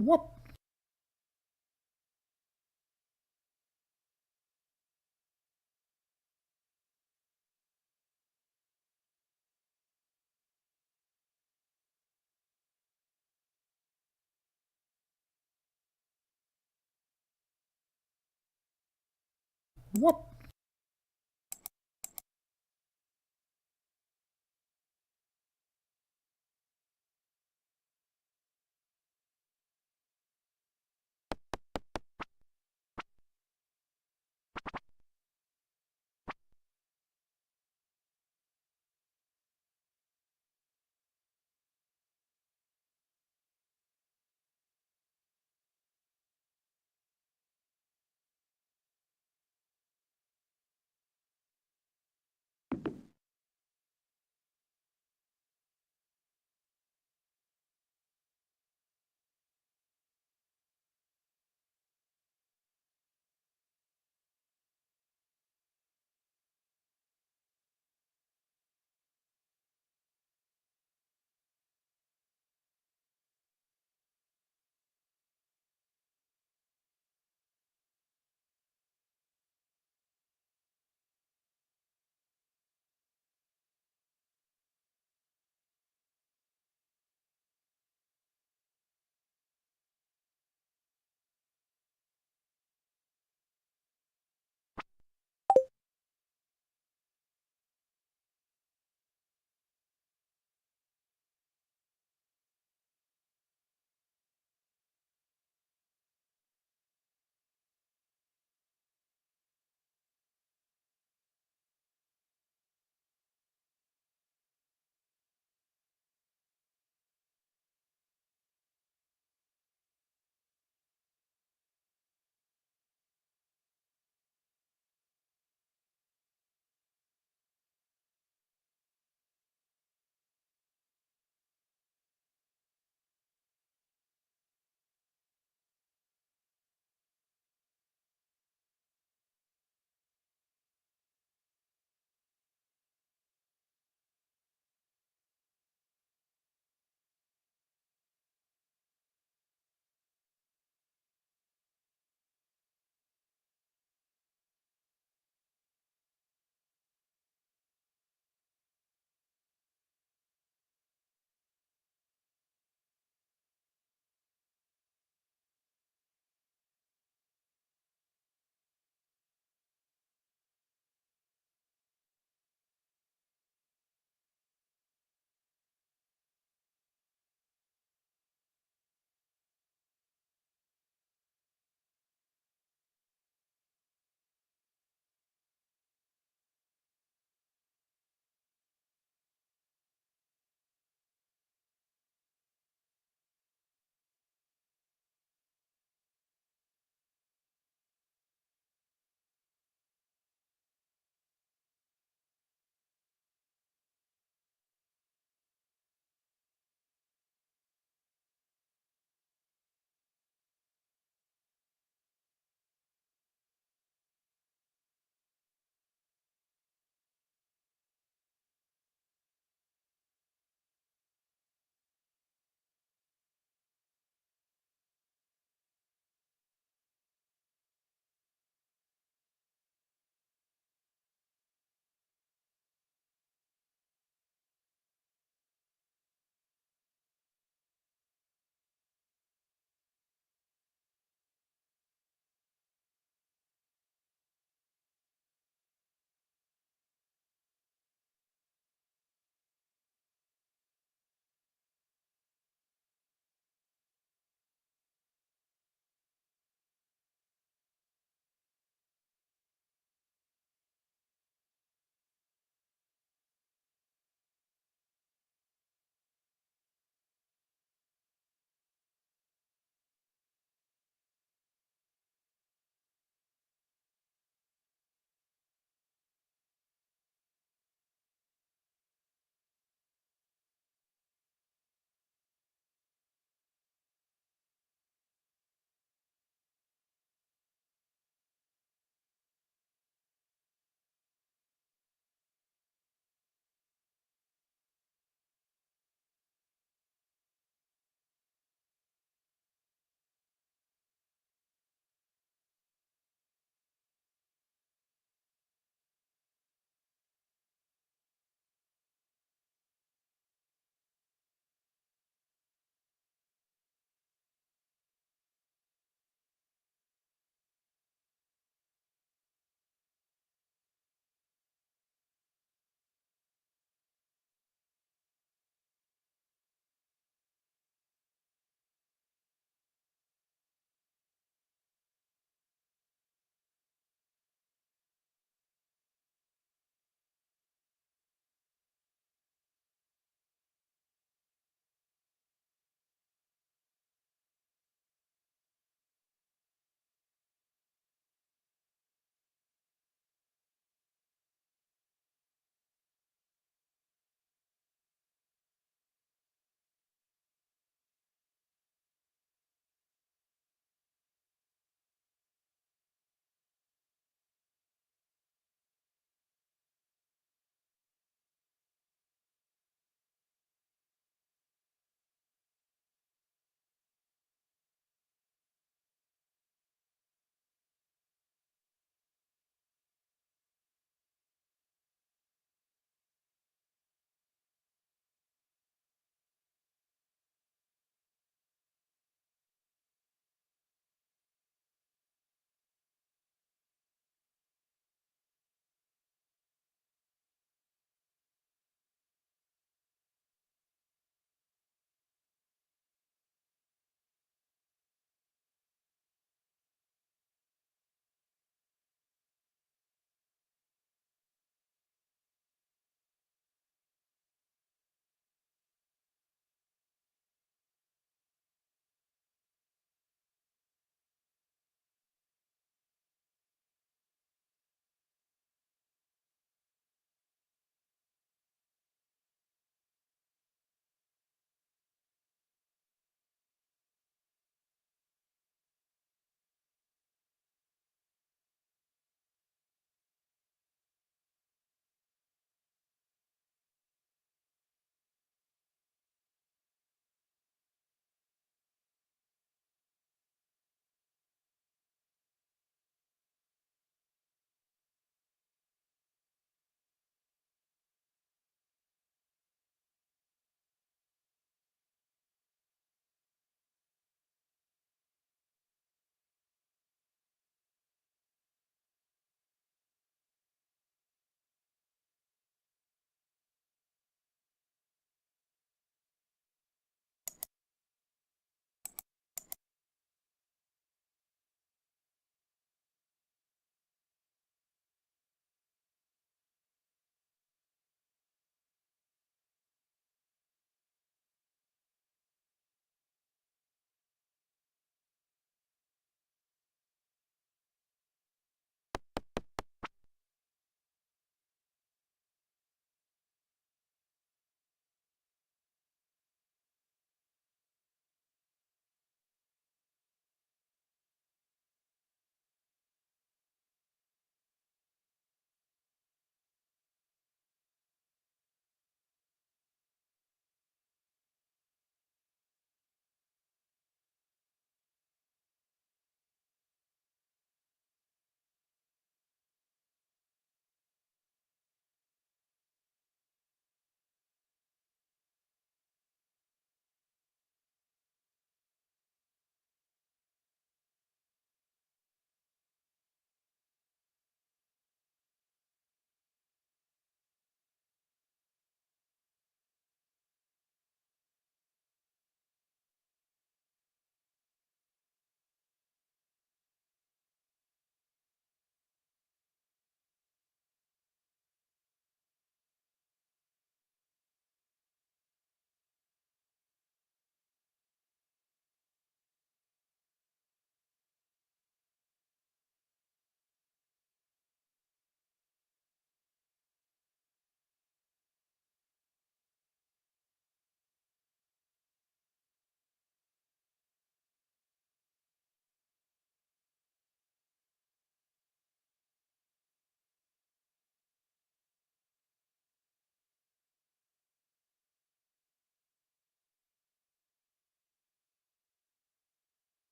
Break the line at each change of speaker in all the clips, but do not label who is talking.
Whoop. Whoop.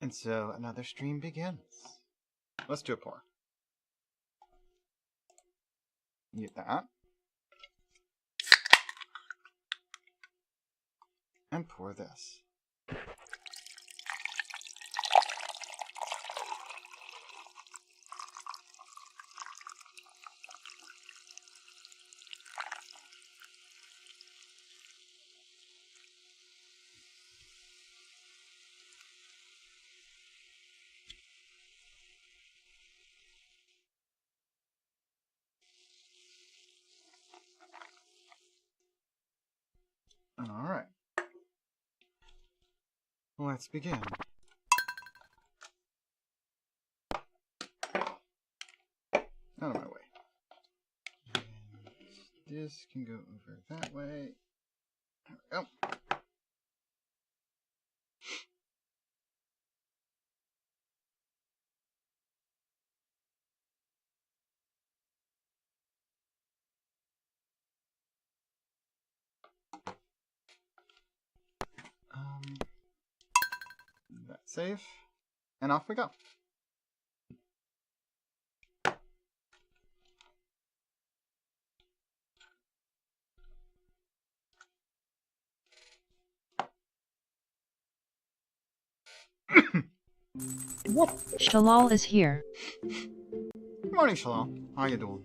And so another stream begins. Let's do a pour. Eat that. And pour this. Alright. Let's begin. Out of my way. And this can go over that way. There we go. That's safe. And off we go.
What?
Shalal is here.
Good morning, Shalom. How you doing?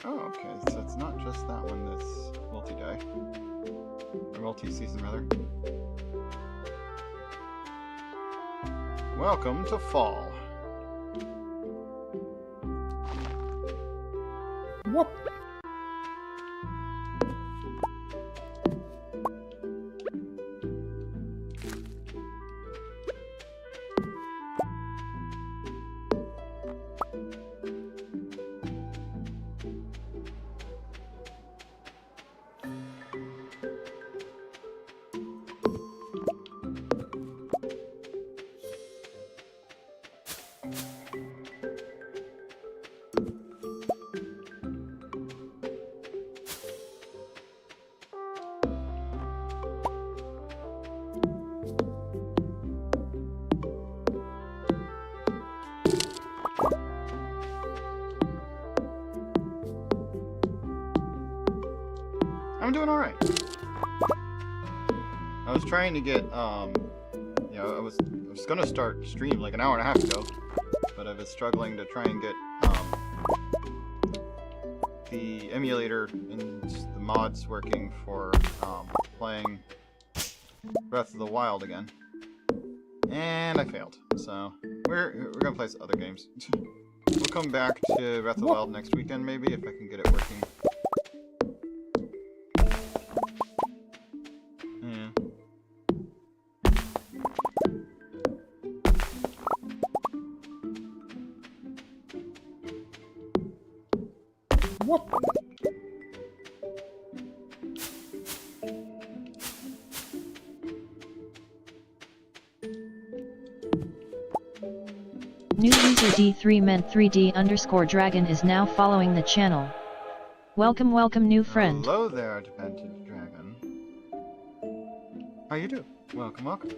Oh, okay. So it's not just that one that's multi-day. Or multi-season, rather. Welcome to fall.
What?
I'm doing alright. I was trying to get, you know, I was gonna start stream like an hour and a half ago, but I was struggling to try and get, the emulator and the mods working for, playing Breath of the Wild again. And I failed, so we're gonna play some other games. We'll come back to Breath of the Wild next weekend, maybe, if I can get it working. Yeah.
What?
New user D3ment3D_Dragon is now following the channel. Welcome, welcome, new friend.
Hello there, Demented Dragon. How you do? Welcome, welcome.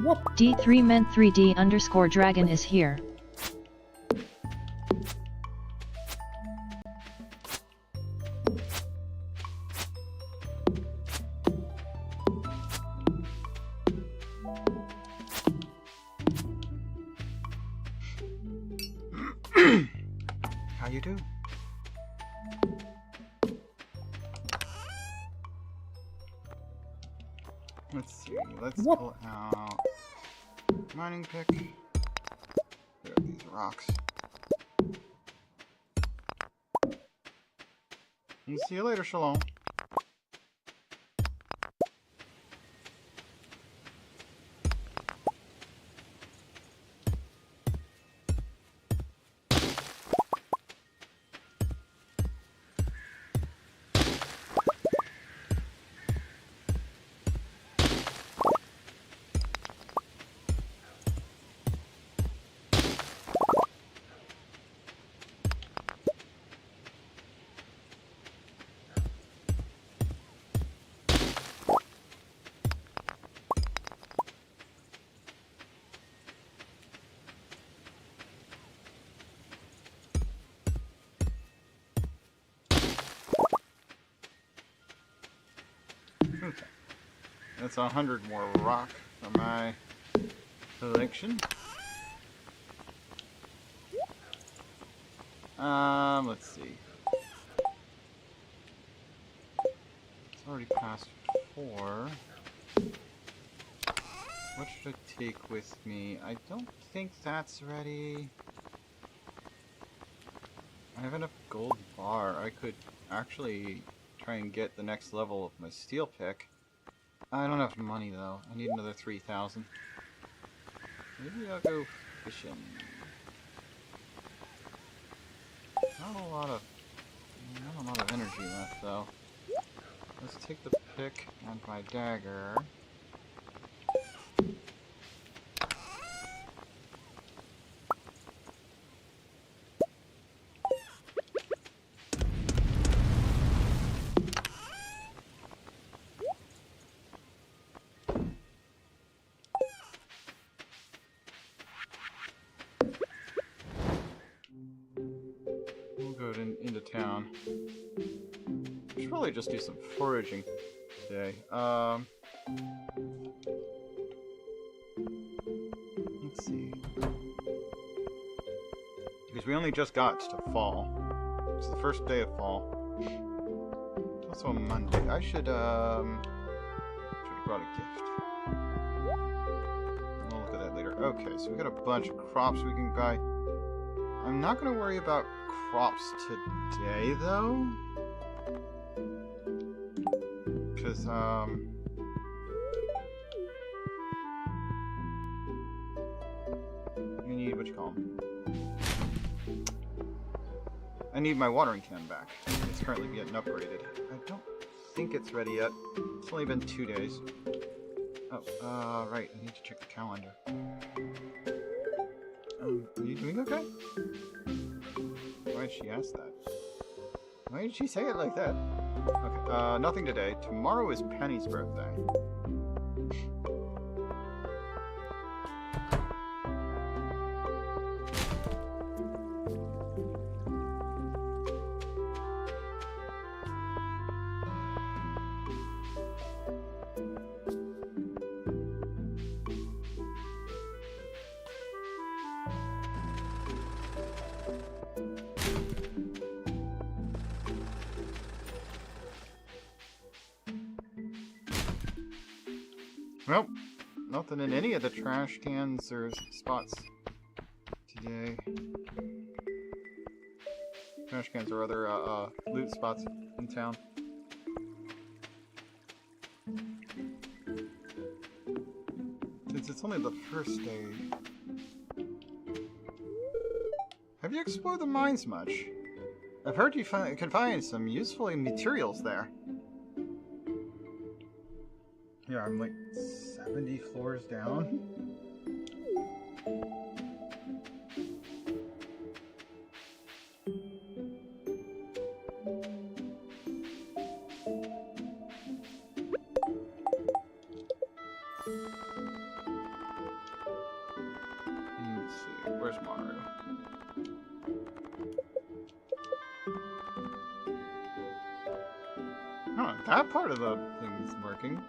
What?
D3ment3D_Dragon is here.
How you do? Let's see. Let's
What?
pull out mining pick. There are these rocks. See you later, Shalom. Okay. That's 100 more rock for my collection. Let's see. It's already past 4. What should I take with me? I don't think that's ready. I have enough gold bar. I could actually try and get the next level of my steel pick. I don't have money though. I need another 3,000. Maybe I'll go fishing. Not a lot of energy left though. Let's take the pick and my dagger. Into town. Should probably just do some foraging today. Let's see. Because we only just got to fall. It's the first day of fall. It's also a Monday. I should have brought a gift. We'll look at that later. Okay, so we got a bunch of crops we can buy. I'm not going to worry about crops today, though. Because, we need, what you call them? I need my watering can back. It's currently getting upgraded. I don't think it's ready yet. It's only been 2 days. Oh, right. I need to check the calendar. Are you doing okay? Why did she ask that? Why did she say it like that? Okay, nothing today. Tomorrow is Penny's birthday. Well, nothing in any of the trash cans or spots today. Trash cans or other loot spots in town. Since it's only the first day. Have you explored the mines much? I've heard you can find some useful materials there. Yeah, I'm like 70 floors down. Let's see, where's Mario? Oh, that part of the thing is working.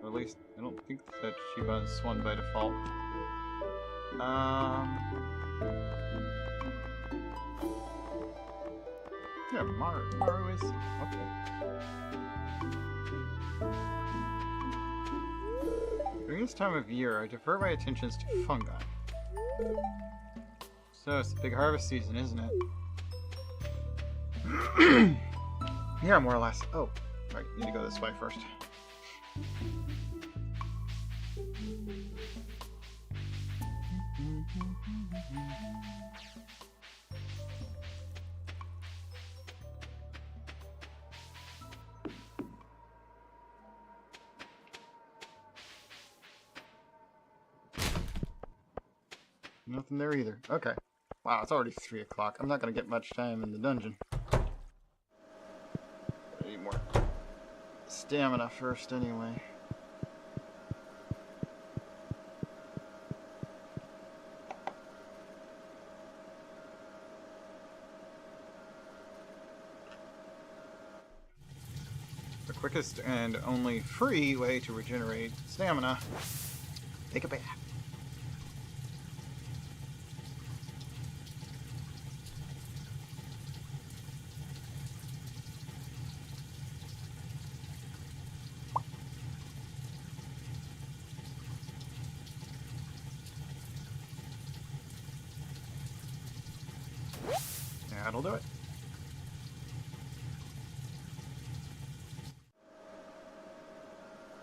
Or at least, I don't think that she was one by default. Yeah, Mario is... okay. During this time of year, I defer my attentions to fungi. So, it's the big harvest season, isn't it? Yeah, more or less. Oh, right. Need to go this way first. Nothing there either. Okay. Wow, it's already 3 o'clock. I'm not going to get much time in the dungeon. I need more stamina first anyway. The quickest and only free way to regenerate stamina. Take a bath. That'll do it.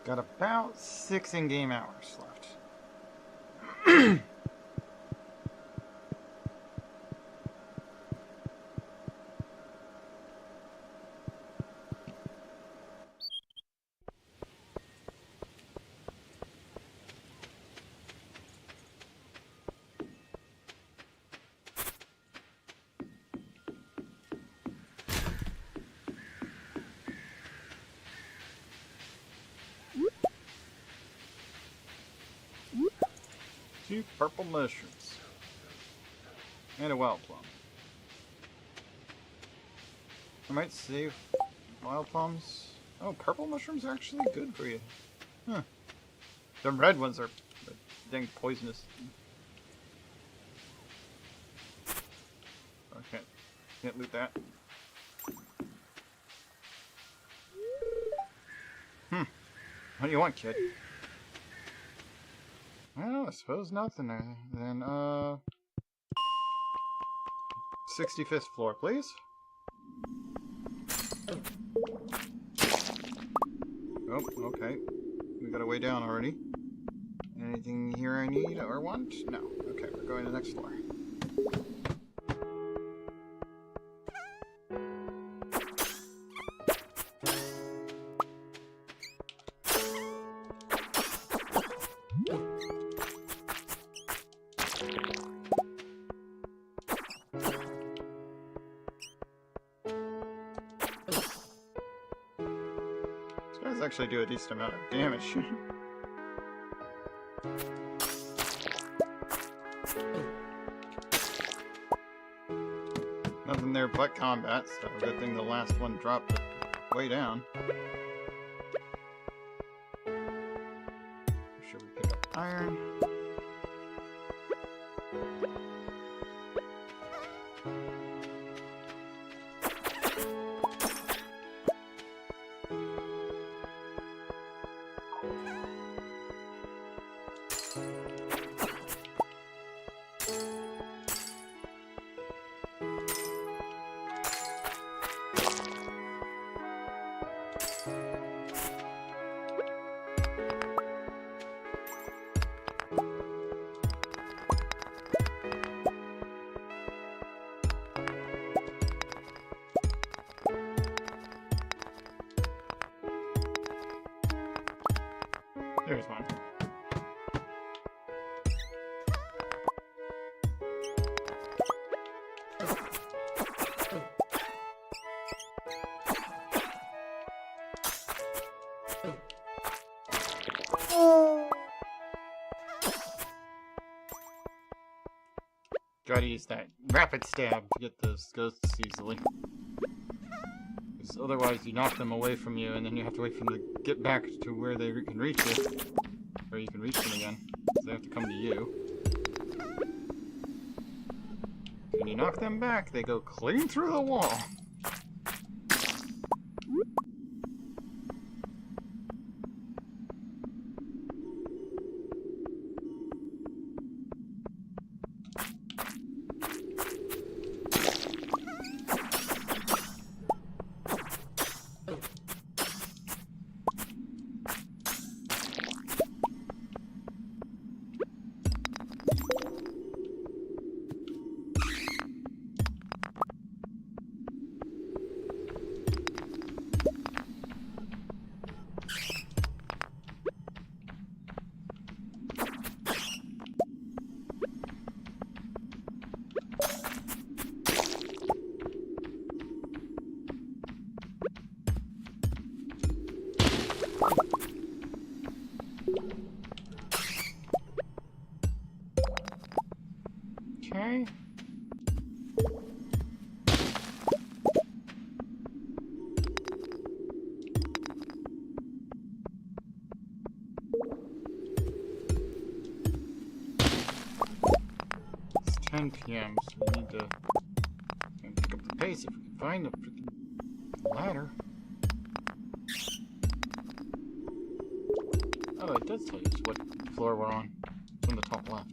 Got about 6 in-game hours left. Two purple mushrooms. And a wild plum. I might save wild plums. Oh, purple mushrooms are actually good for you. Huh. The red ones are dang poisonous. Okay. Can't loot that. What do you want, kid? Well, I suppose nothing then. 65th floor, please. Oh, okay. We got a way down already. Anything here I need or want? No. Okay, we're going to the next floor. These guys actually do a decent amount of damage. Nothing there but combat, so good thing the last one dropped way down. Should we pick up iron? There's one. Gotta use that rapid stab to get those ghosts easily. Because otherwise you knock them away from you and then you have to wait for them to get back to where they can reach you. Or you can reach them again. So they have to come to you. When you knock them back, they go clean through the wall. 1 p.m., so we need to pick up the pace if we can find the freaking ladder. Oh, it does tell you what floor we're on. It's on the top left.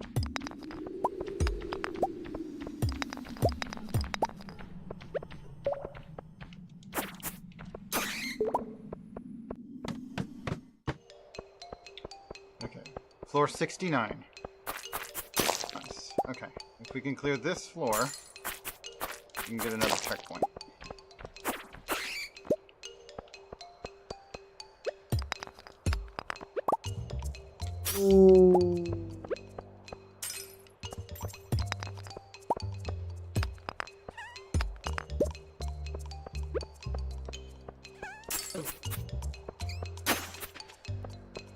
Okay. Floor 69. Nice. Okay. If we can clear this floor, we can get another checkpoint.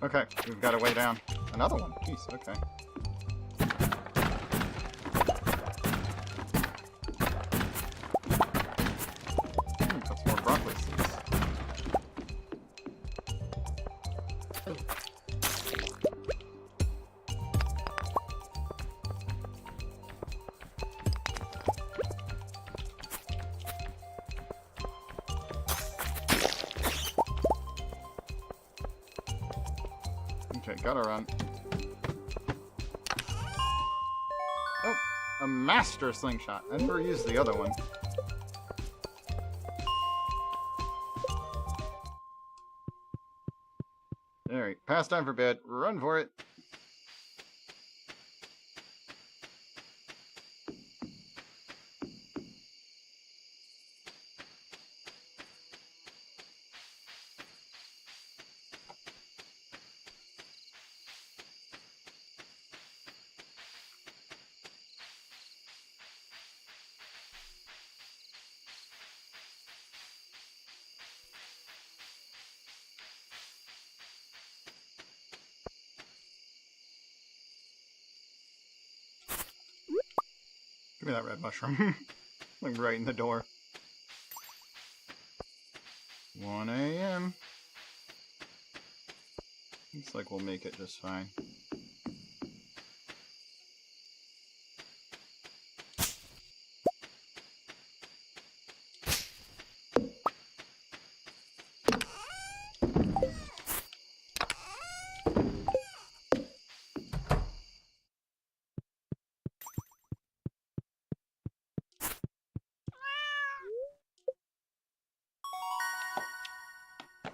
Okay, we've got a way down. Another one. Jeez, okay. Got some more broccoli seeds. Okay, gotta run. Oh, a master slingshot. I never used the other one. Alright, past time for bed. Run for it. Give me that red mushroom. Like right in the door. 1 a.m. Looks like we'll make it just fine.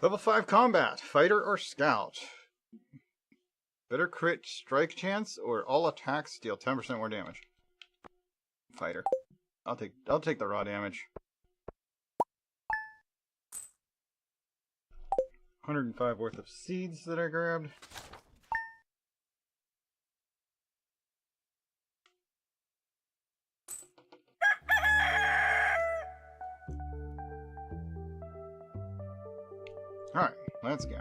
Level 5 combat. Fighter or scout? Better crit strike chance or all attacks deal 10% more damage. Fighter. I'll take the raw damage. 105 worth of seeds that I grabbed. Alright, let's go.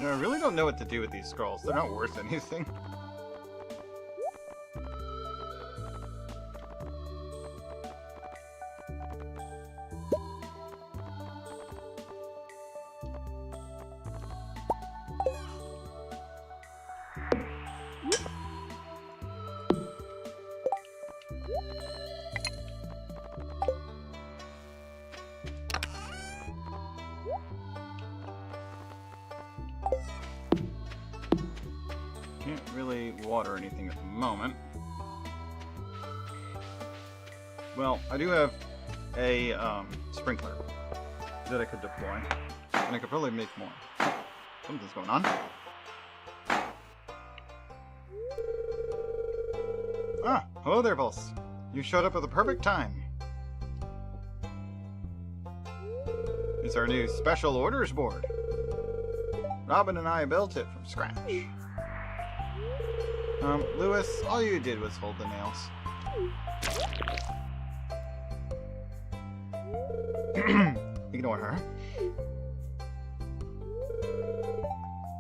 I really don't know what to do with these scrolls. They're not worth anything. Can't really water anything at the moment. Well, I do have a sprinkler that I could deploy, and I could probably make more. Something's going on. Ah, hello there, Vulse. You showed up at the perfect time. It's our new special orders board. Robin and I built it from scratch. Lewis, all you did was hold the nails. Ignore her.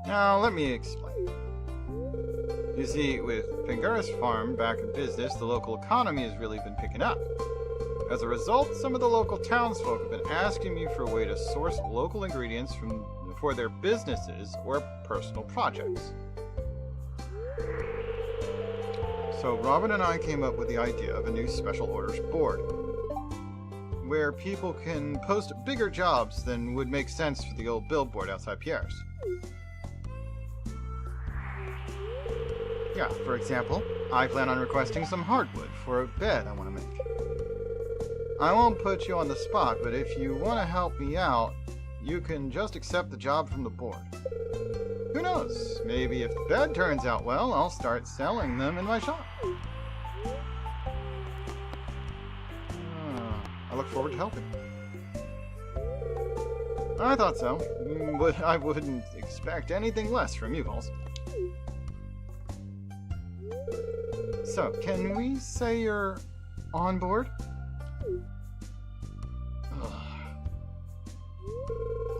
Now, let me explain. You see, with Pangaris Farm back in business, the local economy has really been picking up. As a result, some of the local townsfolk have been asking me for a way to source local ingredients for their businesses or personal projects. So Robin and I came up with the idea of a new special orders board, where people can post bigger jobs than would make sense for the old billboard outside Pierre's. Yeah, for example, I plan on requesting some hardwood for a bed I want to make. I won't put you on the spot, but if you want to help me out, you can just accept the job from the board. Who knows? Maybe if the bed turns out well, I'll start selling them in my shop. I look forward to helping. I thought so, but I wouldn't expect anything less from you, Vulse. So, can we say you're on board?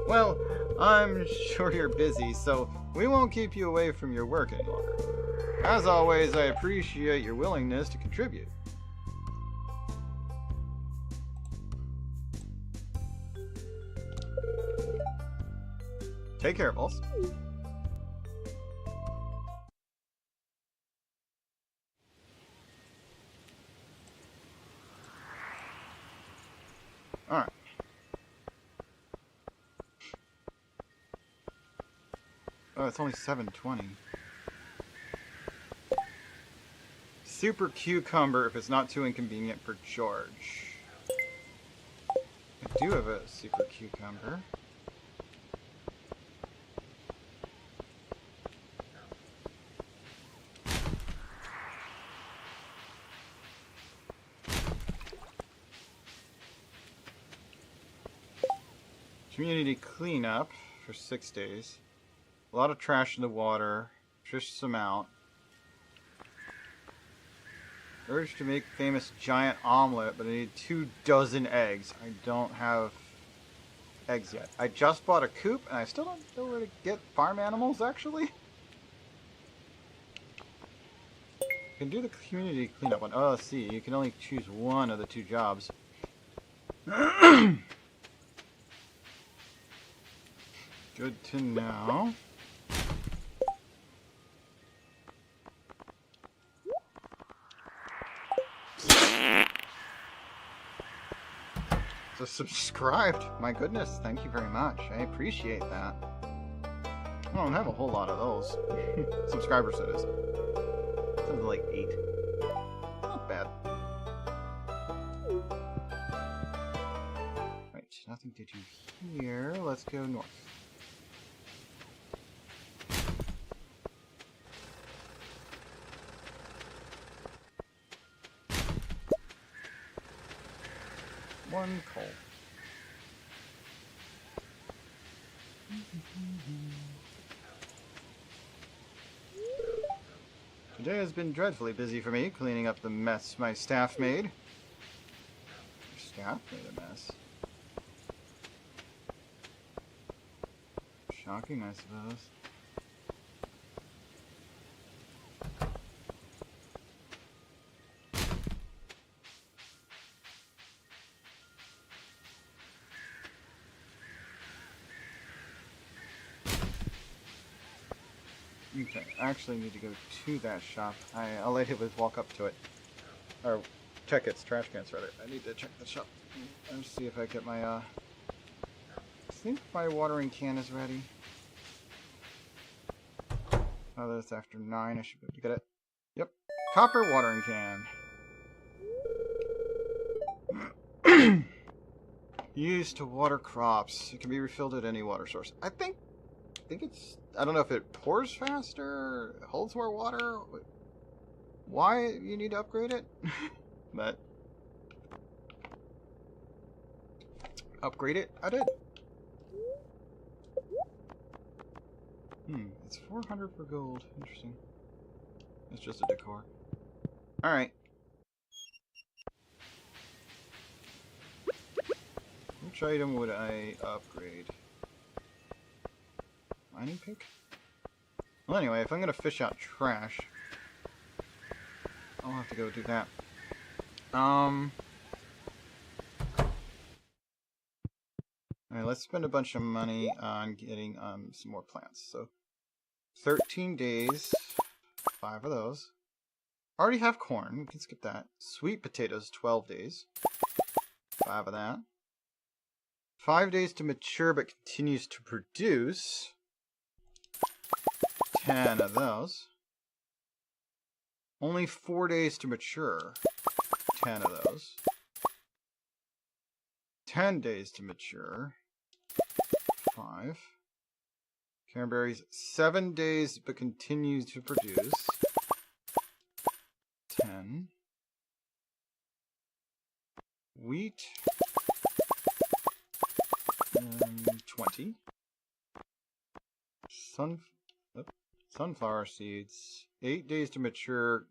Well, I'm sure you're busy, so we won't keep you away from your work any longer. As always, I appreciate your willingness to contribute. Take care, Vulse. Alright. Oh, it's only 7:20. Super cucumber if it's not too inconvenient for George. I do have a super cucumber. Community cleanup for 6 days. A lot of trash in the water. Just some out. Urge to make famous giant omelet, but I need 24 eggs. I don't have eggs yet. I just bought a coop, and I still don't know where to get farm animals, actually. You can do the community cleanup one. Oh, let's see. You can only choose one of the 2 jobs. Good to know. So subscribed. My goodness, thank you very much. I appreciate that. I don't have a whole lot of those. Subscribers, that is. Something like 8. Not bad. Right, nothing to do here. Let's go north. One coal. Today has been dreadfully busy for me, cleaning up the mess my staff made. Your staff made a mess. Shocking, I suppose. Okay, I actually need to go to that shop. I'll let him walk up to it. Or check its trash cans, rather. I need to check the shop and see if I get my, I think my watering can is ready. Oh, that's after 9. I should be able to get it. Yep. Copper watering can. Used to water crops. It can be refilled at any water source. I think think it's... I don't know if it pours faster, holds more water, why you need to upgrade it, but upgrade it, I did. It's 400 for gold. Interesting. It's just a decor. Alright. Which item would I upgrade? Mining pick? Well, anyway, if I'm gonna fish out trash, I'll have to go do that. Alright, let's spend a bunch of money on getting some more plants. So, 13 days, 5 of those. Already have corn, we can skip that. Sweet potatoes, 12 days. 5 of that. 5 days to mature but continues to produce. 10 of those. Only 4 days to mature. 10 of those. 10 days to mature. 5. Cranberries, 7 days but continues to produce. 10. Wheat. 20. Sunflower seeds. 8 days to mature.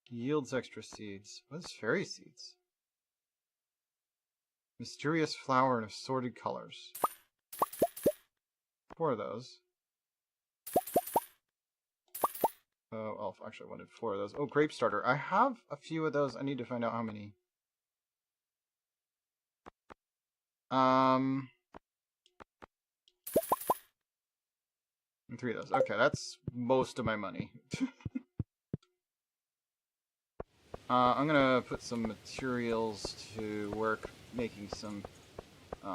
Yields extra seeds. What is fairy seeds? Mysterious flower in assorted colors. 4 of those. Oh, actually I wanted 4 of those. Oh, grape starter. I have a few of those. I need to find out how many. And 3 of those. Okay, that's most of my money. I'm gonna put some materials to work making some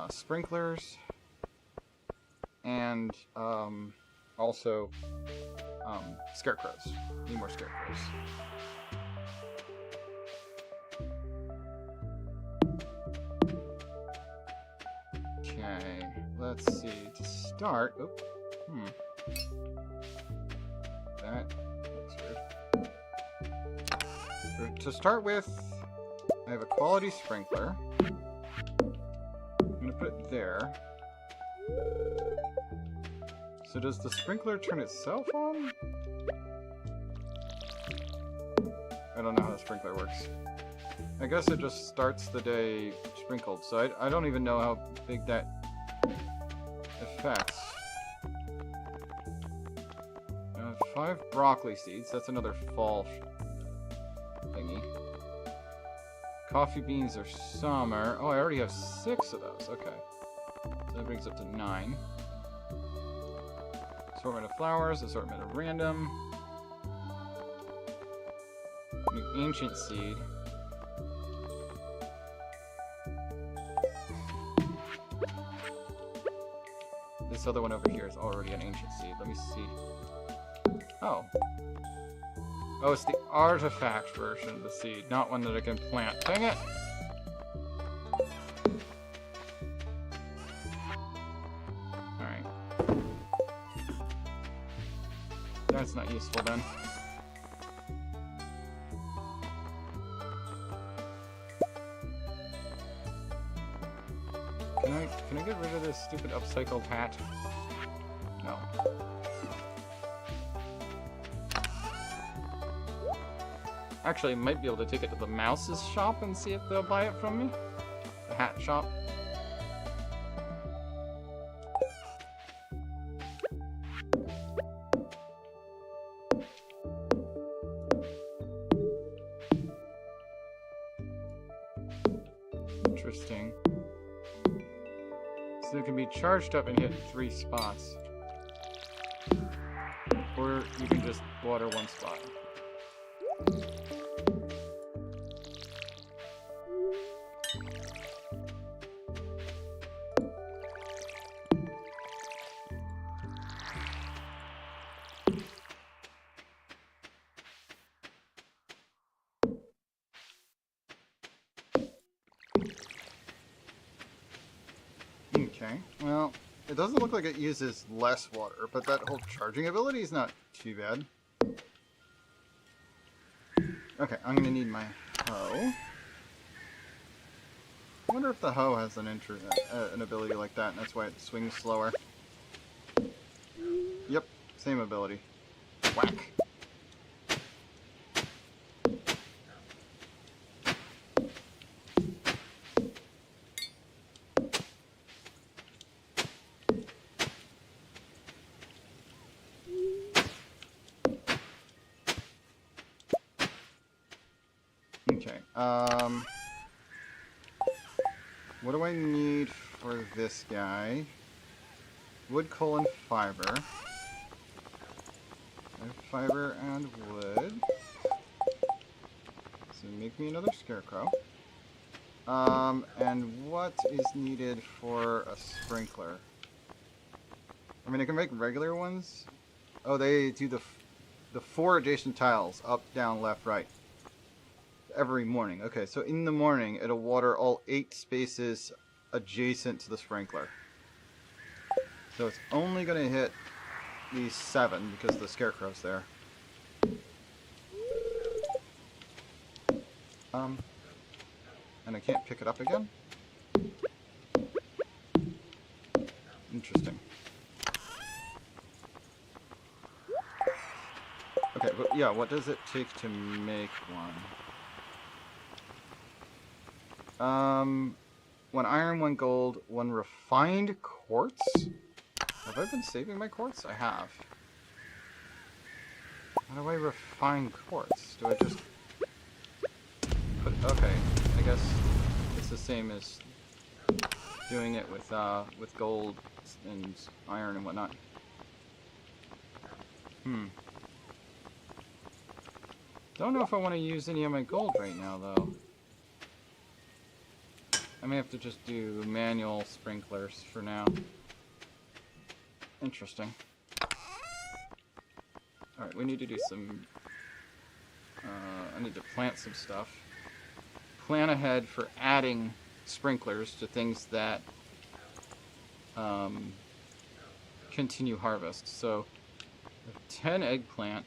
sprinklers. And also scarecrows. Need more scarecrows. Okay, let's see. To start, that looks weird. To start with, I have a quality sprinkler. I'm gonna put it there. So does the sprinkler turn itself on? I don't know how the sprinkler works. I guess it just starts the day sprinkled, so I don't even know how big that affects. 5 broccoli seeds, that's another fall thingy. Coffee beans are summer. Oh, I already have 6 of those, okay. So that brings up to 9. Assortment of flowers, assortment of random. New ancient seed. This other one over here is already an ancient seed. Let me see. Oh. Oh, it's the artifact version of the seed, not one that I can plant. Dang it! Alright. That's not useful then. Can I get rid of this stupid upcycled hat? No. Actually, I might be able to take it to the mouse's shop and see if they'll buy it from me. The hat shop. Interesting. So it can be charged up and hit 3 spots. Or you can just water 1 spot. Okay, well, it doesn't look like it uses less water, but that whole charging ability is not too bad. Okay, I'm gonna need my hoe. I wonder if the hoe has an ability like that, and that's why it swings slower. Yep, same ability. Whack. Okay, what do I need for this guy? Wood, coal, and fiber. I have fiber and wood. So make me another scarecrow. And what is needed for a sprinkler? I mean, I can make regular ones. Oh, they do the 4 adjacent tiles, up, down, left, right. Every morning. Okay, so in the morning, it'll water all 8 spaces adjacent to the sprinkler. So it's only going to hit these 7 because the scarecrow's there. And I can't pick it up again? Interesting. Okay, but yeah, what does it take to make one? 1 iron, 1 gold, 1 refined quartz? Have I been saving my quartz? I have. How do I refine quartz? Do I just put... Okay, I guess it's the same as doing it with gold and iron and whatnot. Don't know if I want to use any of my gold right now, though. I may have to just do manual sprinklers for now. Interesting. Alright, we need to do some... I need to plant some stuff. Plan ahead for adding sprinklers to things that continue harvest. So, 10 eggplant.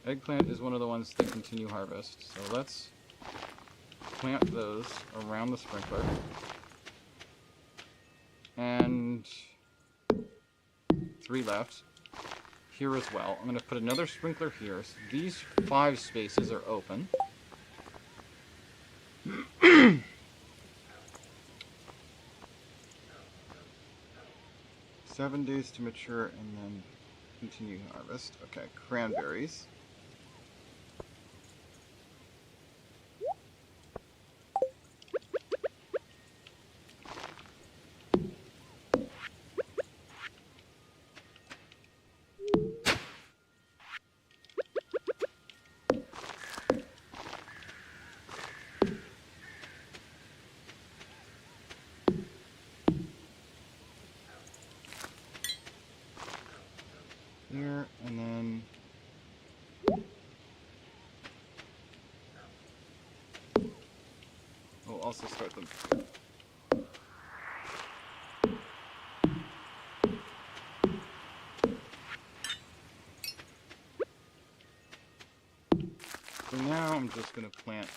Eggplant is one of the ones that continue harvest. So let's plant those around the sprinkler. And 3 left. Here as well. I'm going to put another sprinkler here. So these 5 spaces are open. 7 days to mature and then continue harvest. Okay, cranberries. There, and then we'll also start them. For now, I'm just going to plant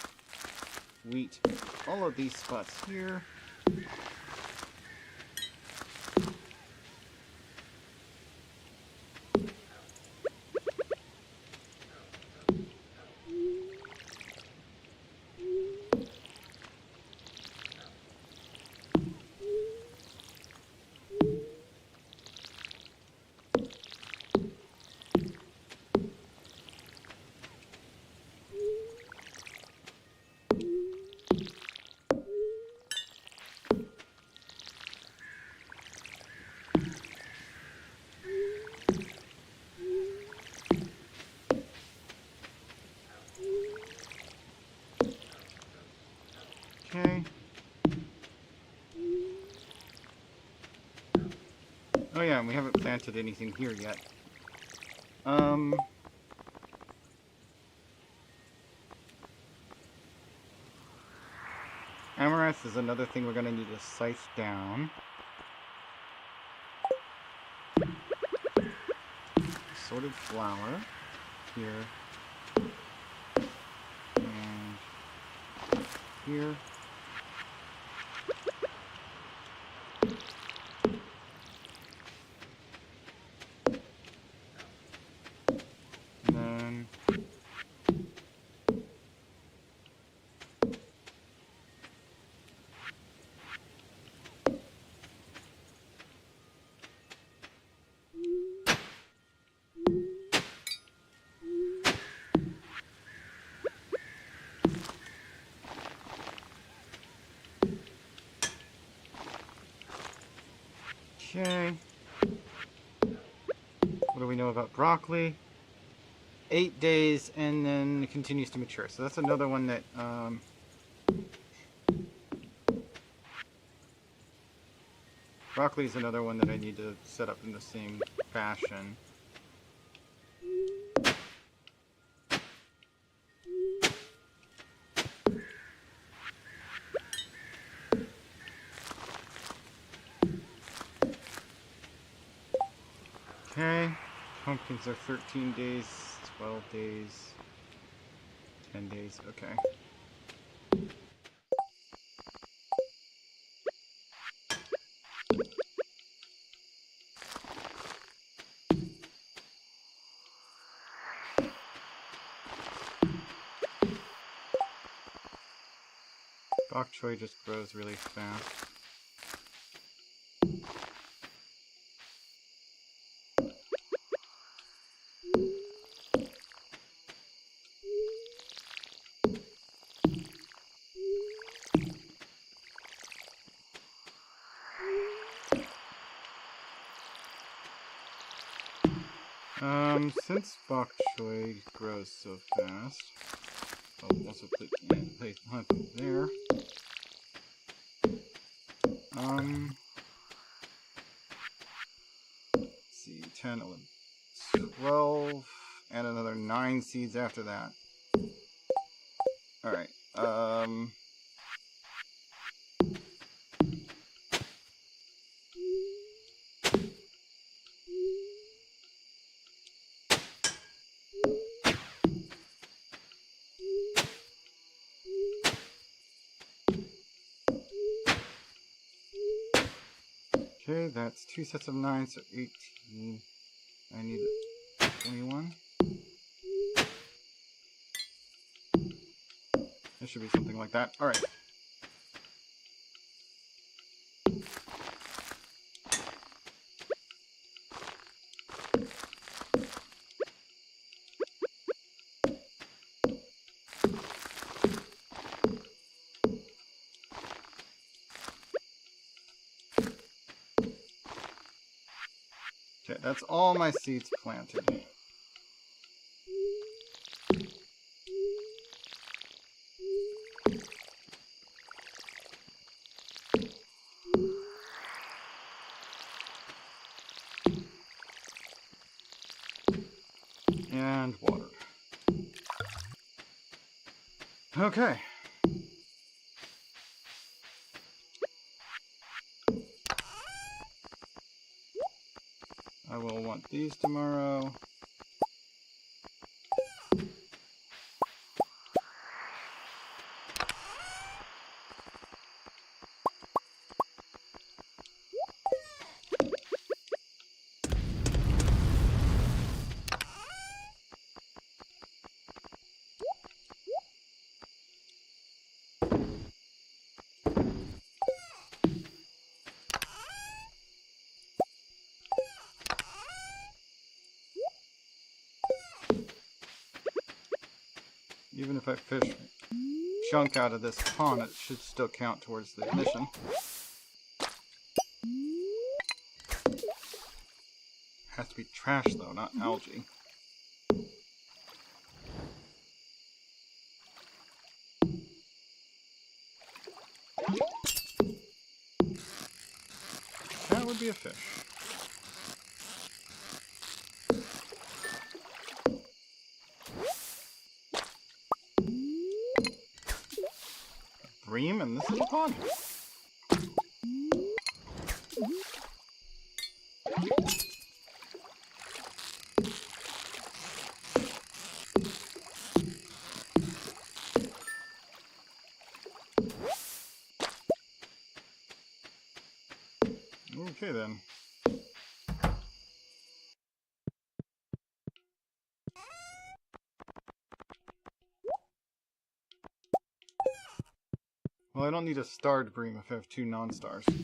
wheat in all of these spots here. Okay. Oh yeah, and we haven't planted anything here yet. Amaranth is another thing we're going to need to scythe down. Assorted flower here and here. And then okay. What do we know about broccoli? 8 days, and then it continues to mature. So that's another one that broccoli is another one that I need to set up in the same fashion. Okay, pumpkins are 13 days, 12 days, 10 days, okay. Bok choy just grows really fast. Since bok choy grows so fast, I'll also place hunt there. Let's see, 10, 11, 12, and another 9 seeds after that. Alright, okay, that's 2 sets of 9, so 18. I need 21. It should be something like that. Alright. Okay, that's all my seeds planted. And watered. Okay. I will want these tomorrow. Even if I fish chunk out of this pond, it should still count towards the mission. Has to be trash though, not algae. That would be a fish. bream and this is a pond. Okay then. Well, I don't need a starred bream if I have 2 non-stars. So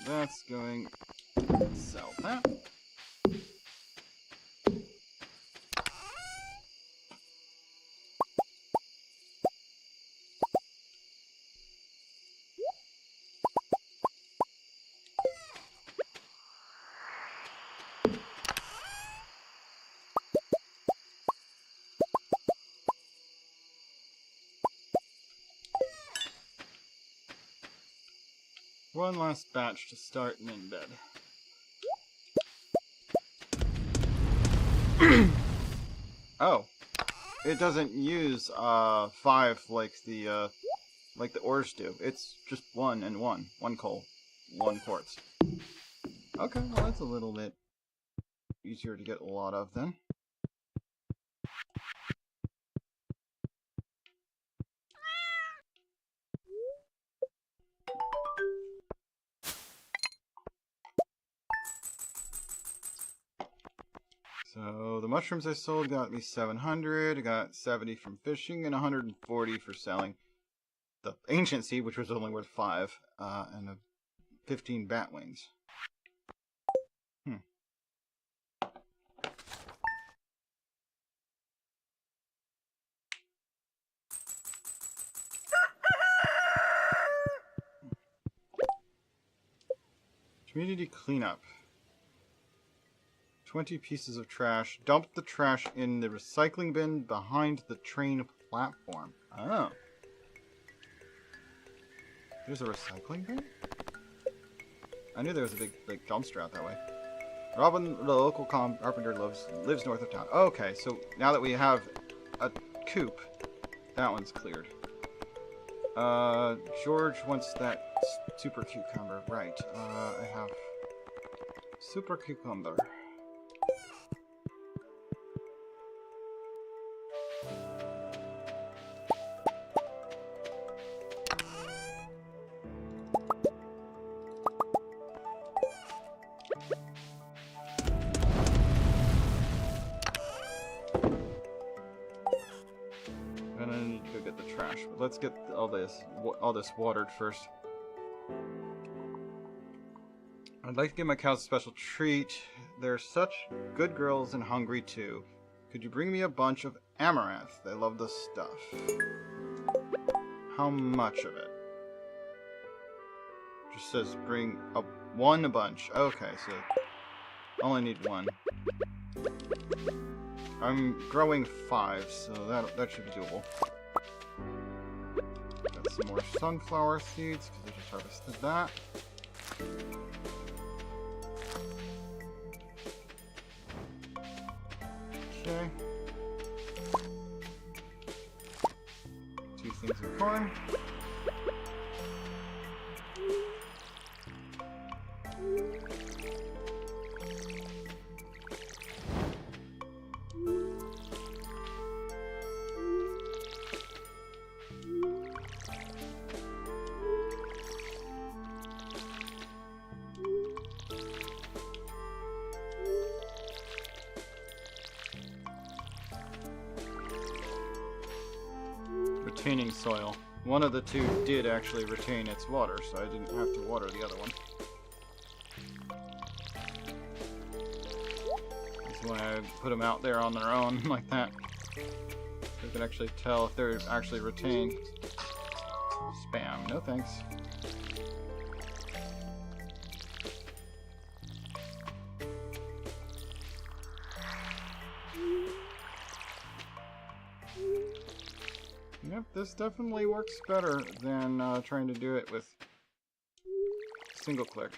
that's going to sell that. One last batch to start and in bed. Oh, it doesn't use 5 like the ores do. It's just 1 and 1. 1 coal, 1 quartz. Okay, well that's a little bit easier to get a lot of then. So the mushrooms I sold got me 700. I got 70 from fishing and 140 for selling the ancient seed, which was only worth 5, and 15 bat wings. Community cleanup. 20 pieces of trash. Dump the trash in the recycling bin behind the train platform. Oh. There's a recycling bin? I knew there was a big dumpster out that way. Robin, the local carpenter, lives north of town. Okay, so now that we have a coop, that one's cleared. George wants that super cucumber. Right. I have super cucumber. And I need to go get the trash. But let's get all this watered first. I'd like to give my cows a special treat. They're such good girls and hungry too. Could you bring me a bunch of amaranth? They love the stuff. How much of it? Just says bring a bunch. Okay, so only need 1. I'm growing 5, so that should be doable. Got some more sunflower seeds because I just harvested that. Okay. 2 things of corn. Retaining soil. One of the 2 did actually retain its water, so I didn't have to water the other one. That's why I put them out there on their own like that. So I can actually tell if they're actually retained. Spam. No thanks. Yep, this definitely works better than trying to do it with single click.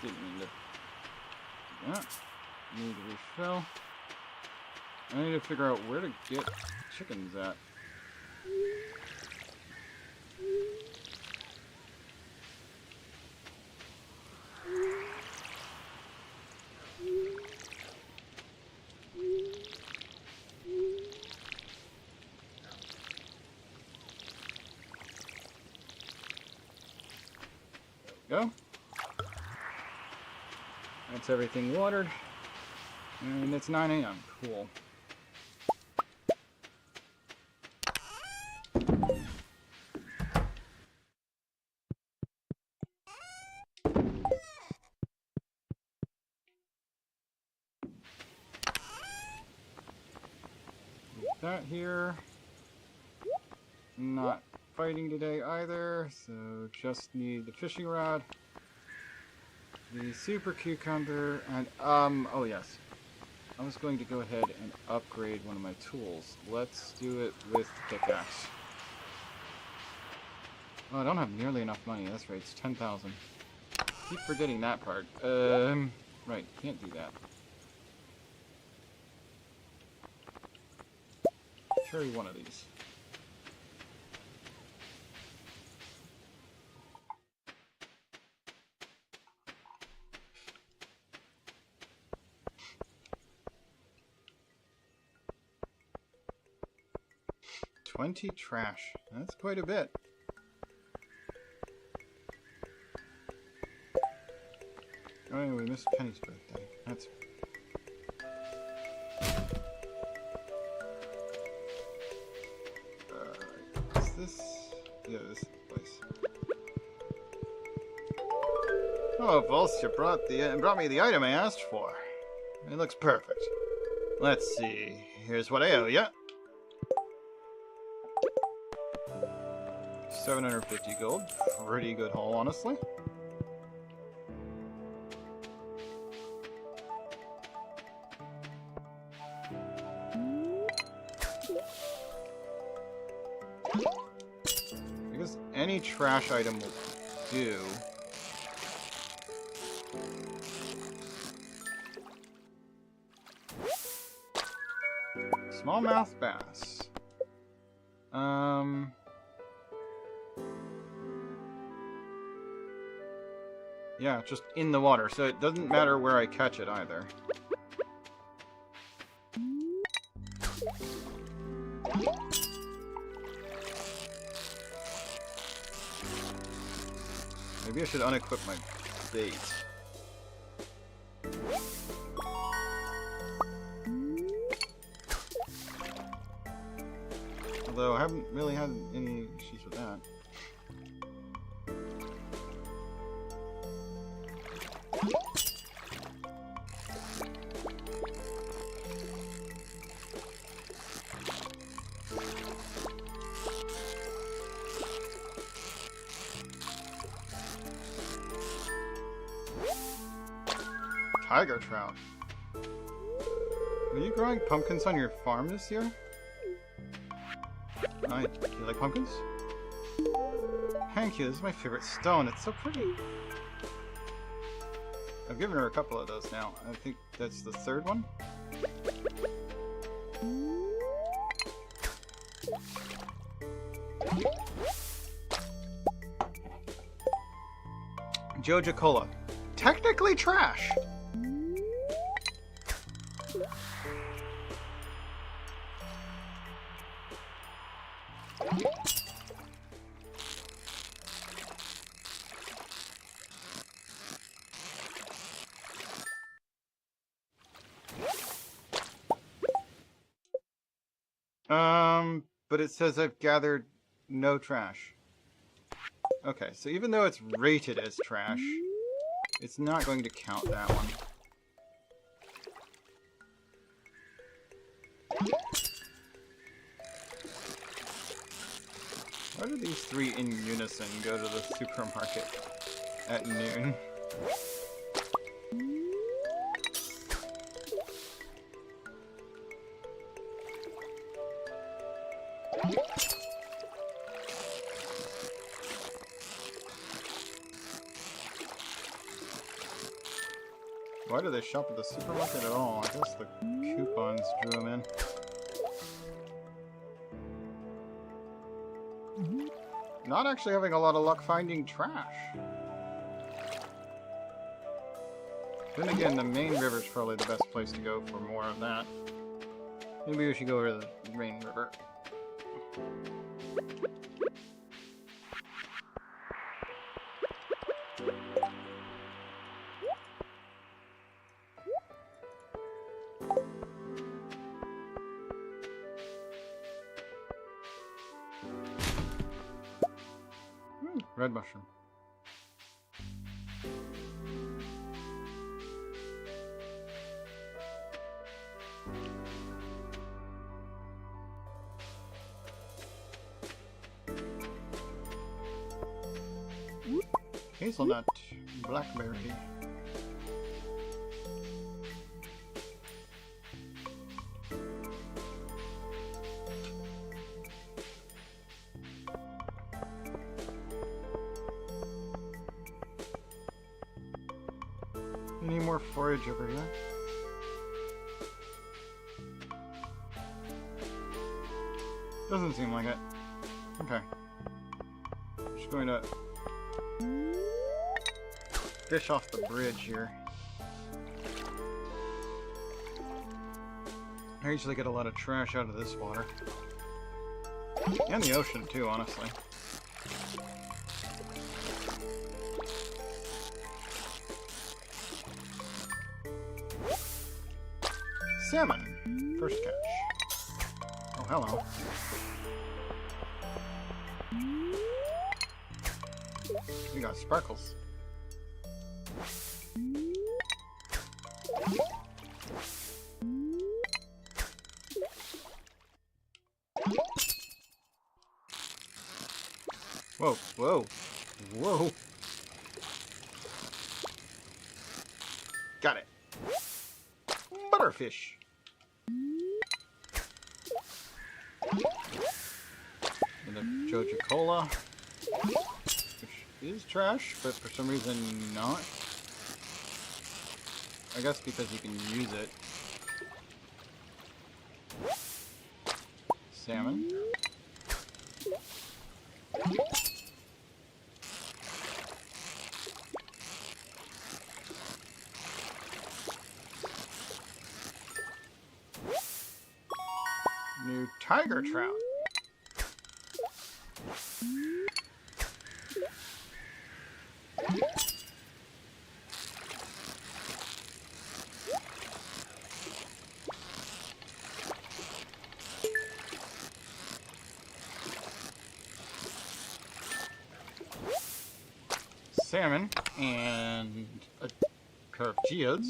Didn't mean to do that. Need to refill. I need to figure out where to get chickens at. Go. That's everything watered. And it's 9 a.m. Cool. Leave that here. Not fighting today either, so just need the fishing rod, the super cucumber, and oh yes, I was going to go ahead and upgrade one of my tools. Let's do it with the pickaxe. Oh, I don't have nearly enough money. That's right, it's 10,000. Keep forgetting that part. Right, can't do that. Carry one of these. $20 trash. That's quite a bit. Oh, yeah, we missed Penny's birthday. That's... is this... yeah, this is the place. Oh, Vulse, you brought me the item I asked for. It looks perfect. Let's see. Here's what I owe ya. 750 gold. Pretty good haul, honestly. Because any trash item will do. Smallmouth bass. Yeah, just in the water, so it doesn't matter where I catch it either. Maybe I should unequip my bait. Although I haven't really had any issues with that. Tiger trout. Are you growing pumpkins on your farm this year? Do you like pumpkins? Thank you, this is my favorite stone. It's so pretty. I've given her a couple of those now. I think that's the third one. Joja Cola. Technically trash. But it says I've gathered no trash. Okay, so even though it's rated as trash, it's not going to count that one. Why do these three in unison go to the supermarket at noon? Why do they shop at the supermarket at all? I guess the coupons drew them in. Not actually having a lot of luck finding trash. Then again, the main river's probably the best place to go for more of that. Maybe we should go over to the main river. Red mushroom. Hazelnut, blackberry. Any more forage over here? Doesn't seem like it. Okay. Just going to fish off the bridge here. I usually get a lot of trash out of this water. And the ocean too, honestly. Salmon! First catch. Oh, hello. We got sparkles. Whoa, whoa, whoa. Got it. Butterfish. And a Joja Cola, which is trash, but for some reason not. I guess because you can use it. Salmon. New tiger trout. Salmon and a pair of geodes.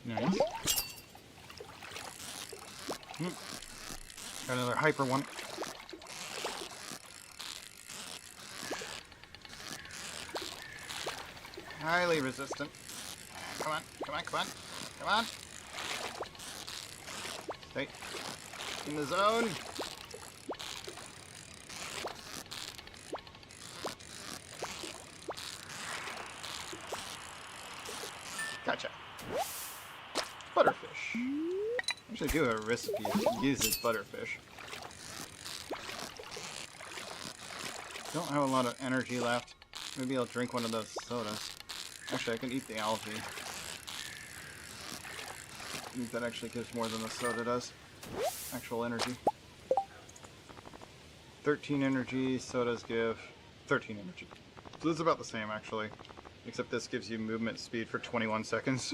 Nice. Got another hyper one. Highly resistant. Come on, come on, come on, come on. Stay in the zone. Gotcha. Butterfish. Actually do have a recipe that uses butterfish. Don't have a lot of energy left. Maybe I'll drink one of those sodas. Actually, I can eat the algae. I think that actually gives more than the soda does. Actual energy. 13 energy, sodas give 13 energy. So it's about the same, actually. Except this gives you movement speed for 21 seconds.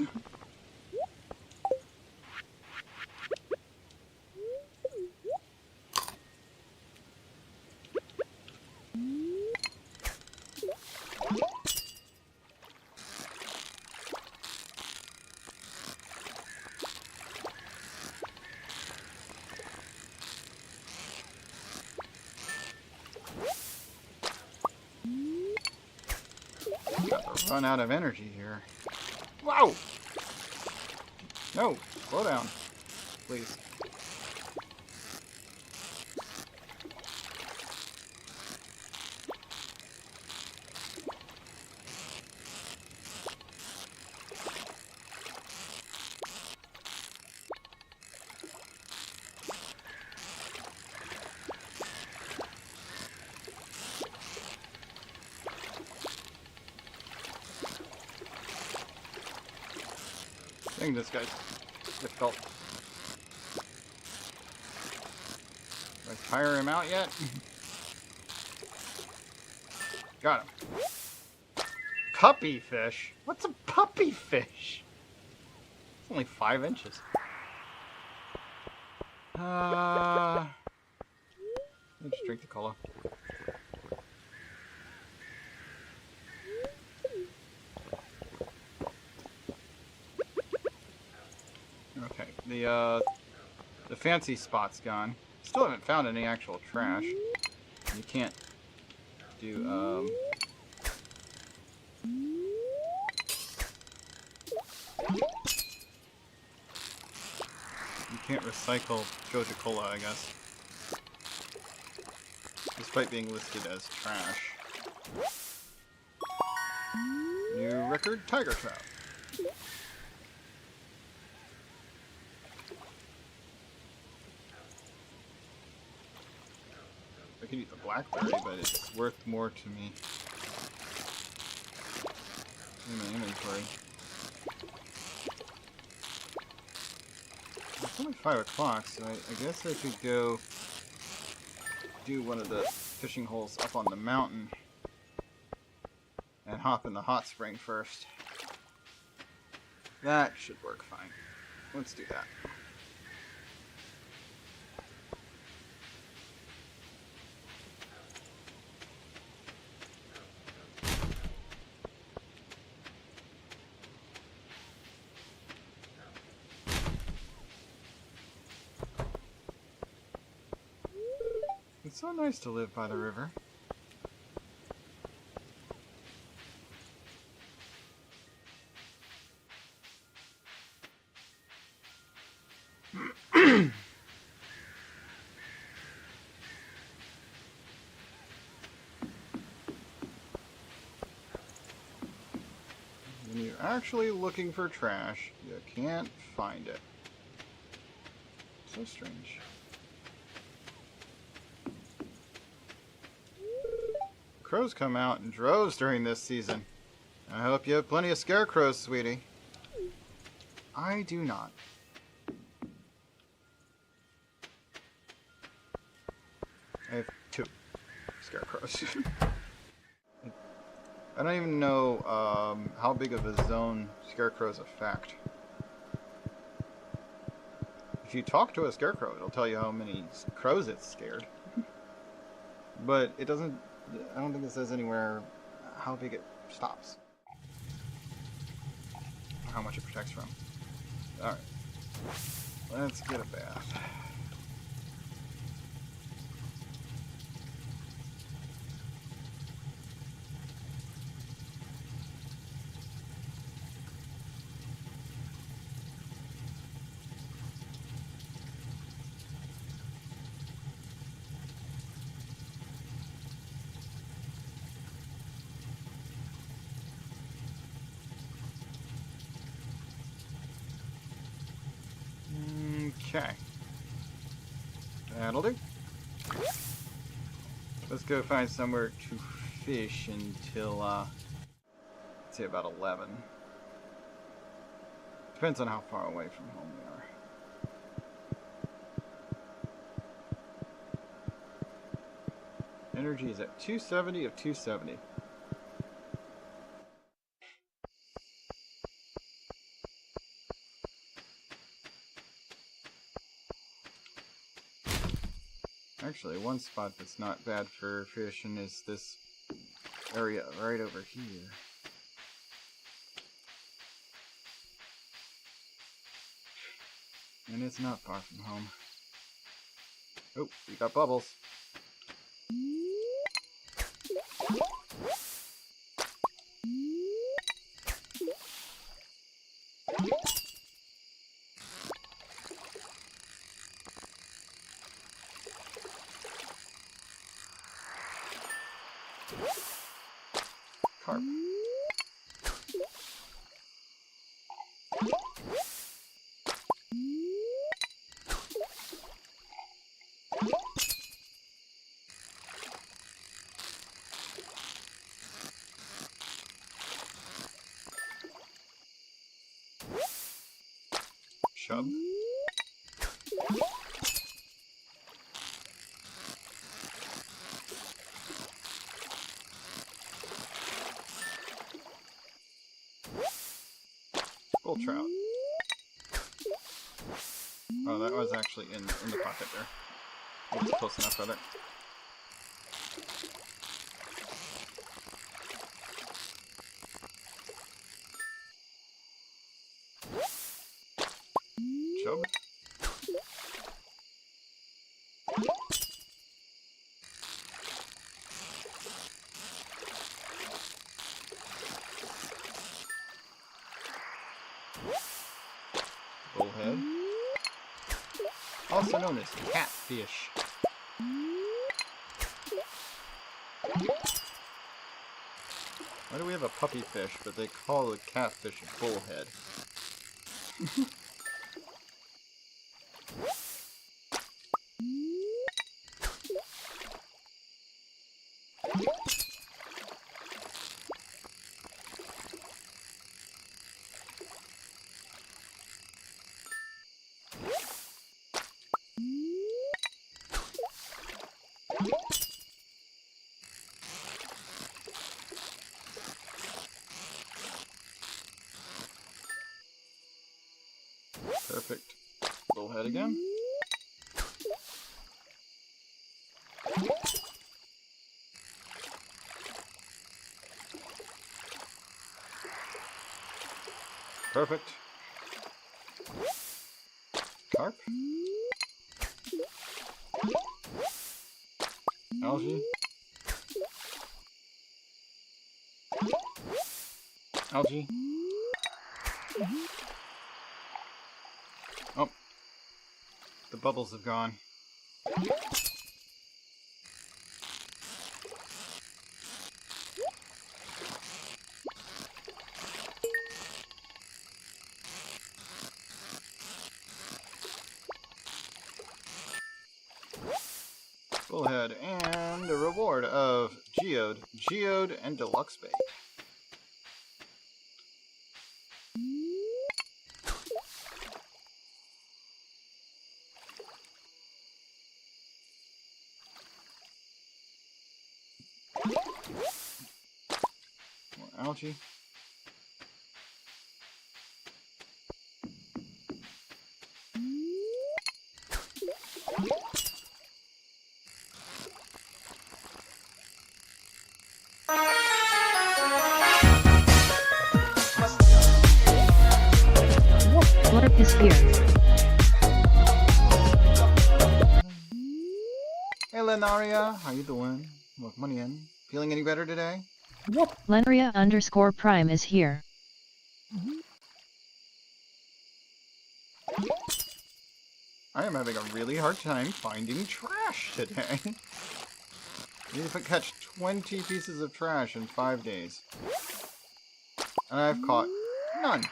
Run out of energy here. Wow! No, slow down, please. Dang, this guy's difficult. Did I tire him out yet? Got him. Puppy fish? What's a puppy fish? It's only 5 inches. Let's drink the cola. Okay, the fancy spot's gone. Still haven't found any actual trash. You can't do, you can't recycle Joja Cola, I guess. Despite being listed as trash. New record, tiger trout. I could eat the blackberry, but it's worth more to me in my inventory. It's only 5 o'clock, so I guess I could go do one of the fishing holes up on the mountain and hop in the hot spring first. That should work fine. Let's do that. It's so nice to live by the river. When you're actually looking for trash, you can't find it. So strange. Crows come out in droves during this season. I hope you have plenty of scarecrows, sweetie. I do not. I have 2 scarecrows. I don't even know how big of a zone scarecrows affect. If you talk to a scarecrow, it'll tell you how many crows it's scared. But it doesn't... I don't think it says anywhere how big it stops. Or how much it protects from. Alright. Let's get a bath. Okay. That'll do. Let's go find somewhere to fish until, let's say about 11. Depends on how far away from home we are. Energy is at 270 of 270. Actually, one spot that's not bad for fishing is this area right over here. And it's not far from home. Oh, we got bubbles. Carp. chub. Bull trout. Oh, that was actually in the pocket there. That's close enough, brother. Chub. Bullhead. Also known as catfish. Why do we have a puppy fish, but they call the catfish a bullhead? Perfect. Bullhead again. Perfect. Carp. Algae. Algae. Oh. The bubbles have gone. Bullhead, and a reward of Geode, and Deluxe Bait. More algae.
Blurp is here.
Hey Lenaria, how you doing? Look, money in. Feeling any better today?
Whoop.
Lenria_Prime is here.
I am having a really hard time finding trash today. I need to catch 20 pieces of trash in 5 days. And I've caught none.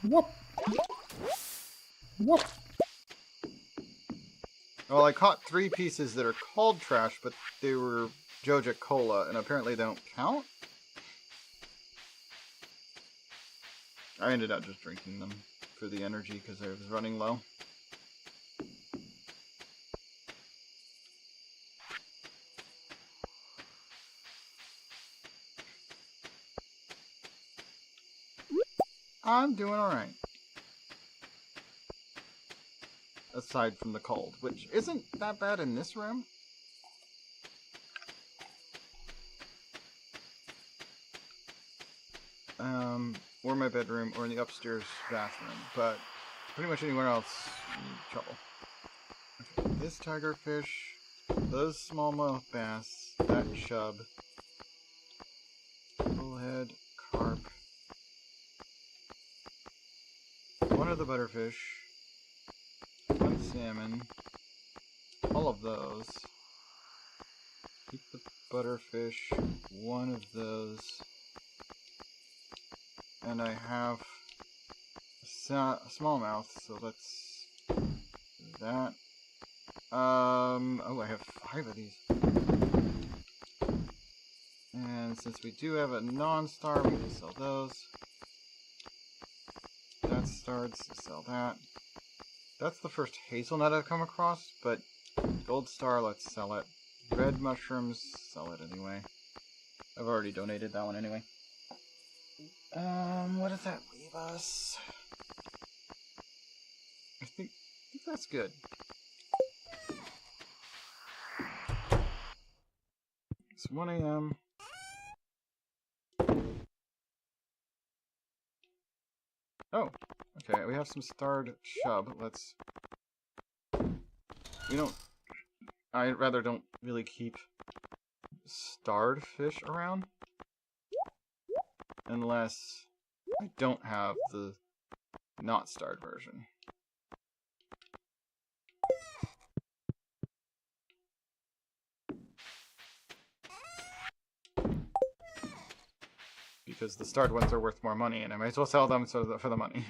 Whoop. Whoop.
Well, I caught 3 pieces that are called trash, but they were Joja Cola, and apparently they don't count? I ended up just drinking them for the energy because I was running low. I'm doing alright. Aside from the cold, which isn't that bad in this room. Or my bedroom, or in the upstairs bathroom, but pretty much anywhere else, you need trouble. Okay, this tigerfish, those smallmouth bass, that chub, bullhead, carp, one of the butterfish, one salmon, all of those. Keep the butterfish, one of those. And I have a smallmouth, so let's do that. Oh, I have 5 of these. And since we do have a non-star, we can sell those. That's That's starts, sell that. That's the first hazelnut I've come across, but gold star, let's sell it. Red mushrooms, sell it anyway. I've already donated that one anyway. What does that leave us? I think that's good. It's 1 a.m. Oh, okay, we have some starred shub. Let's... We don't... I rather don't really keep starred fish around. Unless I don't have the not starred version. Because the starred ones are worth more money, and I might as well sell them for the money.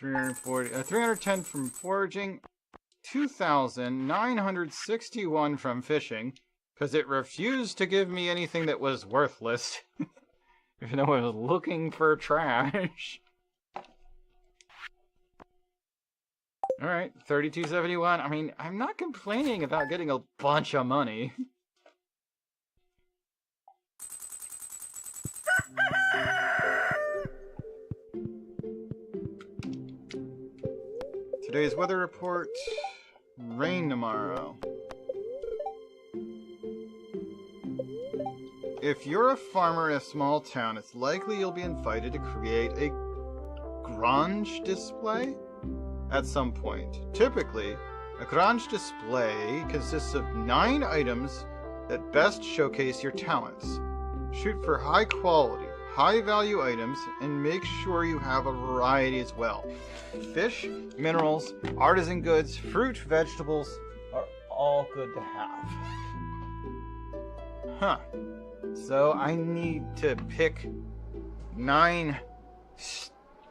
310 from foraging, 2,961 from fishing, because it refused to give me anything that was worthless, even though I was looking for trash. Alright, 3271. I mean, I'm not complaining about getting a bunch of money. Today's weather report, rain tomorrow. If you're a farmer in a small town, it's likely you'll be invited to create a grange display at some point. Typically, a grange display consists of 9 items that best showcase your talents. Shoot for high quality, high value items, and make sure you have a variety as well. Fish, minerals, artisan goods, fruit, vegetables are all good to have. Huh. So I need to pick 9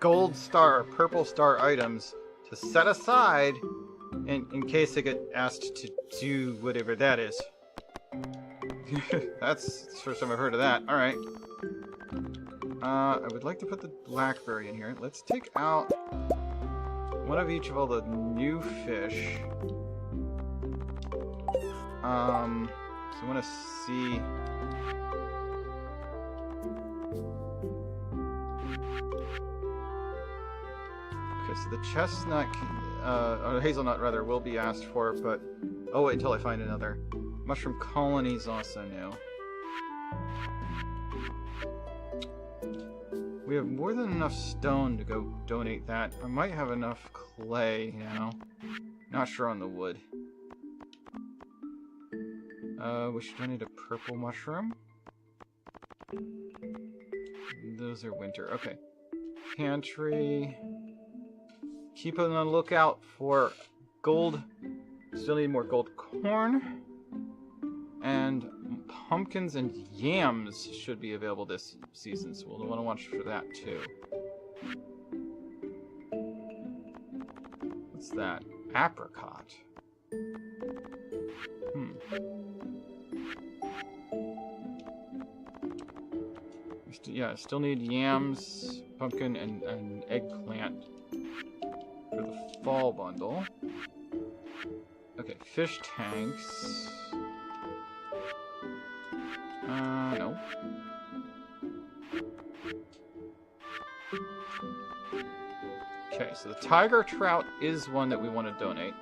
gold star, purple star items to set aside in case I get asked to do whatever that is. That's the first time I've heard of that. Alright. I would like to put the blackberry in here. Let's take out one of each of all the new fish. So I want to see... Okay, so the chestnut, or hazelnut rather, will be asked for, but... Oh, wait until I find another. Mushroom colonies also new. We have more than enough stone to go donate that. I might have enough clay, you know. Not sure on the wood. We should donate a purple mushroom. Those are winter. Okay. Pantry. Keep on the lookout for gold. Still need more gold corn. And pumpkins and yams should be available this season, so we'll want to watch for that too. What's that? Apricot. Yeah, still need yams, pumpkin, and eggplant for the fall bundle. Okay, fish tanks. No. Okay, so the tiger trout is one that we want to donate.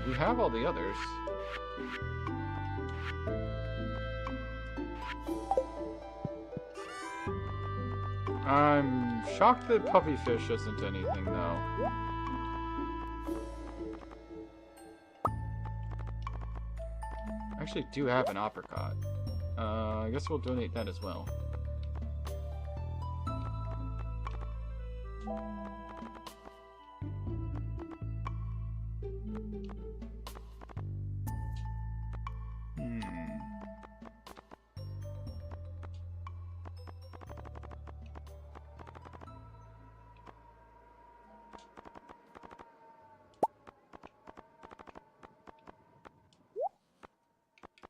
We have all the others. I'm shocked that puppyfish isn't anything, though. I actually do have an apricot. I guess we'll donate that as well.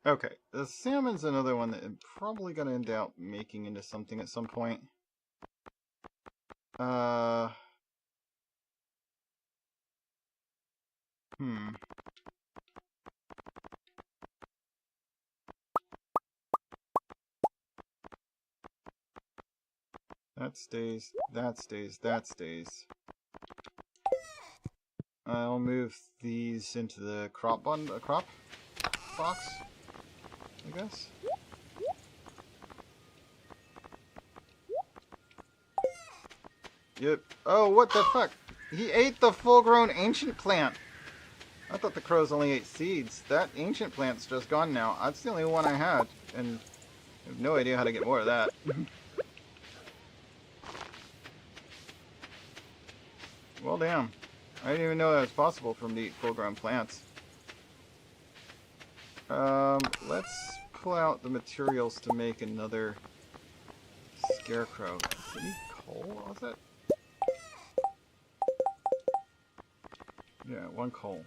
Okay, the salmon's another one that I'm probably gonna end up making into something at some point. Hmm. That stays, that stays, that stays. I'll move these into the crop crop box, I guess. Yep. Oh, what the fuck? He ate the full-grown ancient plant. I thought the crows only ate seeds. That ancient plant's just gone now. That's the only one I had, and I have no idea how to get more of that. Well, damn. I didn't even know that was possible for them to eat full-grown plants. Let's pull out the materials to make another scarecrow. Does it need coal? What's that? Yeah, 1 coal.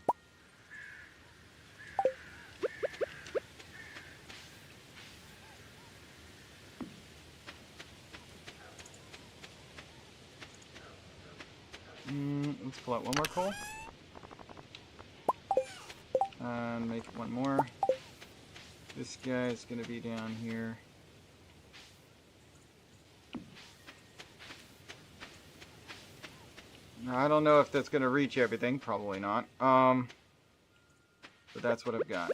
Let's pull out 1 more coal. And make 1 more. This guy's gonna be down here. Now, I don't know if that's gonna reach everything. Probably not. But that's what I've got.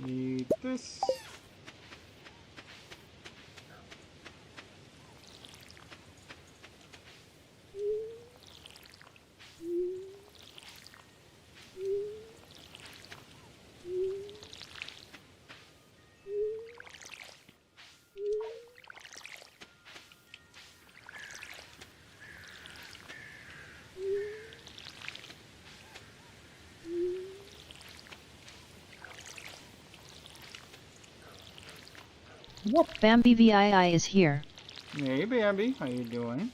Need this.
Whoop.
Bambi VII is here.
Hey, Bambi, how you doing?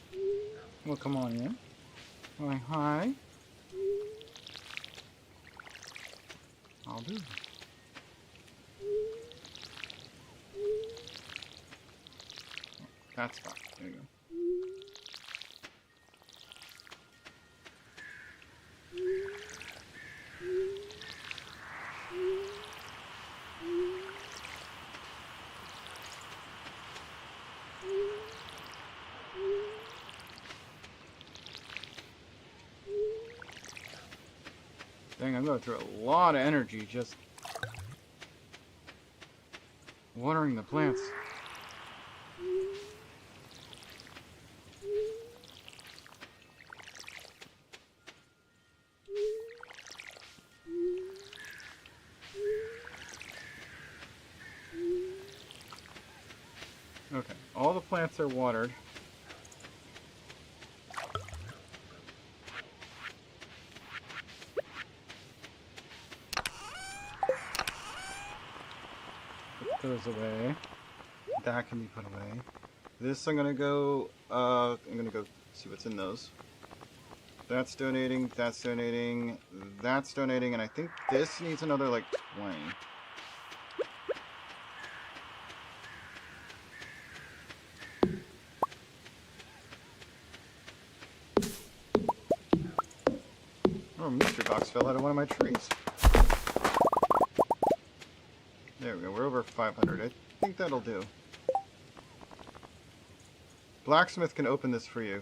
Well, come on in. Why, hi. I'll do. That's fine. There you go. Dang, I'm going through a lot of energy just watering the plants. Okay, all the plants are watered. Put those away. That can be put away. This I'm gonna go see what's in those. That's donating, that's donating, that's donating, and I think this needs another like 20. Oh, a mystery box fell out of one of my trees. There we go, we're over 500. I think that'll do. Blacksmith can open this for you.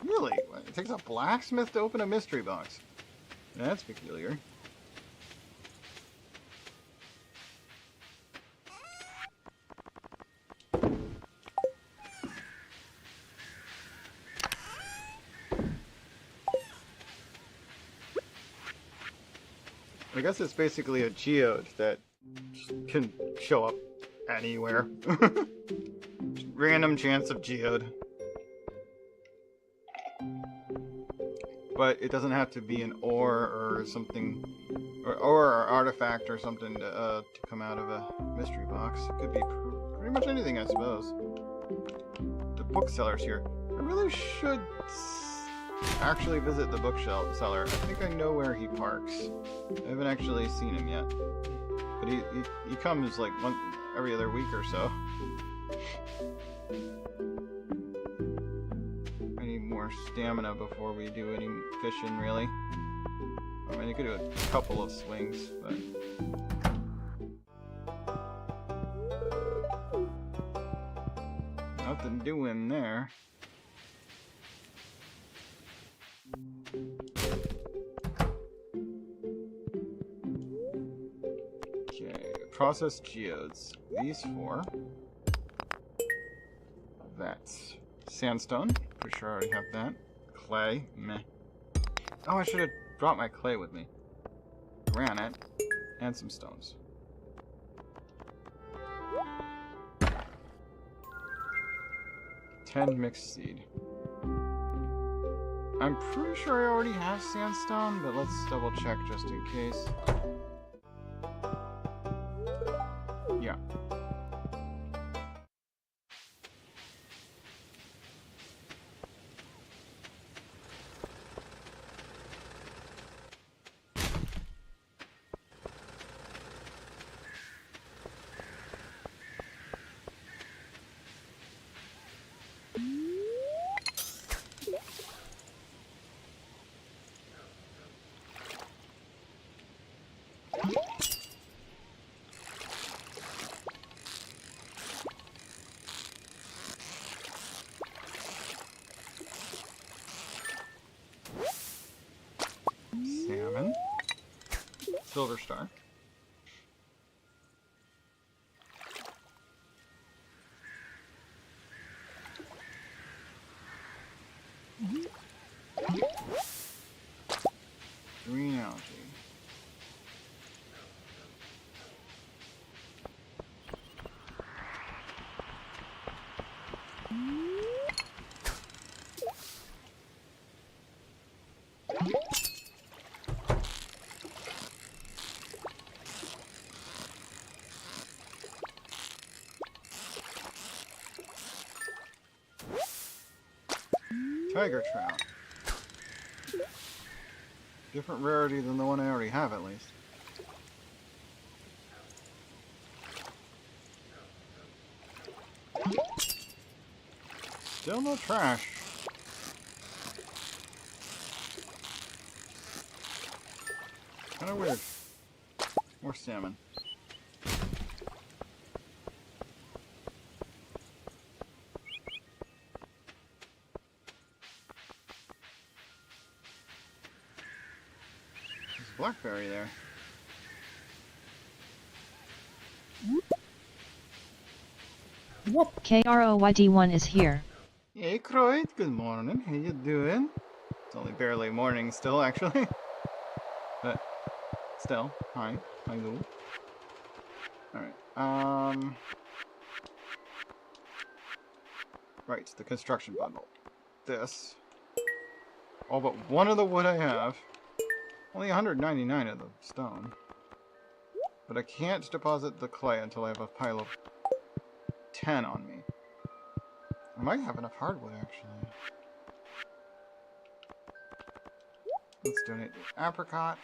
Really? It takes a blacksmith to open a mystery box. That's peculiar. I guess it's basically a geode that can show up anywhere. Random chance of geode. But it doesn't have to be an ore or something, or artifact or something to come out of a mystery box. It could be pretty much anything, I suppose. The bookseller's here. I really should actually visit the bookseller. I think I know where he parks. I haven't actually seen him yet. But he comes like every other week or so. I need more stamina before we do any fishing, really. I mean, you could do a couple of swings, but... nothing doing there. Okay, process geodes. These four. That's sandstone. Pretty sure I already have that. Clay. Meh. Oh, I should have brought my clay with me. Granite. And some stones. Ten mixed seed. I'm pretty sure I already have sandstone, but let's double check just in case. Yeah. Salmon. Silver star. Green algae. Tiger trout. Different rarity than the one I already have, at least. Still no trash. Kinda weird. More salmon. Blackberry there.
Whoop.
KROYD1 is here.
Hey Croyd, good morning. How you doing? It's only barely morning still, actually. But still, hi. Hi, Lou. Alright, right, the construction bundle. This. All but one of the wood I have. Only 199 of the stone. But I can't deposit the clay until I have a pile of 10 on me. I might have enough hardwood, actually. Let's donate the apricot.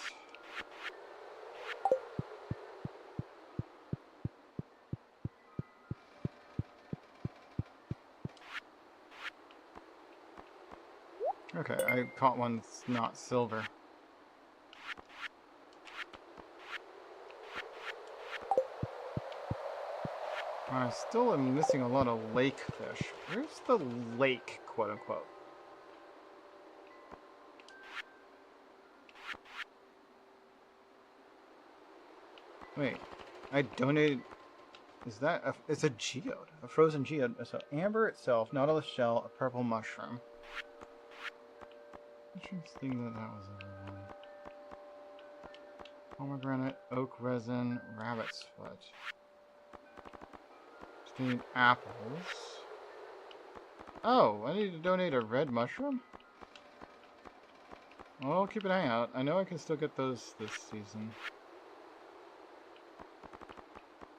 Okay, I caught one that's not silver. I still am missing a lot of lake fish. Where's the lake, quote unquote? Wait, I donated. Is that a, it's a geode, a frozen geode. So amber itself, nautilus shell, a purple mushroom. Interesting that that was everyone. Pomegranate, oak resin, rabbit's foot. Just need apples. Oh, I need to donate a red mushroom? Well, I'll keep an eye out. I know I can still get those this season.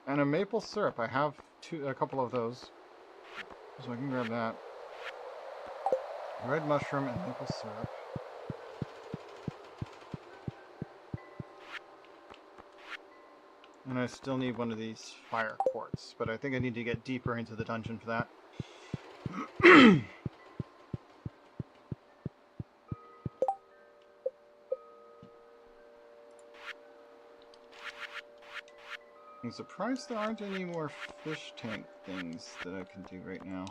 And a maple syrup. I have a couple of those. So I can grab that. Red mushroom and maple syrup. And I still need one of these fire quartz, but I think I need to get deeper into the dungeon for that. I'm surprised there aren't any more fish tank things that I can do right now.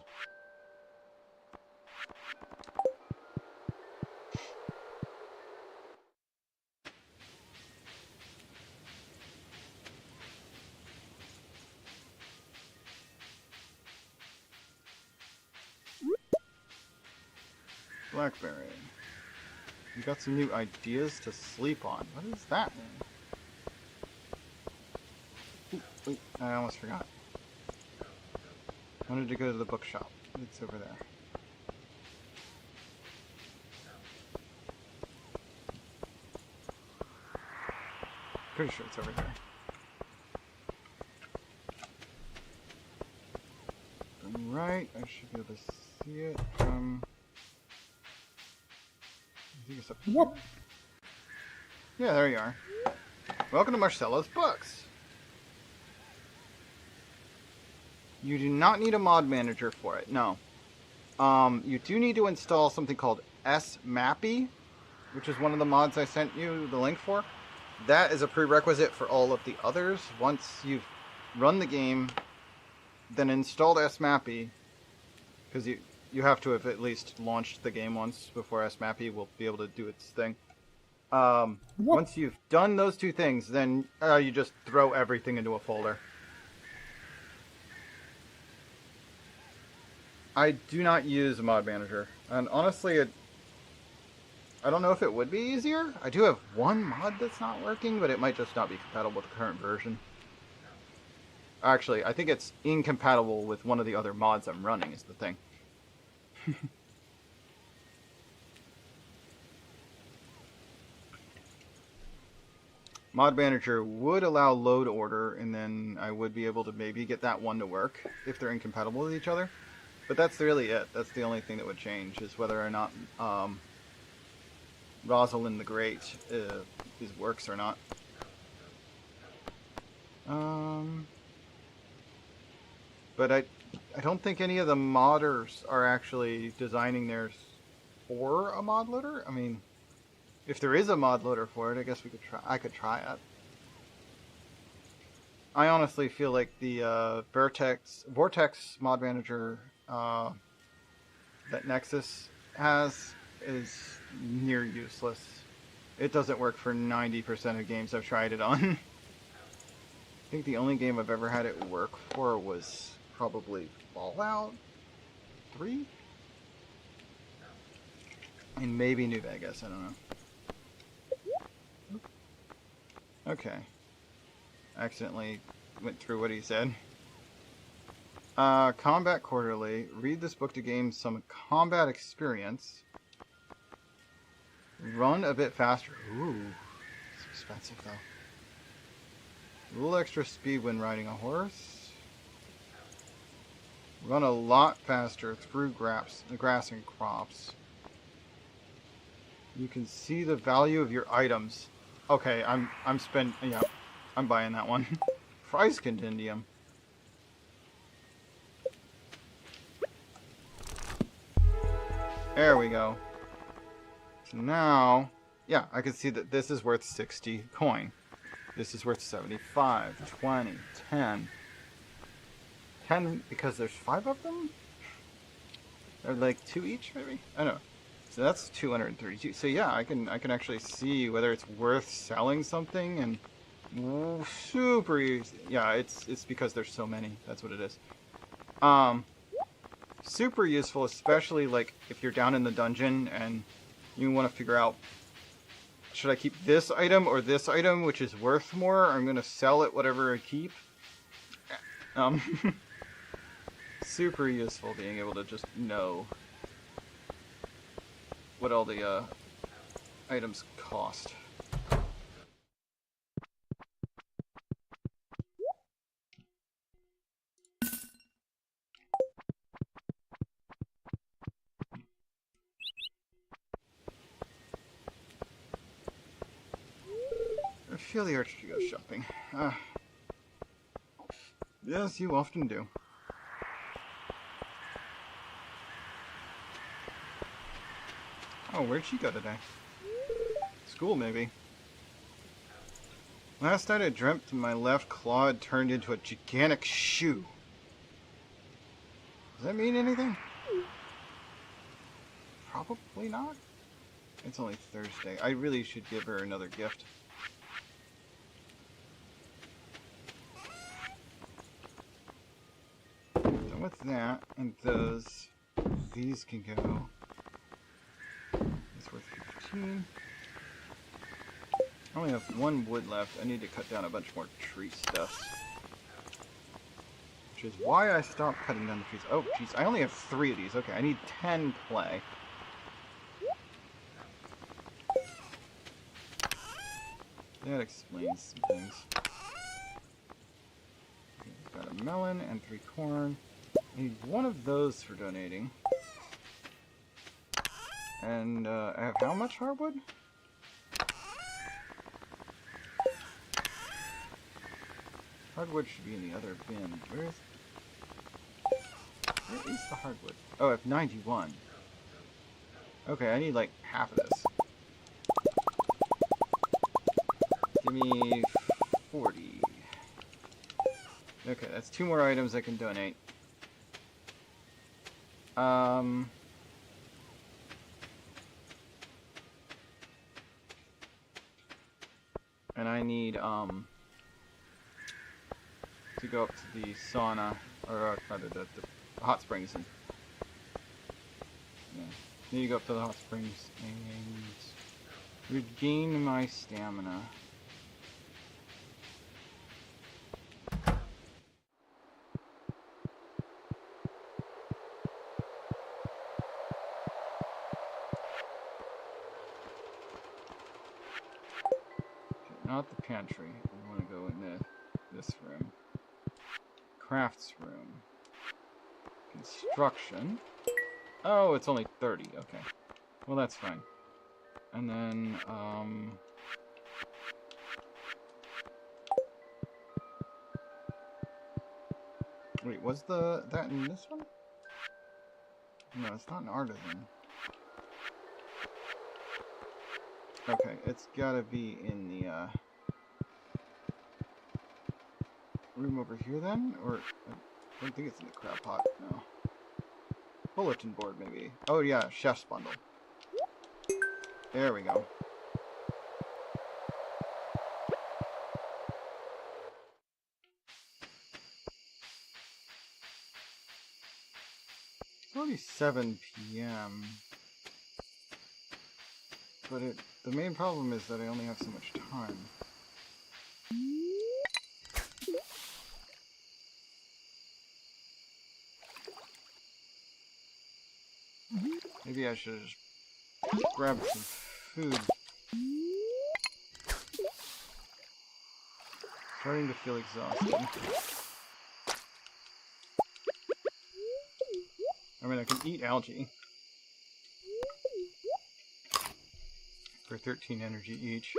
Blackberry. You got some new ideas to sleep on. What does that mean? Ooh, wait, I almost forgot. I wanted to go to the bookshop. It's over there. Pretty sure it's over there. Right, I should be able to see it from... I think it's up here.
What?
Yeah, there you are. Welcome to Marcelo's Books. You do not need a mod manager for it, no. You do need to install something called SMAPI, which is one of the mods I sent you the link for. That is a prerequisite for all of the others. Once you've run the game, then installed SMAPI, because you have to have at least launched the game once before SMAPI will be able to do its thing. Once you've done those two things, then you just throw everything into a folder. I do not use a mod manager, and honestly, I don't know if it would be easier. I do have one mod that's not working, but it might just not be compatible with the current version. Actually, I think it's incompatible with one of the other mods I'm running is the thing. Mod Manager would allow load order, and then I would be able to maybe get that one to work if they're incompatible with each other. But that's really it. That's the only thing that would change, is whether or not Rosalind the Great works or not. But I don't think any of the modders are actually designing theirs for a mod loader. I mean, if there is a mod loader for it, I guess we could try. I could try it. I honestly feel like the Vortex mod manager that Nexus has is near useless. It doesn't work for 90% of games I've tried it on. I think the only game I've ever had it work for was probably Fallout 3? And maybe New Vegas, I don't know. Okay. Accidentally went through what he said. Combat Quarterly. Read this book to gain some combat experience. Run a bit faster. Ooh. It's expensive though. A little extra speed when riding a horse. Run a lot faster through grass and crops. You can see the value of your items. Okay, I'm buying that one. Price Compendium. There we go. So now, yeah, I can see that this is worth 60 coin. This is worth 75, 20, 10. 10 because there's 5 of them? Or like 2 each, maybe? I don't know. So that's 232. So yeah, I can actually see whether it's worth selling something, and super easy. Yeah, it's because there's so many. That's what it is. Super useful, especially like if you're down in the dungeon and you want to figure out should I keep this item or this item, which is worth more? I'm gonna sell it, whatever I keep. Super useful being able to just know what all the items cost. I feel the urge to go shopping. Yes, you often do. Oh, where'd she go today? School, maybe. Last night I dreamt my left claw had turned into a gigantic shoe. Does that mean anything? Probably not. It's only Thursday. I really should give her another gift. Done with that, and these can go. It's worth 15. I only have one wood left. I need to cut down a bunch more tree stuff. Which is why I stopped cutting down the trees. Oh, jeez. I only have 3 of these. Okay, I need 10 clay. That explains some things. Okay, got a melon and 3 corn. I need 1 of those for donating. And I have how much hardwood? Hardwood should be in the other bin. Where is the hardwood? Oh, I have 91. Okay, I need like half of this. Give me 40. Okay, that's 2 more items I can donate. And I need, to go up to the sauna, or rather the hot springs, and yeah, need to go up to the hot springs and regain my stamina. Okay, not the pantry. I want to go in this room. Crafts room. Construction. Oh, it's only 30. Okay. Well, that's fine. And then, wait, was that in this one? No, it's not an artisan. Okay, it's gotta be in the, room over here then? Or, I don't think it's in the crab pot, no. Bulletin board, maybe. Oh yeah, chef's bundle. There we go. It's already 7 p.m. But the main problem is that I only have so much time. Maybe I should just grab some food. Starting to feel exhausted. I mean, I can eat algae for 13 energy each.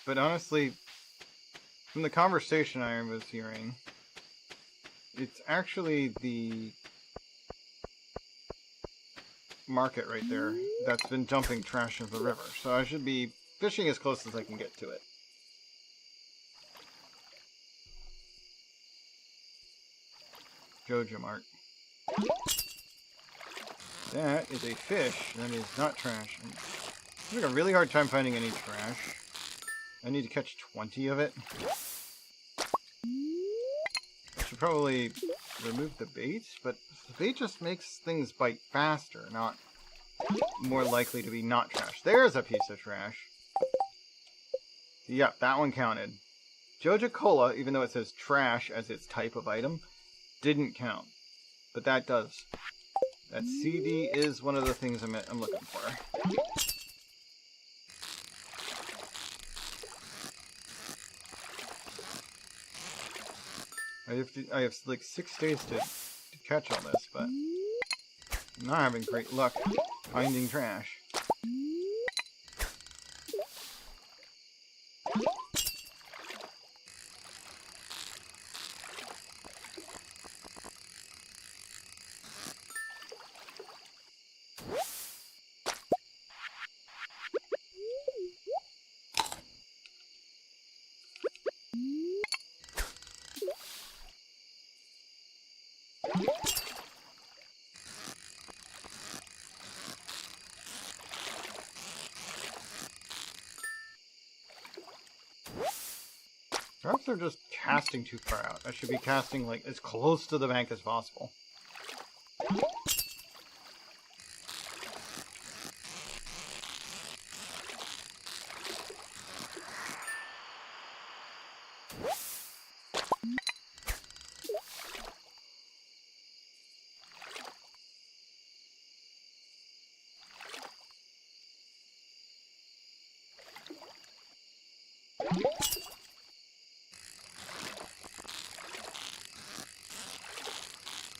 But honestly, from the conversation I was hearing, it's actually the market right there that's been dumping trash into the river. So I should be fishing as close as I can get to it. Jojo Mart. That is a fish. That is not trash. I'm having a really hard time finding any trash. I need to catch 20 of it. I should probably remove the bait, but the bait just makes things bite faster, not more likely to be not trash. There's a piece of trash. Yep, that one counted. Joja Cola, even though it says trash as its type of item, didn't count. But that does. That CD is one of the things I'm looking for. I have like 6 days to catch all this, but I'm not having great luck finding trash. Perhaps they're just casting too far out. I should be casting like as close to the bank as possible.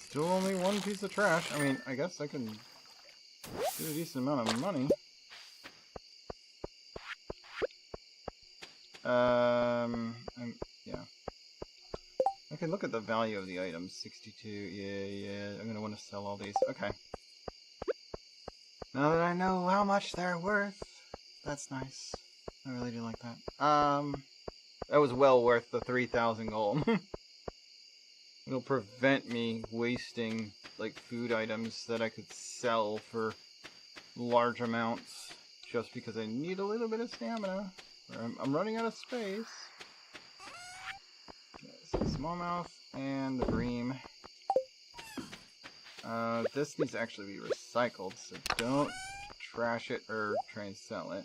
Still only one piece of trash. I mean, I guess I can do a decent amount of money. Yeah. I can look at the value of the items. 62, yeah. I'm gonna want to sell all these. Okay. Now that I know how much they're worth, that's nice. I really do like that. That was well worth the 3,000 gold. It'll prevent me wasting, like, food items that I could sell for large amounts just because I need a little bit of stamina. I'm running out of space. So smallmouth and the bream. This needs to actually be recycled, so don't trash it or try and sell it.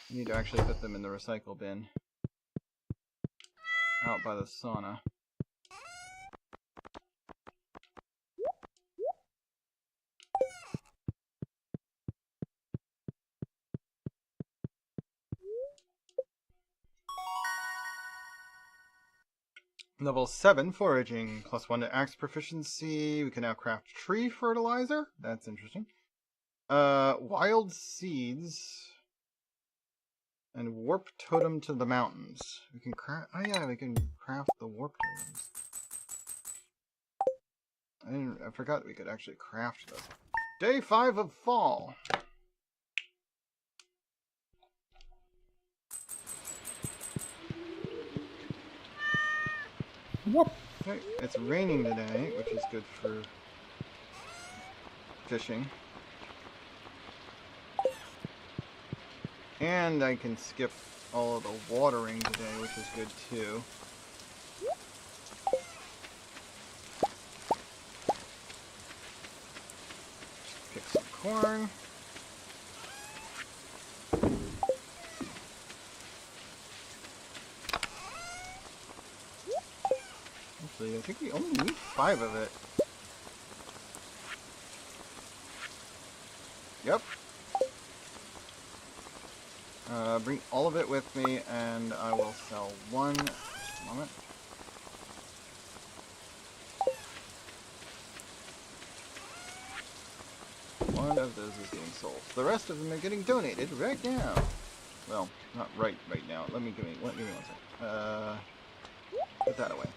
You need to actually put them in the recycle bin out by the sauna. Level 7, foraging. +1 to axe proficiency. We can now craft tree fertilizer. That's interesting. Wild seeds. And warp totem to the mountains. We can craft... Oh yeah, we can craft the warp totems. I forgot we could actually craft those. Day 5 of fall.
Whoop.
Okay, it's raining today, which is good for fishing. And I can skip all of the watering today, which is good too. Pick some corn. Actually, I think we only need 5 of it. Yep. Bring all of it with me, and I will sell one. Just a moment. One of those is getting sold. The rest of them are getting donated right now. Well, not right now. Give me 1 second. Put that away.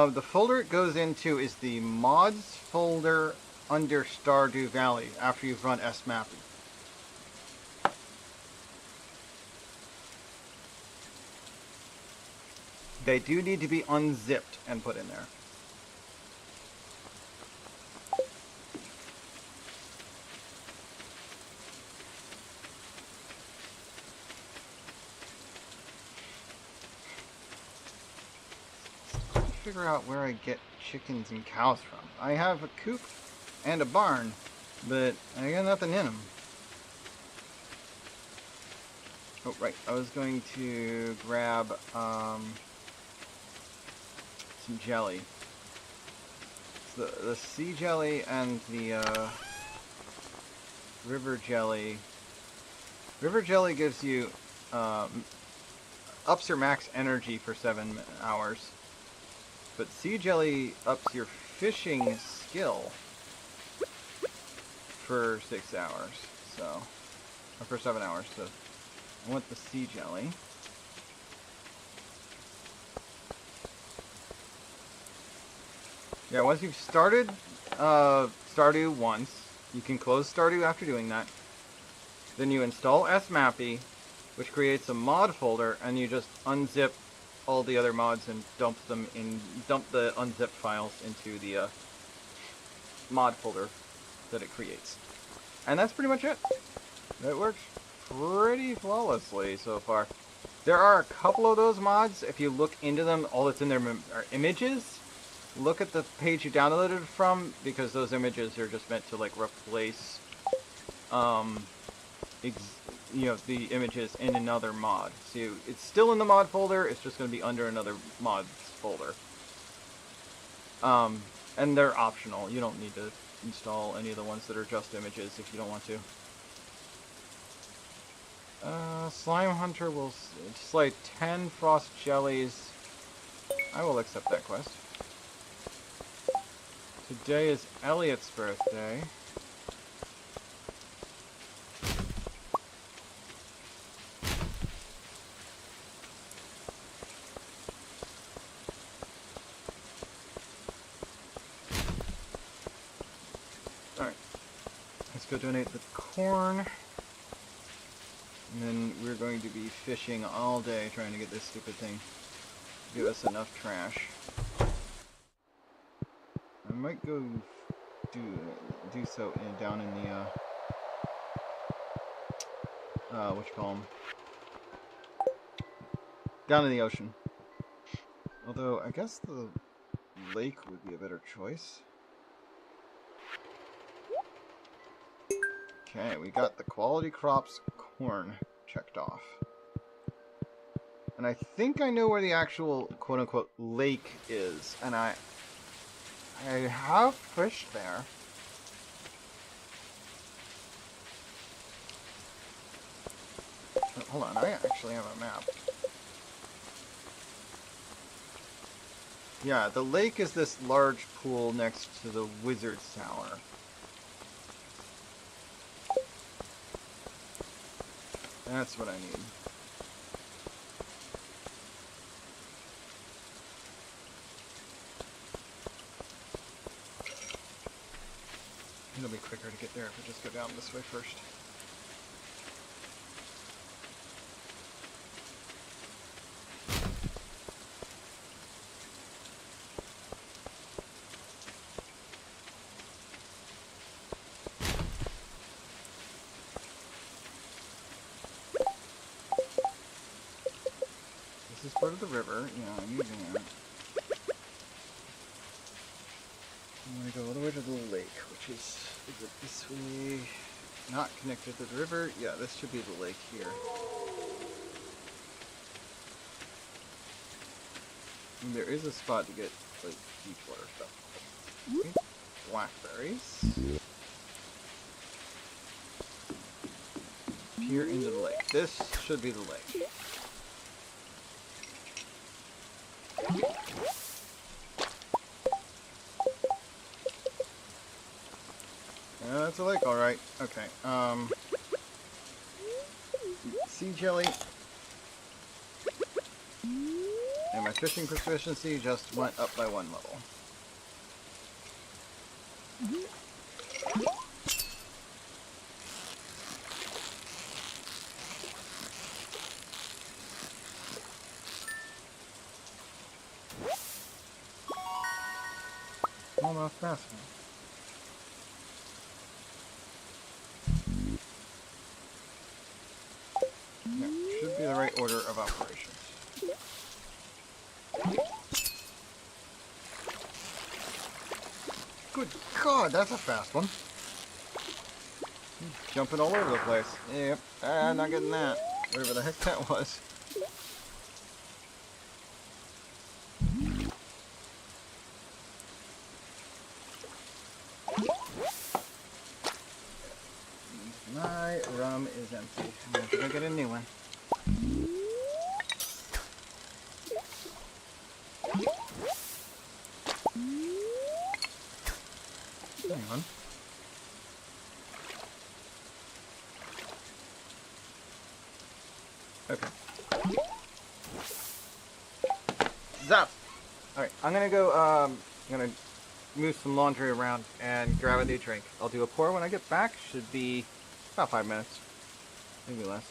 The folder it goes into is the mods folder under Stardew Valley after you've run SMAPI. They do need to be unzipped and put in there. Figure out where I get chickens and cows from. I have a coop and a barn, but I got nothing in them. Oh, right. I was going to grab some jelly. The sea jelly and the river jelly. River jelly gives you ups your max energy for 7 hours. But sea jelly ups your fishing skill for 6 hours, so, or for 7 hours, so I want the sea jelly. Yeah, once you've started Stardew once, you can close Stardew after doing that. Then you install SMAPI, which creates a mod folder, and you just unzip all the other mods and dump the unzipped files into the mod folder that it creates. And that's pretty much it. It works pretty flawlessly so far. There are a couple of those mods. If you look into them, all that's in there are images. Look at the page you downloaded from, because those images are just meant to like replace the images in another mod. So it's still in the mod folder, it's just going to be under another mods folder. And they're optional. You don't need to install any of the ones that are just images if you don't want to. Slime Hunter will slay 10 frost jellies. I will accept that quest. Today is Elliot's birthday. Alright. Let's go donate the corn. And then we're going to be fishing all day trying to get this stupid thing to give us enough trash. I might go do so down in the whatchamacallit, down in the ocean. Although I guess the lake would be a better choice. Okay, we got the quality crops corn checked off. And I think I know where the actual quote-unquote lake is, and I have fished there. Hold on, I actually have a map. Yeah, the lake is this large pool next to the Wizard's Tower. That's what I need. It'll be quicker to get there if we just go down this way first. This is part of the river. Yeah, I'm using that. I'm going to go all the way to the lake, which is it this way? Not connected to the river? Yeah, this should be the lake here. And there is a spot to get, like, beach water stuff. Okay. Blackberries. Peer into the lake. This should be the lake. Yeah, that's a lake, alright. Okay, sea jelly. And my fishing proficiency just went up by 1 level. almost fast enough. That should be the right order of operations. Good God, that's a fast one. He's jumping all over the place. Yep, not getting that. Whatever the heck that was. My rum is empty. I'm gonna have to go get a new one. Hang on. Okay. Zap! Alright, I'm gonna go, I'm gonna move some laundry around and grab a new drink. I'll do a pour when I get back. Should be about 5 minutes. Maybe less.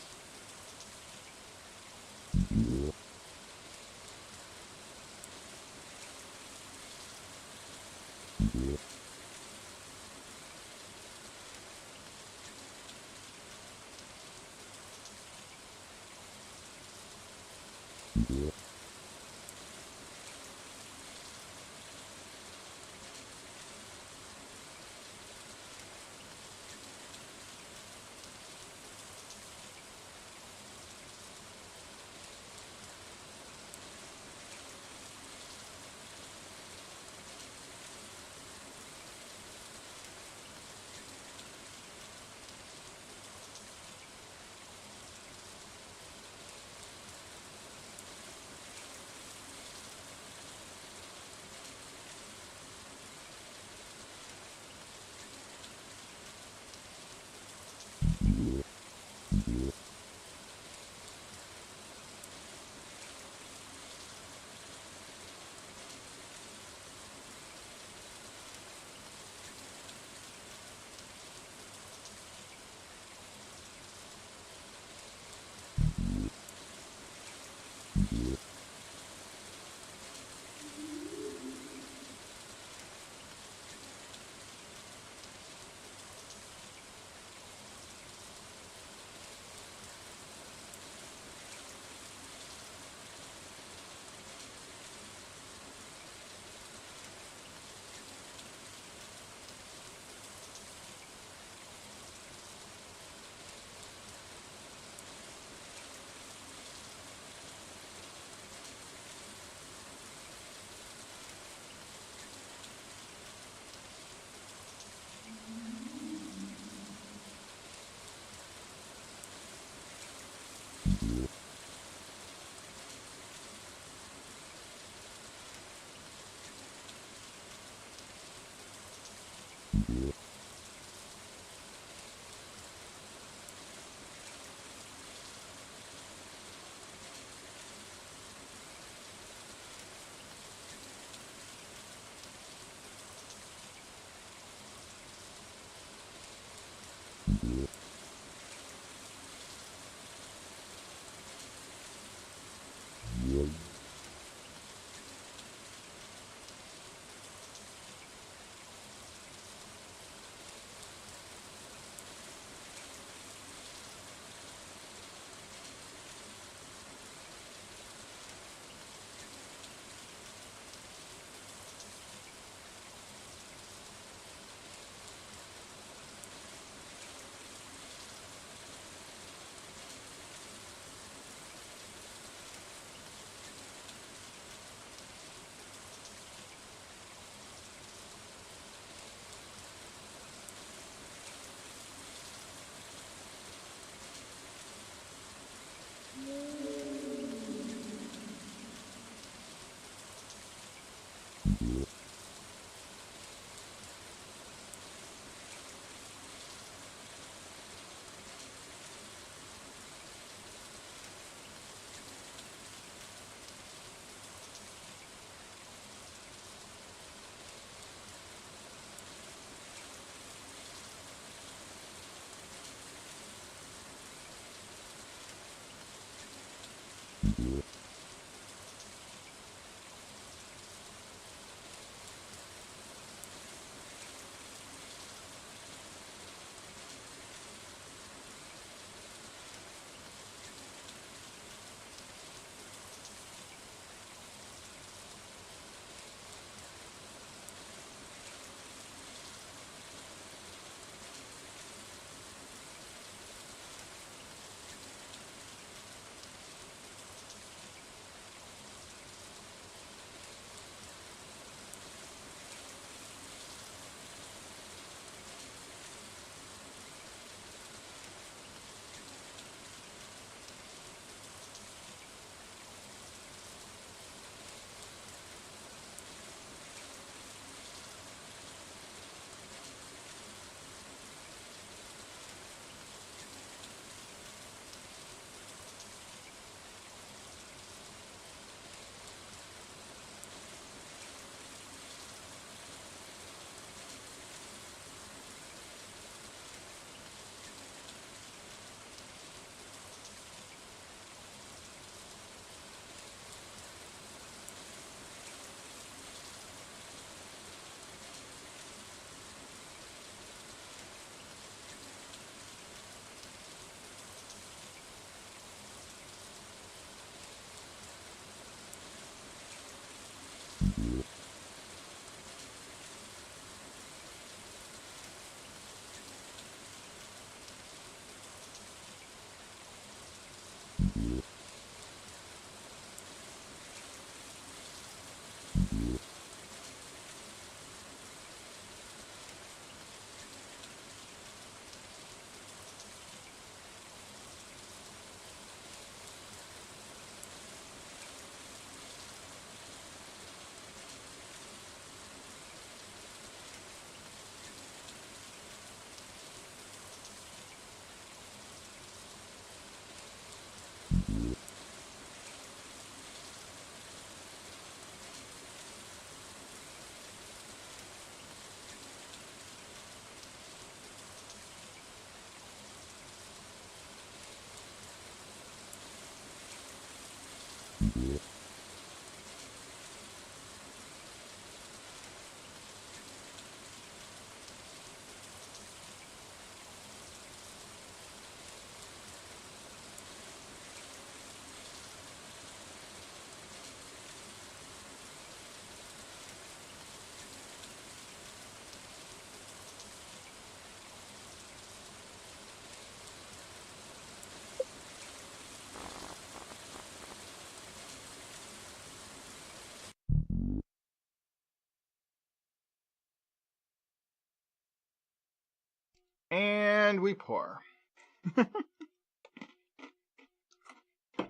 And we pour.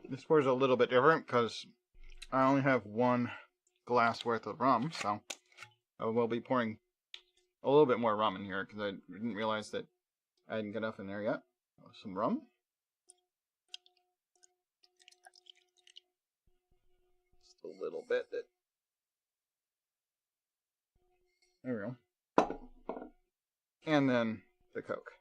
This pour's a little bit different because I only have one glass worth of rum, so I will be pouring a little bit more rum in here because I didn't realize that I didn't get enough in there yet. Some rum. Just a little bit. There we go. And then the Coke.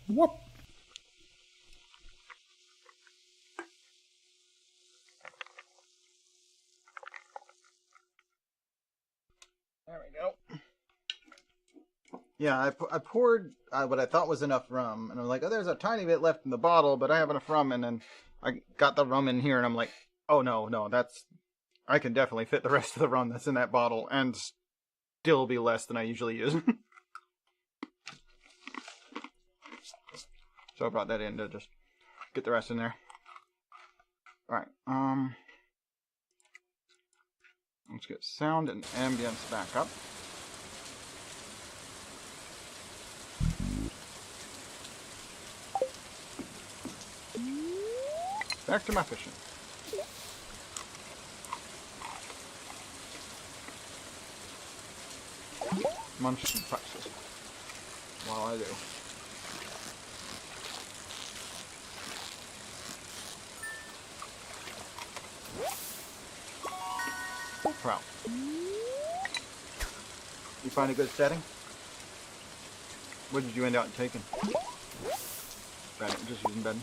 Whoop.
There we go. Yeah, I poured what I thought was enough rum, and I'm like, oh, there's a tiny bit left in the bottle, but I have enough rum, and then I got the rum in here, and I'm like, oh no, I can definitely fit the rest of the rum that's in that bottle, and still be less than I usually use. So I brought that in to just get the rest in there. Alright, let's get sound and ambience back up. Back to my fishing. Munch some practice while I do. Trout. You find a good setting? What did you end up taking? Just using bedding.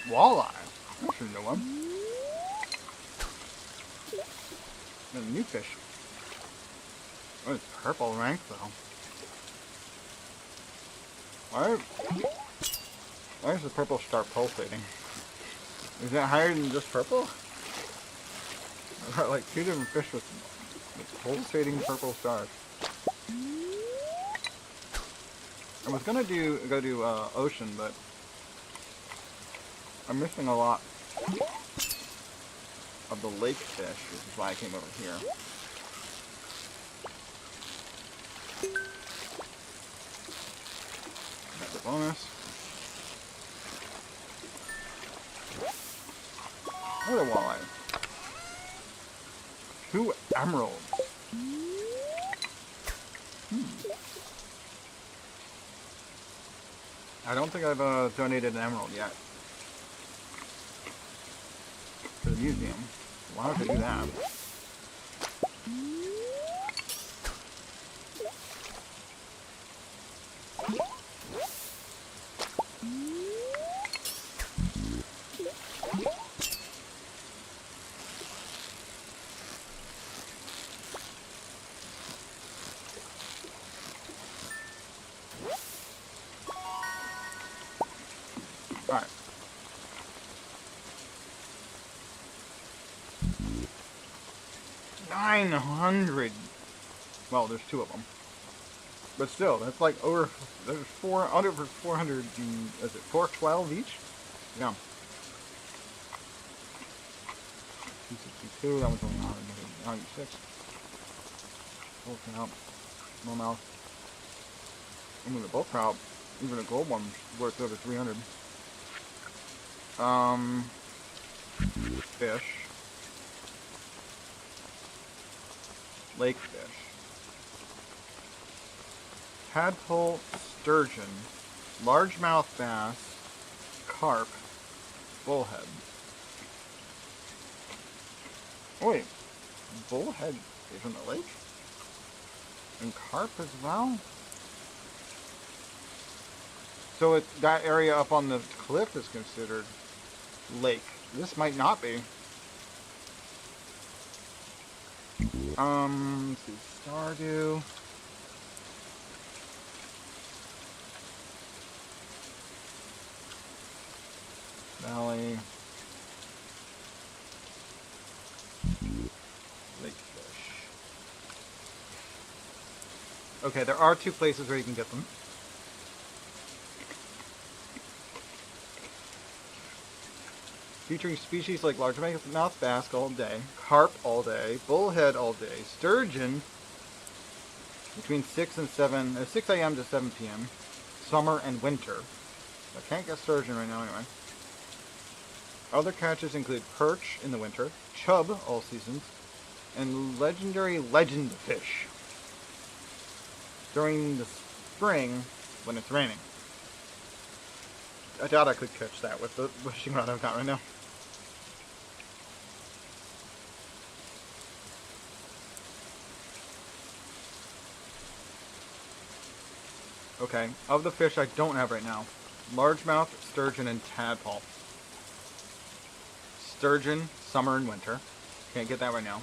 Walleye. That's a new one. And a new fish. Oh, it's purple rank though. Why does the purple start pulsating? Is that higher than just purple? I've got like two different fish with pulsating purple stars. I was gonna go do ocean, but I'm missing a lot of the lake fish, which is why I came over here. Got the bonus. Another walleye. 2 emeralds. I don't think I've donated an emerald yet to the museum. Why don't I do that? Alright. $900. Well, there's 2 of them. But still, that's like over, there's under 400, is it 412 each? Yeah. 262, that one's only 196. Full trout, smallmouth. I mean, they're both trout. Even a gold one's worth over 300. Fish. Lake fish. Tadpole, sturgeon, largemouth bass, carp, bullhead. Oh wait, bullhead is in the lake? And carp as well? So that area up on the cliff is considered lake. This might not be. Let's see, Stardew. Valley. Lake fish. Okay, there are 2 places where you can get them. Featuring species like largemouth bass all day, carp all day, bullhead all day, sturgeon between 6 a.m. to 7 p.m., summer and winter. I can't get sturgeon right now anyway. Other catches include perch in the winter, chub all seasons, and legendary legend fish during the spring when it's raining. I doubt I could catch that with the fishing rod I've got right now. Okay, of the fish I don't have right now, largemouth, sturgeon, and tadpole. Sturgeon, summer and winter. Can't get that right now.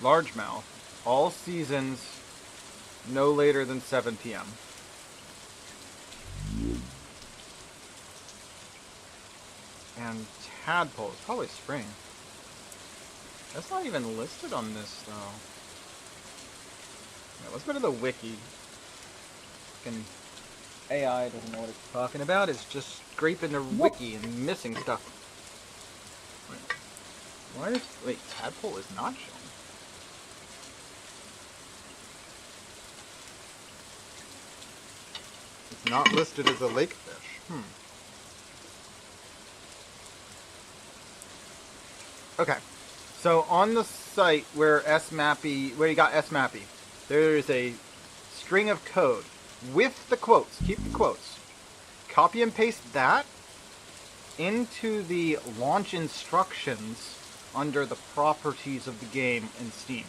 Largemouth, all seasons, no later than 7 p.m. And tadpole is probably spring. That's not even listed on this, though. Yeah, let's go to the wiki. Fucking AI doesn't know what it's talking about. It's just scraping the wiki and missing stuff. Wait, tadpole is not shown. It's not listed as a lake fish. Okay, so on the site where you got SMAPI, there is a string of code with the quotes. Keep the quotes. Copy and paste that into the launch instructions under the properties of the game in Steam.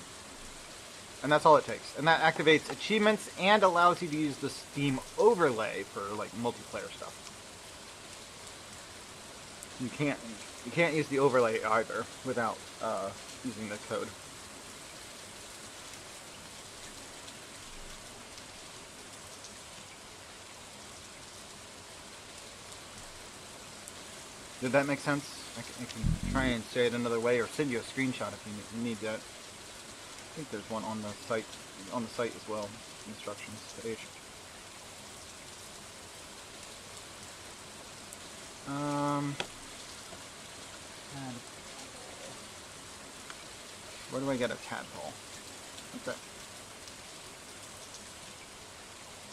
And that's all it takes. And that activates achievements and allows you to use the Steam overlay for like multiplayer stuff. You can't use the overlay either without using the code. Did that make sense? I can try and say it another way or send you a screenshot if you need that. I think there's one on the site as well. Instructions page. Where do I get a tadpole? What's that?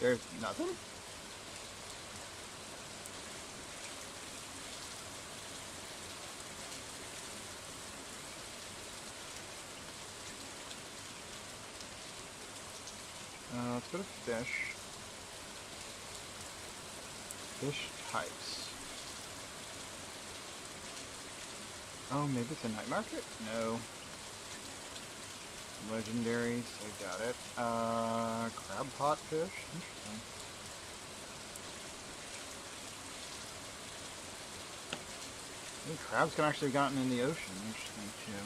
There's nothing? let's go to fish. Fish types. Oh, maybe it's a night market? No. Legendaries, I got it. Crab pot fish? Interesting. Maybe crabs can actually have gotten in the ocean. Interesting, too.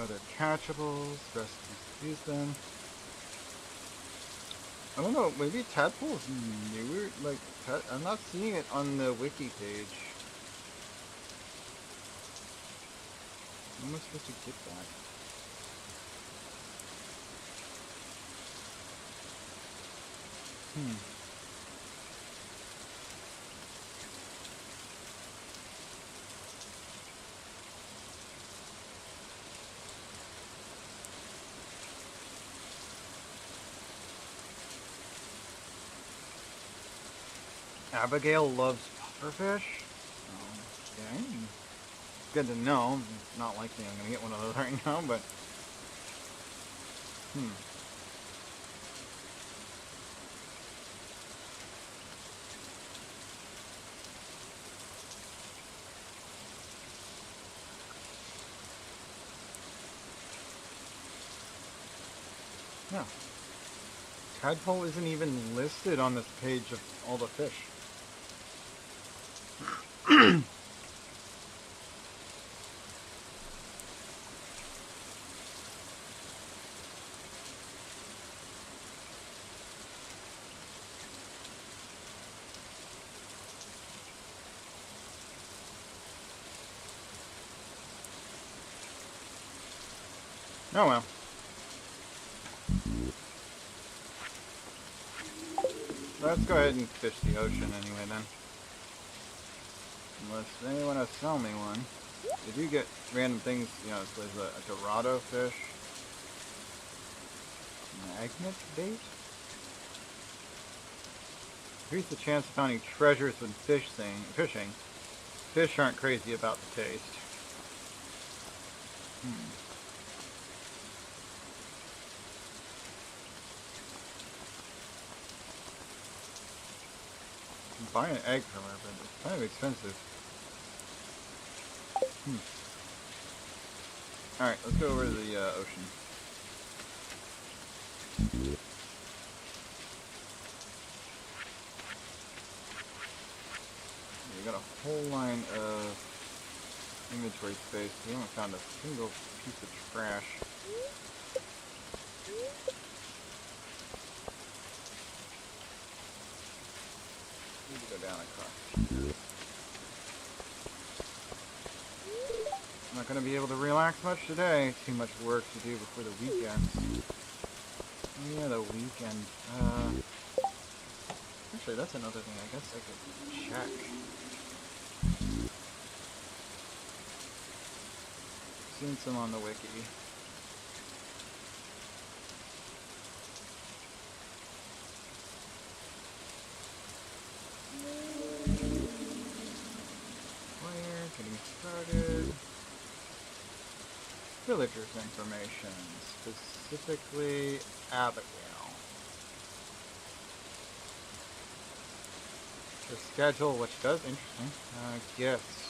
Other catchables, recipes to use them. I don't know, maybe tadpole's newer? Like, I'm not seeing it on the wiki page. How am I supposed to get that? Abigail loves pufferfish? Okay. Good to know. Not likely I'm gonna get one of those right now, but... Yeah. Tadpole isn't even listed on this page of all the fish. Oh well. Let's go ahead and fish the ocean anyway then. Unless anyone has to sell me one. They do get random things, you know, there's a dorado fish. Magnet bait? Increase the chance of finding treasures when fishing. Fish aren't crazy about the taste. Buy an egg from her, but it's kind of expensive. Alright, let's go over to the ocean. We got a whole line of inventory space. We haven't found a single piece of trash. Need to go down across here. I'm not going to be able to relax much today. Too much work to do before the weekend. Oh yeah, the weekend. Actually, that's another thing. I guess I could check. Seen some on the wiki. Player, getting started. Villagers information, specifically Abigail. The schedule, which does interesting. Gifts.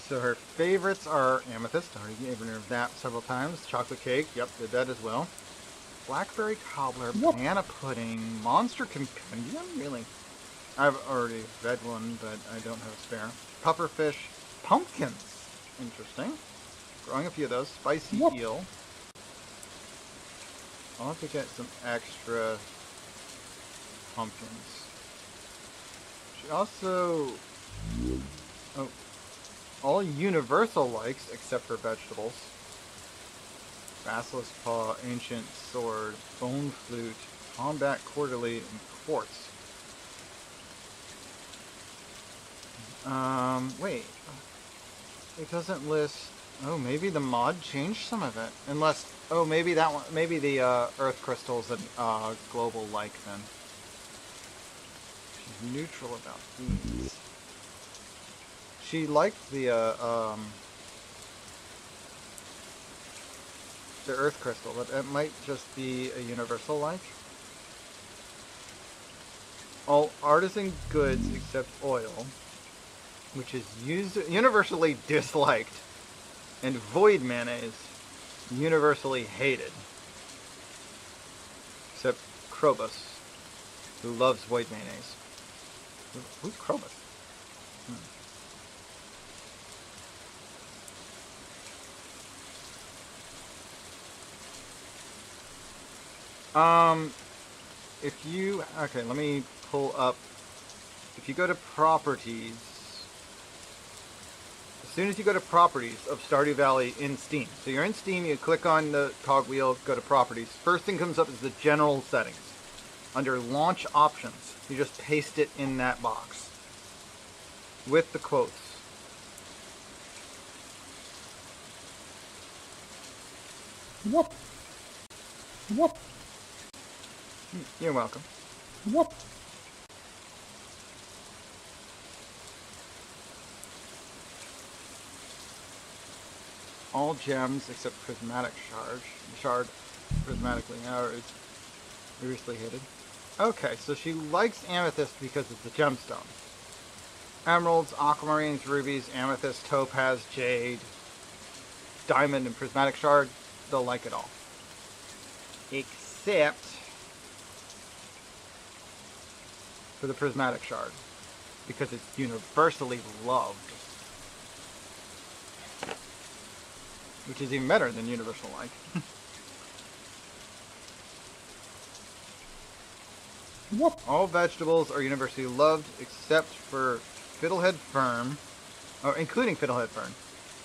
So her favorites are amethyst. I already given her that several times. Chocolate cake. Yep, did that as well. Blackberry cobbler, banana pudding, monster compendium. Really? I've already read one, but I don't have a spare. Pufferfish, pumpkins. Interesting. Growing a few of those. Spicy eel. I'll have to get some extra pumpkins. She also... Oh. All universal likes, except for vegetables. Basilisk paw, ancient sword, bone flute, combat quarterly, and quartz. Wait. it doesn't list. Oh, maybe the mod changed some of it. Unless, oh, maybe that one, maybe the Earth Crystal's a global like then. She's neutral about these. She liked the Earth Crystal, but it might just be a universal like. All artisan goods except oil, which is universally disliked, and void mayonnaise, universally hated. Except Krobus, who loves void mayonnaise. Who's Krobus? If you, okay, let me pull up, if you go to properties, as soon as you go to properties of Stardew Valley in Steam, so you're in Steam, you click on the cogwheel, go to properties, first thing comes up is the general settings. Under launch options, you just paste it in that box with the quotes.
Whoop. Whoop.
You're welcome.
Whoop.
All gems except prismatic shard prismatically now is seriously hated. Okay, so she likes amethyst because it's a gemstone. Emeralds, aquamarines, rubies, amethyst, topaz, jade, diamond, and prismatic shard, they'll like it all. Except for the prismatic shard, because it's universally loved. Which is even better than universal like.
Whoop.
All vegetables are universally loved except for fiddlehead fern, or including fiddlehead fern,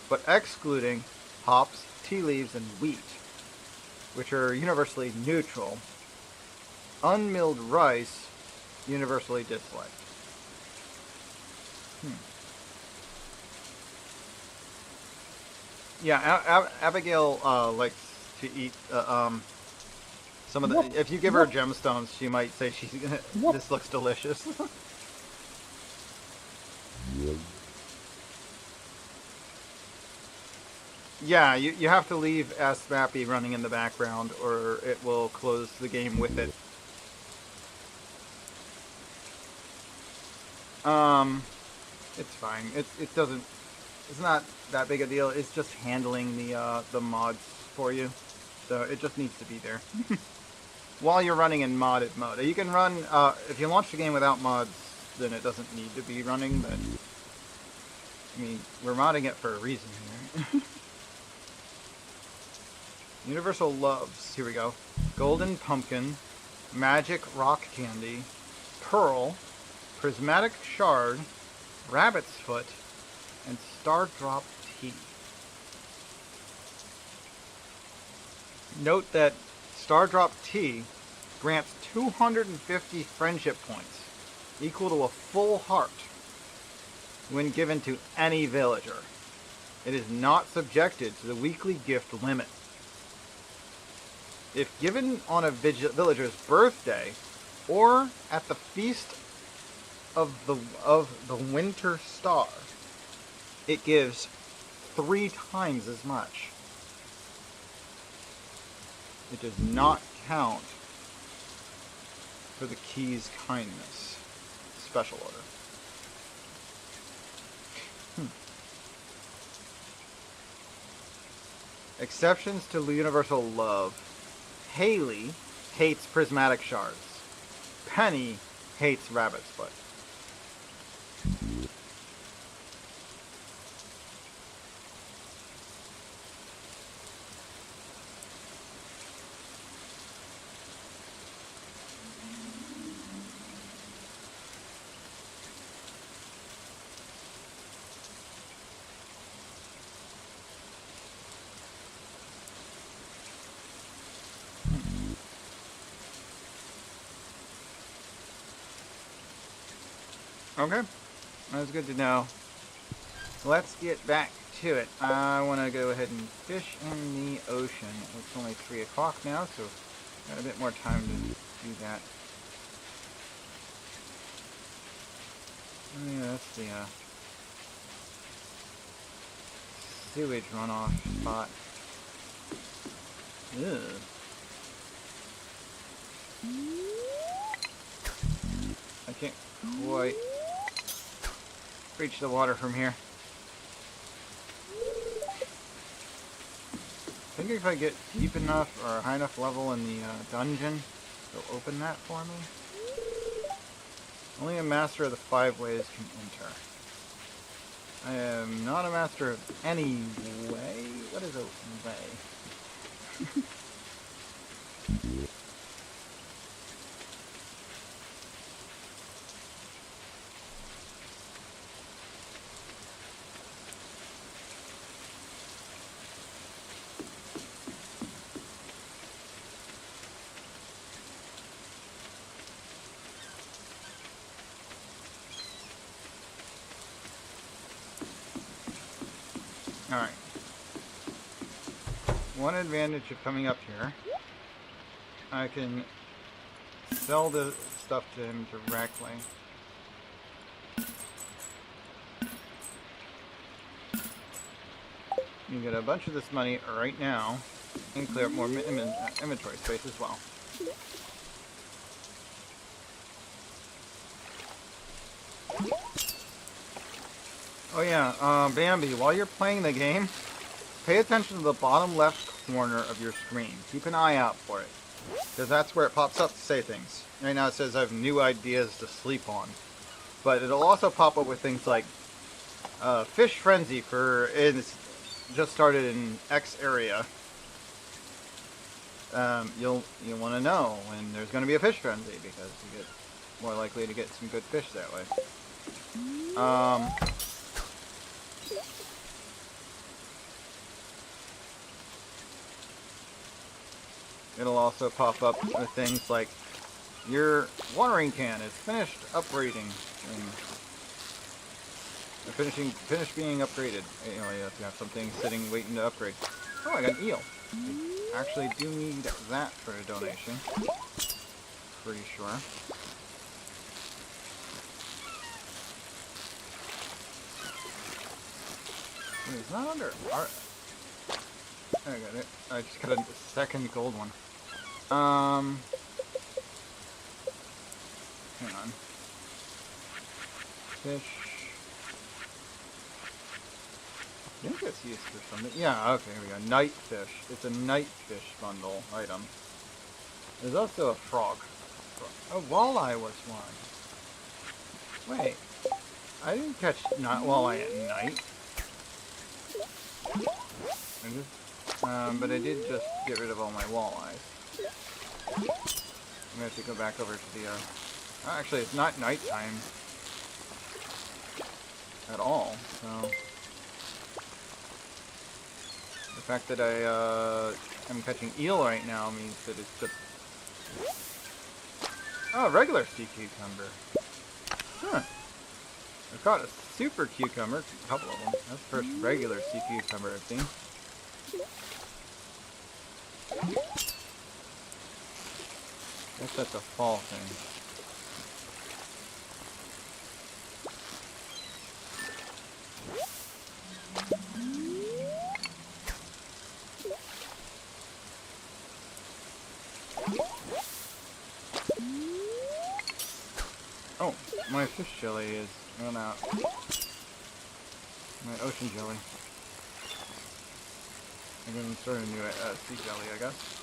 but excluding hops, tea leaves, and wheat, which are universally neutral. Unmilled rice, universally disliked. Yeah, Abigail likes to eat some of the.
Whoop.
If you give her
Whoop.
gemstones, she might say she's.
Whoop.
This looks delicious. Yeah, you have to leave SMAPI running in the background, or it will close the game with it. It's fine. It doesn't. It's not that big a deal. It's just handling the mods for you, so it just needs to be there while you're running in modded mode. You can run if you launch the game without mods, then it doesn't need to be running. But I mean, we're modding it for a reason here. Universal loves. Here we go. Golden pumpkin, magic rock candy, pearl, prismatic shard, rabbit's foot, and star drop tea. Note that star drop tea grants 250 friendship points, equal to a full heart, when given to any villager. It is not subjected to the weekly gift limit. If given on a villager's birthday, or at the feast of the winter star, it gives 3 times as much. It does not count for the key's kindness. Special order. Exceptions to universal love. Haley hates prismatic shards. Penny hates rabbit's foot. Okay, that's good to know. Let's get back to it. I want to go ahead and fish in the ocean. It's only 3 o'clock now, so got a bit more time to do that. Oh yeah, that's the sewage runoff spot. Ugh. I can't quite reach the water from here. I think if I get deep enough or a high enough level in the dungeon, they'll open that for me. Only a master of the 5 ways can enter. I am not a master of any way. What is a way? Alright. One advantage of coming up here, I can sell the stuff to him directly. You get a bunch of this money right now, and clear up more inventory space as well. Oh yeah, Bambi, while you're playing the game, pay attention to the bottom left corner of your screen. Keep an eye out for it, because that's where it pops up to say things. Right now it says I have new ideas to sleep on. But it'll also pop up with things like Fish Frenzy it's just started in X area. You'll want to know when there's going to be a Fish Frenzy, because you get more likely to get some good fish that way. It'll also pop up with things like your watering can is finished upgrading and finished being upgraded. You know, if you have something sitting waiting to upgrade. Oh, I got an eel. I actually do need that for a donation. Pretty sure. Wait, it's not under. I got it. I just got a second gold one. Hang on. Fish. I think that's used for something. Yeah, okay, here we go. Night fish. It's a night fish bundle item. There's also a frog. A walleye was one. Wait. I didn't catch walleye at night. But I did just get rid of all my walleyes. I'm gonna have to go back over to the, actually, it's not nighttime at all, so... The fact that I, am catching eel right now means that it's just... Oh, regular sea cucumber. Huh. I've caught a super cucumber, a couple of them. That's the first regular sea cucumber I've seen. Guess that's a fall thing. Oh, my fish jelly is run out. My ocean jelly. I'm gonna start a new sea jelly, I guess.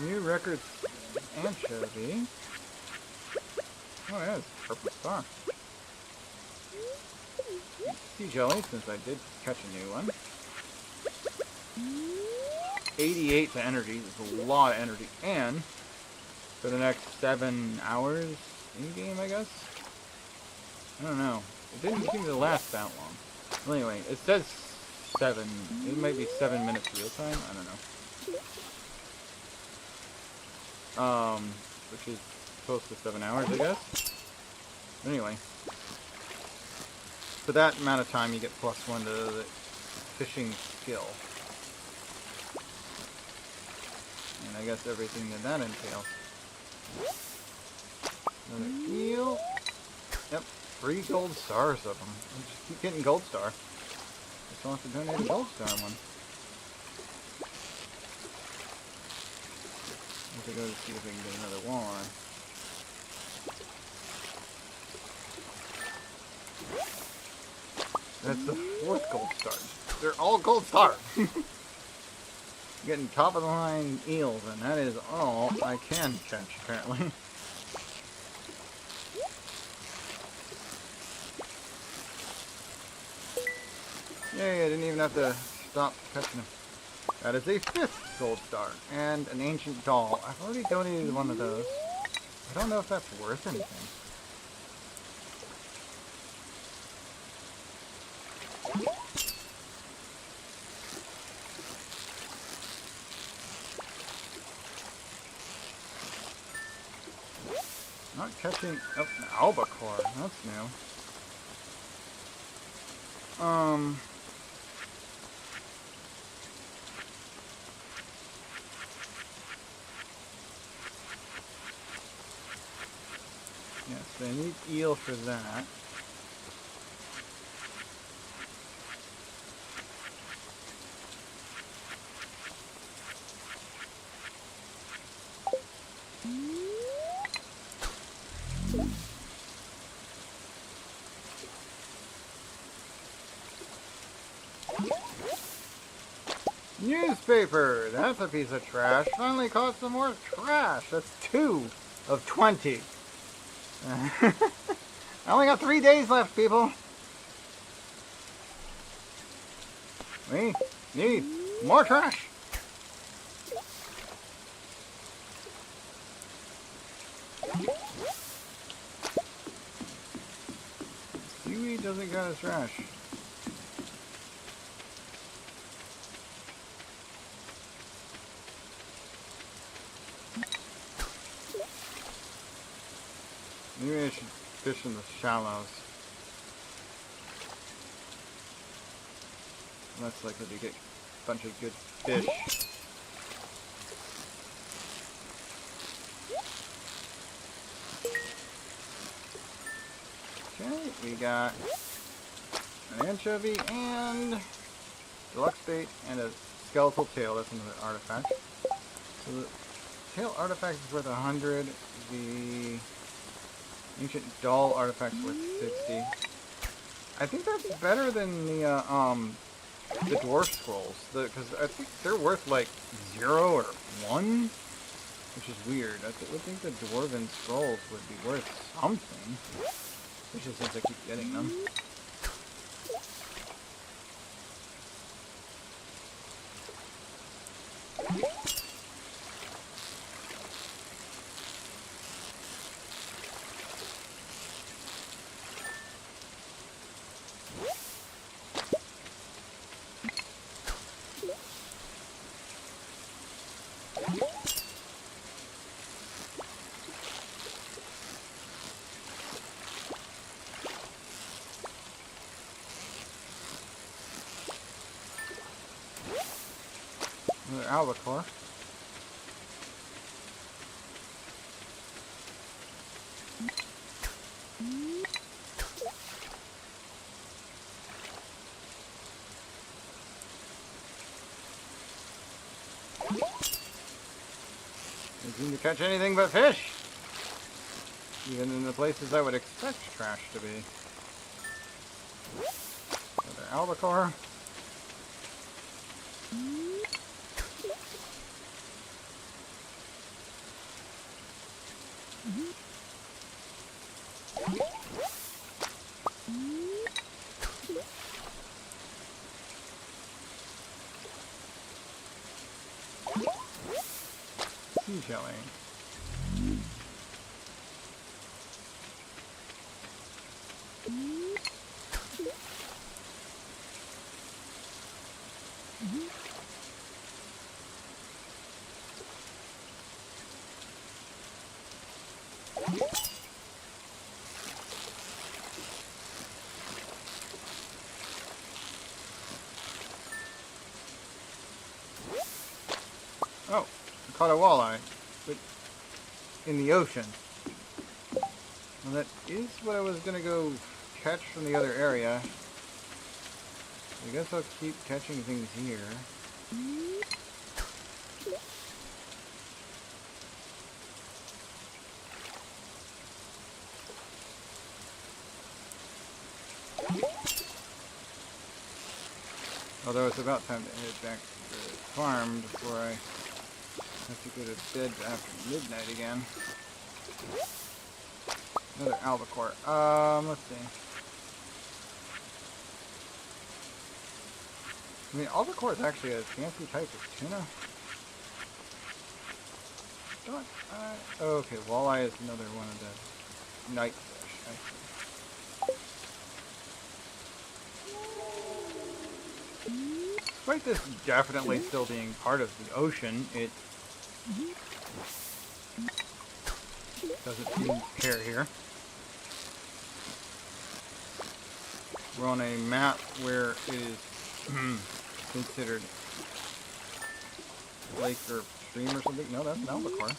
New records anchovy. Oh yeah, it's a purple star. Sea jelly, since I did catch a new one. 88 to energy, that's a lot of energy. And for the next 7 hours in-game, I guess? I don't know. It didn't seem to last that long. Well, anyway, it says 7. It might be 7 minutes real time. I don't know. Which is close to 7 hours, I guess. Anyway, for that amount of time, you get +1 to the fishing skill. And I guess everything that entails. Another eel. Yep, 3 gold stars of them. I just keep getting gold star. Just want to donate a gold star one. I have to go to see if we can get another one. That's the 4th gold star. They're all gold stars. Getting top of the line eels, and that is all I can catch apparently. Yay, I didn't even have to stop catching them. That is a 5th gold star, and an ancient doll. I've already donated one of those. I don't know if that's worth anything. Not catching... Oh, an albacore. That's new. Yes, I need eel for that. Newspaper! That's a piece of trash. Finally caught some more trash. That's 2 of 20. I only got 3 days left, people. We need more trash. Seaweed doesn't got his trash. Maybe I should fish in the shallows. Less likely to get a bunch of good fish. Okay, we got an anchovy and deluxe bait and a skeletal tail. That's another artifact. So the tail artifact is worth 100. The ancient doll artifact's worth 60. I think that's better than the dwarf scrolls, because I think they're worth like 0 or 1, which is weird. I would think the dwarven scrolls would be worth something, especially since I keep getting them. Another albacore. Didn't seem to catch anything but fish, even in the places I would expect trash to be. Another albacore. Chillin. caught a walleye, but in the ocean. Well, that is what I was gonna go catch from the other area. I guess I'll keep catching things here. Although it's about time to head back to the farm before I have to go to bed after midnight again. Another albacore. Let's see. I mean, albacore is actually a fancy type of tuna. Don't oh, okay, walleye is another one of the night fish. I see. Despite this definitely still being part of the ocean, it doesn't seem to care here. We're on a map where it is considered lake or stream or something. No, that's an albacore.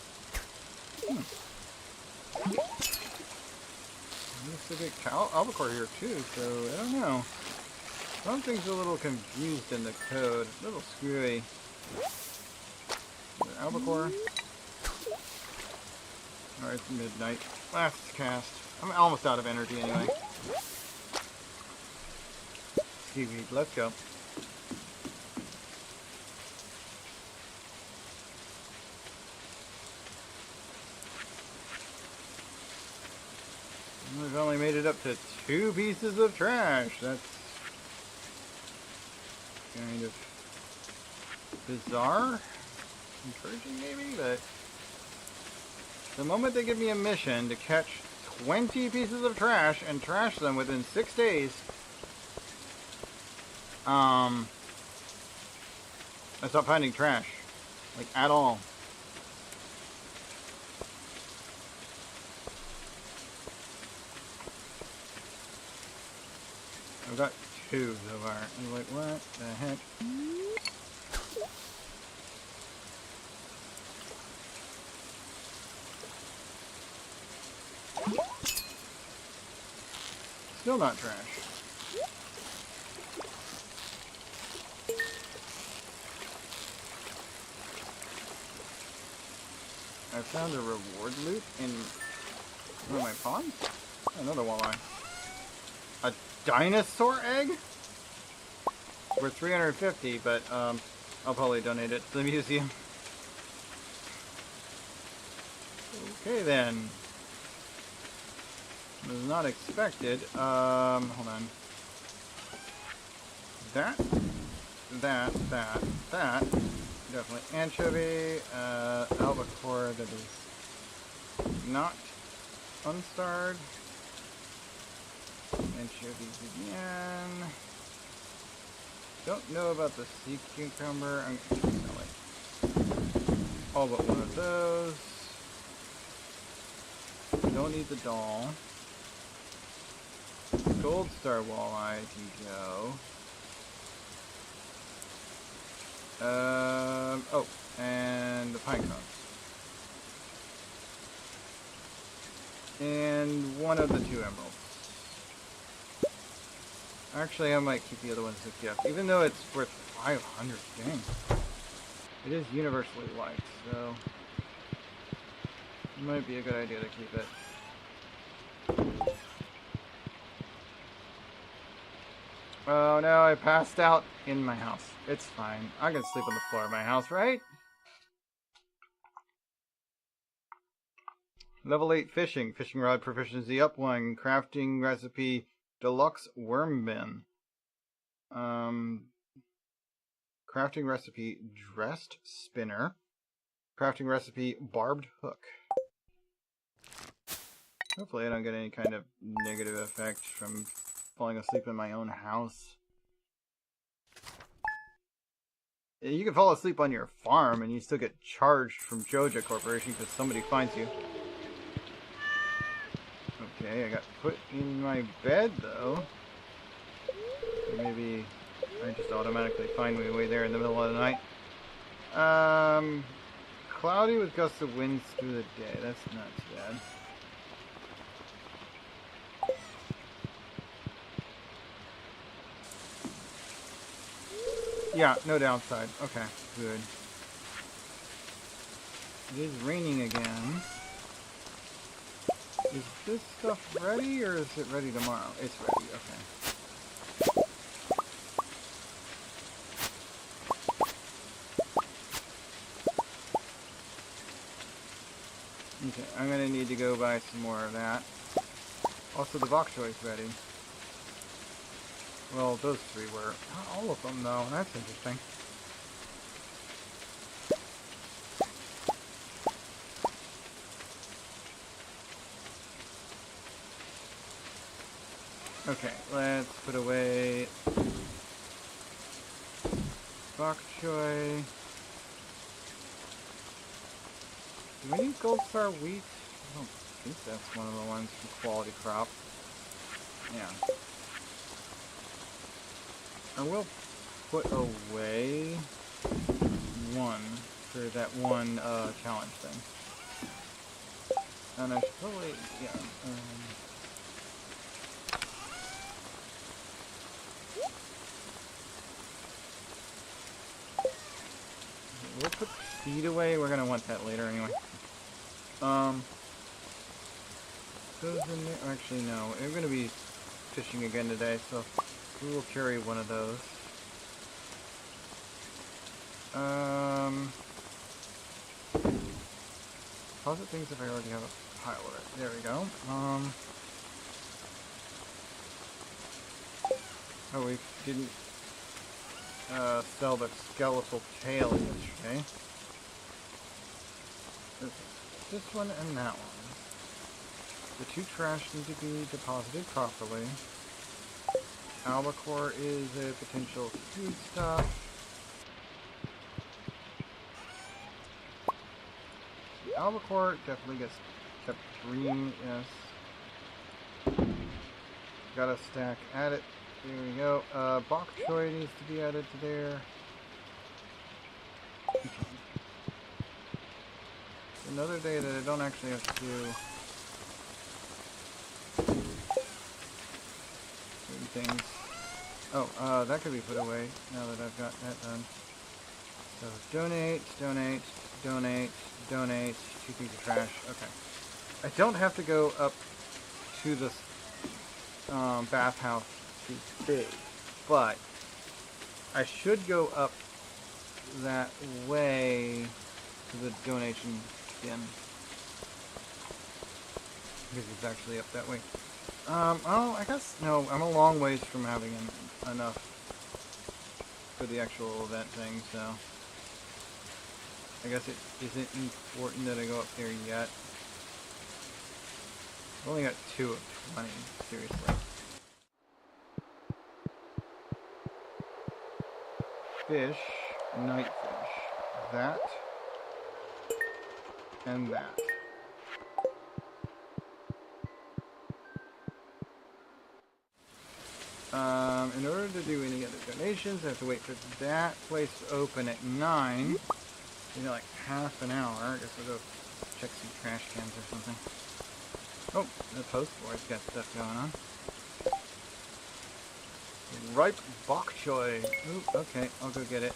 There's a big albacore here too, so I don't know. Something's a little confused in the code. A little screwy. Albacore. Alright, it's midnight. Last cast. I'm almost out of energy anyway. Seaweed, let's go. We've only made it up to 2 pieces of trash. That's kind of bizarre, encouraging maybe, but the moment they give me a mission to catch 20 pieces of trash and trash them within 6 days, I stop finding trash, like at all. I've got 2 so far. I'm like, what the heck? Still not trash. I found a reward loot in one of my ponds. Another walleye. A dinosaur egg? Worth 350, but I'll probably donate it to the museum. Okay then. Was not expected. Hold on. That. Definitely anchovy. Albacore that is not unstarred. Anchovies again. Don't know about the sea cucumber. I'm gonna sell it. All but one of those. Don't need the doll. Gold star walleye can go. Oh, and the pine cones. And one of the 2 emeralds. Actually, I might keep the other ones as a gift, even though it's worth 500. Dang. It is universally liked, so it might be a good idea to keep it. Oh no, I passed out in my house. It's fine. I can sleep on the floor of my house, right? Level 8 fishing. Fishing rod proficiency up 1. Crafting recipe deluxe worm bin. Crafting recipe dressed spinner. Crafting recipe barbed hook. Hopefully I don't get any kind of negative effect from falling asleep in my own house. You can fall asleep on your farm and you still get charged from Joja Corporation because somebody finds you. Okay, I got put in my bed though. Maybe I just automatically find my way there in the middle of the night. cloudy with gusts of winds through the day. That's not too bad. Yeah, no downside. Okay, good. It is raining again. Is this stuff ready, or is it ready tomorrow? It's ready, okay. Okay, I'm gonna need to go buy some more of that. Also, the bok choy is ready. Well, those three were. Not all of them, though. That's interesting. Okay, let's put away bok choy. Do we need gold star wheat? I don't think that's one of the ones from quality crop. Yeah. I will put away one for that one challenge thing. And I should probably, yeah. We'll put seed away. We're gonna want that later anyway. Goes in there. Actually, no. We're gonna be fishing again today, so we will carry one of those. Deposit things if I already have a pile of it. There we go. Oh, we didn't sell the skeletal tail yesterday. This one and that one. The two trash need to be deposited properly. Albacore is a potential food stuff. The albacore definitely gets kept green, yes. Got a stack, add it. There we go. Bok choy needs to be added to there. Okay. Another day that I don't actually have to do certain things. Oh, that could be put away now that I've got that done. So donate, donate, donate, donate, 2 pieces of trash. Okay. I don't have to go up to the bathhouse too big, but I should go up that way to the donation bin. Because it's actually up that way. Oh, I guess, no, I'm a long ways from having enough for the actual event thing, so I guess it isn't important that I go up there yet. I've only got 2 of 20, seriously. Fish, night fish, that, and that. In order to do any other donations, I have to wait for that place to open at 9. Maybe like half an hour. I guess I'll go check some trash cans or something. Oh, the post boy's got stuff going on. Ripe bok choy. Ooh, okay, I'll go get it.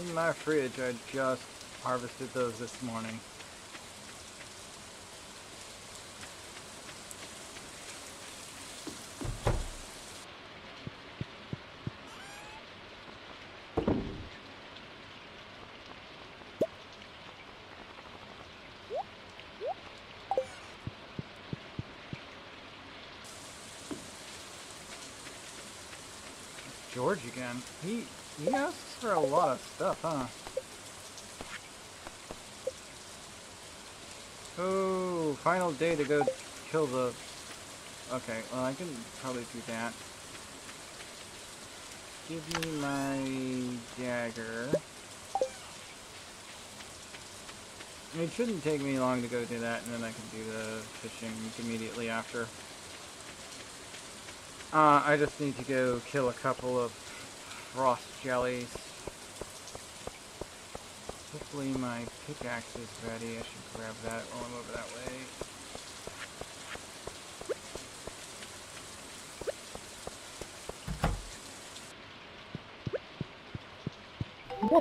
In my fridge, I just harvested those this morning. George again. He asks for a lot of stuff, huh? Oh, final day to go kill the... Okay, well I can probably do that. Give me my dagger. It shouldn't take me long to go do that, and then I can do the fishing immediately after. I just need to go kill a couple of frost jellies. Hopefully my pickaxe is ready. I should grab that while I'm over that way.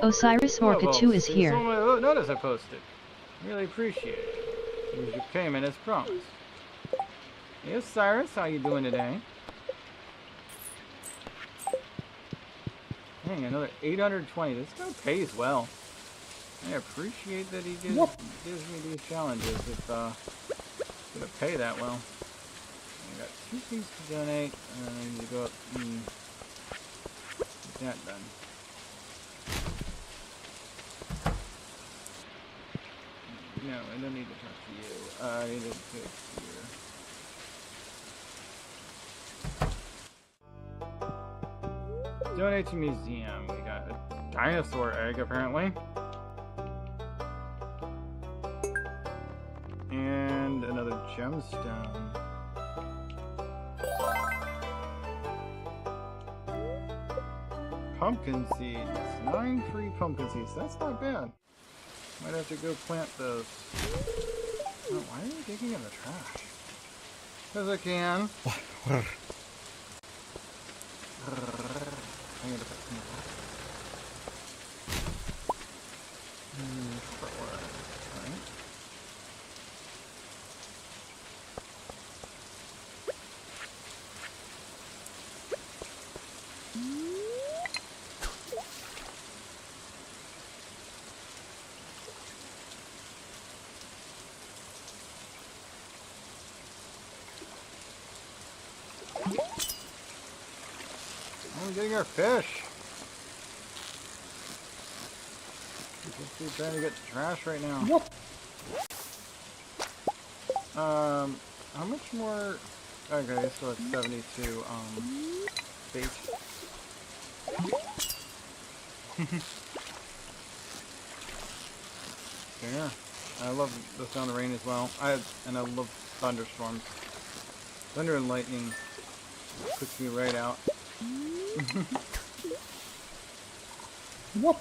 Osiris Orca 2 is
You
here.
saw my notice I posted. Really appreciate it. Here's your payment as promised. Yes, Cyrus, how you doing today? Dang, another 820. This guy pays well. I appreciate that he gives me these challenges. If gonna pay that well. I got 2 things to donate, and then I need to go up and get that done. No, I don't need to talk to you. I need to go here. Donate to museum. We got a dinosaur egg, apparently. And another gemstone. Pumpkin seeds. 9 free pumpkin seeds. That's not bad. Might have to go plant those. Oh, why are you digging in the trash? Because I can. We're getting our fish. Just keep trying to get the trash right now. How much more? Okay, so it's 72. Bait. Yeah, I love the sound of rain as well. I love thunderstorms. Thunder and lightning puts me right out.
Whoop.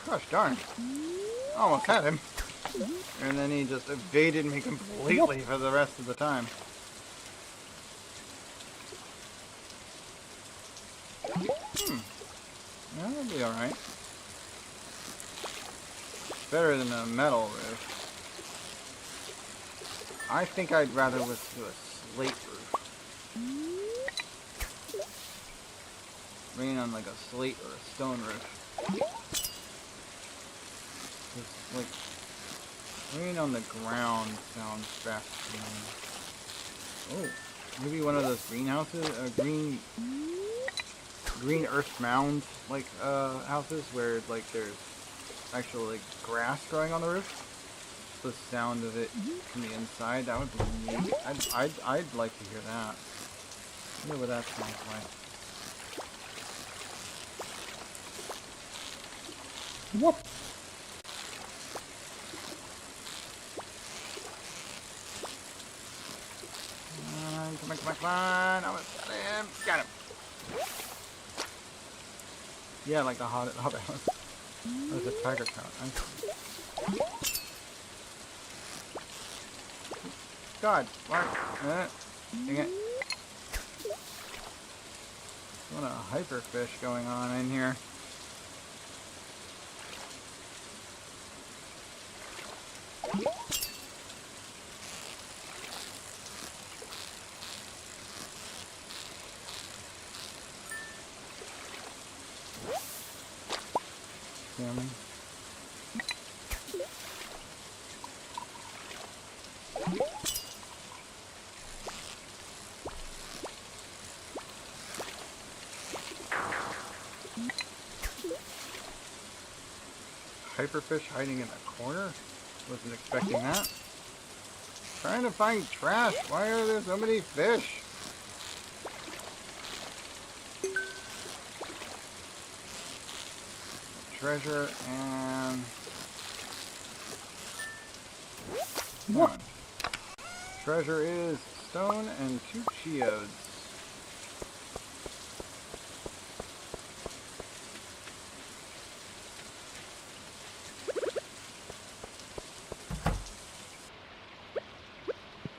Gosh darn. Almost had him. And then he just evaded me completely for the rest of the time. Yeah, that'll be alright. Better than a metal roof. I think I'd rather let's do a slate roof. Rain on like a slate or a stone roof. Just like rain on the ground sounds best to me. Oh, maybe one of those greenhouses, green earth mound like houses where like there's actual like grass growing on the roof. The sound of it from the inside, that would be neat. I'd like to hear that. I wonder what that sounds like.
Whoop.
Come on. I got him. Yeah, like the hobbit house. There's a tiger count. God, what? Dang it. What a hyperfish going on in here. Hyperfish hiding in a corner? Wasn't expecting that. Trying to find trash. Why are there so many fish? Treasure and...
What?
Stone. Treasure is stone and 2 geodes.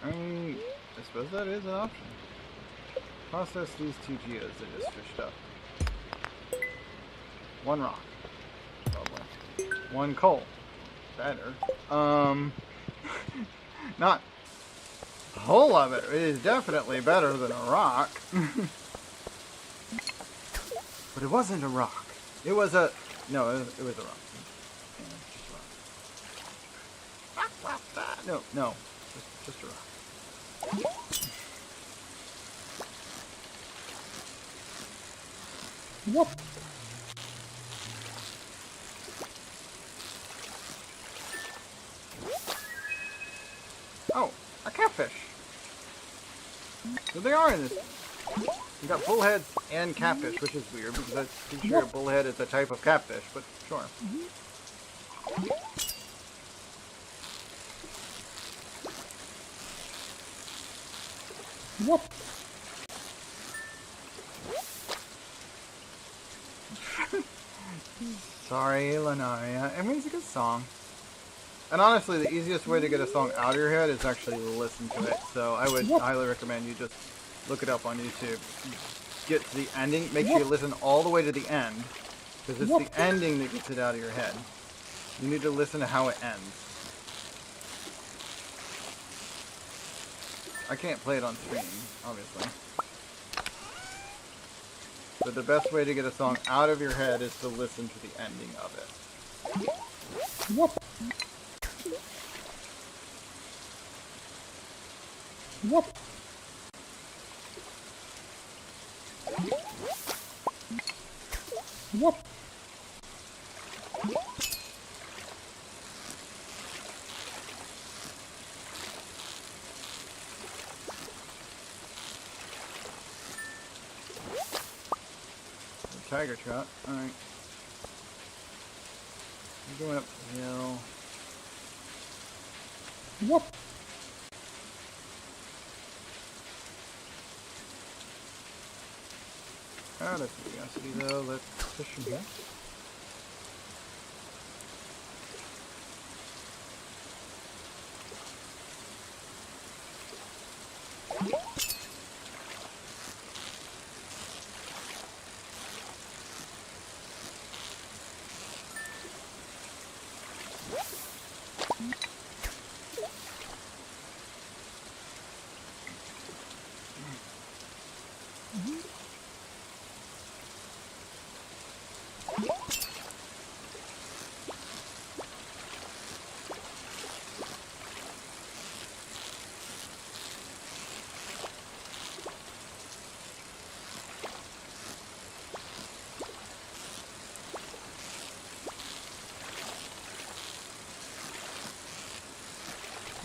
I suppose that is an option. Process these 2 geodes I just fished up. 1 rock. Probably. 1 coal. Better. Not a whole lot better. It is definitely better than a rock. But it wasn't a rock. It was a... No, it was a rock. Yeah, just a rock. No, no. Just a rock.
What?
Oh, a catfish. So they are in this. You got bullheads and catfish, which is weird because I'm pretty sure a bullhead is a type of catfish, but sure.
What?
Sorry, Lanaria. I mean, it's a good song. And honestly, the easiest way to get a song out of your head is actually listen to it. So I would highly recommend you just look it up on YouTube. Get to the ending. Make sure you listen all the way to the end. Because it's the ending that gets it out of your head. You need to listen to how it ends. I can't play it on stream, obviously. But the best way to get a song out of your head is to listen to the ending of it.
What? What? What?
Tiger trout. Alright. I'm going up the hill.
What?
Out of curiosity though, let's fish from here.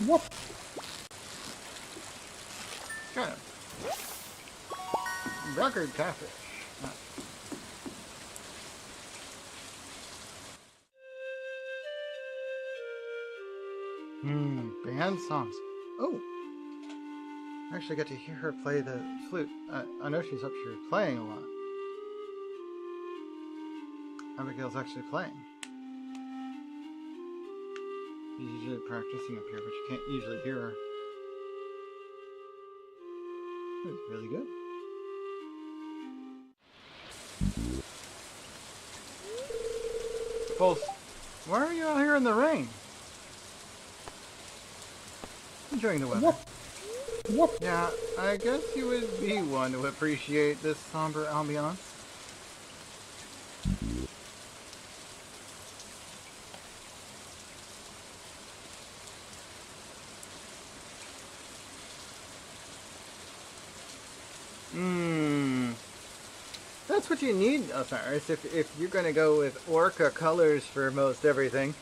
What?
Kind of. Record catfish. Band songs. Oh! I actually got to hear her play the flute. I know she's up here playing a lot. Abigail's actually playing. She's usually practicing up here, but you can't usually hear her. It was really good. Vulse, why are you out here in the rain? Enjoying the weather.
What?
Yeah, I guess you would be one to appreciate this somber ambiance.
That's what you need, Osiris. If you're going to go with orca colors for most everything,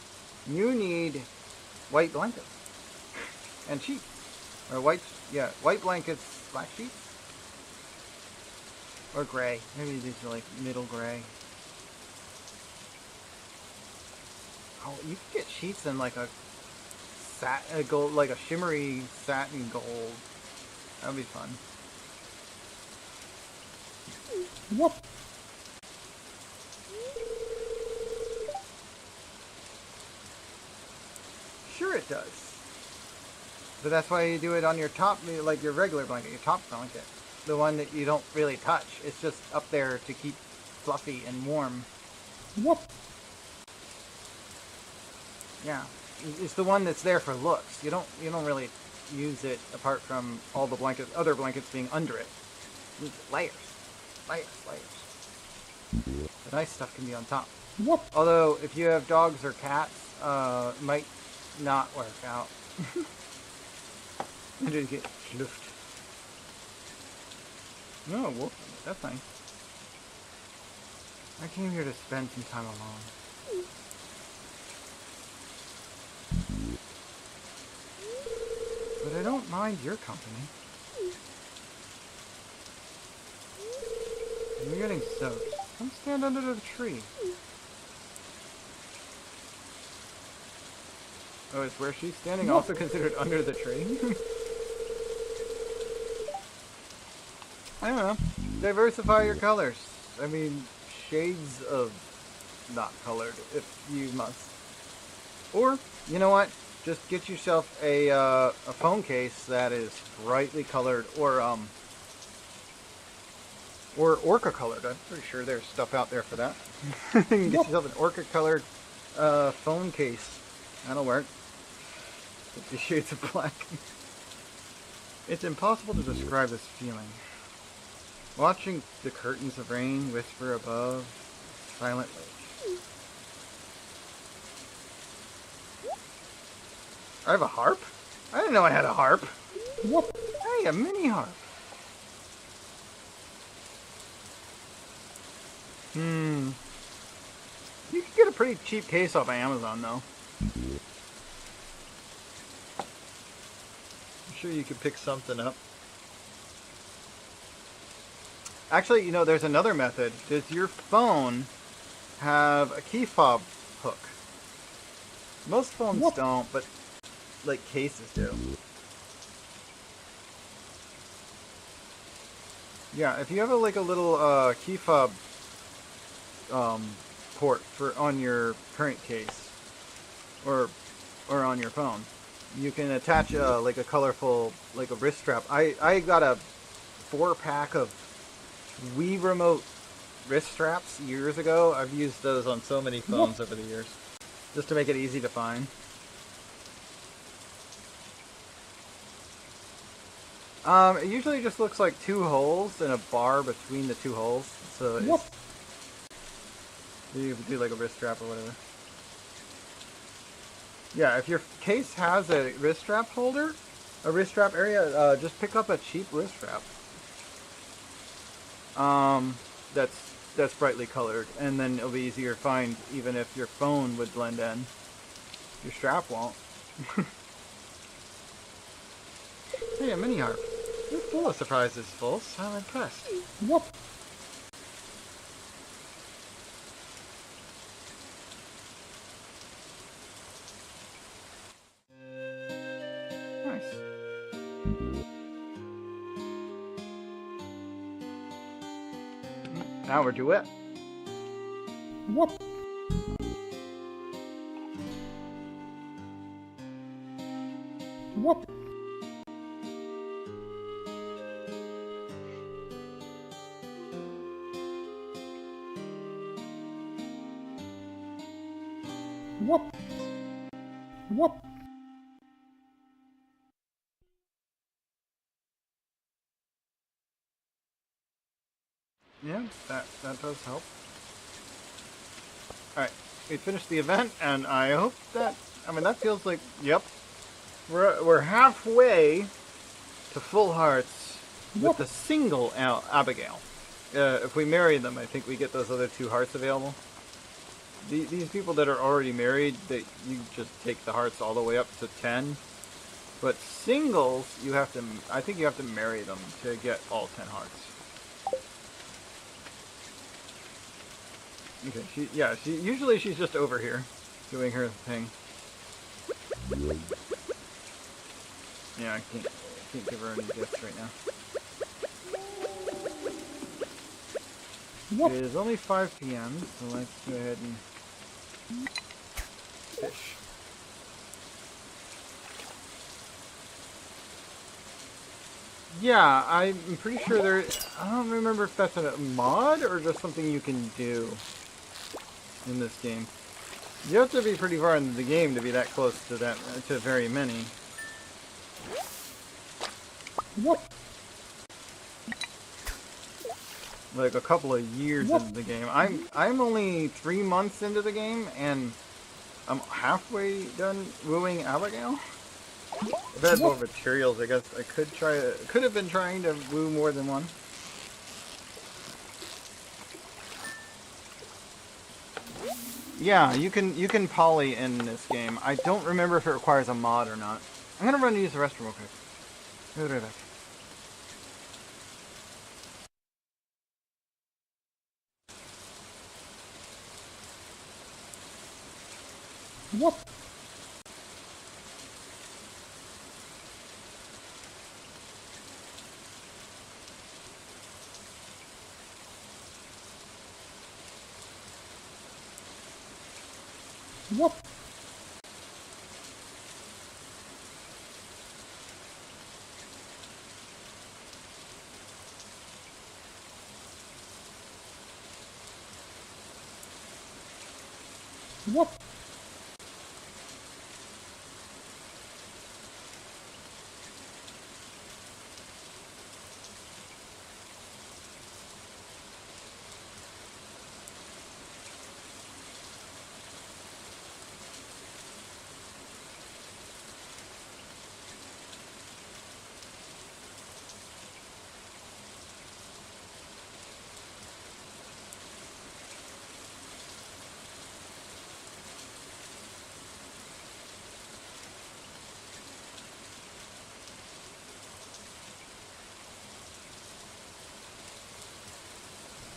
you need white blankets and sheets. Or white blankets, black sheets. Or gray. Maybe these are like middle gray. Oh, you can get sheets in like a gold, like a shimmery satin gold. That would be fun.
What?
Sure it does. But that's why you do it on your top, like your regular blanket, your top blanket. The one that you don't really touch. It's just up there to keep fluffy and warm.
What?
Yeah. It's the one that's there for looks. You don't really use it apart from all the other blankets being under it. Layers. Layers. The nice stuff can be on top.
What?
Although, if you have dogs or cats, it might not work out. And just get schluffed. No, wolf. That's nice. I came here to spend some time alone. But I don't mind your company. You're getting soaked. Come stand under the tree. Oh, is where she's standing also considered under the tree? I don't know. Diversify your colors. I mean, shades of not colored if you must. Or, you know what? Just get yourself a phone case that is brightly colored or orca colored. I'm pretty sure there's stuff out there for that. You can get yourself an orca colored phone case. That'll work. 50 Shades of Black. It's impossible to describe this feeling. Watching the curtains of rain whisper above, silent lake. I have a harp? I didn't know I had a harp.
What?
Hey, a mini harp. You can get a pretty cheap case off of Amazon, though. I'm sure you could pick something up. Actually, you know, there's another method. Does your phone have a key fob hook? Most phones don't, but like cases do. Yeah, if you have a little key fob port for on your current case or on your phone, you can attach like a colorful a wrist strap. I got a 4-pack of Wii Remote wrist straps years ago. I've used those on so many phones over the years, just to make it easy to find. It usually just looks like 2 holes and a bar between the 2 holes. So it's, you do like a wrist strap or whatever. Yeah, if your case has a wrist strap holder, a wrist strap area, just pick up a cheap wrist strap. That's brightly colored, and then it'll be easier to find even if your phone would blend in. Your strap won't. Hey, a mini harp. You're full of surprises, Vulse. I'm impressed.
What?
Nice. Now we're duet.
What? What? What? What?
Yeah, that does help. Alright, we finished the event, and I hope that, I mean, that feels like, yep, we're halfway to full hearts with the single Abigail. If we marry them, I think we get those other 2 hearts available. These people that are already married, that you just take the hearts all the way up to 10. But singles, you have to. I think you have to marry them to get all 10 hearts. Okay, usually she's just over here, doing her thing. Yeah, I can't give her any gifts right now.
Whoop.
It is only 5 p.m., so let's go ahead and fish. Yeah, I'm pretty sure there. I don't remember if that's a mod or just something you can do in this game. You have to be pretty far into the game to be that close to that to very many.
Whoop.
Like a couple of years into the game. I'm only 3 months into the game and I'm halfway done wooing Abigail. If I had more materials, I guess I could have been trying to woo more than one. Yeah, you can poly in this game. I don't remember if it requires a mod or not. I'm gonna run and use the restroom real quick. I'll be right back.
Whoop. Whoop. Whoop.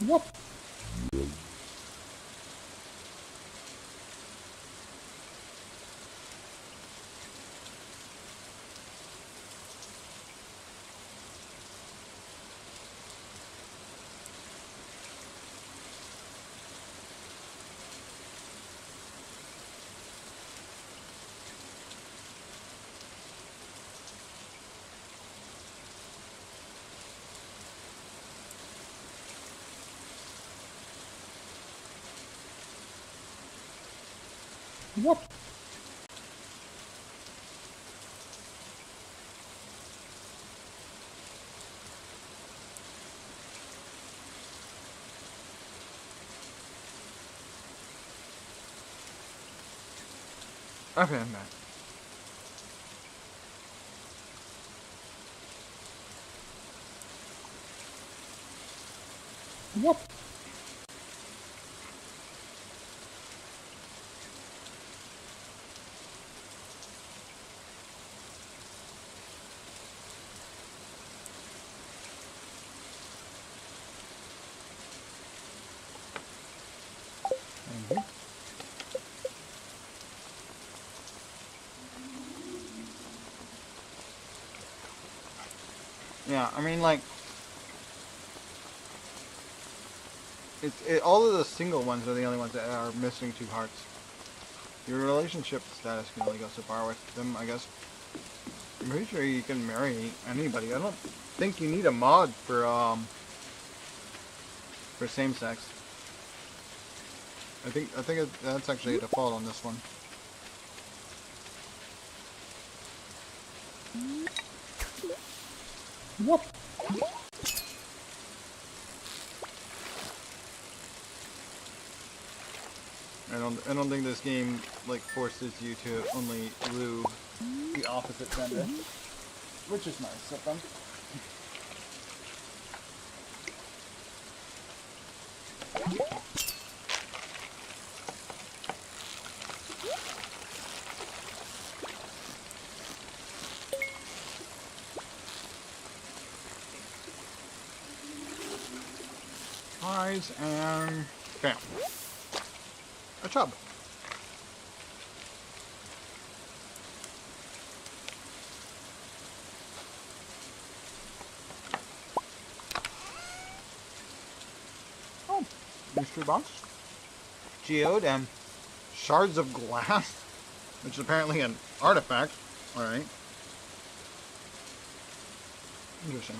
Whoop. Whoop.
Okay, I'm back.
Whoop.
Thank you. Yeah, I mean, like, all of the single ones are the only ones that are missing 2 hearts. Your relationship status can only go so far with them, I guess. I'm pretty sure you can marry anybody. I don't think you need a mod for same sex. I think that's actually a default on this one.
Whoop.
I don't think this game like forces you to only woo the opposite gender, which is nice of them.
pies and bam. A chub. Oh, mystery box. Geode and shards of glass, which is apparently an artifact. Alright. Interesting.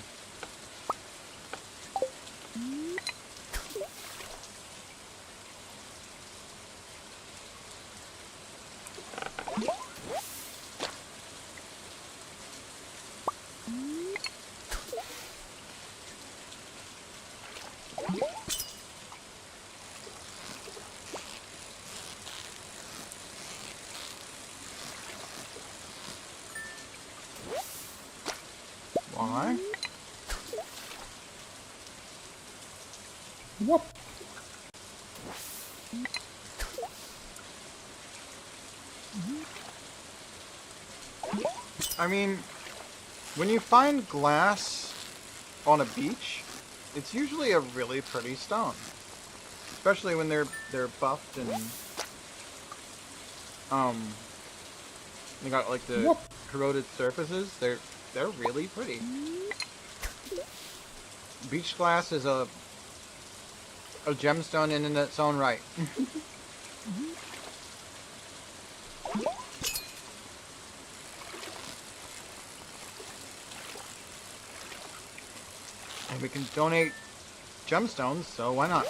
Why?
What?
I mean, when you find glass on a beach, it's usually a really pretty stone. Especially when they're buffed and they got like the
What?
corroded surfaces. They're really pretty. Beach glass is a gemstone in its own right. And we can donate gemstones, so why not?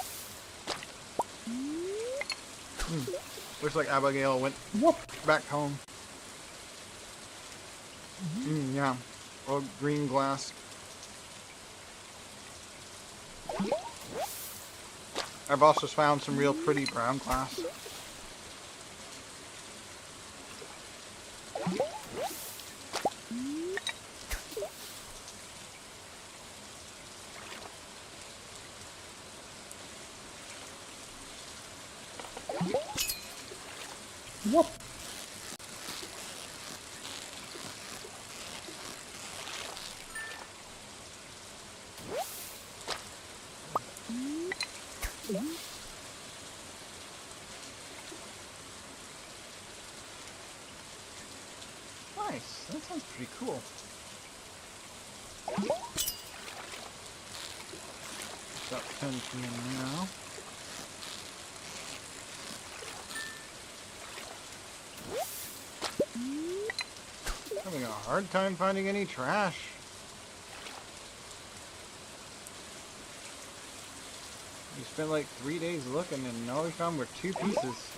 Looks like Abigail went
What?
back home. Yeah. Oh, green glass. I've also found some real pretty brown glass.
What?
Nice. That sounds pretty cool. It's about 10 p.m. now. Having a hard time finding any trash. We spent like 3 days looking and all we found were 2 pieces.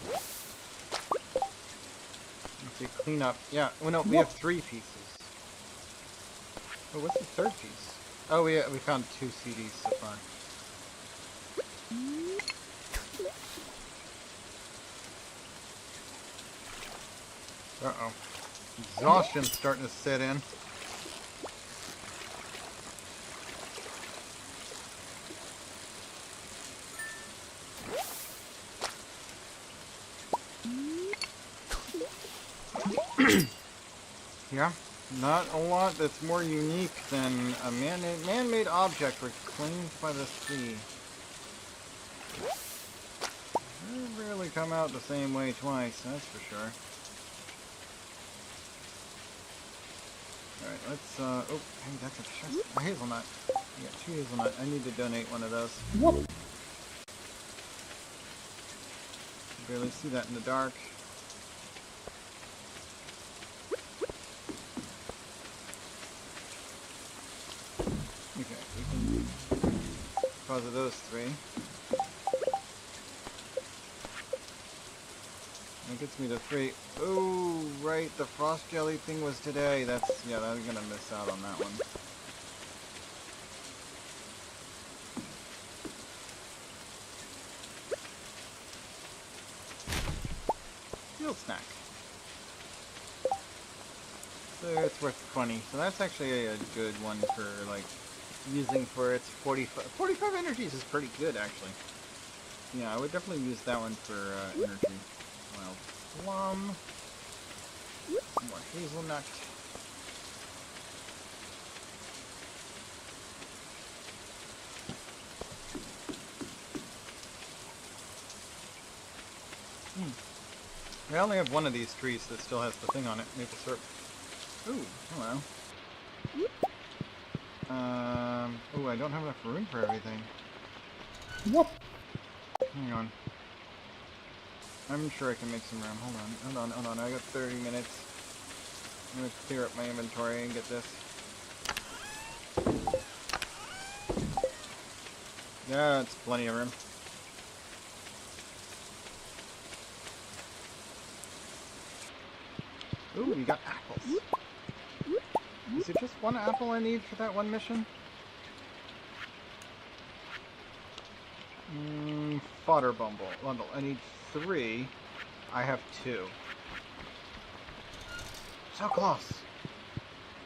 Let's see, clean up. Yeah, well no, we have 3 pieces. Oh, what's the 3rd piece? Oh, we found 2 CDs so far. Uh-oh. Exhaustion's starting to set in. Yeah, not a lot that's more unique than a man-made object reclaimed by the sea. They rarely come out the same way twice, that's for sure. Alright, let's, oh, hey, that's a chest. A hazelnut. I got 2 hazelnut. I need to donate one of those.
What?
Barely see that in the dark. Okay, we can deposit those 3. That gets me to 3. Oh, right, the frost jelly thing was today. That's, yeah, I'm gonna miss out on that one. Field snack. So it's worth 20. So that's actually a good one for, like, using for its 45 energies is pretty good, actually. Yeah, I would definitely use that one for energy. Wild plum. Some more hazelnut. I only have one of these trees that still has the thing on it. Maple syrup. Ooh, hello. Ooh, I don't have enough room for everything.
What?
Hang on. I'm sure I can make some room. Hold on. I got 30 minutes. I'm gonna clear up my inventory and get this. Yeah, it's plenty of room. Ooh, we got apples. Is it just one apple I need for that one mission? Fodder bundle. I need 3. I have 2. So close.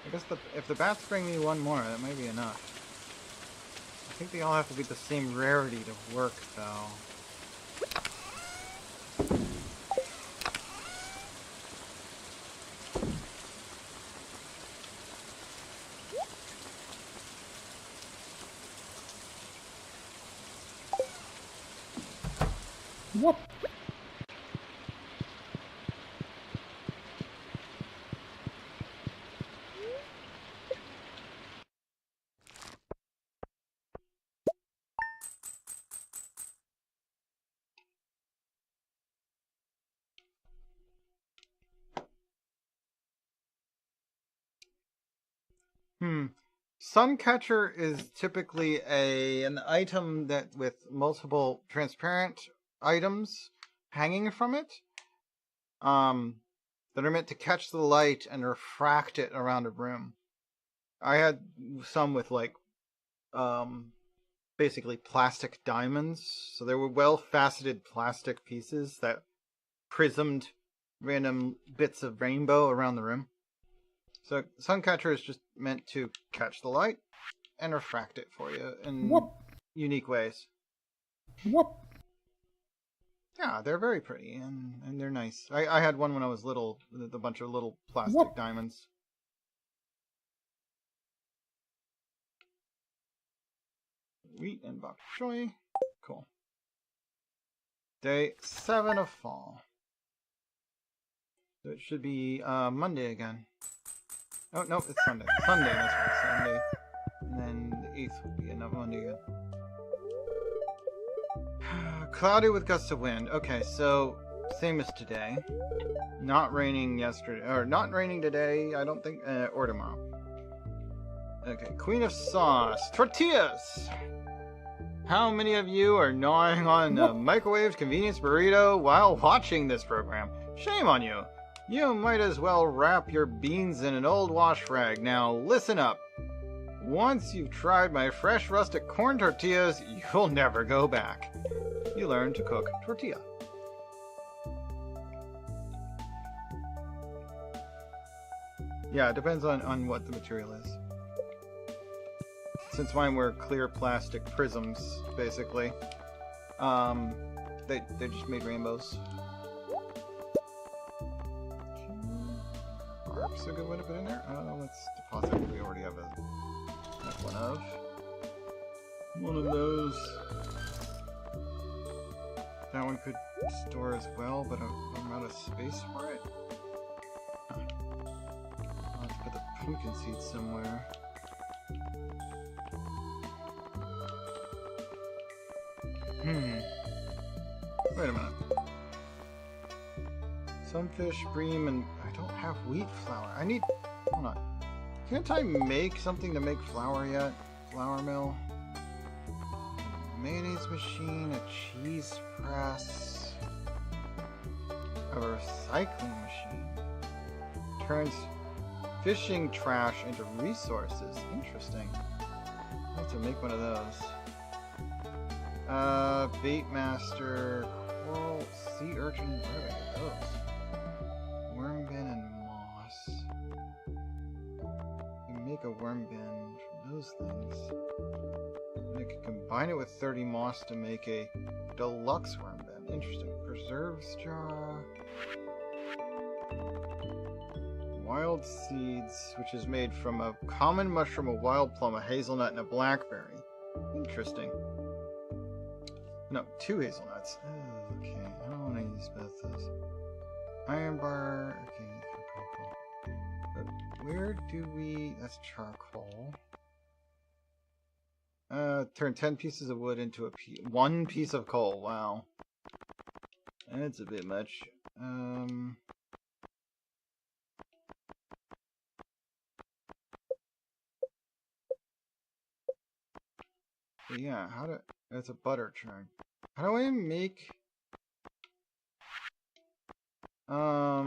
I guess if the bats bring me one more, that might be enough. I think they all have to be the same rarity to work, though.
What?
Suncatcher is typically an item that with multiple transparent items hanging from it, that are meant to catch the light and refract it around a room. I had some with like, basically plastic diamonds. So they were well-faceted plastic pieces that prismed random bits of rainbow around the room. So Suncatcher is just meant to catch the light and refract it for you in unique ways.
What?
Yeah, they're very pretty and they're nice. I had one when I was little with a bunch of little plastic diamonds. Wheat and bok choy. Cool. Day 7 of fall. So it should be Monday again. Oh, no, it's Sunday. Sunday, that's right, Sunday. And then the 8th would be another Monday again. Cloudy with gusts of wind. Okay, so same as today. Not raining yesterday, or not raining today, I don't think, or tomorrow. Okay, Queen of Sauce. Tortillas! How many of you are gnawing on a microwaved convenience burrito while watching this program? Shame on you. You might as well wrap your beans in an old wash rag. Now listen up. Once you've tried my fresh rustic corn tortillas, you'll never go back. You learn to cook tortilla. Yeah, it depends on what the material is. Since mine were clear plastic prisms, basically, they just made rainbows. Bark's a good way to put in there. Let's deposit what we already have one of those. That one could store as well, but I'm out of space for it. I'll have to put the pumpkin seeds somewhere. Wait a minute. Sunfish, bream, and I don't have wheat flour. I need... Hold on. Can't I make something to make flour yet? Flour mill? A mayonnaise machine, a cheese press... A recycling machine. Turns fishing trash into resources. Interesting. I have to make one of those. Bait master, coral, sea urchin, where do I get those? Worm bin and moss. You can make a worm bin from those things. And I can combine it with 30 moss to make a deluxe worm bin. Interesting. Preserves jar. Wild seeds, which is made from a common mushroom, a wild plum, a hazelnut, and a blackberry. Interesting. No, 2 hazelnuts. Oh, okay, I don't want to use both those. Iron bar. Okay. Cool. But where do we? That's charcoal. Turn 10 pieces of wood into one piece of coal. Wow. That's a bit much. But yeah, that's a butter churn. How do I make, I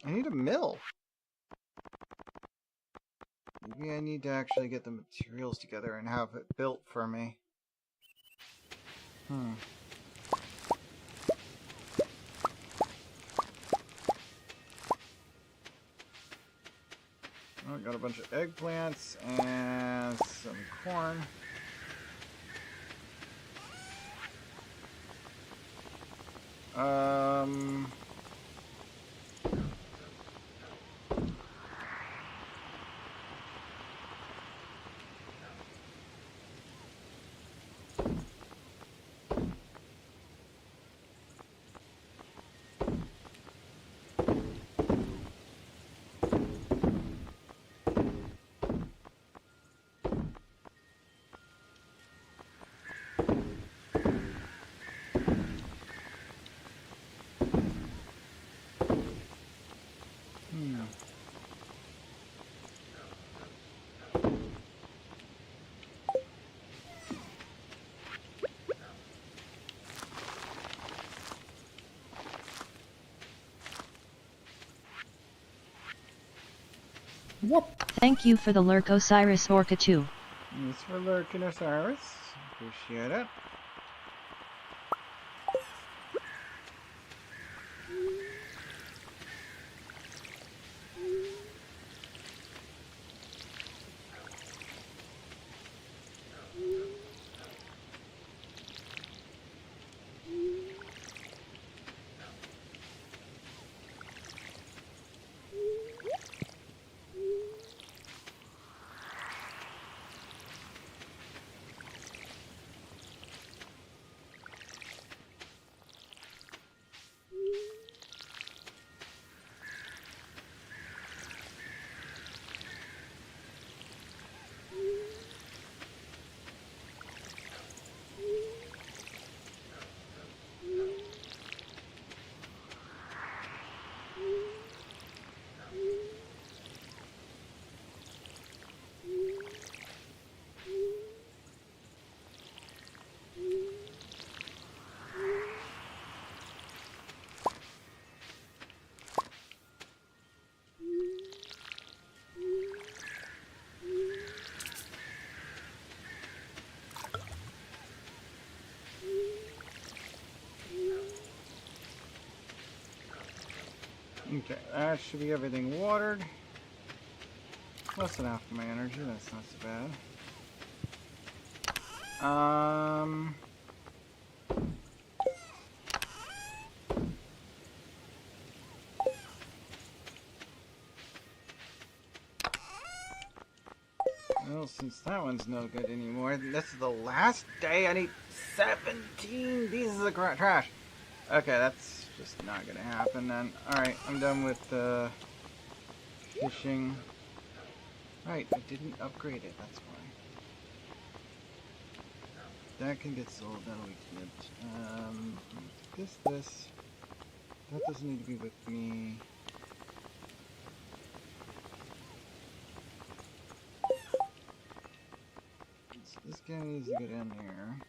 need a mill. Maybe I need to actually get the materials together and have it built for me. Oh, got a bunch of eggplants and some corn.
What?
Thank you for the lurk, Osiris Orca 2.
Thanks for lurking, Osiris. Appreciate it. Okay, that should be everything watered. Less than half of my energy, that's not so bad. Well, since that one's no good anymore, this is the last day. I need 17 pieces of trash. Okay, that's just not gonna happen then. Alright, I'm done with fishing. Right, I didn't upgrade it, that's why. That can get sold, that'll be good. This. That doesn't need to be with me. This guy needs to get in here.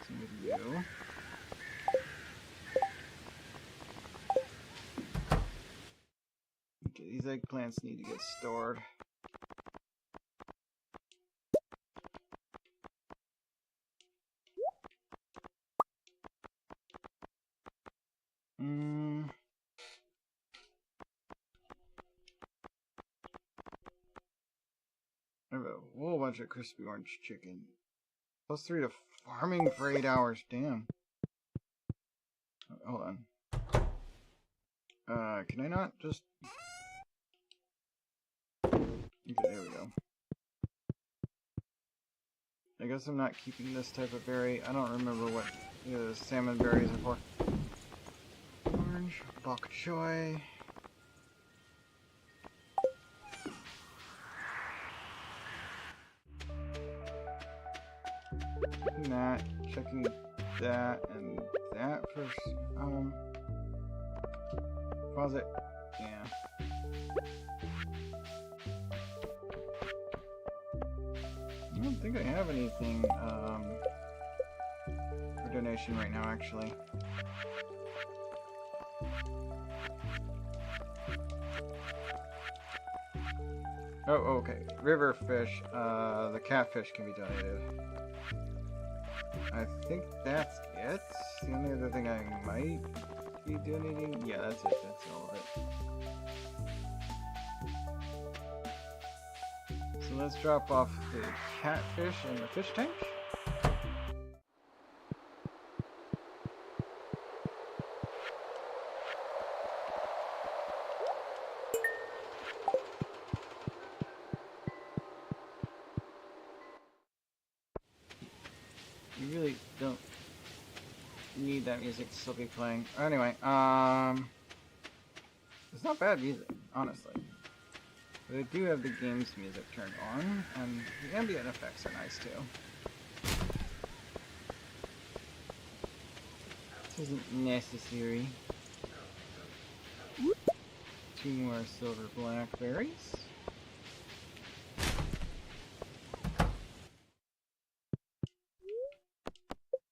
Same with you. Okay, these eggplants need to get stored. I have a whole bunch of crispy orange chicken. +3 to farming for 8 hours. Damn. Hold on. Can I not just... Okay, there we go. I guess I'm not keeping this type of berry. I don't remember what
The salmon berries are for. Orange, bok choy. Checking that and that first. Pause it. Yeah. I don't think I have anything for donation right now, actually. Oh, okay. River fish. The catfish can be donated. I think that's it. The only other thing I might be donating. Yeah, that's it. That's all of it. So let's drop off the catfish in the fish tank. You really don't need that music to still be playing. Anyway, it's not bad music, honestly. But I do have the game's music turned on, and the ambient effects are nice too. This isn't necessary. 2 more silver blackberries.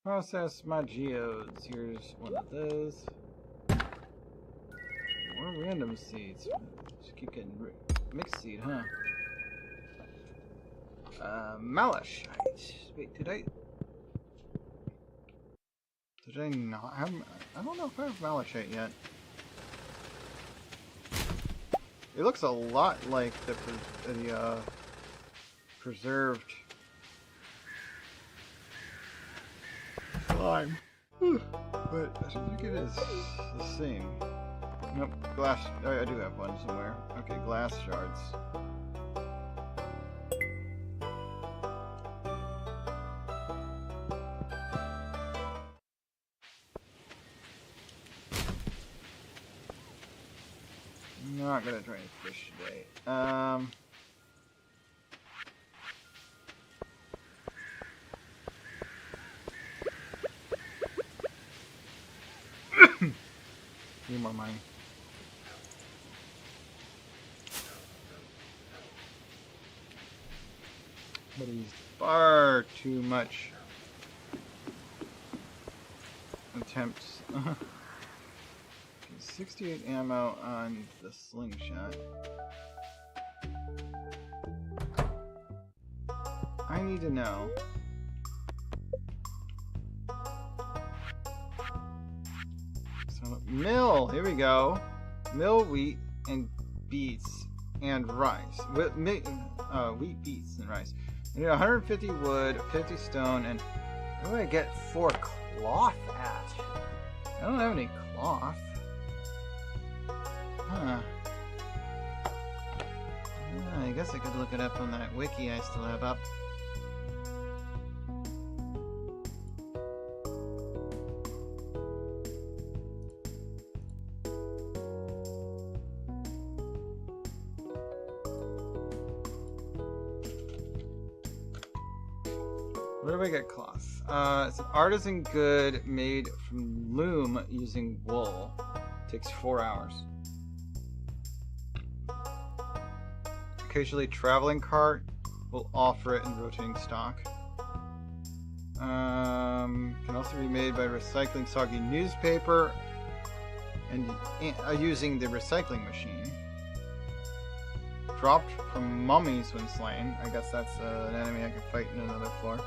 Process my geodes. Here's one of those. More random seeds. Just keep getting mixed seed, huh? Malachite. Wait, did I not have? I don't know if I have malachite yet. It looks a lot like the preserved slime, but I think it is the same. Nope, glass. I do have one somewhere. Okay, glass shards. I'm not gonna try and fish today. Need more money. But he's far too much attempts. 68 ammo on the slingshot. I need to know. So, mill, here we go. Mill wheat and beets and rice. Wheat, beets, and rice. I need 150 wood, 50 stone, and where do I get 4 cloth at? I don't have any cloth. Huh. I guess I could look it up on that wiki I still have up. Where do I get cloth? It's an artisan good made from loom using wool. Takes 4 hours. Occasionally, traveling cart will offer it in rotating stock. Can also be made by recycling soggy newspaper and using the recycling machine. Dropped from mummies when slain. I guess that's an enemy I can fight in another floor.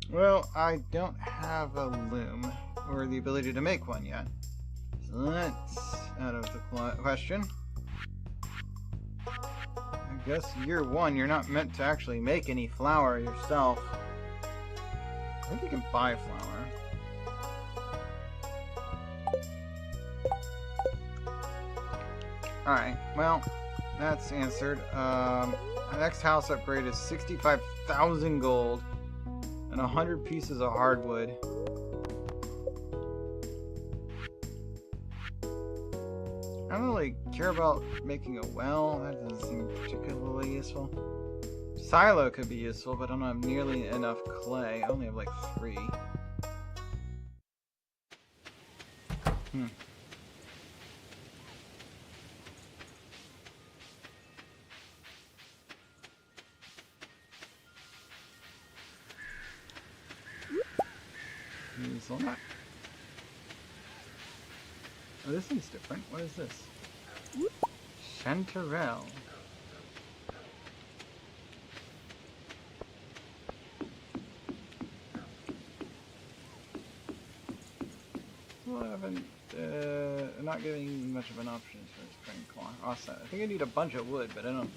Well, I don't have a loom or the ability to make one yet. So that's out of the question. I
Guess year one, you're not meant to actually make any flour yourself. I think you can buy flour. Alright, well, that's answered. The next house upgrade is 65,000 gold and 100 pieces of hardwood. I don't really care about making a well. That doesn't seem particularly useful. Silo could be useful, but I don't have nearly enough clay. I only have like 3. Hazelnut. Oh, this one's different. What is this? Chanterelle. Well, I haven't, not giving much of an option as far as crane claw. Awesome. I think I need a bunch of wood, but I don't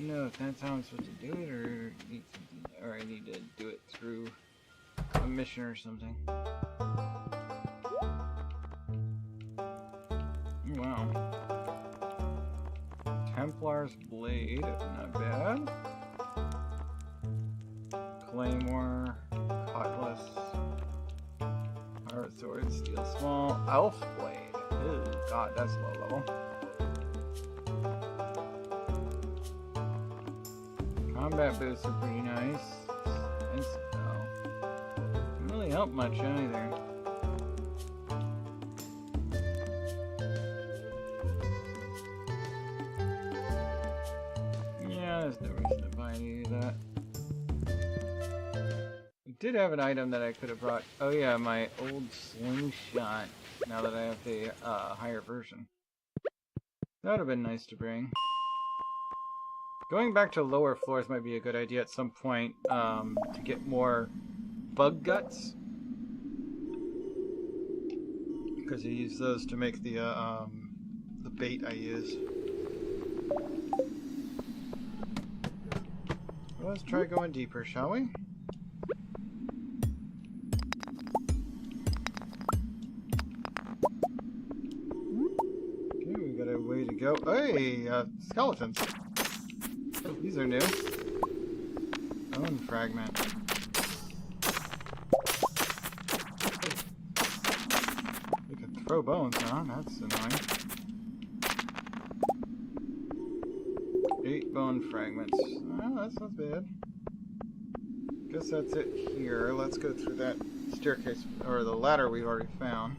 know if that's how I'm supposed to do it, or need something, or I need to do it through a mission or something. Wow. Templar's Blade, not bad. Claymore, Cutlass, Pirate Sword, Steel Small, Elf Blade. Ew, God, that's low level. Combat boots are pretty nice. And spell. Doesn't really help much either. There's no reason to buy any of that. I did have an item that I could have brought. Oh yeah, my old slingshot. Now that I have the higher version. That would have been nice to bring. Going back to lower floors might be a good idea at some point to get more bug guts. Because you use those to make the bait I use. Let's try going deeper, shall we? Okay, we got a way to go. Hey, skeletons. These are new. Bone fragment. We can throw bones, huh? That's annoying. 8 bone fragments. Oh, that's not bad. Guess that's it here. Let's go through that staircase, or the ladder we've already found.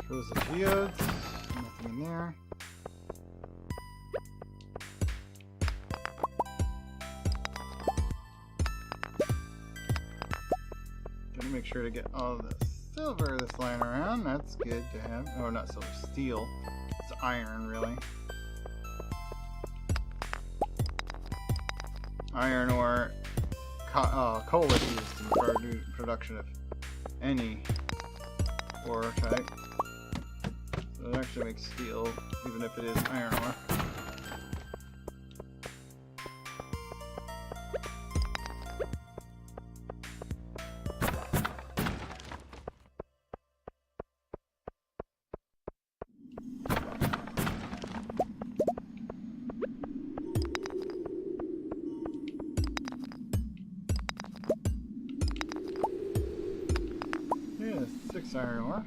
Close the geodes. Nothing in there. Gotta make sure to get all the silver that's lying around. That's good to have. Oh, not silver, steel. It's iron, really. Iron or coal is used in production of any ore type. So it actually makes steel, even if it is iron ore. iron ore.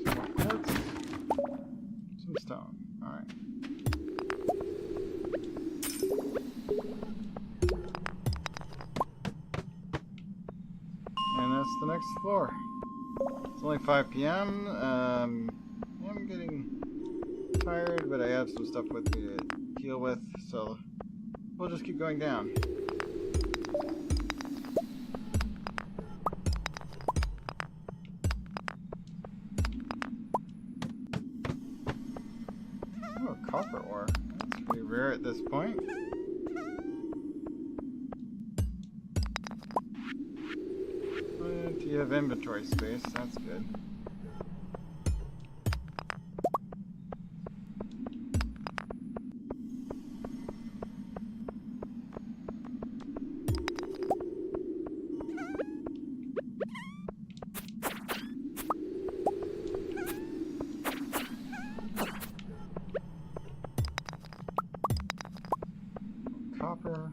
Some more quartz. Some stone. Alright. And that's the next floor. It's only 5 p.m. I'm getting tired, but I have some stuff with me to deal with, so we'll just keep going down. Oh, copper ore. That's pretty rare at this point. But you have inventory space, that's good. Copper.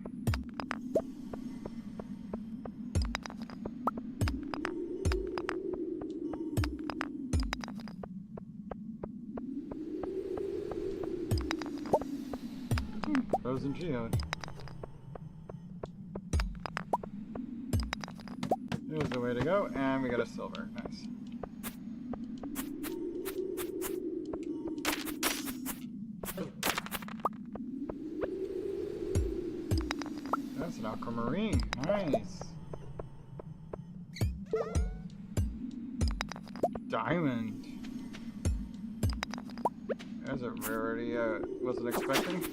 Frozen geode. Here's the way to go, and we got a silver. Nice. That's an aquamarine. Nice. Diamond. There's a rarity I wasn't expecting.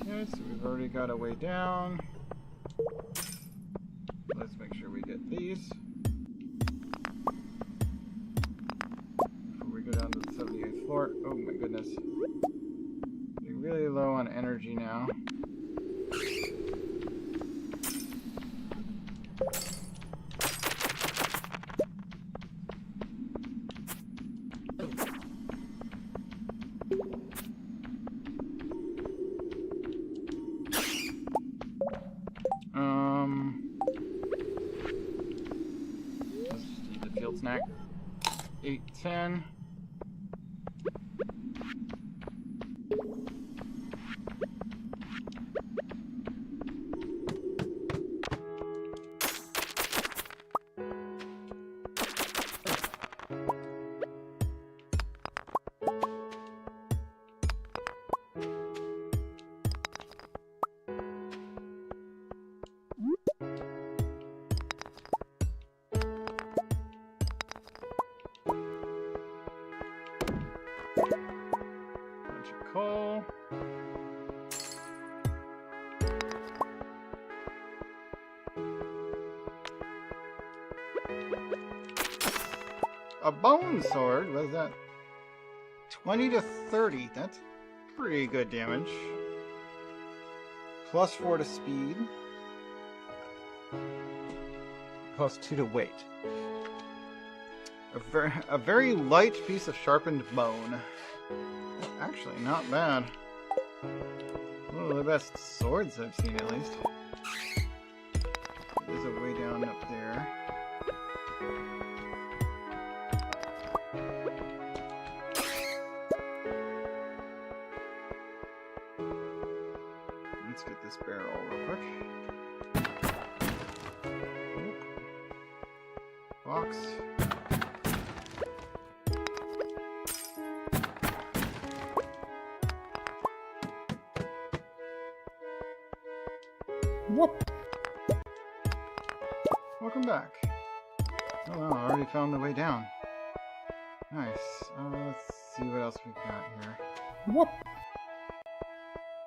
Okay, so we've already got a way down. Let's make sure we get these. Before we go down to the 78th floor. Oh my goodness. Getting really low on energy now. Let's just eat the field snack. 8:10. Bunch of coal. A bone sword? What is that? 20 to 30. That's pretty good damage. +4 to speed. +2 to weight. A very light piece of sharpened bone. Actually, not bad. One of the best swords I've seen, at least. There's a way down up there. Let's get this barrel real quick. Box.
What?
Welcome back. Oh wow, I already found the way down. Nice. Let's see what else we've got here.
What?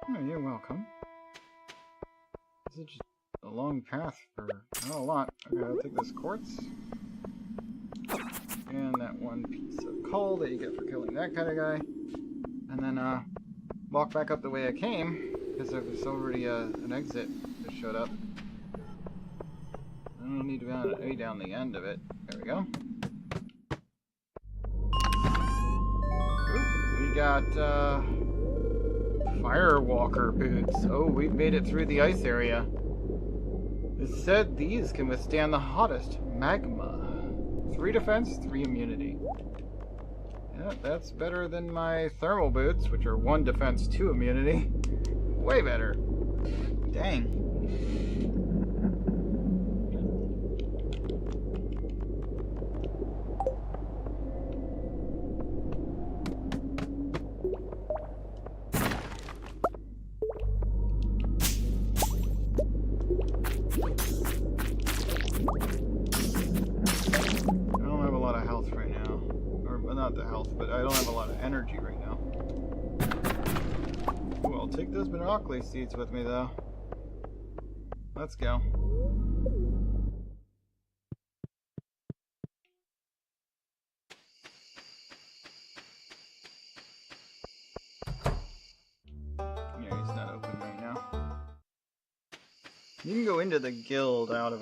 Oh, you're welcome. This is just a long path for not a lot. Okay, I'll take this quartz. And that one piece of coal that you get for killing that kind of guy. And then walk back up the way I came, because there was already an exit that showed up. I don't need to be down the end of it. There we go.
got Firewalker boots. Oh, we've made it through the ice area. It said these can withstand the hottest magma. 3 defense, 3 immunity. Yeah, that's better than my thermal boots, which are 1 defense, 2 immunity. Way better. Dang.
Not the health, but I don't have a lot of energy right now. Ooh, I'll take those monopoly seeds with me, though. Let's go. Yeah, he's not open right now. You can go into the guild out of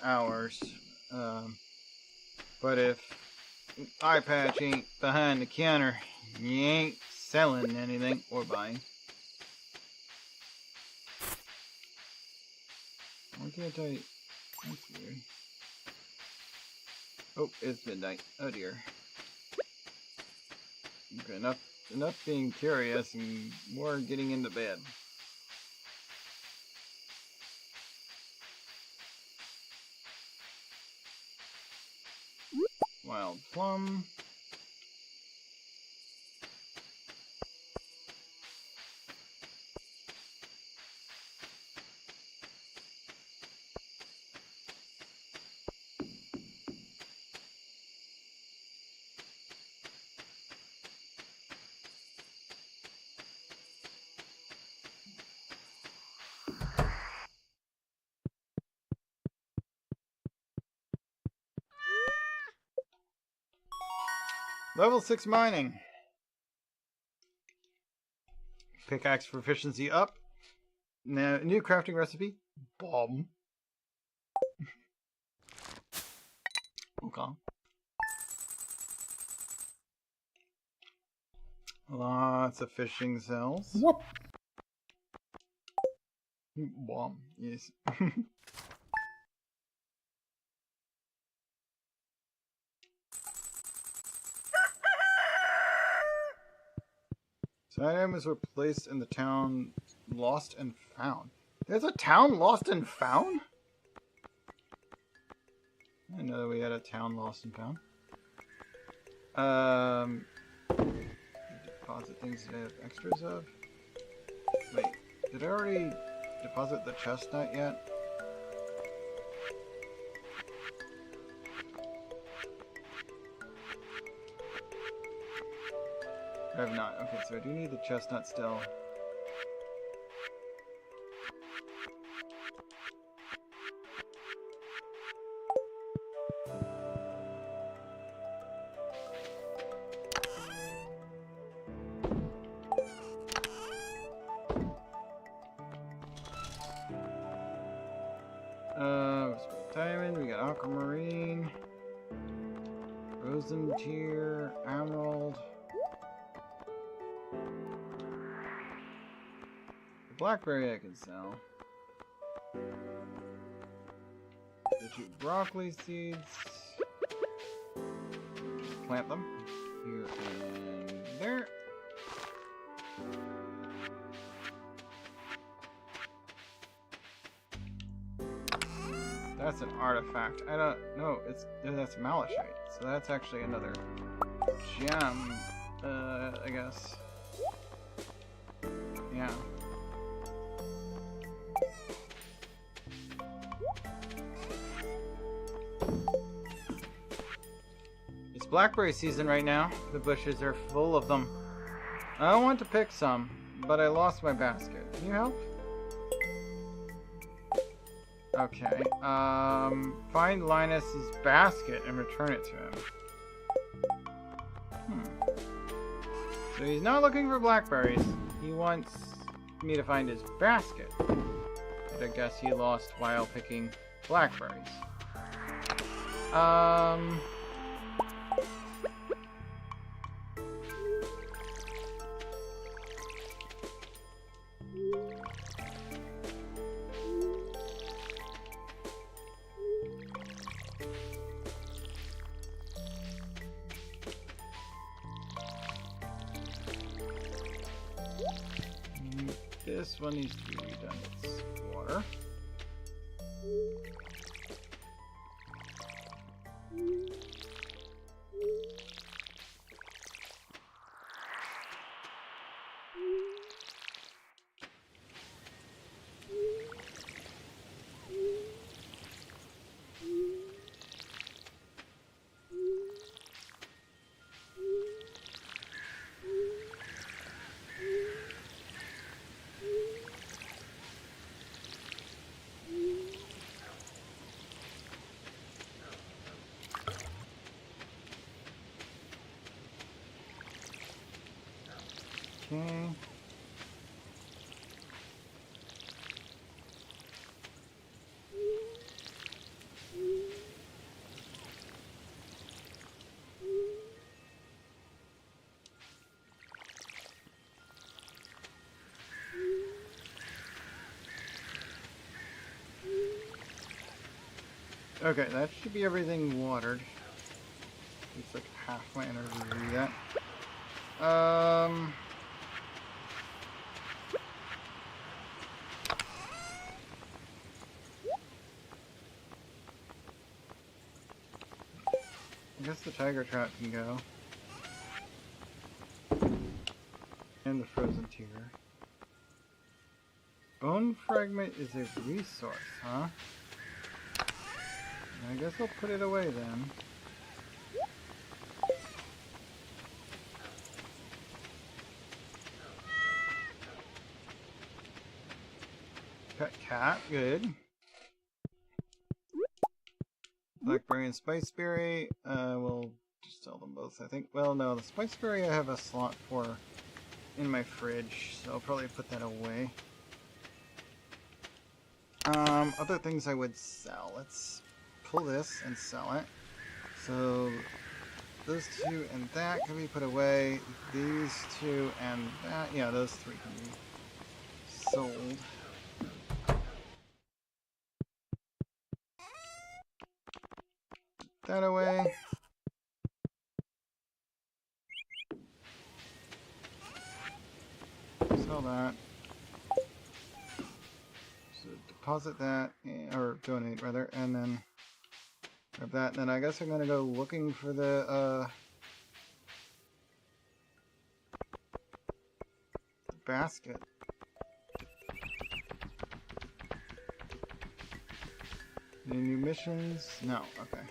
hours, but if eye patch ain't behind the counter, you ain't selling anything or buying. Why can't I? That's weird. Oh, it's midnight. Oh dear. Okay, enough being curious and more getting into bed. Wild plum. Level 6 mining. Pickaxe proficiency up. Now, new crafting recipe. Bomb. Okay. Lots of fishing cells.
What?
Bomb. Yes. So items were placed in the town Lost and Found. There's a town Lost and Found? I didn't know that we had a town Lost and Found. Deposit things that I have extras of? Wait, did I already deposit the chestnut yet? I have not. Okay, so I do need the chestnut still. Diamond, we got aquamarine, rosen tier, emerald. The blackberry I can sell. The 2 broccoli seeds. Plant them here and there. That's an artifact. I don't know. That's malachite. So that's actually another gem. I guess. Yeah. It's blackberry season right now. The bushes are full of them. I want to pick some, but I lost my basket. Can you help? Okay, find Linus's basket and return it to him. So he's not looking for blackberries. He wants me to find his basket. But I guess he lost while picking blackberries. this one needs to be redone. It's water. Okay. Okay, that should be everything watered. It's like half my energy to do that. I guess the tiger trap can go. And the frozen tier. Bone fragment is a resource, huh? I guess I'll put it away then. Pet cat, good. Blackberry and spiceberry, we'll just sell them both, I think. Well, no, the spiceberry I have a slot for in my fridge, so I'll probably put that away. Other things I would sell. Let's pull this and sell it. So those two and that can be put away. These two and that, yeah, those three can be sold. That away. Sell that. So deposit that, or donate rather, and then grab that. And then I guess I'm gonna go looking for the basket. Any new missions? No. Okay.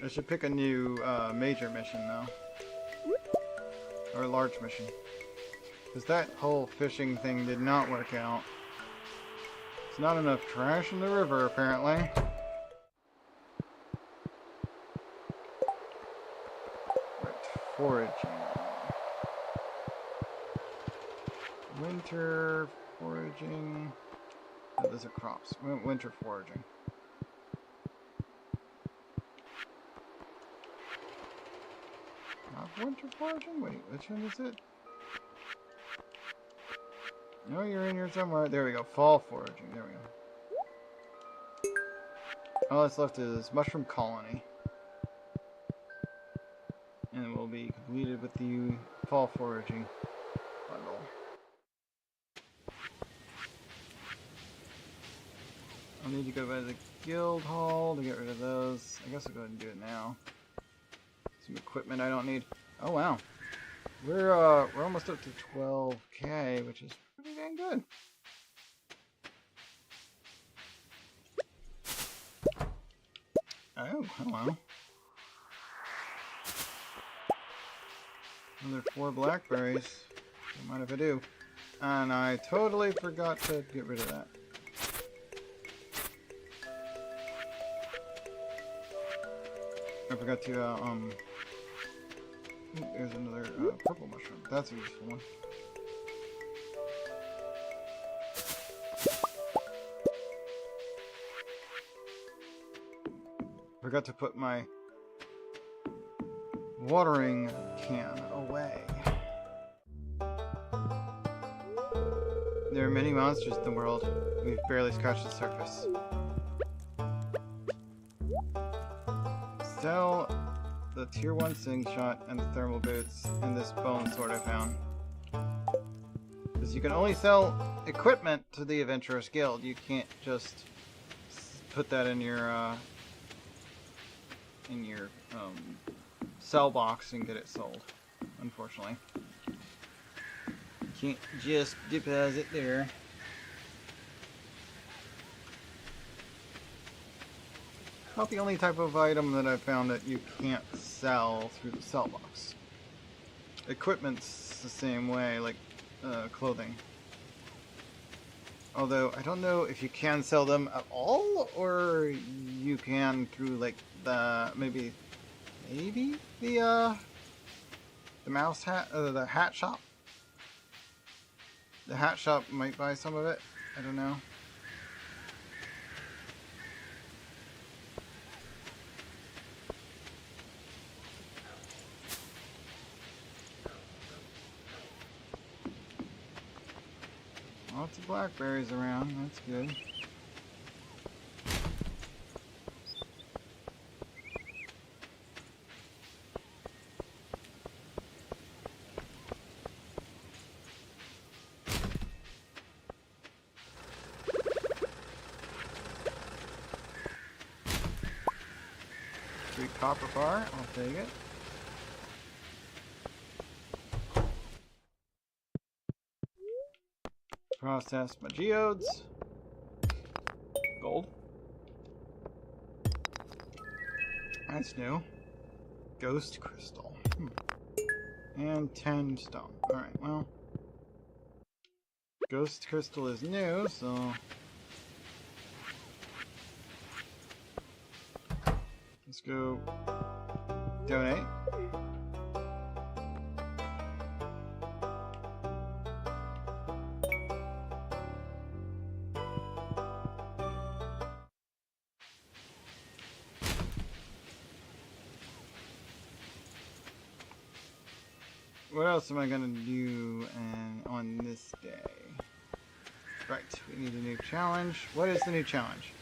I should pick a new major mission though, or a large mission, because that whole fishing thing did not work out. It's not enough trash in the river apparently. Right, foraging. Winter foraging. Oh, those are crops. Winter foraging. Not winter foraging? Wait, which one is it? No, you're in here somewhere. There we go. Fall foraging. There we go. All that's left is mushroom colony. And we'll be completed with the fall foraging bundle. I'll need to go by the guild hall to get rid of those. I guess I'll go ahead and do it now. Some equipment I don't need. Oh wow. We're almost up to 12k, which is pretty dang good. Oh, hello. Another 4 blackberries. Don't mind if I do. And I totally forgot to get rid of that. I forgot to, there's another purple mushroom. That's a useful one. Forgot to put my watering can away. There are many monsters in the world. We've barely scratched the surface. Sell the tier 1 slingshot and the thermal boots and this bone sword I found. Because you can only sell equipment to the Adventurers Guild. You can't just put that in your sell box and get it sold. Unfortunately, you can't just deposit there. Not the only type of item that I've found that you can't sell through the sell box. Equipment's the same way, like clothing. Although I don't know if you can sell them at all, or you can through like maybe the mouse hat, the hat shop. The hat shop might buy some of it. I don't know. Lots of blackberries around, that's good. Sweet copper bar, I'll take it. Process my geodes. Gold. That's new. Ghost crystal. And 10 stone. Alright, well. Ghost crystal is new, so let's go donate. What else am I gonna do on this day? Right, we need a new challenge. What is the new challenge?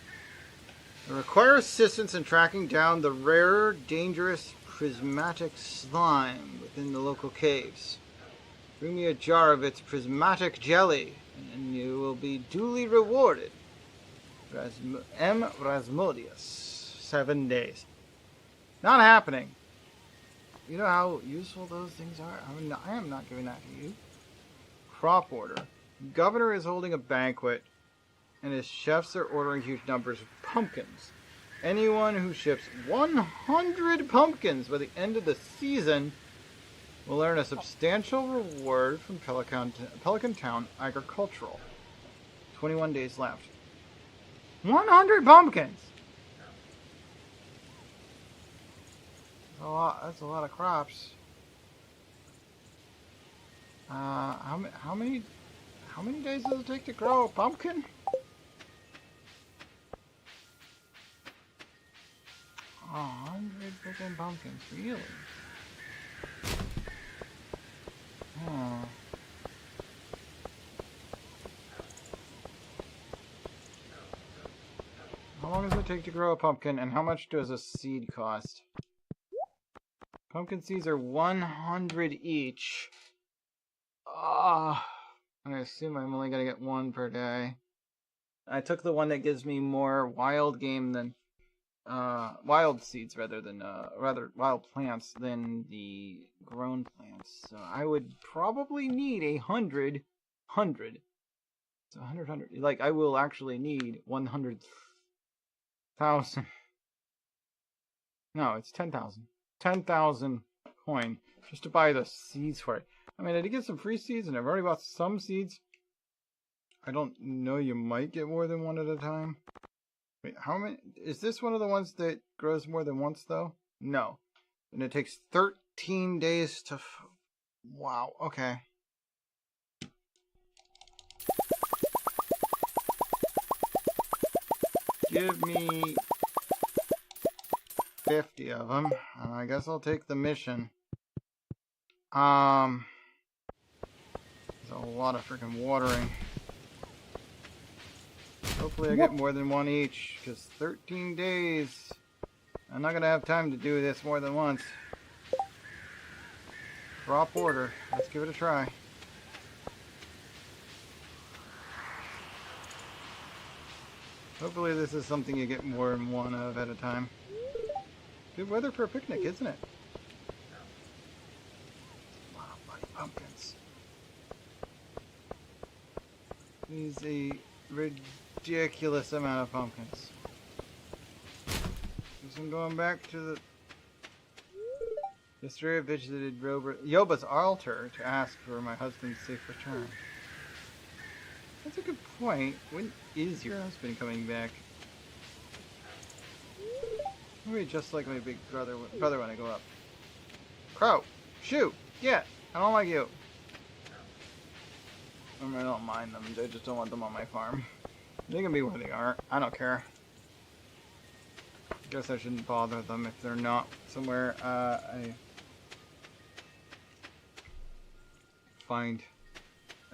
It requires assistance in tracking down the rare, dangerous, prismatic slime within the local caves. Bring me a jar of its prismatic jelly, and you will be duly rewarded. M. Rasmodius. 7 days. Not happening. You know how useful those things are? I am not giving that to you. Crop order. Governor is holding a banquet, and his chefs are ordering huge numbers of pumpkins. Anyone who ships 100 pumpkins by the end of the season will earn a substantial reward from Pelican Town Agricultural. 21 days left. 100 pumpkins! That's a lot of crops. How many days does it take to grow a pumpkin? 100 freaking pumpkins, really? Oh. How long does it take to grow a pumpkin, and how much does a seed cost? Pumpkin seeds are 100 each. I assume I'm only gonna get one per day. I took the one that gives me more wild game than wild seeds rather wild plants than the grown plants. So I would probably need 100. So 100. Like I will actually need 100,000. No, it's 10,000. 10,000 coin just to buy the seeds for it. I mean, I did get some free seeds, and I've already bought some seeds. I don't know, you might get more than one at a time. Wait, how many? Is this one of the ones that grows more than once, though? No. And it takes 13 days to... Wow, okay. Give me 50 of them. I guess I'll take the mission. There's a lot of freaking watering. Hopefully I get more than one each, because 13 days. I'm not going to have time to do this more than once. Drop order. Let's give it a try.
Hopefully this is something you get more than one of at a time. Good weather for a picnic, isn't it? Wow, bloody pumpkins. These a ridiculous amount of pumpkins. Guess I'm going back to the... Yesterday I visited Yoba's altar to ask for my husband's safe return. That's a good point. When is your husband coming back? Maybe just like my big brother when I go up. Crow! Shoot! Yeah! I don't like you. I don't mind them. I just don't want them on my farm. They can be where they are. I don't care. Guess I shouldn't bother them if they're not somewhere I find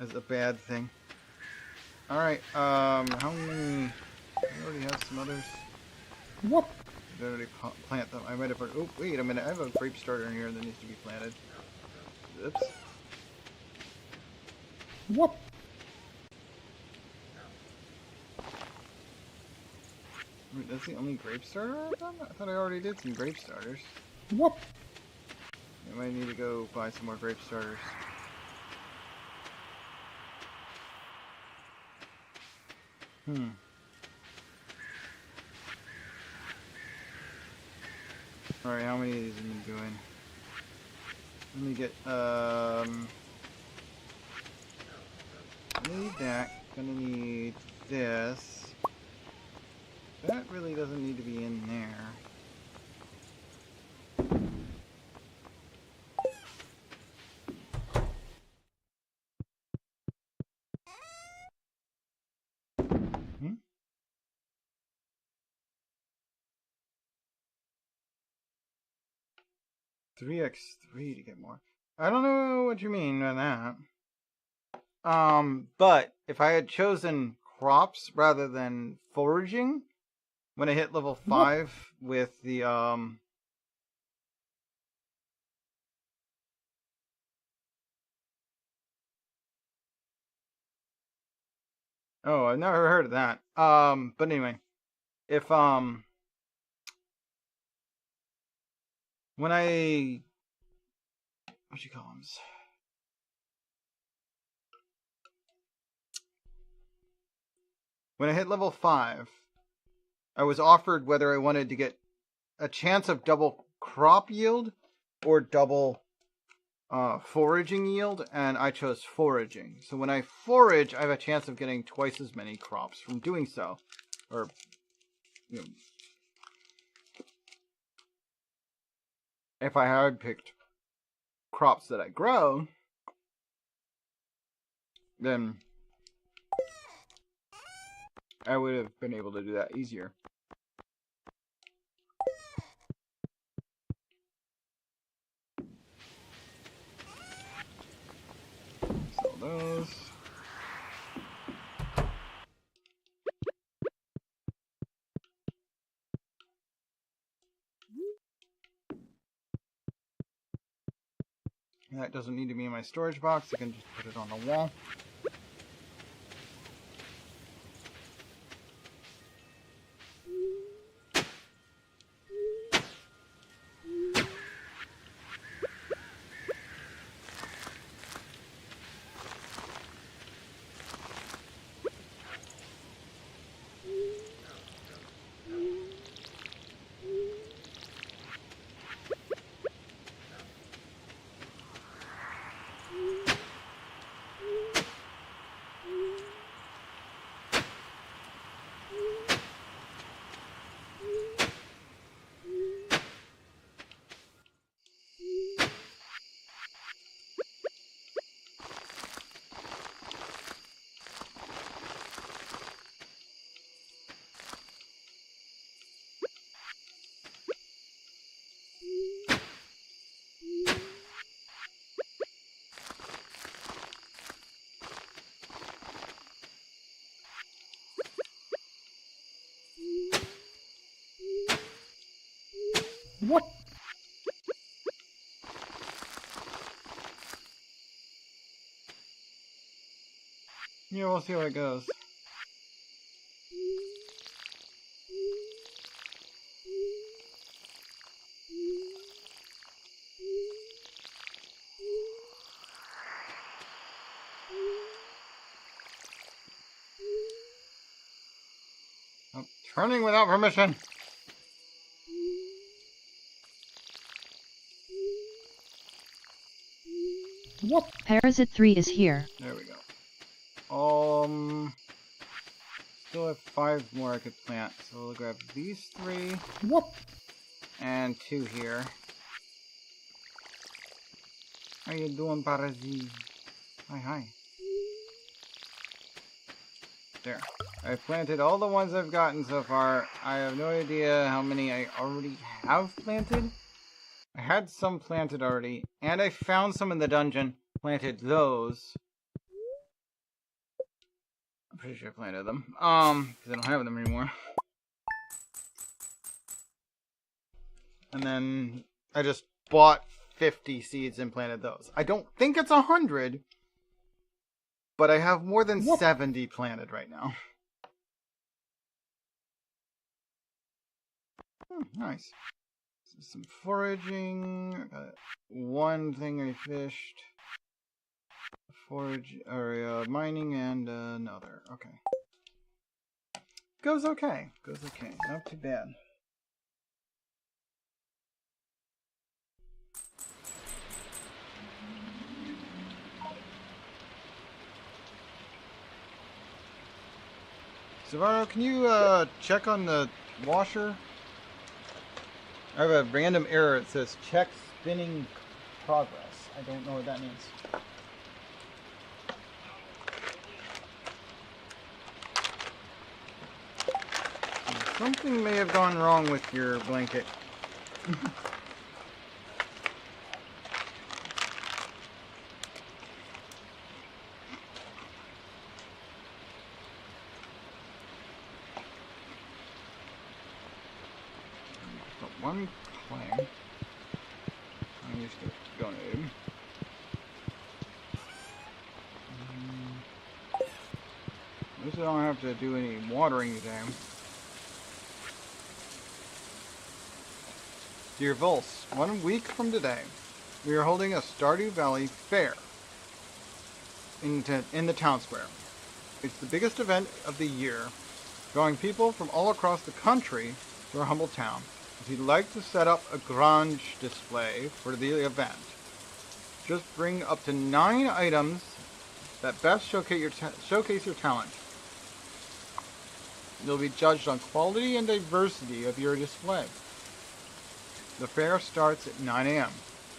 as a bad thing. Alright, how many... I already have some others.
What?
Did I already plant them? I might have... Oh, wait a minute. I have a grape starter in here that needs to be planted. Oops.
What?
Wait, that's the only grape starter I've done? I thought I already did some grape starters.
What?
I might need to go buy some more grape starters. Alright, how many of these am I doing? Let me get, need that. Gonna need this. That really doesn't need to be in there. Hmm? 3x3 to get more. I don't know what you mean by that. But if I had chosen crops rather than foraging, when I hit level 5 with the, oh, I've never heard of that. But anyway, if, when I, what you call them? When I hit level 5, I was offered whether I wanted to get a chance of double crop yield or double foraging yield, and I chose foraging. So when I forage, I have a chance of getting twice as many crops from doing so. Or, you know, if I had picked crops that I grow, then I would have been able to do that easier. Sell those. That doesn't need to be in my storage box. I can just put it on the wall.
What?
Yeah, we'll see how it goes.
turning without permission.
What?
Parasite 3 is here.
There we go. Still have 5 more I could plant, so we'll grab these 3
What?
and 2 here. How you doing, Parasite? Hi. There. I've planted all the ones I've gotten so far. I have no idea how many I already have planted. I had some planted already, and I found some in the dungeon. Planted those. I'm pretty sure I planted them. Because I don't have them anymore. And then I just bought 50 seeds and planted those. I don't think it's 100, but I have more than 70 planted right now. Nice. Some foraging. One thing I fished. Mining and another. Okay. Goes okay. Not too bad. Savaro, can you check on the washer? I have a random error. It says check spinning progress. I don't know what that means. Something may have gone wrong with your blanket. One claim. I'm just gonna donate him. At least I don't have to do any watering today. Dear Vulse, 1 week from today, we are holding a Stardew Valley fair in the town square. It's the biggest event of the year, drawing people from all across the country to our humble town. If you'd like to set up a grunge display for the event, just bring up to 9 items that best showcase your talent. You'll be judged on quality and diversity of your display. The fair starts at 9 a.m.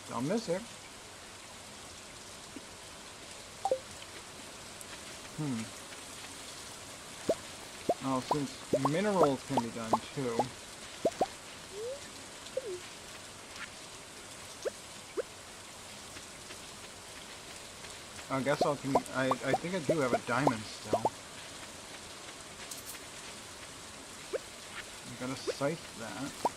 Don't miss it. Oh, since minerals can be done too. I guess I think I do have a diamond still. I gotta scythe that.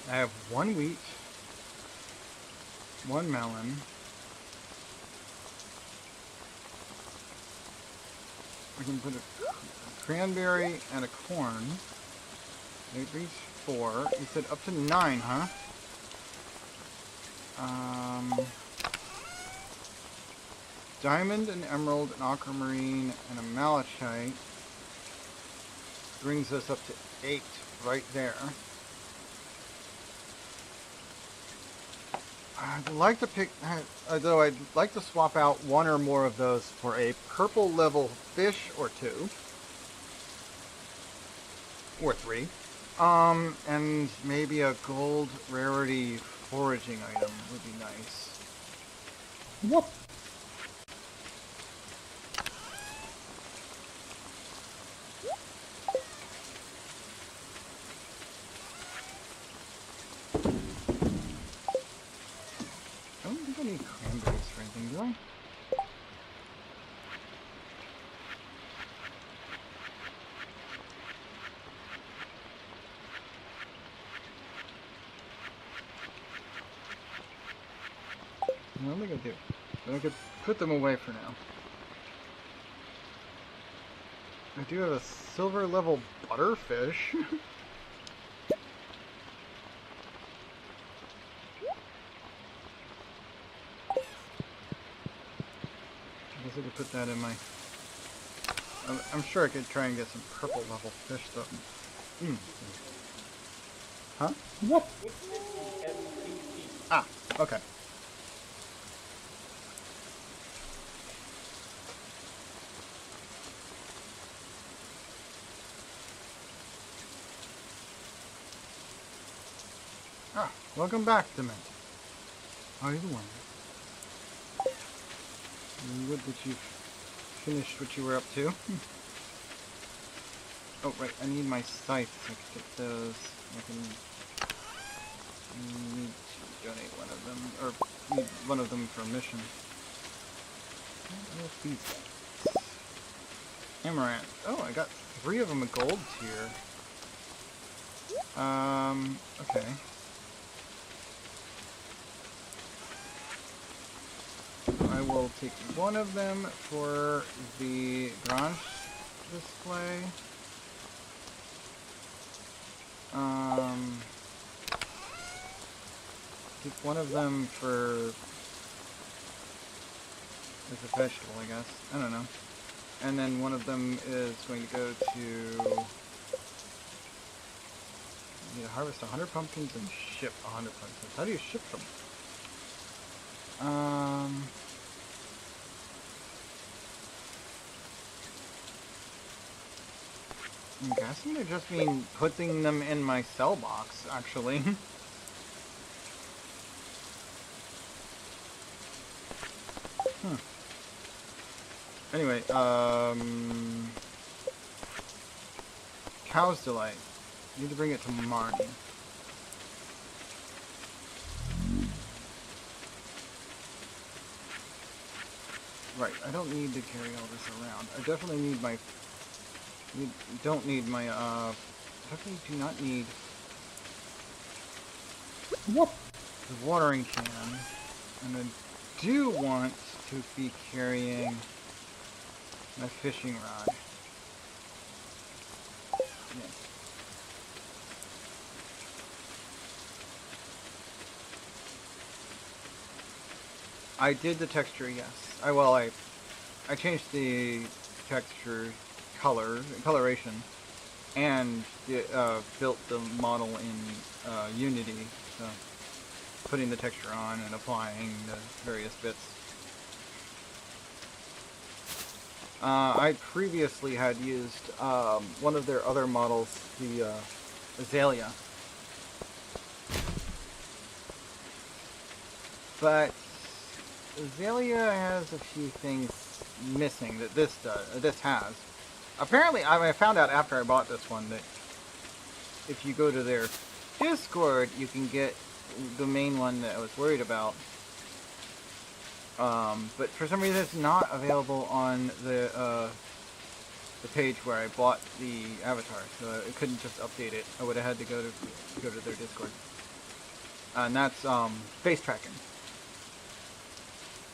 I have 1 wheat, 1 melon. I can put a cranberry and a corn. It reached 4. You said up to 9, huh? Diamond, an emerald, an aquamarine, and a malachite brings us up to 8 right there. I'd like to pick, though I'd like to swap out 1 or more of those for a purple level fish or 2. Or 3. And maybe a gold rarity foraging item would be nice.
What?
I don't think I need cranberries for anything, do I? I don't think I do. But I could put them away for now. I do have a silver level butterfish.
put that in my... I'm sure I could try and get some purple level fish though. Huh?
What?
Ah, okay. Ah, welcome back, Dement. How are you doing? Good that you finished what you were up to. Oh, right, I need my scythe so I can get those. I can need to donate one of them, or need one of them for a mission. What are these guys? Amaranth. Oh, I got 3 of them a gold tier. Okay. I will take one of them for the garage display. Keep one of them for as a vegetable, I guess. I don't know. And then one of them is going to go to... You need to harvest 100 pumpkins and ship 100 pumpkins. How do you ship them? I'm guessing they just mean putting them in my cell box, actually. Anyway, Cow's Delight. Need to bring it to Marnie. Right, I don't need to carry all this around. I definitely need my... don't need my, definitely do not need...
What?
The watering can. And I do want to be carrying my fishing rod. Yeah. I did the texture, yes. I changed the texture coloration, and built the model in Unity. So putting the texture on and applying the various bits. I previously had used one of their other models, the Azalea. But Azalea has a few things missing that this has. Apparently, I found out after I bought this one that if you go to their Discord, you can get the main one that I was worried about. But for some reason, it's not available on the page where I bought the avatar, so I couldn't just update it. I would have had to go to their Discord, and that's face tracking.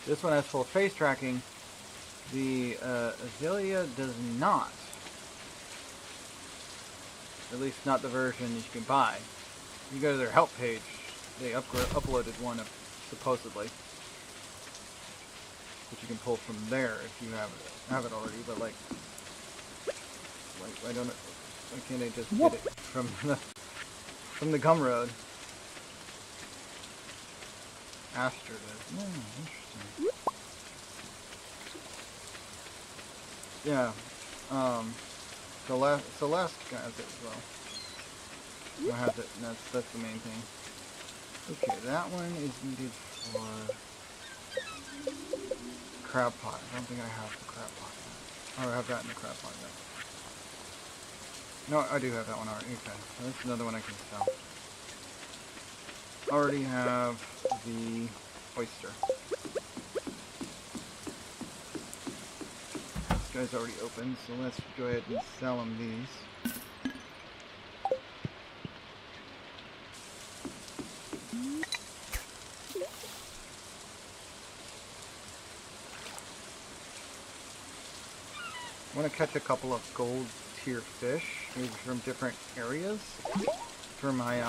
This one has full face tracking. The Azalea does not. At least not the version you can buy. You go to their help page, they uploaded one supposedly, which you can pull from there if you have it already. But like I don't know. Why can't I just get it from the Gumroad? Aster does. Yeah, interesting. Yeah. Celeste has it as well. I have it, and that's the main thing. Okay, that one is needed for crab pot. I don't think I have the crab pot yet. Or I have that in the crab pot yet. No, I do have that one already. Okay, so that's another one I can sell. Already have the oyster. This guy's already open, so let's go ahead and sell him these. I want to catch a couple of gold tier fish, maybe from different areas, for my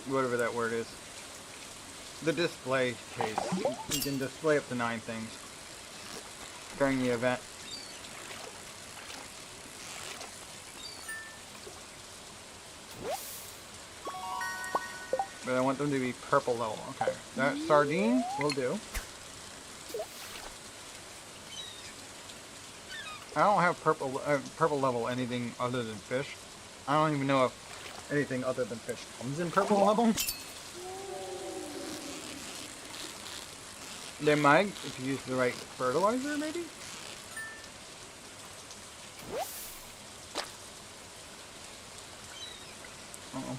whatever that word is. the display case. You can display up to 9 things during the event. But I want them to be purple level. Okay, that sardine will do. I don't have purple level anything other than fish. I don't even know if anything other than fish comes in purple level. They might if you use the right fertilizer, maybe. Uh-oh.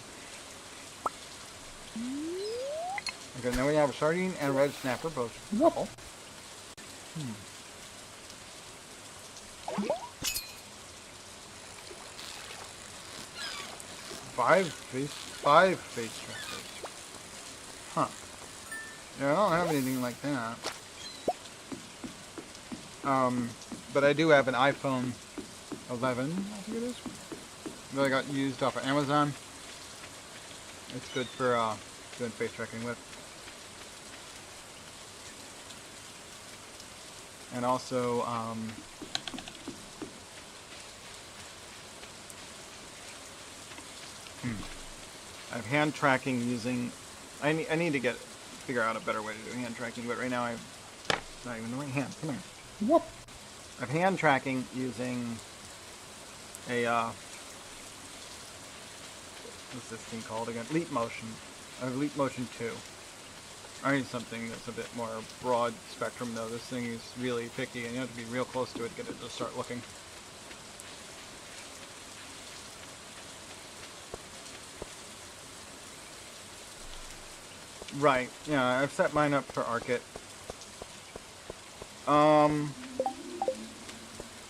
Okay, now we have a sardine and a red snapper, both purple. Five face trackers. Huh. Yeah, I don't have anything like that. But I do have an iPhone 11, I think it is. That I got used off of Amazon. It's good for doing face tracking with. And also, I have hand tracking using. I need to figure out a better way to do hand tracking, but right now it's not even the right hand. Come here.
What?
I have hand tracking using a what's this thing called again? Leap Motion. I have Leap Motion 2. I need something that's a bit more broad spectrum though. This thing is really picky and you have to be real close to it to get it to start looking. Right, yeah, I've set mine up for Arcit.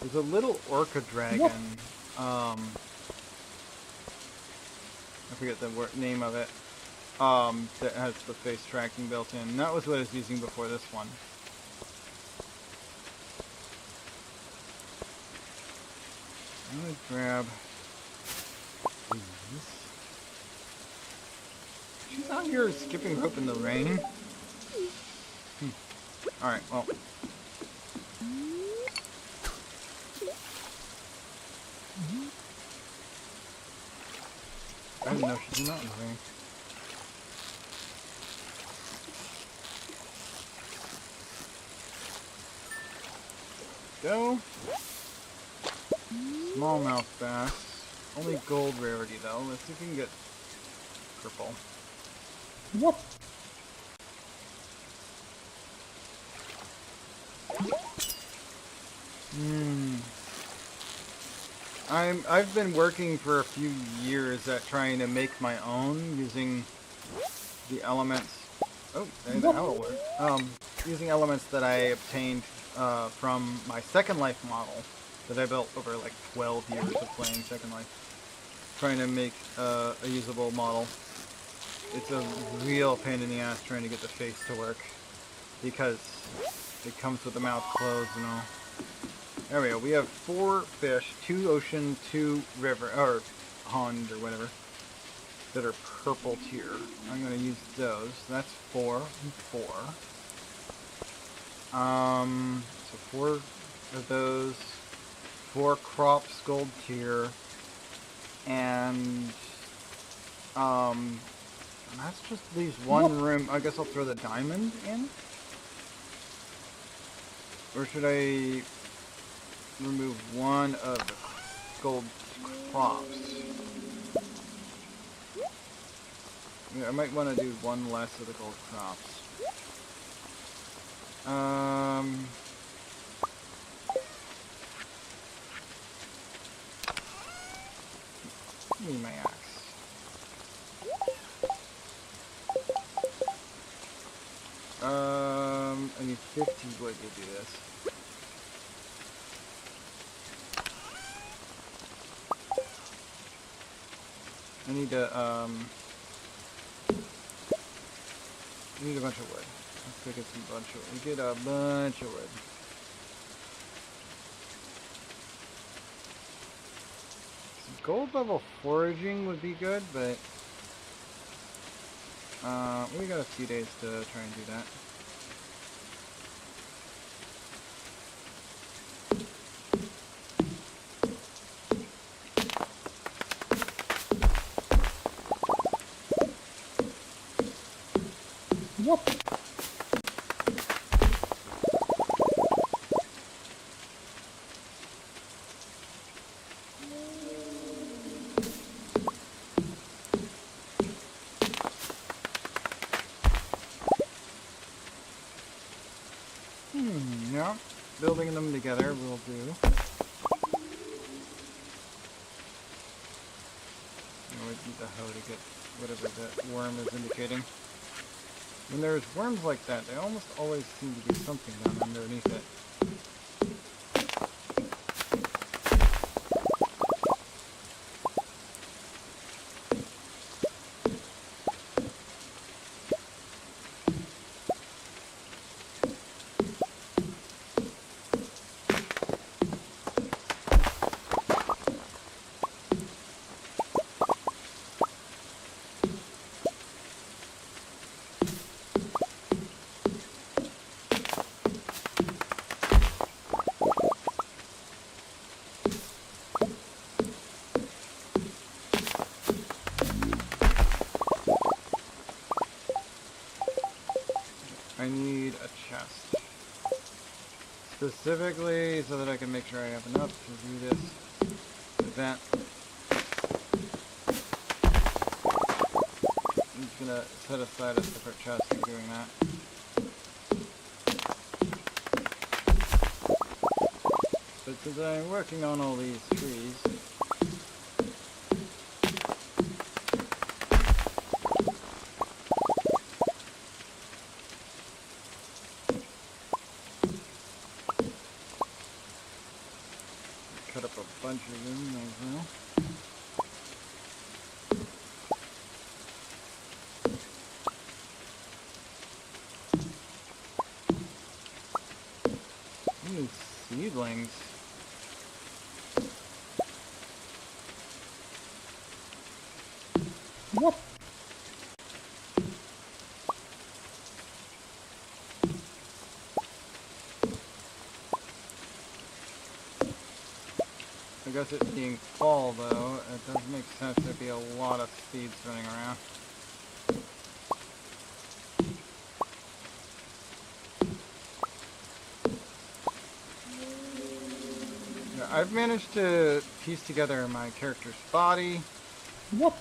There's a little orca dragon.
What?
I forget the name of it. That has the face tracking built in. That was what I was using before this one. I'm gonna grab these. She's out here skipping rope in the rain. Alright, well. I didn't know she's not in the rain. Go. Smallmouth bass. Only gold rarity though. Let's see if we can get purple.
What?
I've been working for a few years at trying to make my own using the elements. Oh, that'll work. Using elements that I obtained from my Second Life model that I built over like 12 years of playing Second Life. Trying to make a usable model. It's a real pain in the ass trying to get the face to work because it comes with the mouth closed and all. There we go. We have 4 fish, 2 ocean, 2 river, or pond, or whatever, that are purple tier. I'm going to use those. That's 4 and 4. So 4 of those, 4 crops gold tier, and that's just leaves one room. I guess I'll throw the diamond in, or should I remove one of the gold crops? Yeah, I might want to do one less of the gold crops. Give me my axe. I need 50 wood to do this. I need to, we need a bunch of wood. Let's go get some bunch of wood. We get a bunch of wood. Some gold level foraging would be good, but We got a few days to try and do that.
What?
Yeah. Building them together will do. I would need the hoe to get whatever that worm is indicating. When there's worms like that, they almost always seem to be something down underneath it. I need a chest. Specifically so that I can make sure I have enough to do this event. I'm just gonna set aside a separate chest for doing that. But since I'm working on all these trees, cut up a bunch of them as well. Ooh, seedlings.
What?
I guess it being fall though, it does make sense there'd be a lot of seeds running around. Yeah, I've managed to piece together my character's body.
What?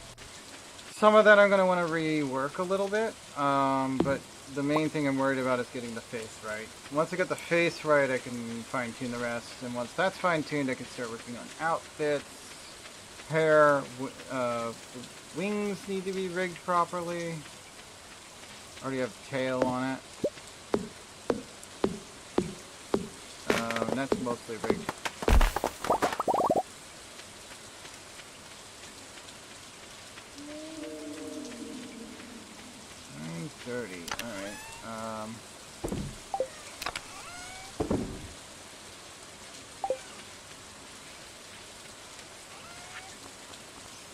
Some of that I'm going to want to rework a little bit, but the main thing I'm worried about is getting the face right. Once I get the face right, I can fine-tune the rest, and once that's fine-tuned, I can start working on outfits, hair, wings need to be rigged properly. Already have tail on it. And that's mostly rigged. Dirty. Alright.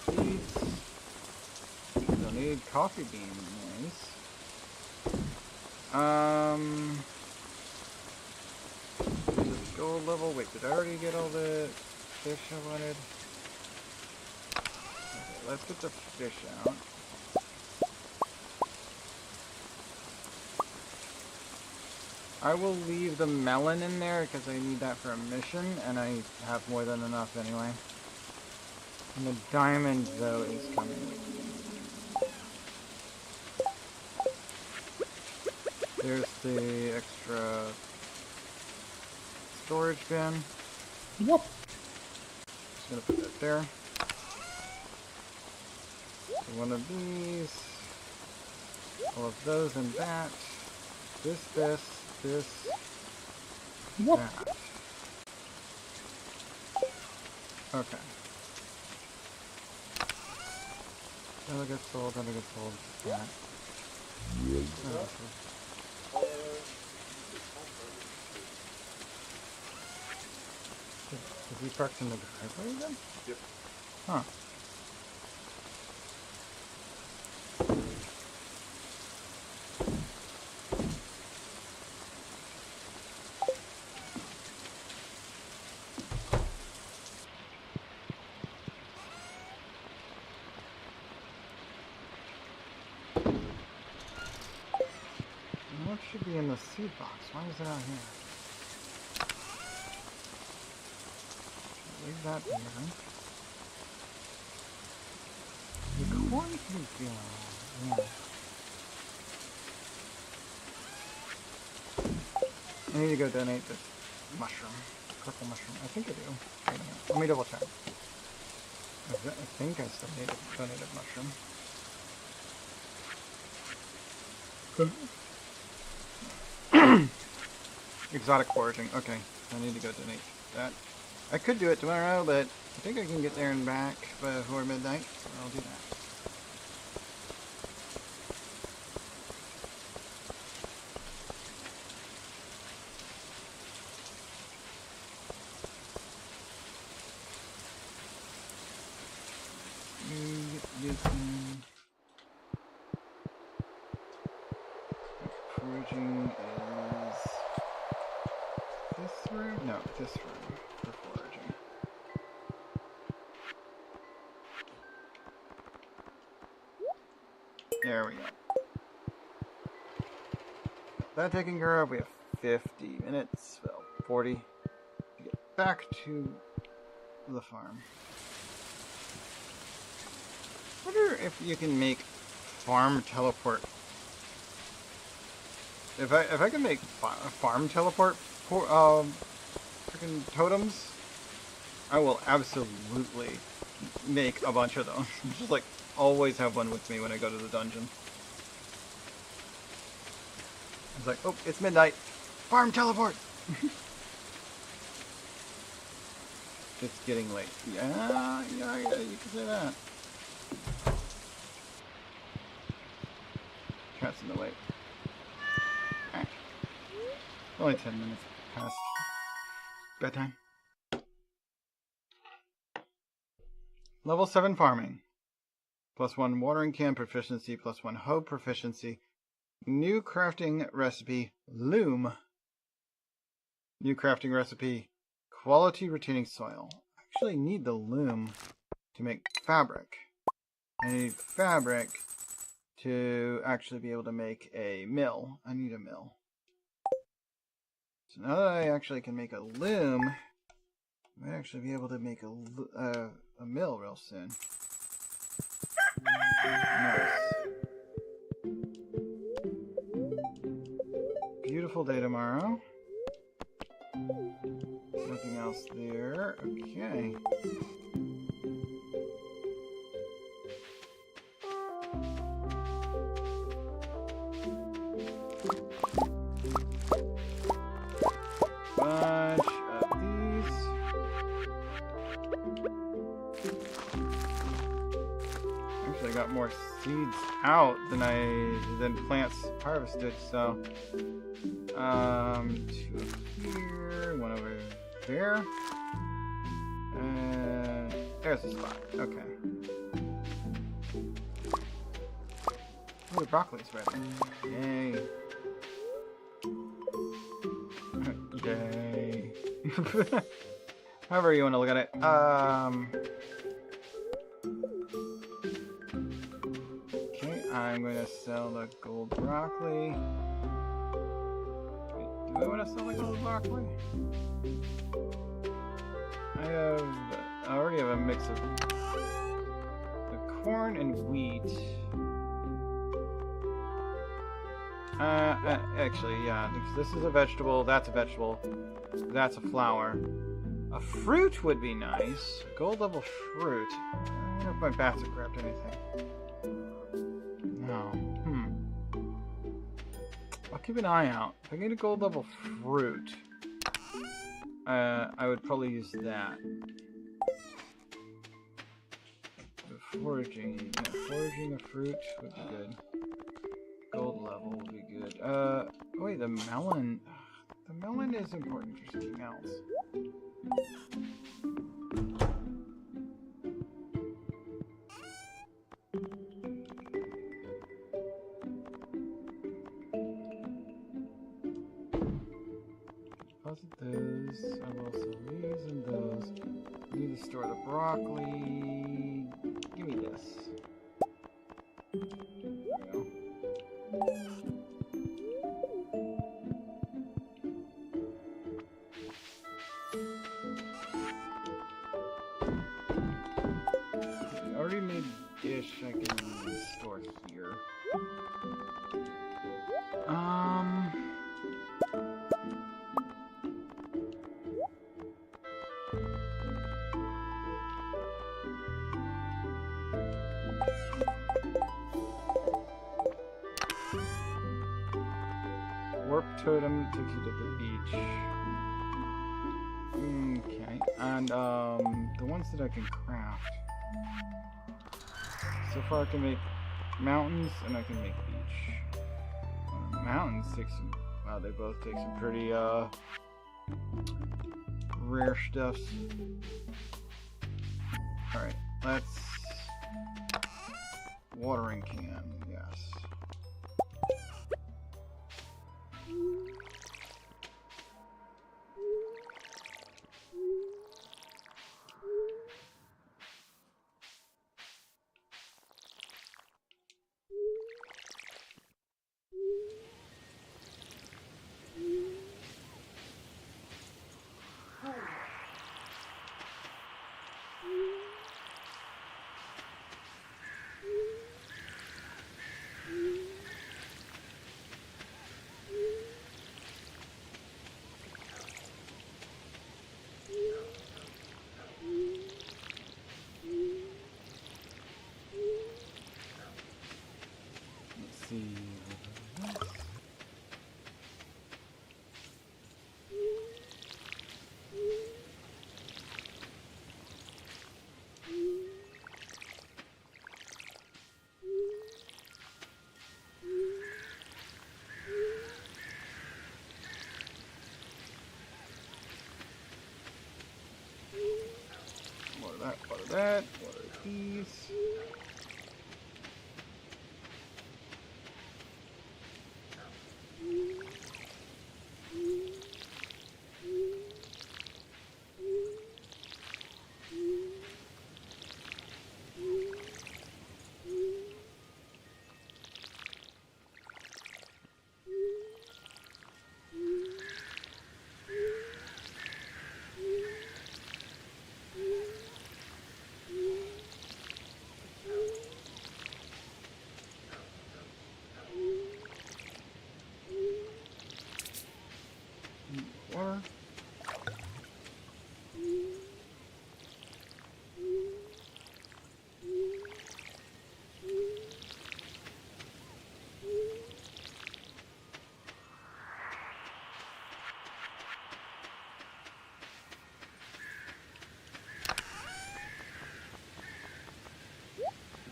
Seeds. Don't need coffee bean noise. Just gold level. Wait, did I already get all the fish I wanted? Okay, let's get the fish out. I will leave the melon in there because I need that for a mission, and I have more than enough anyway. And the diamond, though, is coming. There's the extra storage bin.
What?
Just gonna put that there. So one of these. All of those and that. This.
What?
That. Okay. That'll get sold, that'll get sold. That. Oh, is he parked in the driveway then?
Yep.
Huh. should be in the seed box. Why is it out here? Leave that there. The corn can go. Yeah. I need to go donate this mushroom. Purple mushroom. I think I do. Wait a minute. Let me double check. I think I still need a donated mushroom. Exotic foraging. Okay. I need to go donate that. I could do it tomorrow, but I think I can get there and back before midnight, so I'll do that. Foraging is this room? No, this room for foraging. There we go. That taken care of. We have 50 minutes, well, 40 to get back to the farm. I wonder if you can make farm teleport. If I can make farm teleport freaking totems, I will absolutely make a bunch of those. Just like always have one with me when I go to the dungeon. It's like, oh, it's midnight. Farm teleport. It's getting late. Yeah, you can say that. Cat's in the way. Only 10 minutes past bedtime. Level 7 farming. +1 watering can proficiency, +1 hoe proficiency. New crafting recipe, loom. New crafting recipe, quality retaining soil. I actually need the loom to make fabric. I need fabric to actually be able to make a mill. I need a mill. So now that I actually can make a loom, I might actually be able to make a mill real soon. Nice. Beautiful day tomorrow. Nothing else there. Okay. Bunch of these. Actually, I got more seeds out than plants harvested. So, 2 up here, 1 over there, and there's a spot. Okay. Ooh, the broccoli's ready. Yay. Yay. However you want to look at it. Okay, I'm going to sell the gold broccoli. Wait, do I want to sell the gold broccoli? I already have a mix of the corn and wheat. Actually, yeah, because this is a vegetable, that's a vegetable, that's a flower. A fruit would be nice. Gold level fruit. I wonder if my bats have grabbed anything. No. I'll keep an eye out. If I get a gold level fruit, I would probably use that. Foraging. Yeah, foraging a fruit would be good. Gold level would be good. Wait, the melon. The melon is important for something else. Deposit those. I will sell these and those. I need to store the broccoli. Give me this. There we go.
warp totem takes you to the beach. Okay, and the ones that I can craft. So far I can make mountains and I can make beach. Mountains take some, wow, they both take some pretty rare stuffs. Alright, let's watering can, yes. Let's see. Water that, water these. Water.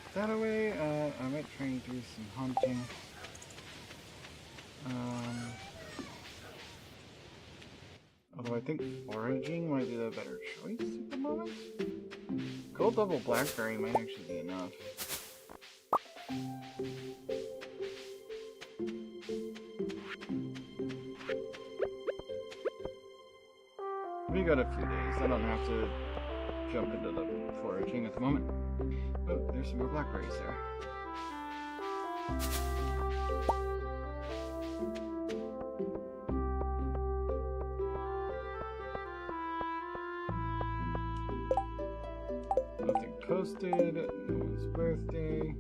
Put that away. I might try and do some hunting. Although I think foraging might be the better choice at the moment. Gold double blackberry might actually be enough. We got a few days. I don't have to jump into the foraging at the moment. Oh, there's some more blackberries there. Nothing posted, no one's birthday.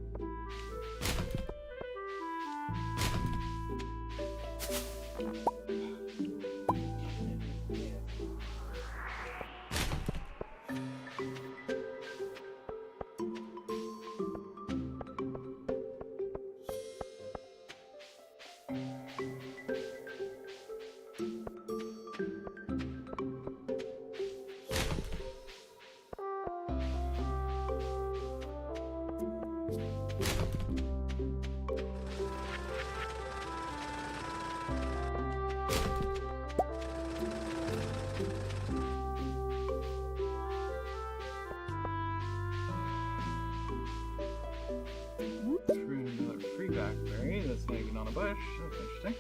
Another free blackberry that's hanging on a bush. That's interesting.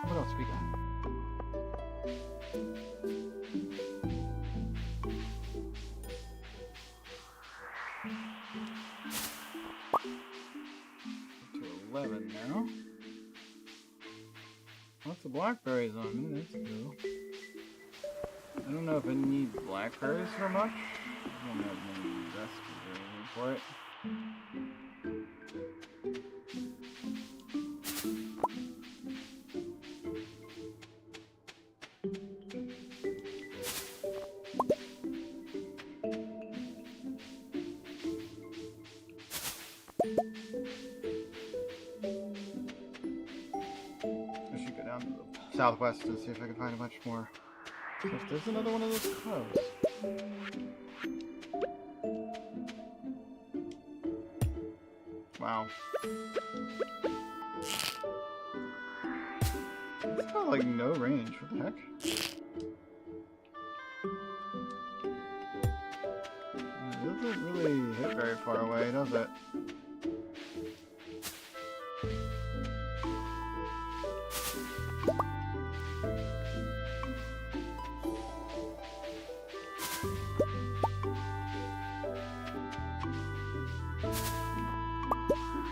What else we got? Up to 11 now. Lots of blackberries on me. That's cool. I don't know if I need blackberries for much. I don't have many recipes or anything for it. down to the southwest and see if I can find a bunch more. So if there's another one of those crows. Wow. It's got like no range. What the heck? It doesn't really hit very far away, does it?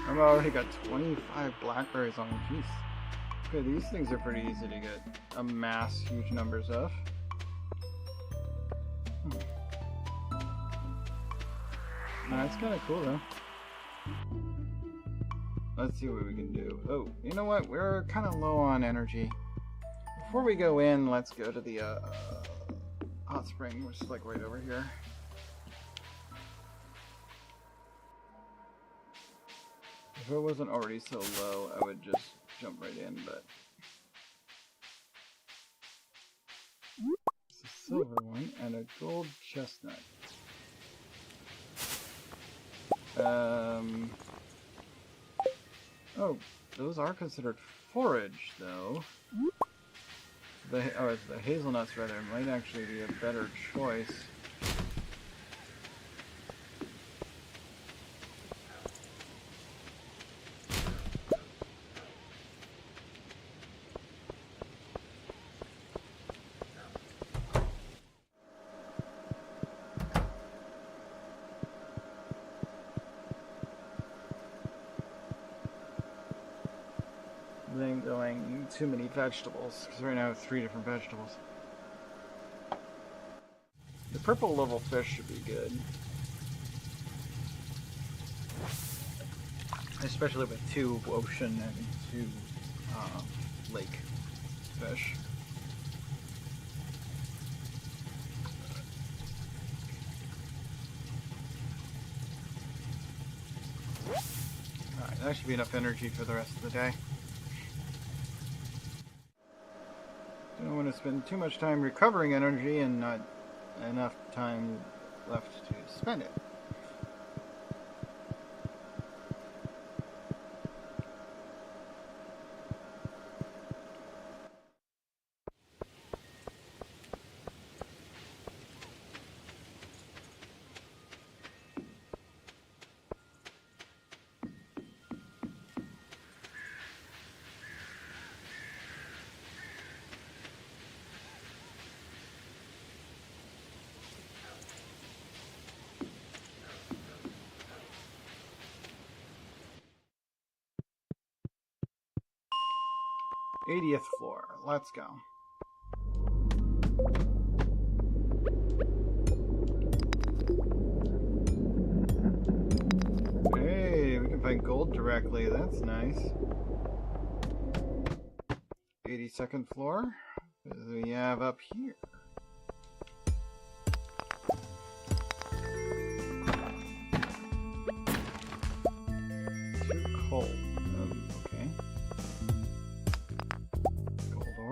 I've already got 25 blackberries on them. Jeez. Okay, these things are pretty easy to get amass huge numbers of. That's kind of cool though. Let's see what we can do. Oh, you know what? We're kind of low on energy. Before we go in, let's go to the hot spring, which is like right over here. If it wasn't already so low, I would just jump right in, but... It's a silver one and a gold chestnut. Oh, those are considered forage, though. The hazelnuts, rather, might actually be a better choice. Then going too many vegetables, because right now I have 3 different vegetables. The purple level fish should be good. Especially with 2 ocean and 2 lake fish. Alright, that should be enough energy for the rest of the day. Don't want to spend too much time recovering energy and not enough time left to spend it. '80th floor. Let's go. Hey, we can find gold directly. That's nice. 82nd floor. What do we have up here? Too cold. Okay.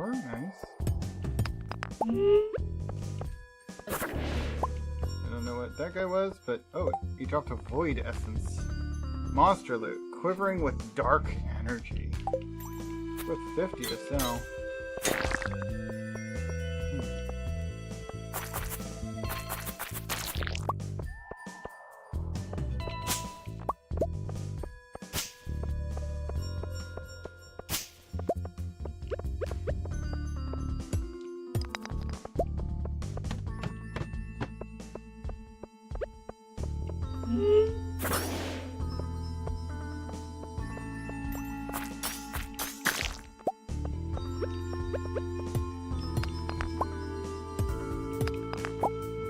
Nice. I don't know what that guy was, but oh, he dropped a void essence. Monster loot, quivering with dark energy. With 50 to sell.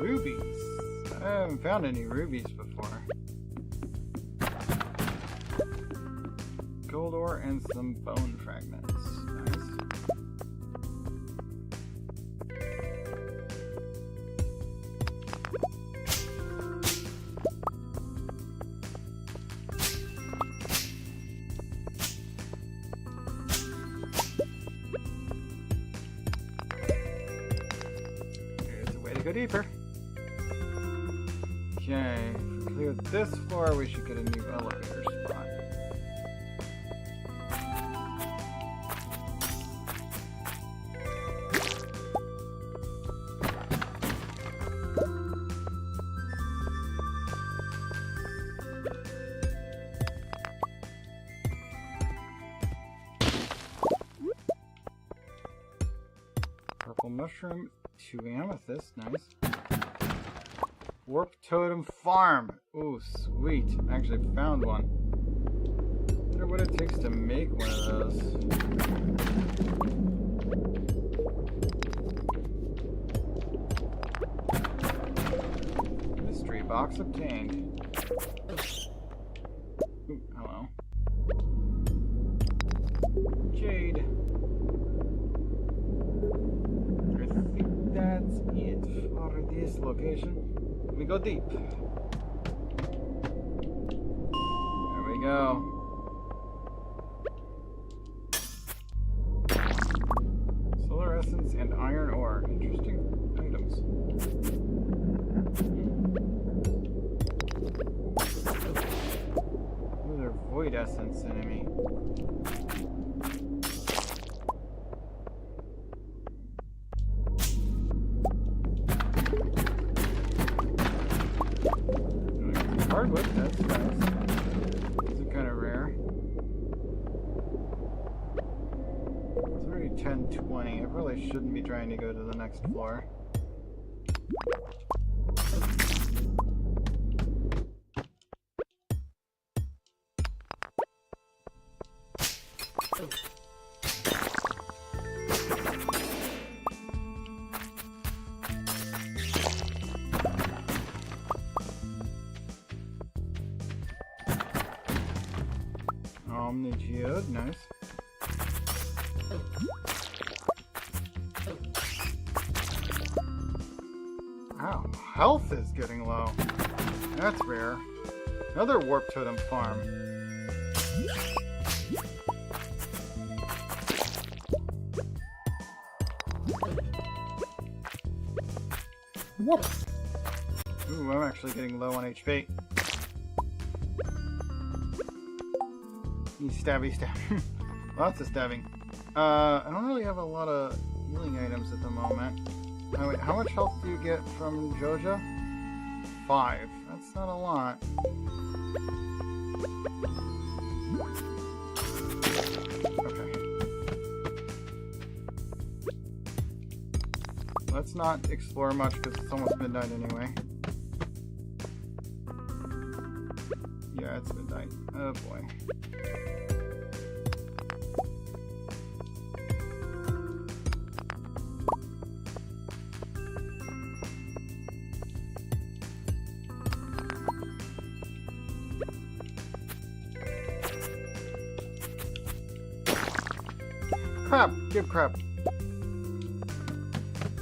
Rubies. I haven't found any rubies before. Gold ore and some bone fragments. Nice.
go deeper. Okay, if we clear this floor, we should get a new elevator spot. Purple mushroom, 2 amethyst, nice. Warp Totem Farm. Ooh, sweet. I actually found one. Wonder what it takes to make one of those. Mystery box obtained. Ooh, hello. Jade. I think that's it for this location. We go deep. There we go. Solar essence and iron ore. Interesting items. Ooh, they're void essence enemy. Hardwood, that's nice. These are kind of rare. It's already 10:20. I really shouldn't be trying to go to the next floor. The geode, nice. Wow, health is getting low. That's rare. Another Warp Totem Farm.
What?
Ooh, I'm actually getting low on HP. Stabby stab. Lots of stabbing. I don't really have a lot of healing items at the moment. Oh, wait, how much health do you get from Joja? 5. That's not a lot. Okay. Let's not explore much because it's almost midnight anyway. Yeah, it's midnight. Oh boy. Crap! Give crap.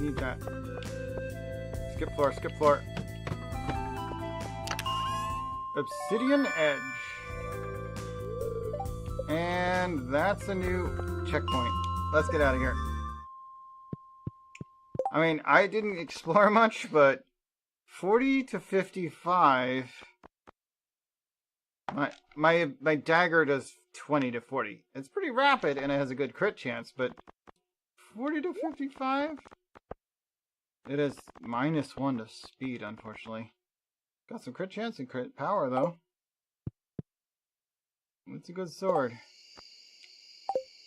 Need that. Skip floor, skip floor. Obsidian Edge. And that's a new checkpoint. Let's get out of here. I mean, I didn't explore much, but 40 to 55. My dagger does 20 to 40. It's pretty rapid and it has a good crit chance, but 40 to 55? It is -1 to speed, unfortunately. Got some crit chance and crit power, though. It's a good sword.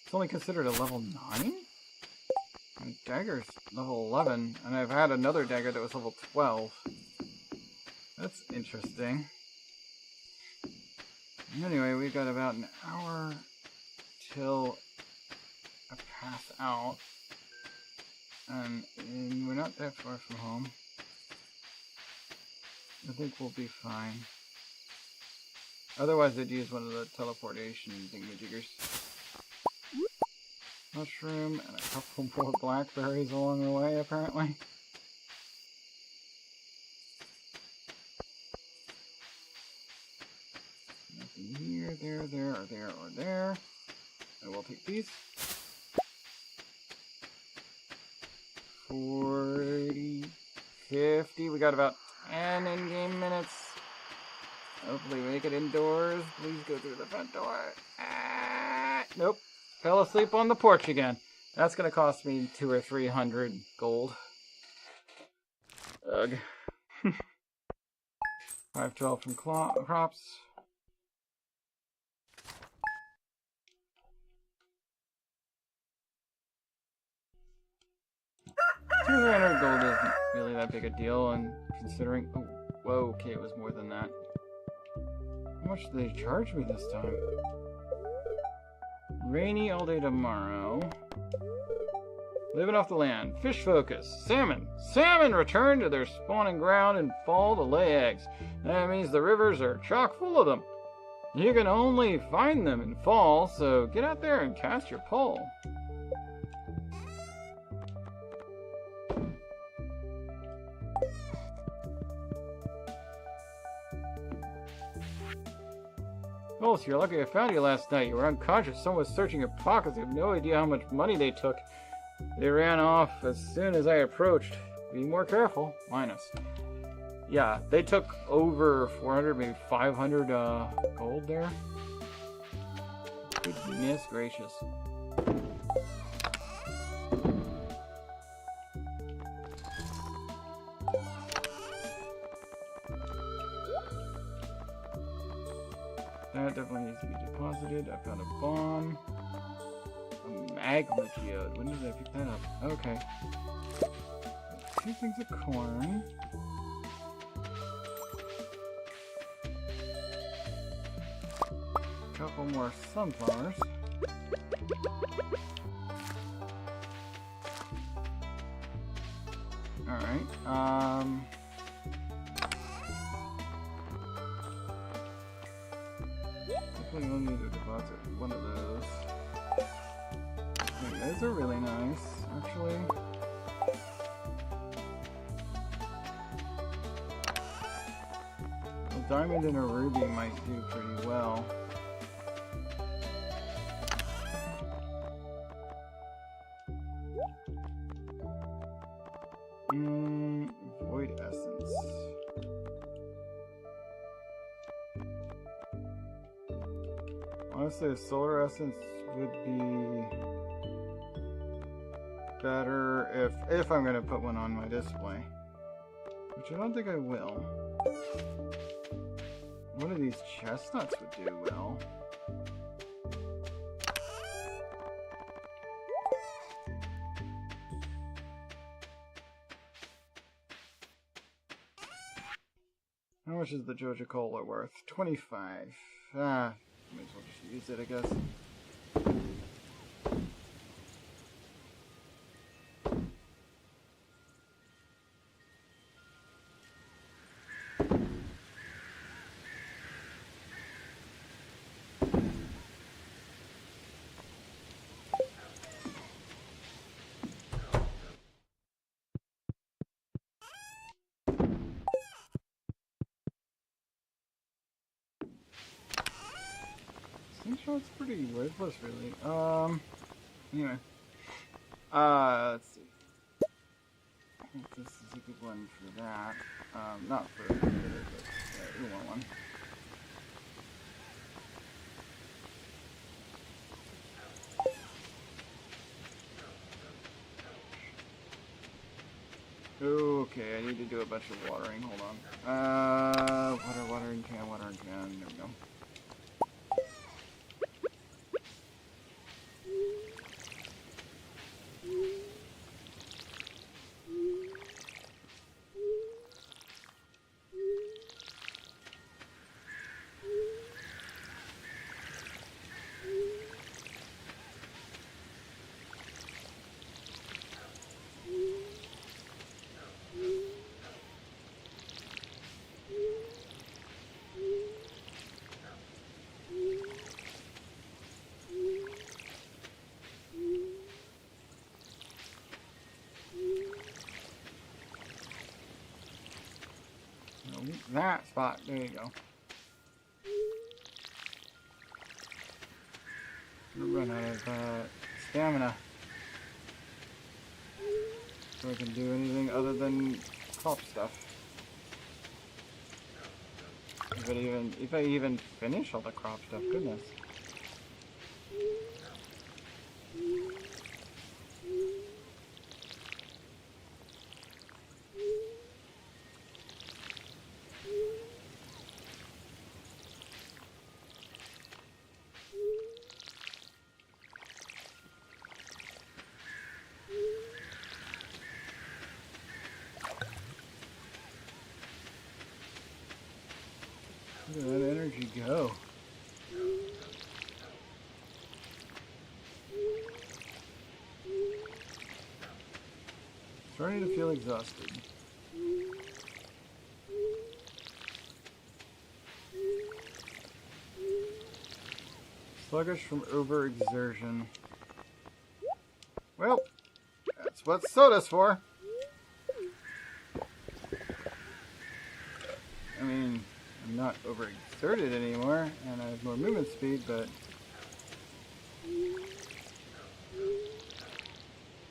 It's only considered a level 9? My dagger's level 11, and I've had another dagger that was level 12. That's interesting. Anyway, we've got about an hour till I pass out. And we're not that far from home. I think we'll be fine. Otherwise, I'd use one of the teleportation thingamajiggers. Mushroom and a couple more blackberries along the way, apparently. Nothing here, there, or there. I will take these. 40,
50. We got about 10 in-game minutes. Hopefully we make it indoors. Please go through the front door. Nope. Fell asleep on the porch again. That's gonna cost me 200 or 300 gold. Ugh. 512 from crops. 200 gold isn't really that big a deal, and considering... Oh, whoa, okay, it was more than that. How much did they charge me this time? Rainy all day tomorrow. Living off the land. Fish focus. Salmon. Salmon return to their spawning ground in fall to lay eggs. That means the rivers are chock full of them. You can only find them in fall, so get out there and cast your pole. Vulse, you're lucky I found you last night. You were unconscious. Someone was searching your pockets. You have no idea how much money they took. They ran off as soon as I approached. Be more careful. Minus. Yeah, they took over 400, maybe 500 gold there. Goodness gracious. That definitely needs to be deposited. I found a bomb. A magma geode. When did I pick that up? Okay. 2 things of corn. A couple more sunflowers. Alright, definitely will need to deposit one of those. Okay, those are really nice, actually. A diamond and a ruby might do pretty well. Void essence. Honestly, a solar essence would be better if I'm gonna put one on my display, which I don't think I will. One of these chestnuts would do well. How much is the Joja Cola worth? 25. Ah, might as well just use it, I guess. It's pretty worthless, really. Anyway. Let's see. I think this is a good one for that. Not for the other, but we want one. Okay, I need to do a bunch of watering. Hold on. Watering can. There we go. That spot, there you go. We'll run out of stamina. So I can do anything other than crop stuff. If I even finish all the crop stuff, goodness. Where did that energy go? Starting to feel exhausted. Sluggish from overexertion. Well, that's what soda's for. I mean, I'm not overexerted anymore, and I have more movement speed, but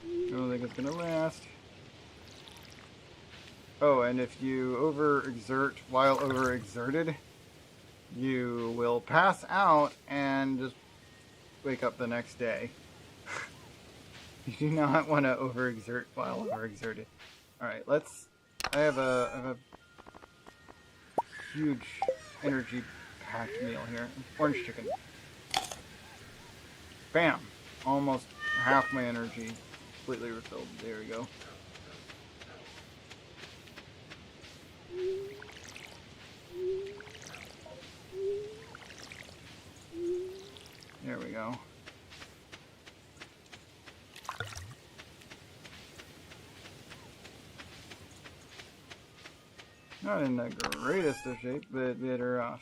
I don't think it's gonna last. Oh, and if you overexert while overexerted, you will pass out and just wake up the next day. You do not want to overexert while overexerted. Alright, I have a huge energy packed meal here. Orange chicken. Bam! Almost half my energy completely refilled. There we go. There we go. Not in the greatest of shape, but better off.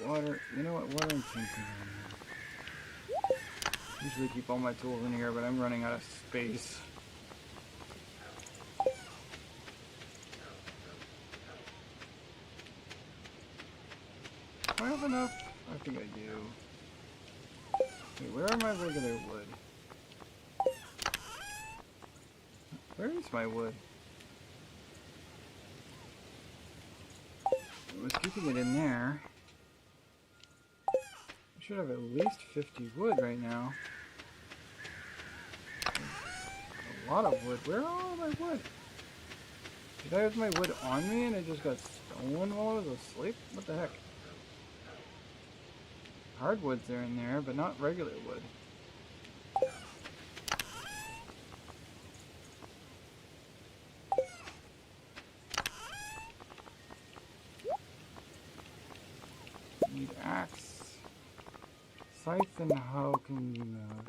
Water, you know what? Water and sink in here. Usually keep all my tools in here, but I'm running out of space. Do I have enough? I think I do. Wait, where are my regular wood? Where is my wood? I was keeping it in there. I should have at least 50 wood right now. A lot of wood. Where are all my wood? Did I have my wood on me and it just got stolen while I was asleep? What the heck? Hardwoods are in there, but not regular wood. Need axe. Scythe and hoe can be moved.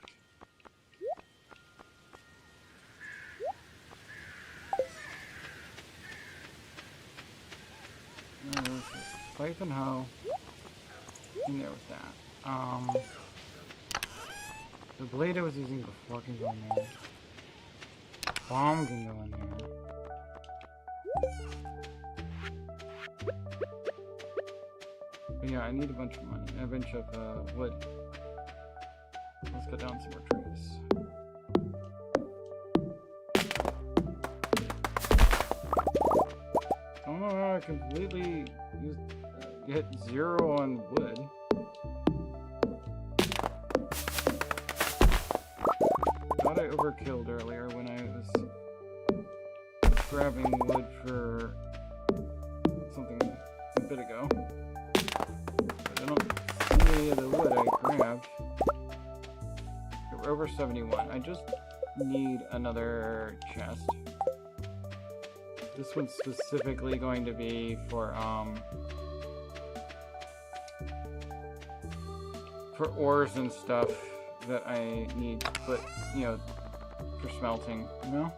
Scythe and hoe. In there with that. The blade I was using before can go in there. Bomb can go in there. But yeah, I need a bunch of money, a bunch of wood. Let's cut down some more trees. I don't know how I completely hit 0 on wood. Thought I overkilled earlier when I was grabbing wood for something a bit ago. But I don't see any of the wood I grabbed. Okay, we're over 71. I just need another chest. This one's specifically going to be for ores and stuff that I need to put, you know, for smelting, you know?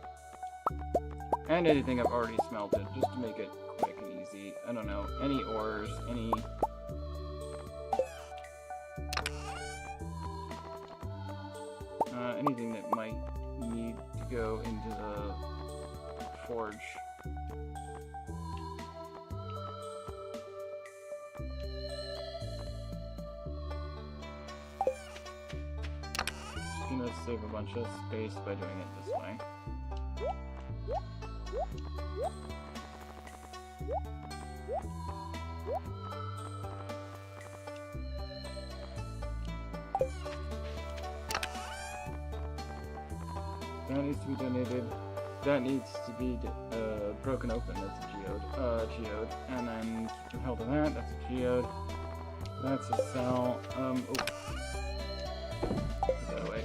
And anything I've already smelted, just to make it quick and easy. I don't know, any ores, any... anything that might need to go into the forge. Save a bunch of space by doing it this way.
That needs to be donated. That needs to be broken open. That's a geode. And then held to that. That's a geode. That's a cell. Oh. By the way,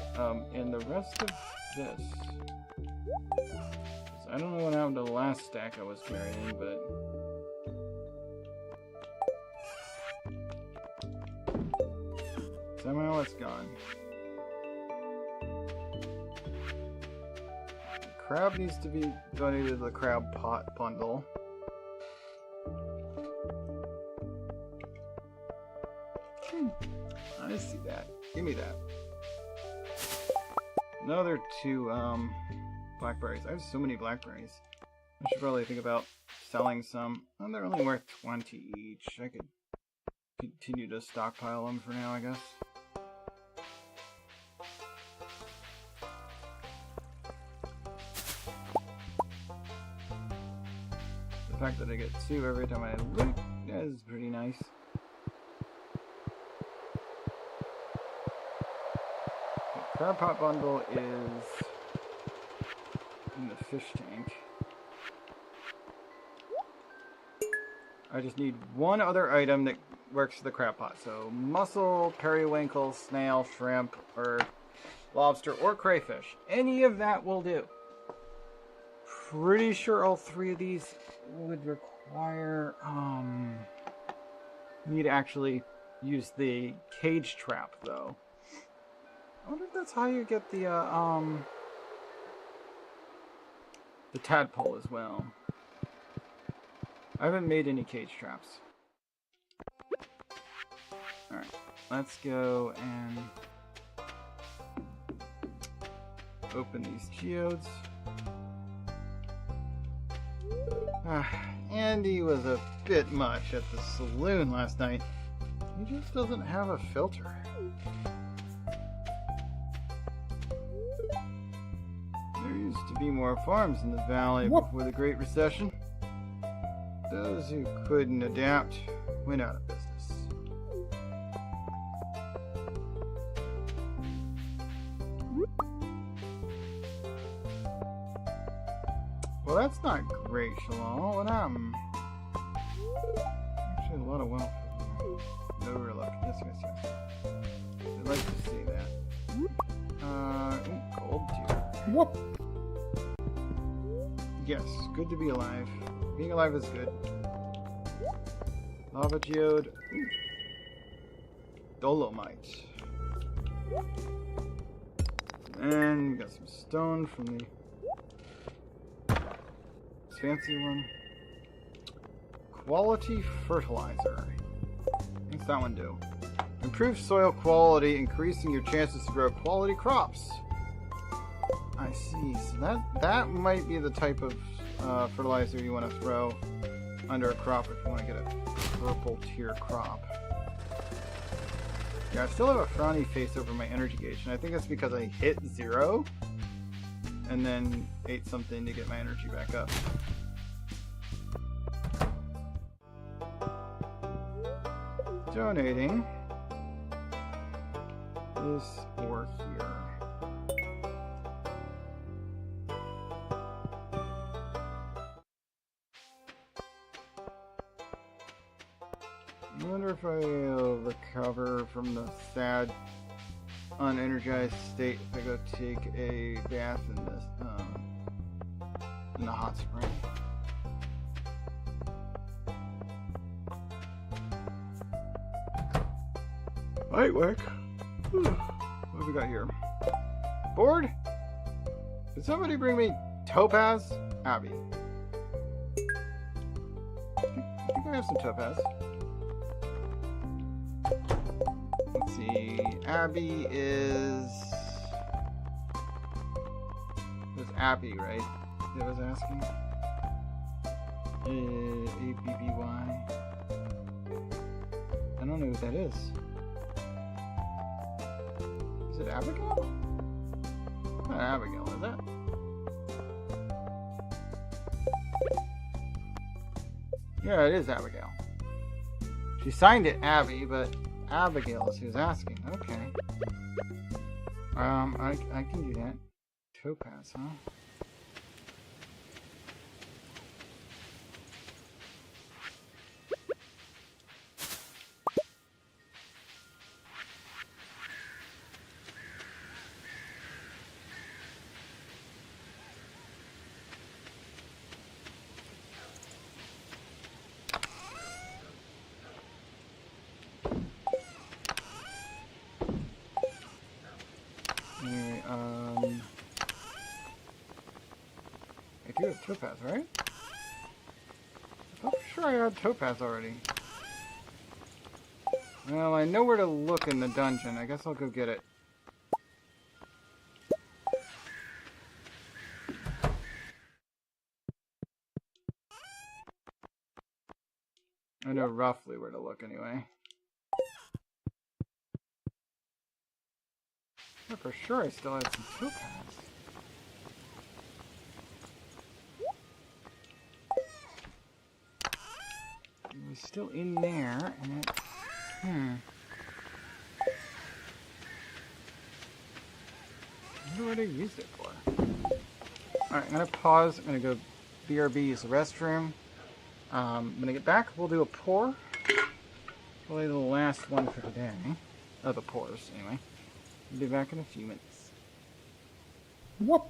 and the rest of this. I don't know what happened to the last stack I was carrying, but somehow it's gone.
Crab needs to be donated to the crab pot bundle. I see that. Give me that. Another 2 blackberries. I have so many blackberries. I should probably think about selling some. Oh, they're only worth 20 each. I could continue to stockpile them for now, I guess. The fact that I get 2 every time I loot is pretty nice. The crab pot bundle is in the fish tank. I just need one other item that works for the crab pot. So mussel, periwinkle, snail, shrimp, or lobster, or crayfish. Any of that will do. Pretty sure all 3 of these would require me to actually use the cage trap though. I wonder if that's how you get the tadpole as well. I haven't made any cage traps. Alright, let's go and open these geodes. Andy was a bit much at the saloon last night. He just doesn't have a filter. There used to be more farms in the valley before the Great Recession. Those who couldn't adapt went out of business. Well, that's not great, Shalom. What happened? Actually, a lot of wealth. Overlook. Yes. I'd like to see that. Gold tier.
Whoop!
Yes, good to be alive. Being alive is good. Lava geode. Ooh. Dolomite. And we got some stone from the fancy one. Quality fertilizer. What's that one do? Improve soil quality, increasing your chances to grow quality crops. I see. So that might be the type of fertilizer you want to throw under a crop if you want to get a purple tier crop. Yeah, I still have a frowny face over my energy gauge, and I think that's because I hit 0 and then ate something to get my energy back up. Donating this ore here. I wonder if I'll recover from the sad, unenergized state if I go take a bath in this, in the hot spring. Might work. What have we got here? Board? Did somebody bring me topaz? Abby. I think I have some topaz. Let's see. Abby is... It was Abby, right? That was asking. A-B-B-Y. I don't know who that is. Is it Abigail? Not Abigail, is it?
Yeah, it is Abigail. She signed it Abby, but Abigail is who's asking. Okay. I can do that. Topaz, huh? Anyway, I do have Topaz, right? I'm sure I had Topaz already. Well, I know where to look in the dungeon. I guess I'll go get it. I know roughly where to look anyway. Yeah, for sure I still had some Topaz. It was still in there, and it... I wonder what I used it for. Alright, I'm gonna pause. I'm gonna go BRB, use the restroom. When I get back, we'll do a pour. Probably the last one for today. Oh, the pours, anyway. We'll be back in a few minutes.
Whoop.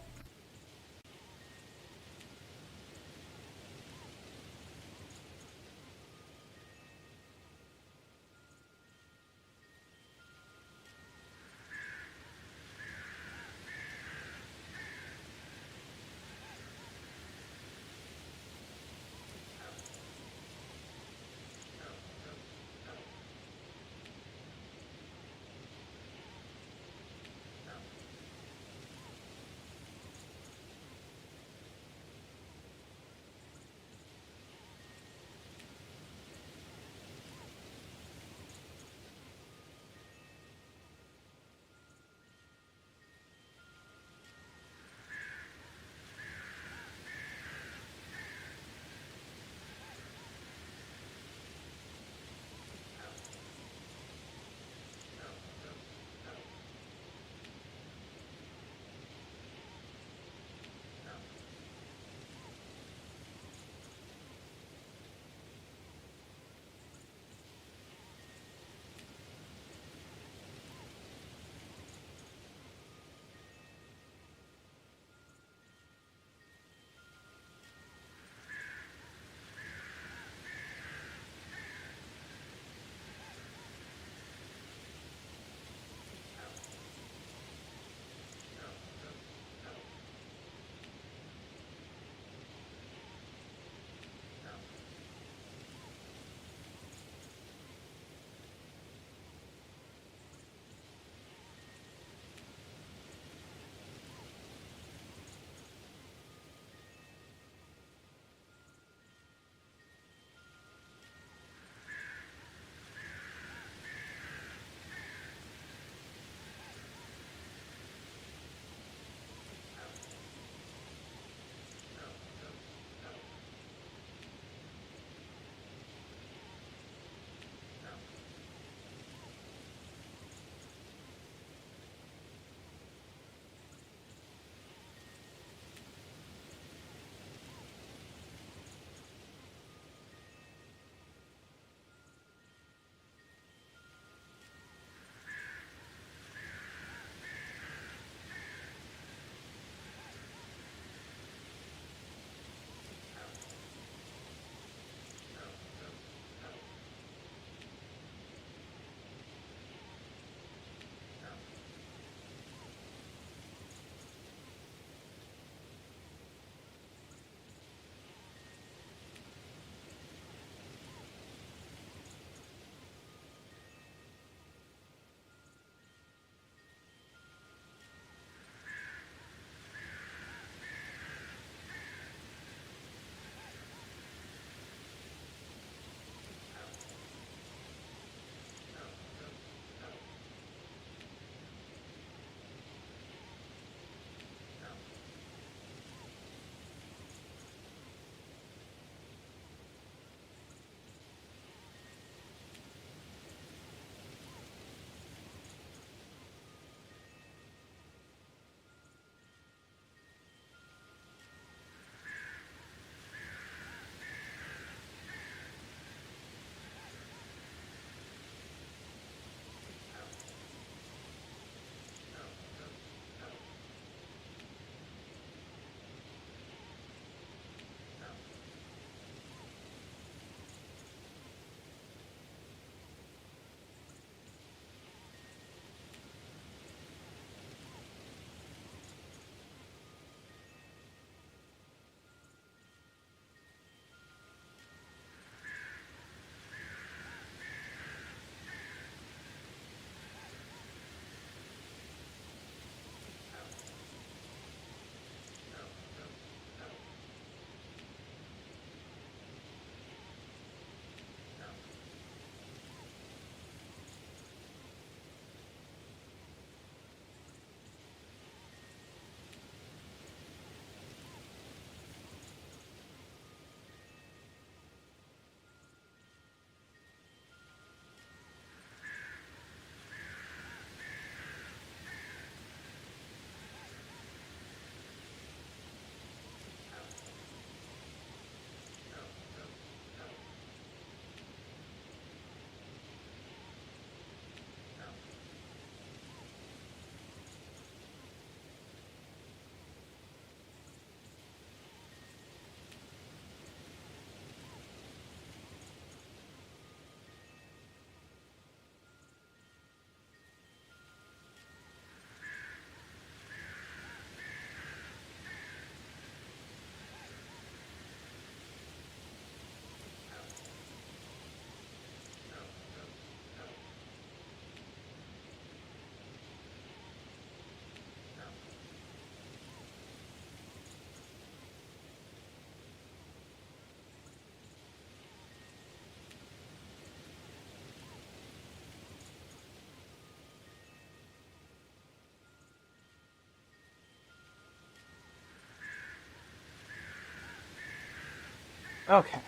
Okay,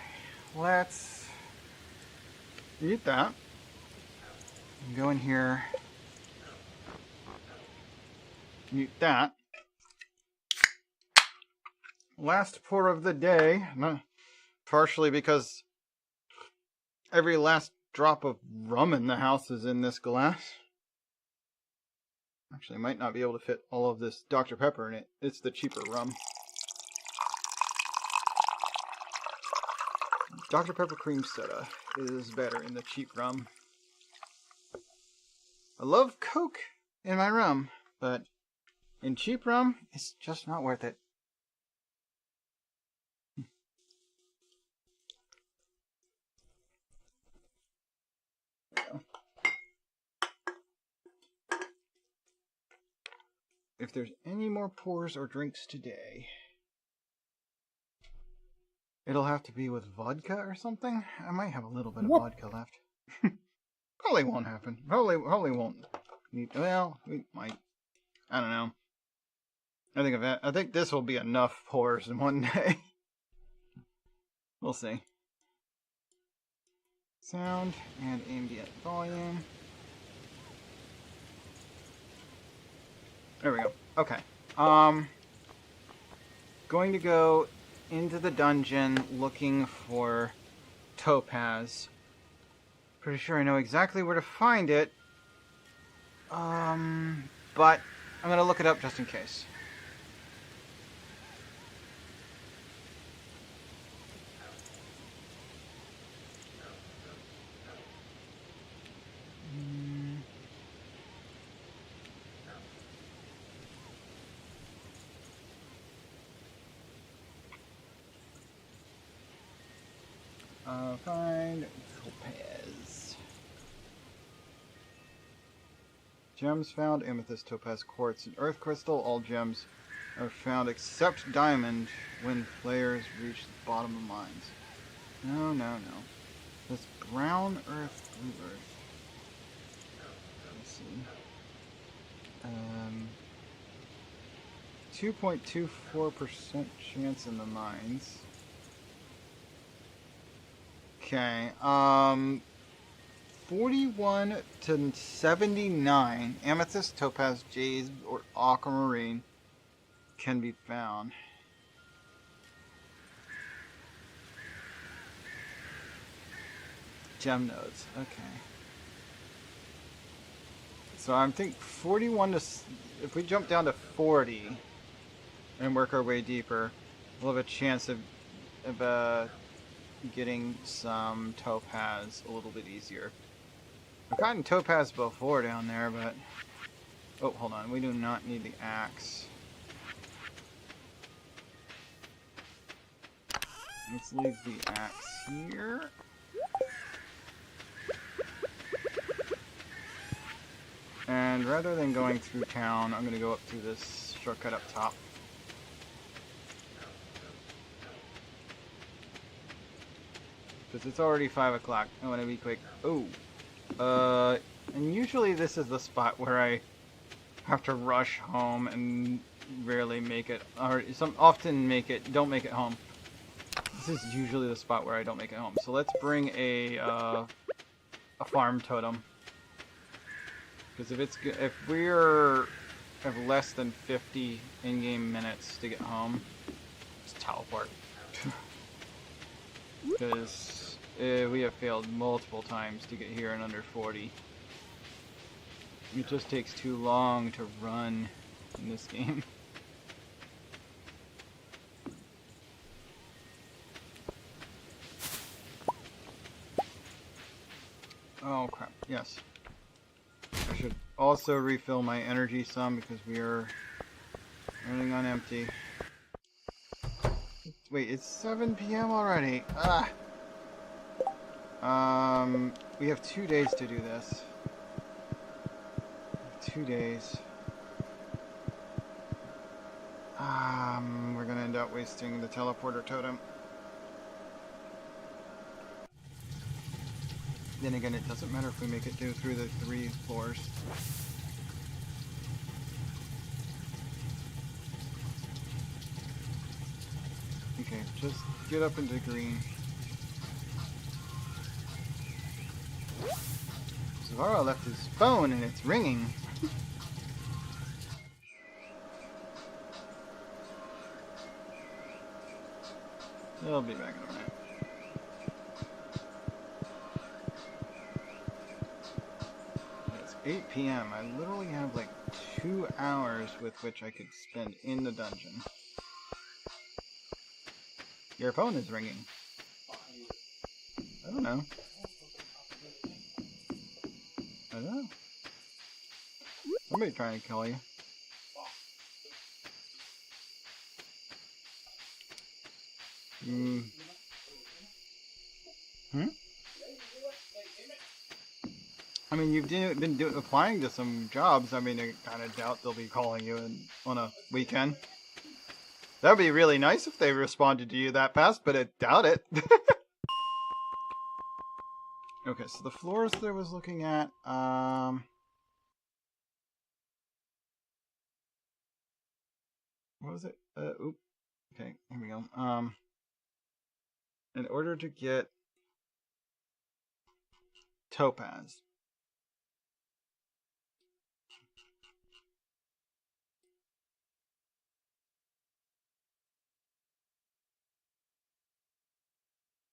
let's eat that. Go in here. Mute that. Last pour of the day. Partially because every last drop of rum in the house is in this glass. Actually, I might not be able to fit all of this Dr. Pepper in it. It's the cheaper rum. Dr. Pepper cream soda is better in the cheap rum. I love Coke in my rum, but in cheap rum, it's just not worth it. If there's any more pours or drinks today, it'll have to be with vodka or something. I might have a little bit of vodka left. Probably won't happen. Probably won't. Well, we might. I don't know. I think this will be enough pours in one day. We'll see. Sound and ambient volume. There we go. Okay. Going to go into the dungeon looking for topaz. Pretty sure I know exactly where to find it. But I'm gonna look it up just in case. Find topaz. Gems found: amethyst, topaz, quartz, and earth crystal. All gems are found except diamond when players reach the bottom of mines. No. That's brown earth, blue earth. Let's see. 2.24% chance in the mines. Okay, 41 to 79 amethyst, topaz, jade, or aquamarine can be found. Gem nodes, okay. So I'm thinking 41 to... If we jump down to 40 and work our way deeper, we'll have a chance of getting some topaz a little bit easier. I've gotten topaz before down there, but... Oh, hold on. We do not need the axe. Let's leave the axe here. And rather than going through town, I'm going to go up through this shortcut up top. Because it's already 5 o'clock. I want to be quick. Oh. And usually this is the spot where I have to rush home and rarely make it, or often don't make it home. This is usually the spot where I don't make it home. So let's bring a farm totem. Because if we're have less than 50 in-game minutes to get home, just teleport. Because we have failed multiple times to get here in under 40. It just takes too long to run in this game. Oh crap, yes. I should also refill my energy some because we are running on empty. Wait, it's 7 p.m. already. We have 2 days to do this. 2 days. We're gonna end up wasting the teleporter totem. Then again, it doesn't matter if we make it through the 3 floors. Okay, just get up into green. Zavara left his phone and it's ringing. He'll be back in a minute. It's 8 p.m. I literally have like 2 hours with which I could spend in the dungeon. Your phone is ringing. I don't know. I don't know. Somebody trying to call you. I mean, you've been applying to some jobs. I mean, I kind of doubt they'll be calling you on a weekend. That would be really nice if they responded to you that fast, but I doubt it. Okay, so the floors that I was looking at, what was it? Oop. Okay, here we go. In order to get topaz,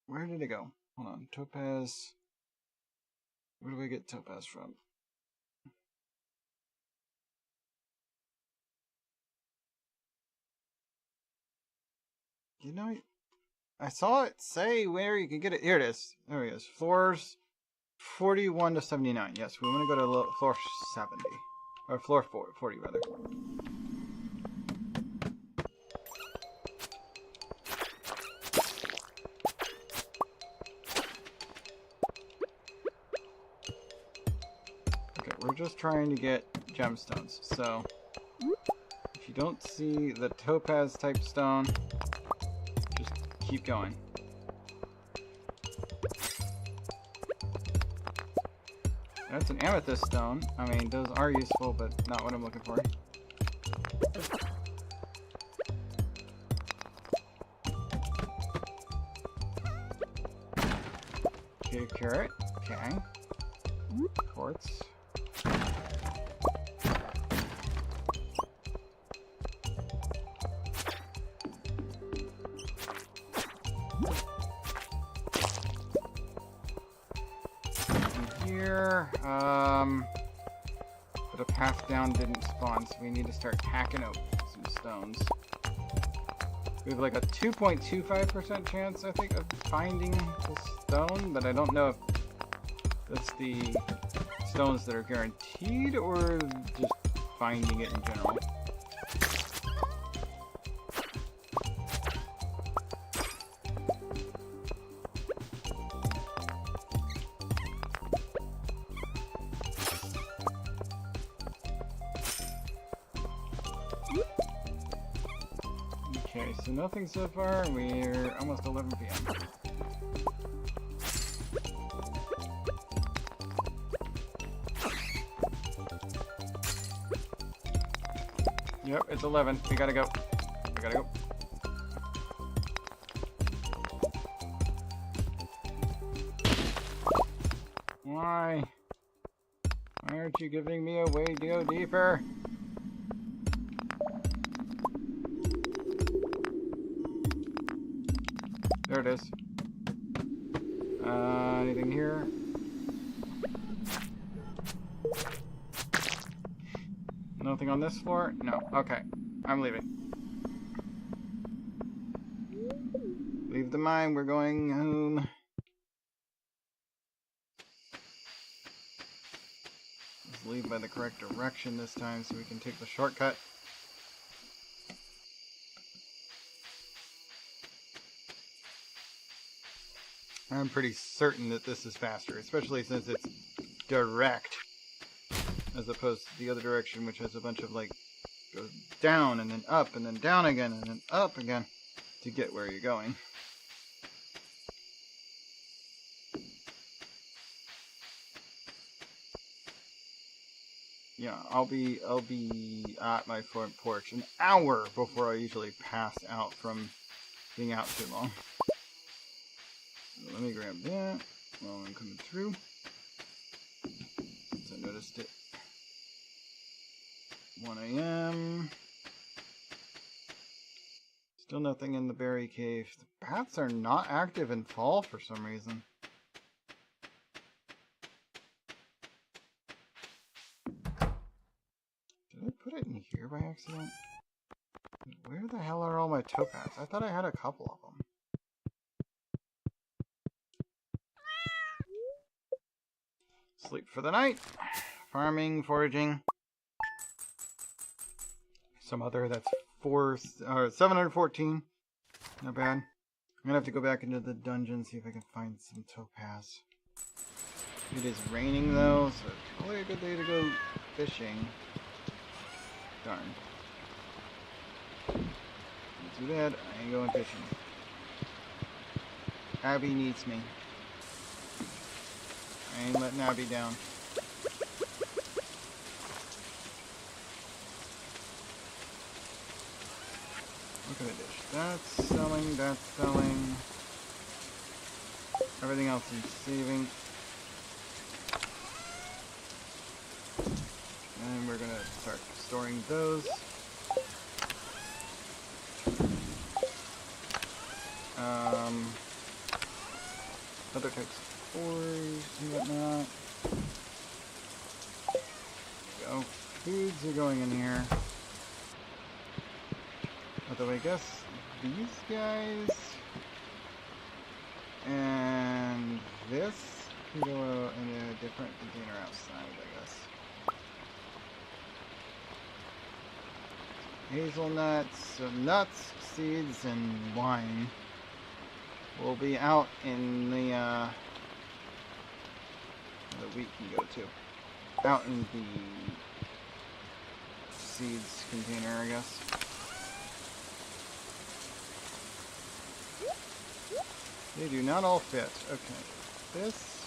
where did it go? Hold on, topaz. Where do I get topaz from? You know, I saw it say where you can get it. Here it is. There it is. Floors 41 to 79. Yes, we want to go to floor 70. Or floor 40, rather. Okay, we're just trying to get gemstones. So, if you don't see the topaz type stone, just keep going. That's an amethyst stone. I mean, those are useful, but not what I'm looking for. Okay, carrot. Okay. Quartz. Here, but a path down didn't spawn, so we need to start hacking out some stones. We have like a 2.25% chance, I think, of finding the stone, but I don't know if that's the stones that are guaranteed or just finding it in general. Okay, so nothing so far. We're almost 11 p.m. Yep, it's 11. We gotta go. We gotta go. Why? Why aren't you giving me a way to go deeper? There it is. Anything here? Nothing on this floor? No. Okay. I'm leaving. Leave the mine. We're going home. Let's leave by the correct direction this time so we can take the shortcut. I'm pretty certain that this is faster, especially since it's direct, as opposed to the other direction, which has a bunch of, like, goes down and then up and then down again and then up again to get where you're going. Yeah, I'll be at my front porch an hour before I usually pass out from being out too long. So let me grab that while I'm coming through. Since I noticed it. 1 a.m. Still nothing in the berry cave. The bats are not active in fall for some reason. Did I put it in here by accident? Where the hell are all my topaz? I thought I had a couple of them. Sleep for the night. Farming, foraging. Some other, that's 714. Not bad. I'm gonna have to go back into the dungeon, see if I can find some topaz. It is raining though, so it's probably a good day to go fishing. Darn. Too bad, I ain't going fishing. Abby needs me. I ain't letting Abby down. Look at the dish. That's selling, that's selling. Everything else I'm saving. And we're gonna start storing those. Other types of ores and whatnot. There we go. Foods are going in here. Although I guess these guys and this can go in a different container outside, I guess. Hazelnuts, so nuts, seeds, and wine will be out in the wheat can go to. Out in the seeds container, I guess. They do not all fit. Okay. This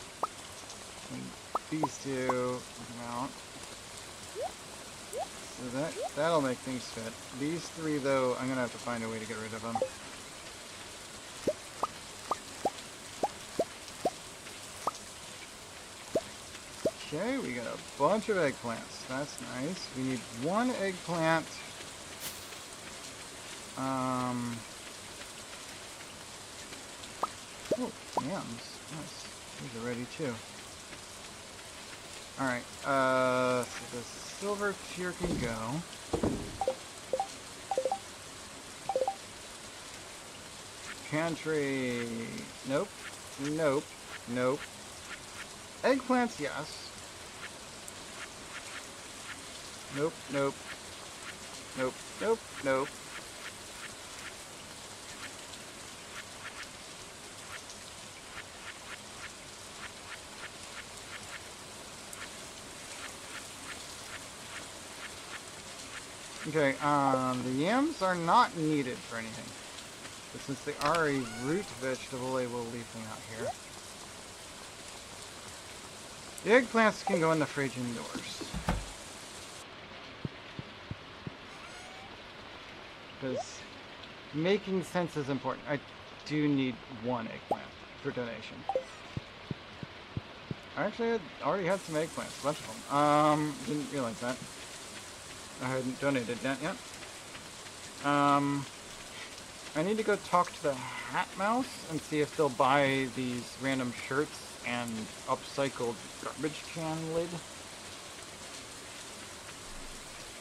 and these two come out. So that'll make things fit. These three though, I'm gonna have to find a way to get rid of them. Okay, we got a bunch of eggplants. That's nice. We need one eggplant. Oh, yams. Nice. These are ready too. Alright, so the silver tier can go. Pantry. Nope. Nope. Nope. Eggplants, yes. Nope, nope. Nope, nope, nope. Okay, the yams are not needed for anything. But since they are a root vegetable, I will leave them out here. The eggplants can go in the fridge indoors. Because making sense is important. I do need one eggplant for donation. I actually already had some eggplants, a bunch of them. Didn't realize that. I hadn't donated that yet. I need to go talk to the Hat Mouse and see if they'll buy these random shirts and upcycled garbage can lid.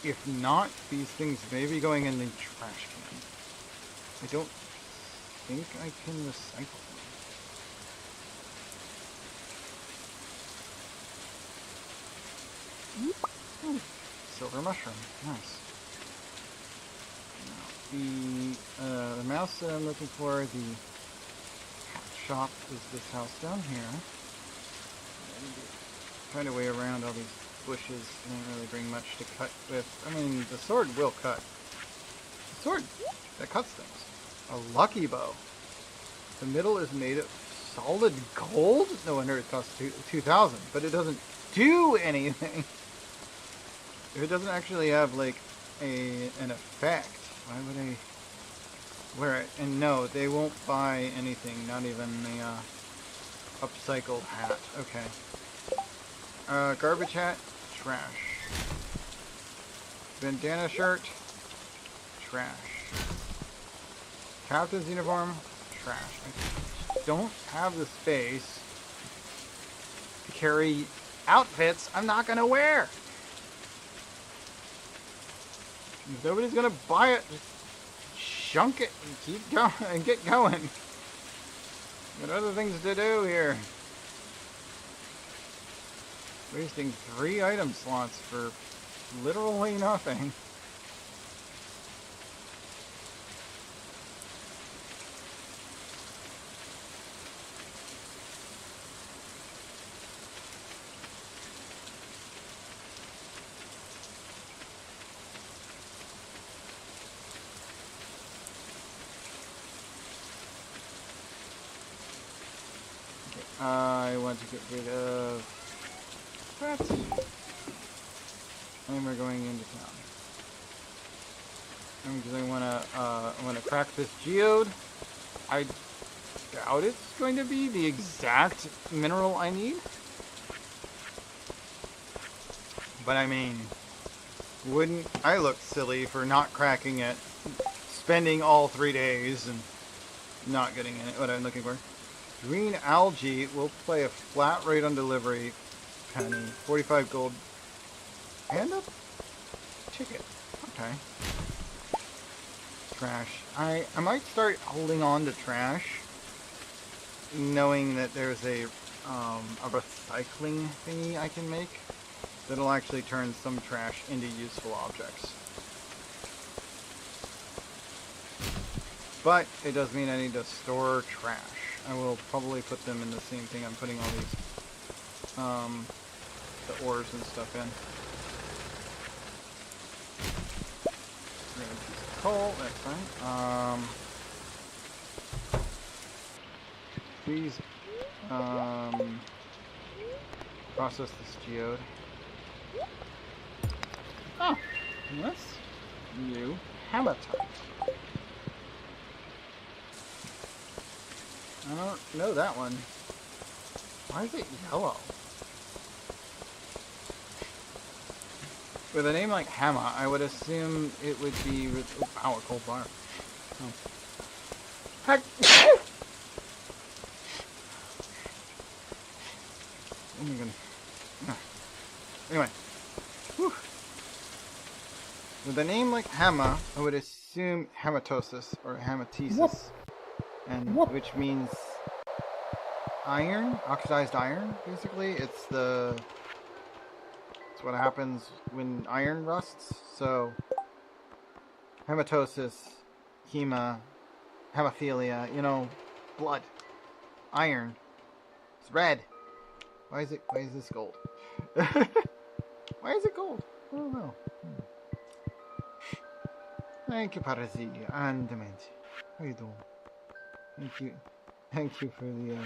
If not, these things may be going in the trash can. I don't think I can recycle them. Ooh, silver mushroom. Nice. Now, the mouse that I'm looking for, the hat shop, is this house down here. Trying to way around all these bushes didn't really bring much to cut with. I mean, the sword will cut. The sword that cuts things. A lucky bow. The middle is made of solid gold? No wonder it costs 2,000, but it doesn't do anything. If it doesn't actually have like an effect, why would I
Where and no, they won't buy anything, not even the upcycled hat. Okay. Garbage hat, trash. Bandana shirt, trash. Captain's uniform, trash. I don't have the space to carry outfits I'm not gonna wear. If nobody's gonna buy it, just chunk it and keep going and get going. Got other things to do here. Wasting 3 item slots for literally nothing. I want to get rid of that. And we're going into town. Because I wanna crack this geode. I doubt it's going to be the exact mineral I need. But I mean, wouldn't I look silly for not cracking it, spending all 3 days and not getting it what I'm looking for? Green algae will play a flat rate on delivery. Penny, 45 gold, and a ticket. Okay. Trash. I might start holding on to trash, knowing that there's a recycling thingy I can make that'll actually turn some trash into useful objects. But it does mean I need to store trash. I will probably put them in the same thing I'm putting all these the ores and stuff in. We're gonna use coal next time. Please process this geode. Oh, yes. New hematite. I don't know that one. Why is it yellow? With a name like Hammer, I would assume it would be... Oh, wow, a cold bar. Oh. Heck! Oh my goodness. Anyway. Whew. With a name like Hammer, I would assume hematosis or hematesis. And which means iron, oxidized iron, basically. It's what happens when iron rusts. So hematosis, hemophilia, you know, blood, iron. It's red. Why is this gold? Why is it gold? I don't know. Thank you, Parasi and Dementia. How you doing? Thank you for the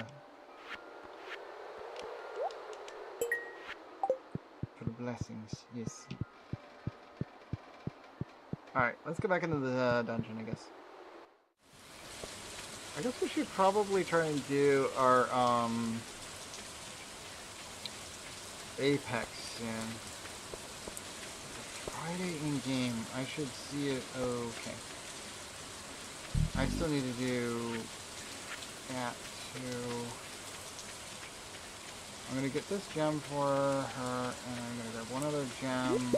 blessings. Yes. All right, let's go back into the dungeon, I guess. I guess we should probably try and do our Apex soon. Friday in game. I should see it. Okay. I still need to do that too. I'm gonna get this gem for her, and I'm gonna grab one other gem.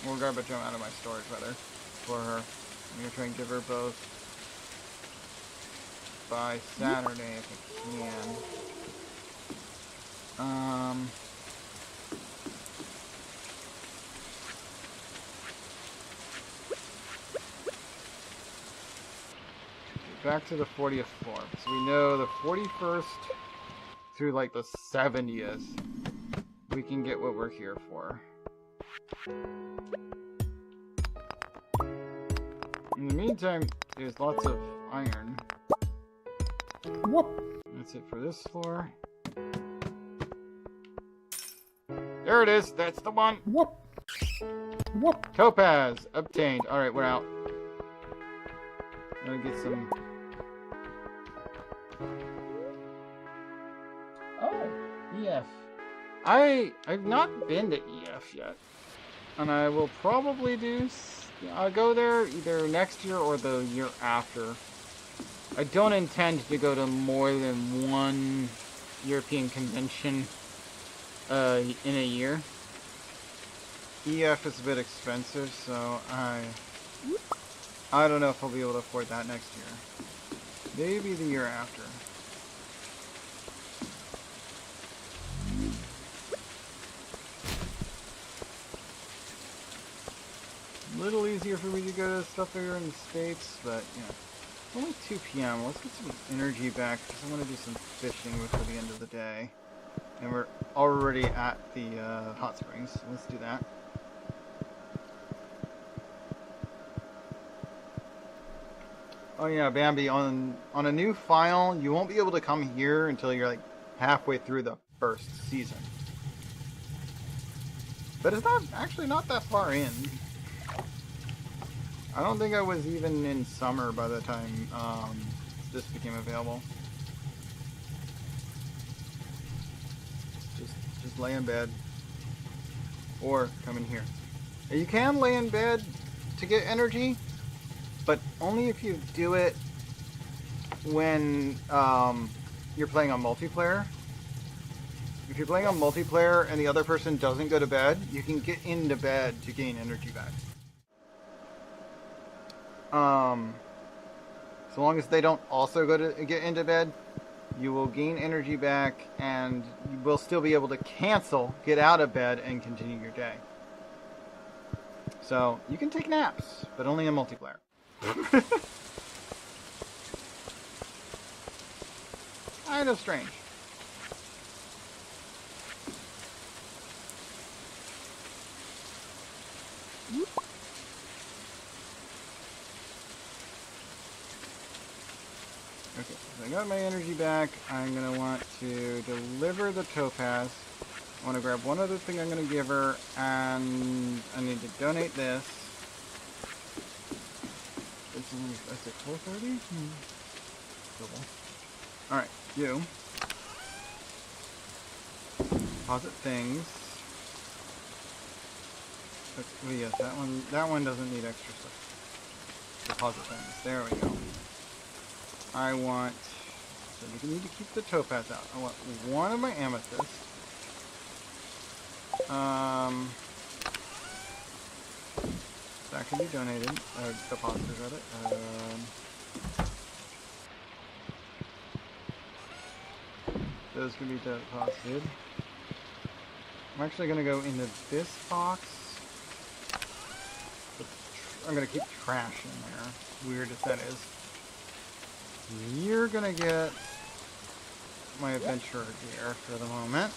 We'll grab a gem out of my storage, rather, for her. I'm gonna try and give her both by Saturday if I can. Back to the 40th floor. So we know the 41st through like the 70th, we can get what we're here for. In the meantime, there's lots of iron.
What?
That's it for this floor. There it is. That's the one.
What? What?
Topaz obtained. All right, we're out.
I'm gonna get some.
Oh, EF. I've not been to EF yet, and I will probably do. I'll go there either next year or the year after. I don't intend to go to more than one European convention in a year.
EF is a bit expensive, so I don't know if I'll be able to afford that next year. Maybe the year after. A little easier for me to go to stuff there in the States, but yeah. It's only 2 p.m. Let's get some energy back because I want to do some fishing before the end of the day. And we're already at the hot springs, so let's do that. Oh yeah, Bambi, on a new file, you won't be able to come here until you're like halfway through the first season. But it's not that far in. I don't think I was even in summer by the time this became available. Just lay in bed. Or come in here. You can lay in bed to get energy, but only if you do it when you're playing on multiplayer. If you're playing on multiplayer and the other person doesn't go to bed, you can get into bed to gain energy back. So long as they don't also get into bed, you will gain energy back and you will still be able to get out of bed and continue your day. So you can take naps, but only in multiplayer. Kind of strange. Okay, so I got my energy back. I'm going to want to deliver the topaz. I want to grab one other thing I'm going to give her, and I need to donate this. It's only, I said 4:30? Alright, you. Deposit things. Oh yes, that one doesn't need extra stuff. Deposit things. There we go. I want, so we need to keep the topaz out. I want one of my amethysts. That can be donated, deposited rather. Those can be deposited. I'm actually going to go into this box. I'm going to keep trash in there. Weird as that is. You're gonna get my adventurer gear for the moment.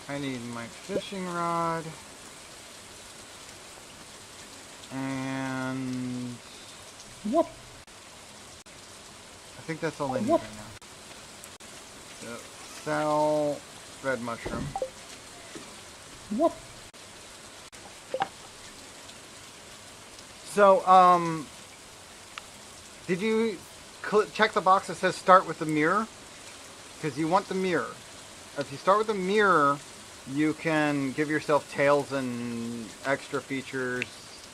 I need my fishing rod. And
What?
I think that's all I need right now. So, sell red mushroom.
What?
So, did you check the box that says start with the mirror? Because you want the mirror. If you start with the mirror, you can give yourself tails and extra features,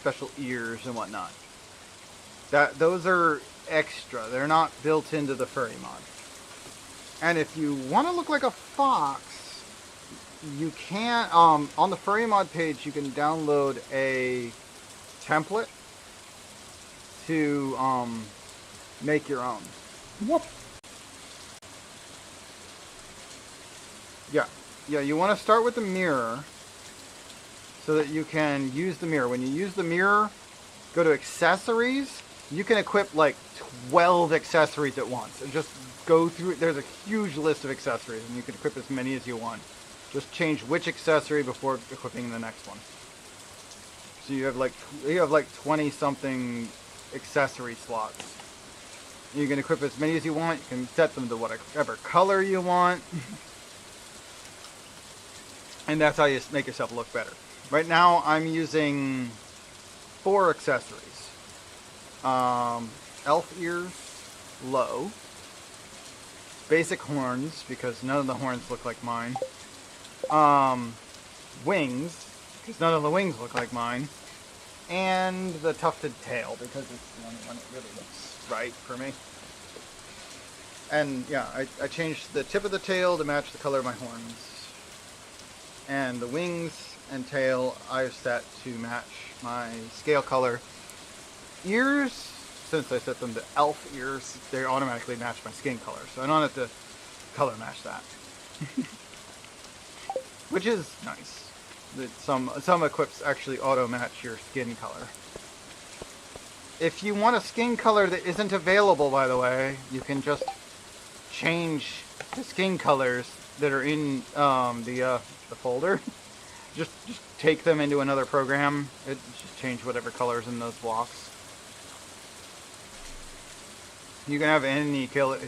special ears and whatnot. Those are extra. They're not built into the furry mod. And if you want to look like a fox, you can, on the furry mod page, you can download a template to make your own.
What?
Yeah, you want to start with the mirror so that you can use the mirror. When you use the mirror, go to accessories. You can equip like 12 accessories at once and just go through. There's a huge list of accessories and you can equip as many as you want. Just change which accessory before equipping the next one. So you have like 20 something accessory slots. You can equip as many as you want. You can set them to whatever color you want. And that's how you make yourself look better. Right now, I'm using 4 accessories.
elf ears, low. Basic horns, because none of the horns look like mine. Wings, because none of the wings look like mine. And the tufted tail, because it's the only one that really looks right for me. And yeah, I changed the tip of the tail to match the color of my horns. And the wings and tail I've set to match my scale color. Ears, since I set them to elf ears, they automatically match my skin color. So I don't have to color match that. Which is nice. That some equips actually auto match your skin color. If you want a skin color that isn't available, by the way, you can just change the skin colors that are in the folder. just take them into another program. It just change whatever colors in those blocks. You can have any color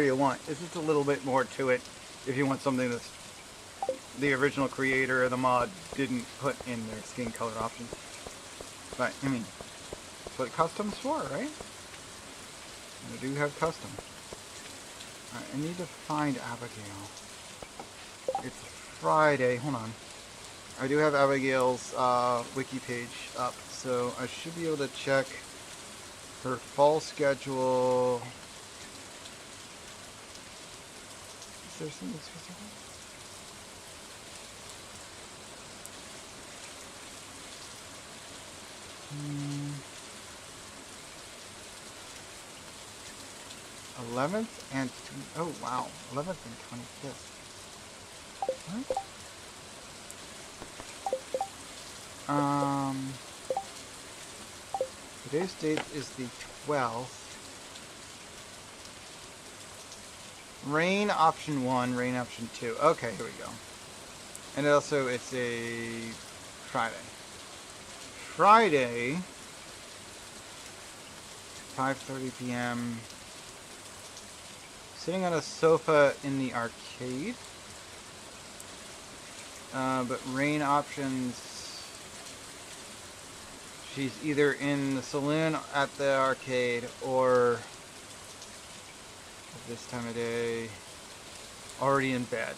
you want. It's just a little bit more to it if you want something that's the original creator of the mod didn't put in their skin color options. But, I mean, that's what custom's for, right? I do have custom. Alright, I need to find Abigail. It's Friday. Hold on. I do have Abigail's wiki page up, so I should be able to check her fall schedule. Is there something specific? Hmm. 11th and oh wow, 11th and 25th. What? Today's date is the 12th. Rain option 1, rain option 2. Okay, here we go. And also it's a Friday. Friday, 5:30 p.m. Sitting on a sofa in the arcade. But rain options, she's either in the saloon at the arcade or at this time of day already in bed.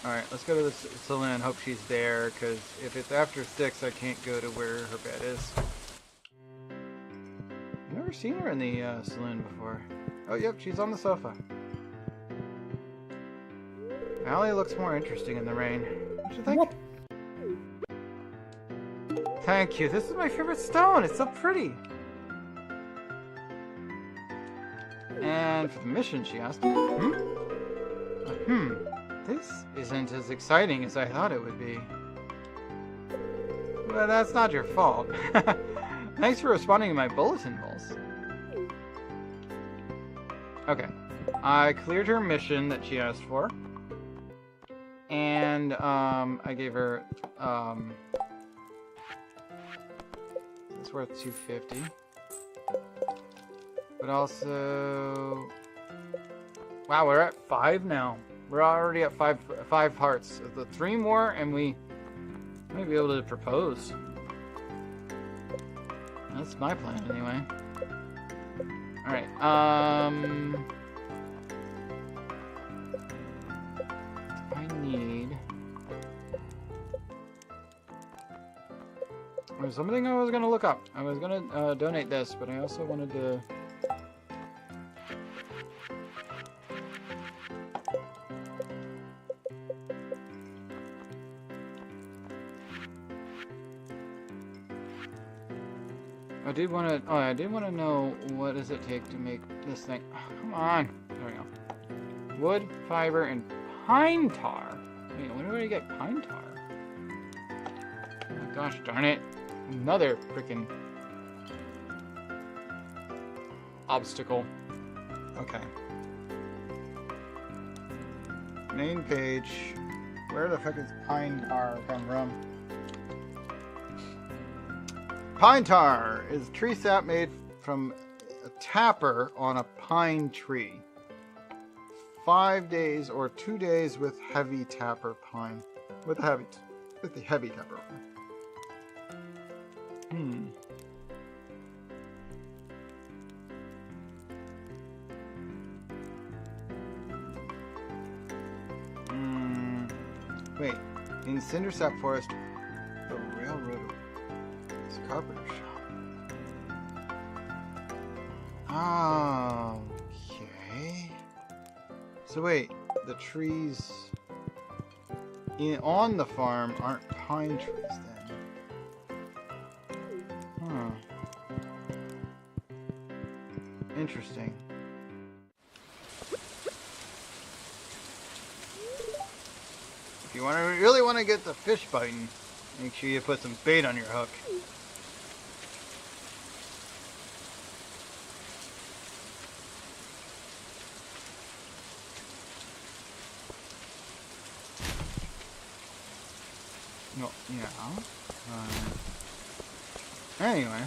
Alright, let's go to the saloon, hope she's there, because if it's after 6 I can't go to where her bed is. I've never seen her in the saloon before. Oh yep, she's on the sofa. Allie looks more interesting in the rain. What you think?
What?
Thank you, this is my favorite stone, it's so pretty! And for the mission she asked, this isn't as exciting as I thought it would be. Well, that's not your fault. Thanks for responding to my bulletin, Vulse. Okay. I cleared her mission that she asked for. And, I gave her, it's worth 250. But also... Wow, we're at 5 now. We're already at five hearts. The 3 more, and we might be able to propose. That's my plan, anyway. Alright, I need... There's something I was gonna look up. I was gonna donate this, but I also wanted to... I did want to know what does it take to make this thing. Oh, come on. There we go. Wood, fiber, and pine tar. Wait, where do I get pine tar? Oh my gosh, darn it. Another freaking obstacle. Okay. Main page. Where the fuck is pine tar come from? Pine tar is tree sap made from a tapper on a pine tree. 5 days or 2 days with heavy tapper pine. With the heavy tapper.
Wait, in Cindersap Forest, the railroad is a carpenter shop. Okay. So wait, the trees on the farm aren't pine trees then? Huh. Interesting. If you really want to get the fish biting, make sure you put some bait on your hook. No, yeah. Anyway,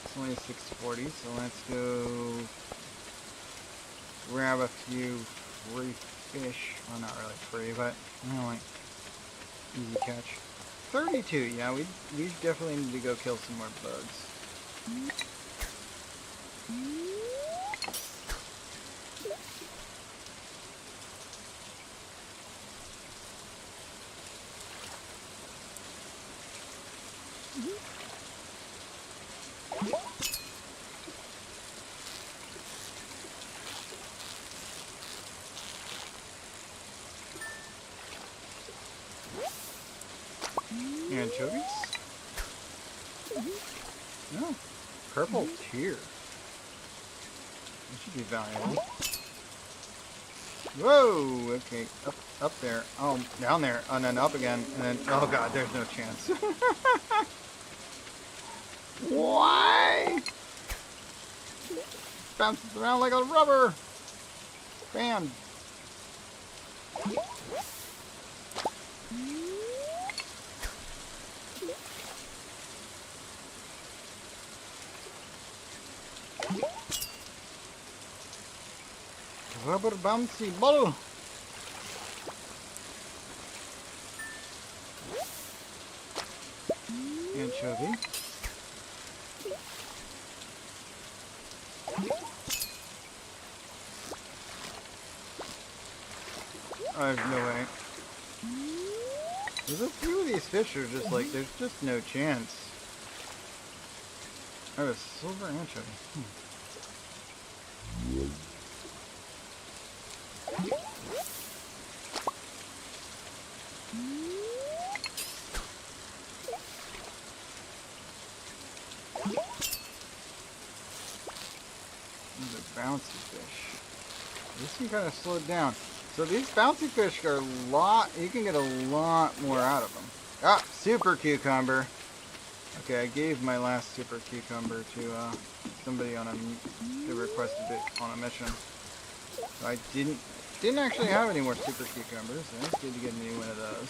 it's only 6:40, so let's go grab a few free fish. Well, not really free, but like easy catch. 32. Yeah, we definitely need to go kill some more bugs. Anchovies? No. Purple tear. That should be valuable. Whoa! Okay, up there. Oh, down there. And then up again. And then, oh god, there's no chance. Why? Bounces around like a rubber band. Rubber bouncy ball. Anchovy. I have no way. There's a few of these fish are just like, there's just no chance. Oh, a silver anchovy. Bouncy fish. This one kind of slowed down. So these bouncy fish are a lot, you can get a lot more out of them. Ah, super cucumber. Okay, I gave my last super cucumber to somebody on who requested it on a mission. So I didn't actually have any more super cucumbers, so it's good to get a new one of those.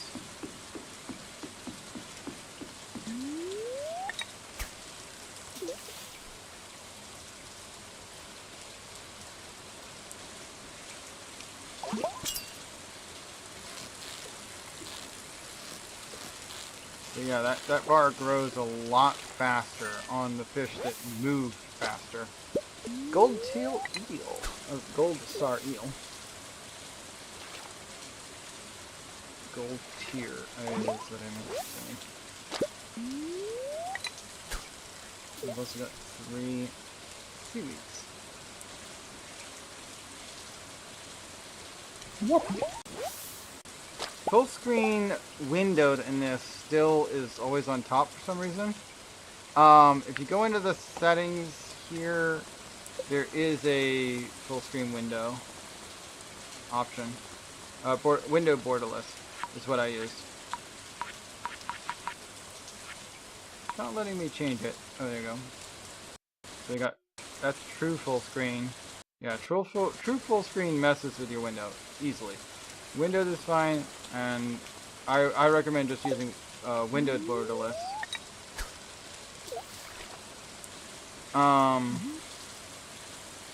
So yeah, that bar grows a lot faster on the fish that move faster. Gold teal eel. Or gold star eel. Gold tier is what I meant to say. We've also got 3 seaweeds.
What?
Full screen windowed in this still is always on top for some reason. If you go into the settings here, there is a full screen window option. Window borderless is what I used. It's not letting me change it. Oh, there you go. So you got, that's true full screen. Yeah, true full screen messes with your window easily. Windowed is fine, and I recommend just using windowed borderless.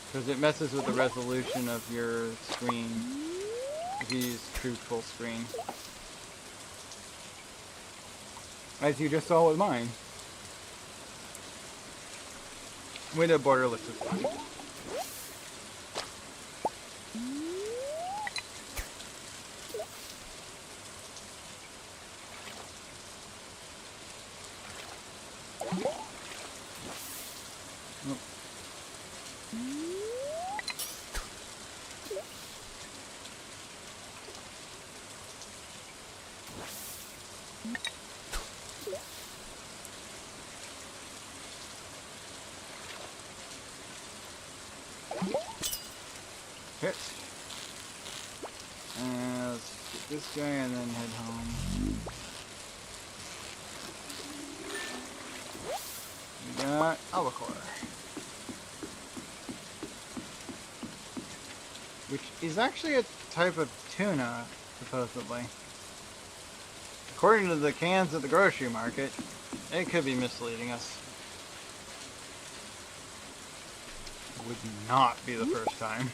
Because it messes with the resolution of your screen if you use true full screen. As you just saw with mine. Window borderless is fine.
Nope. Hit. And let's get this guy and then head home. We got albacore, which is actually a type of tuna, supposedly. According to the cans at the grocery market, it could be misleading us. Would not be the first time.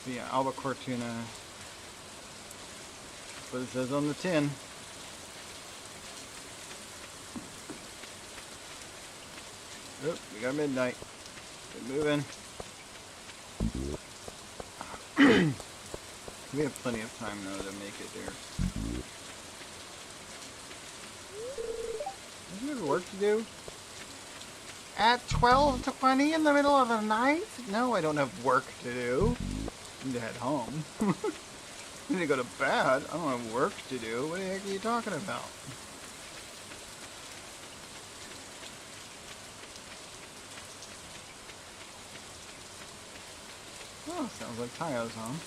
So yeah, albacore tuna. That's what it says on the tin. Oop, we got midnight. Get moving. We have plenty of time though to make it there. Don't you have work to do? At 12:20 in the middle of the night? No, I don't have work to do. I need to head home. I need to go to bed. I don't have work to do. What the heck are you talking about? Oh, sounds like Tayo's home.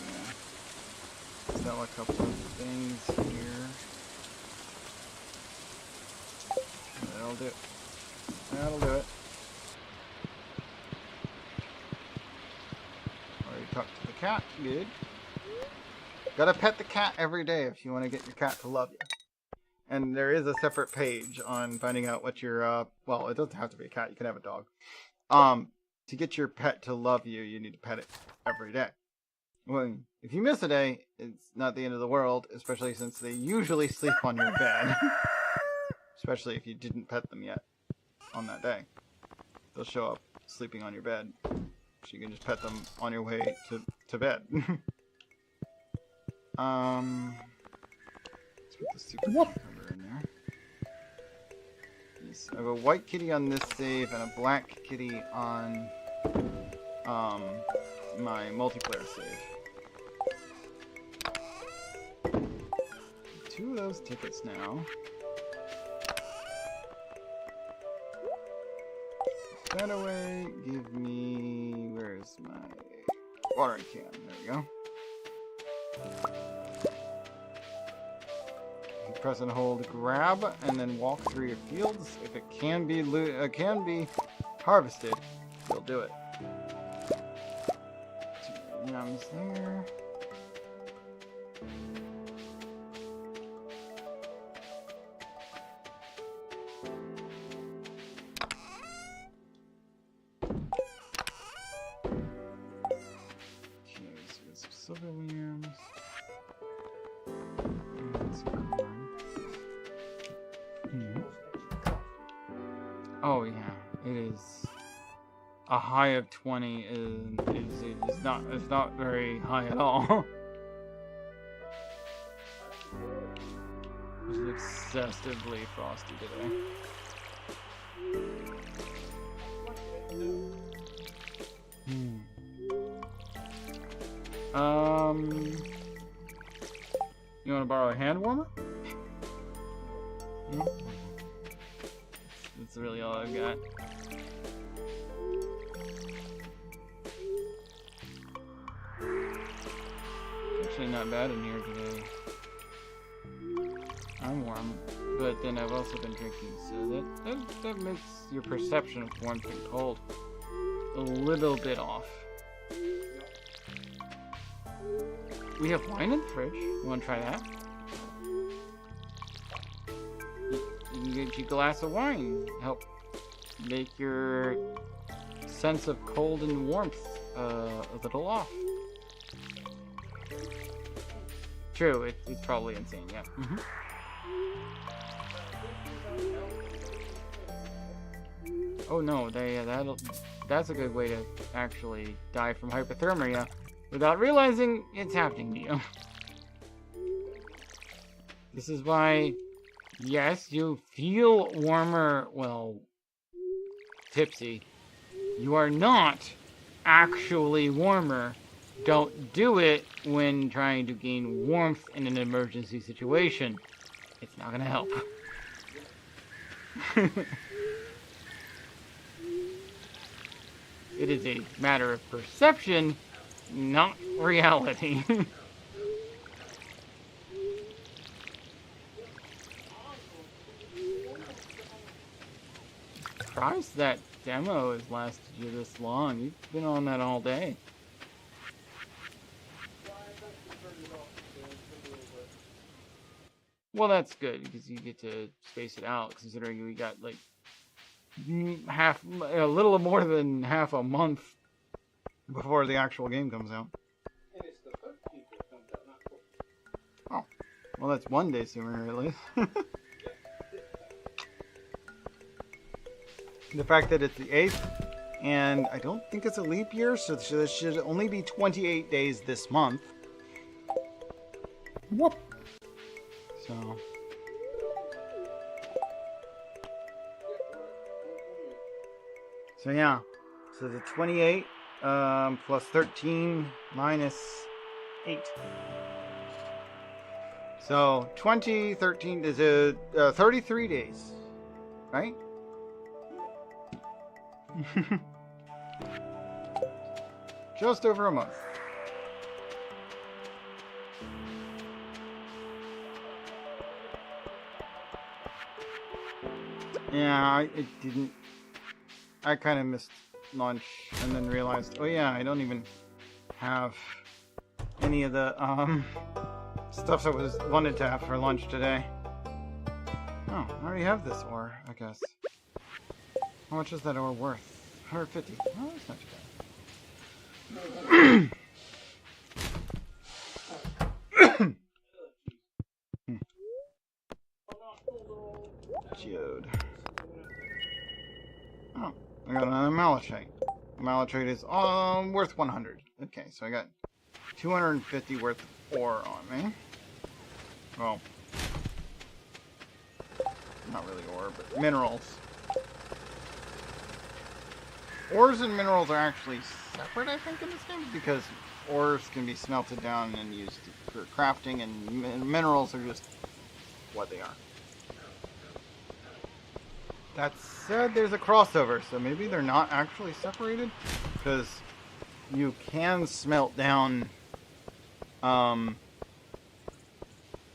Yeah. Sell a couple of things here. That'll do it. That'll do it. Already talked to the cat. Good. Gotta pet the cat every day if you want to get your cat to love you. And there is a separate page on finding out what your, well, it doesn't have to be a cat. You can have a dog. To get your pet to love you, you need to pet it every day. Well, if you miss a day, it's not the end of the world, especially since they usually sleep on your bed. Especially if you didn't pet them yet on that day. They'll show up sleeping on your bed. So you can just pet them on your way to bed. Let's put the super cucumber in there. Yes, I have a white kitty on this save and a black kitty on my multiplayer save. 2 of those tickets now. That away, give me, where's my watering can? There we go. You press and hold grab, and then walk through your fields. If it can be harvested, you'll do it. 2 yums there. Oh yeah, it is a high of 20 is not very high at all. It's excessively frosty today. You want to borrow a hand warmer? That's really all I've got. Actually not bad in here today. I'm warm, but then I've also been drinking, so that makes your perception of warmth and cold a little bit off. We have wine in the fridge. You want to try that? You can get you a glass of wine. Help make your sense of cold and warmth a little off. True, it's probably insane, yeah. Oh no, that's a good way to actually die from hypothermia without realizing it's happening to you.
This is why, yes, you feel warmer, well, tipsy. You are not actually warmer. Don't do it when trying to gain warmth in an emergency situation. It's not gonna help. It is a matter of perception, not reality. Surprised that demo has lasted you this long. You've been on that all day. Well, that's good because you get to space it out. Considering we got like a little more than half a month
Before the actual game comes out. Oh, well, that's one day sooner at least. The fact that it's the 8th, and I don't think it's a leap year, so there should only be 28 days this month.
What?
So. So yeah. So the 28 plus 13 minus 8. So 20, 13 is 33 days, right? Just over a month. Yeah, it didn't. I kind of missed lunch and then realized, oh yeah, I don't even have any of the stuff I wanted to have for lunch today. Oh, I already have this ore, I guess. How much is that ore worth? 150. Oh, that's not too bad. Geode. Oh, I got another malachite. Malachite is worth 100. Okay, so I got 250 worth of ore on me. Well, not really ore, but minerals. Ores and minerals are actually separate, I think, in this game, because ores can be smelted down and used for crafting, and minerals are just what they are. That said, there's a crossover, so maybe they're not actually separated, because you can smelt down, what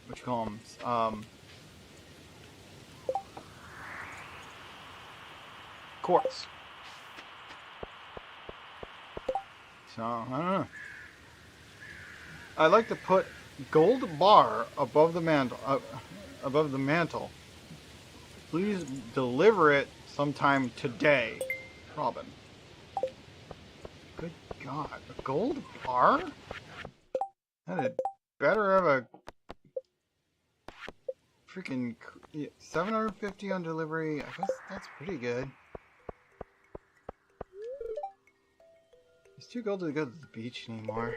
you call them, quartz. So, I don't know. I'd like to put gold bar above the mantle. Please deliver it sometime today, Robin. Good God, a gold bar? That'd better have a freaking 750 on delivery. I guess that's pretty good. It's too cold to go to the beach anymore.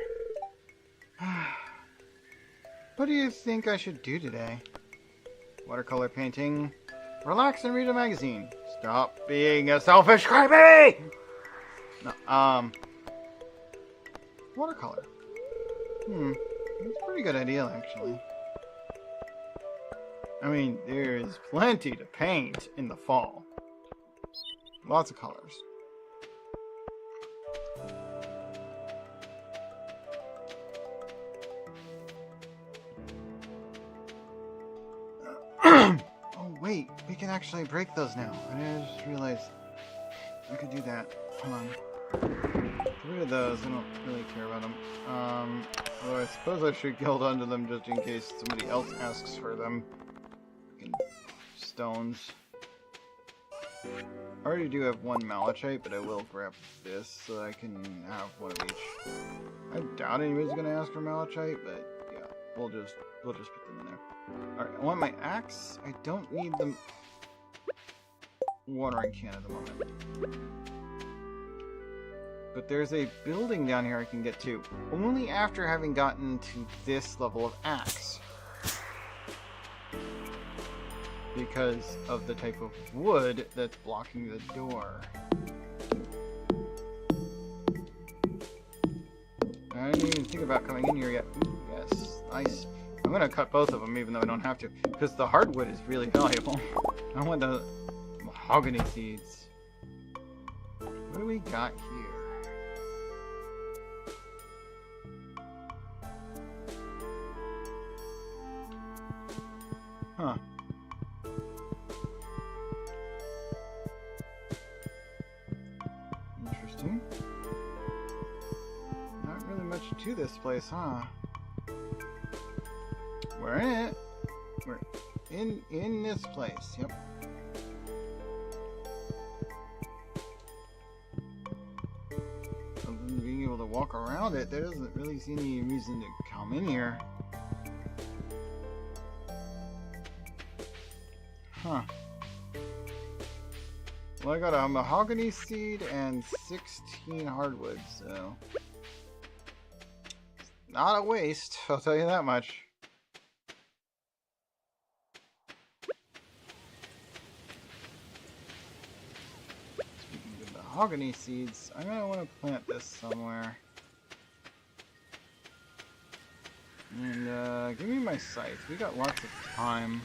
What do you think I should do today? Watercolor painting. Relax and read a magazine. Stop being a selfish crybaby! No, watercolor. It's a pretty good idea, actually. I mean, there's plenty to paint in the fall. Lots of colors. Wait, we can actually break those now. I just realized I could do that. Hold on. Get rid of those. I don't really care about them. Although I suppose I should guild onto them just in case somebody else asks for them. Fucking stones. I already do have one malachite, but I will grab this so I can have one of each. I doubt anybody's gonna ask for malachite, but yeah, we'll just put them in there. Alright, I want my axe. I don't need the watering can at the moment. But there's a building down here I can get to, only after having gotten to this level of axe. because of the type of wood that's blocking the door. I didn't even think about coming in here yet. Ooh, yes, nice. I'm gonna cut both of them even though I don't have to, because the hardwood is really valuable. I want the mahogany seeds. What do we got here? Huh. Interesting. Not really much to this place, huh? We're in it. We're in this place. Yep. Other than being able to walk around it, there doesn't really seem any reason to come in here. Huh. Well, I got a mahogany seed and 16 hardwood, so not a waste, I'll tell you that much. Speaking of mahogany seeds, I'm gonna want to plant this somewhere. And give me my scythe. We got lots of time.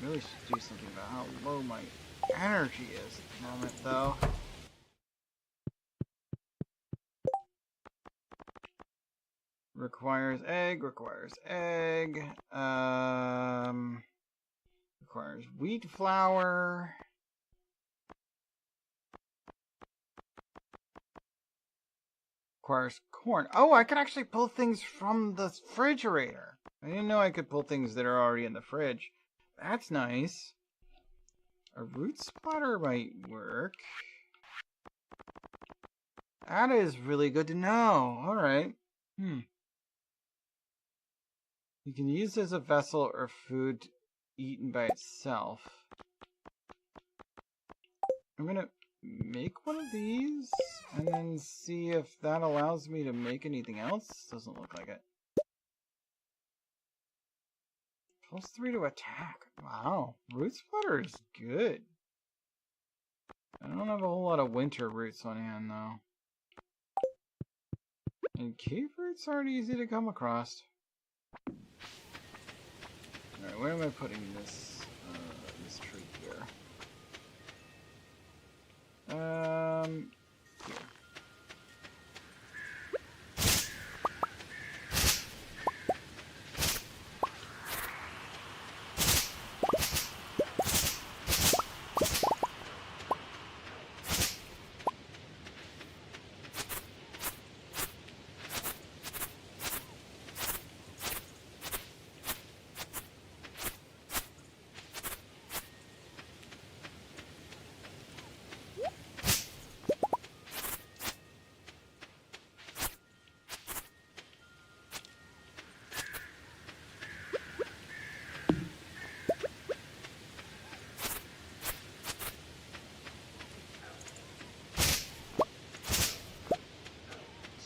Really should do something about how low my energy is at the moment, though. Requires egg, requires egg, requires wheat flour. Requires corn. Oh, I can actually pull things from the refrigerator. I didn't know I could pull things that are already in the fridge. That's nice. A root splatter might work. That is really good to know. Alright. You can use it as a vessel or food eaten by itself. I'm gonna make one of these and then see if that allows me to make anything else. Doesn't look like it. +3 to attack. Wow. Root splatter is good. I don't have a whole lot of winter roots on hand, though. And cave roots aren't easy to come across. Alright, where am I putting this, this tree here?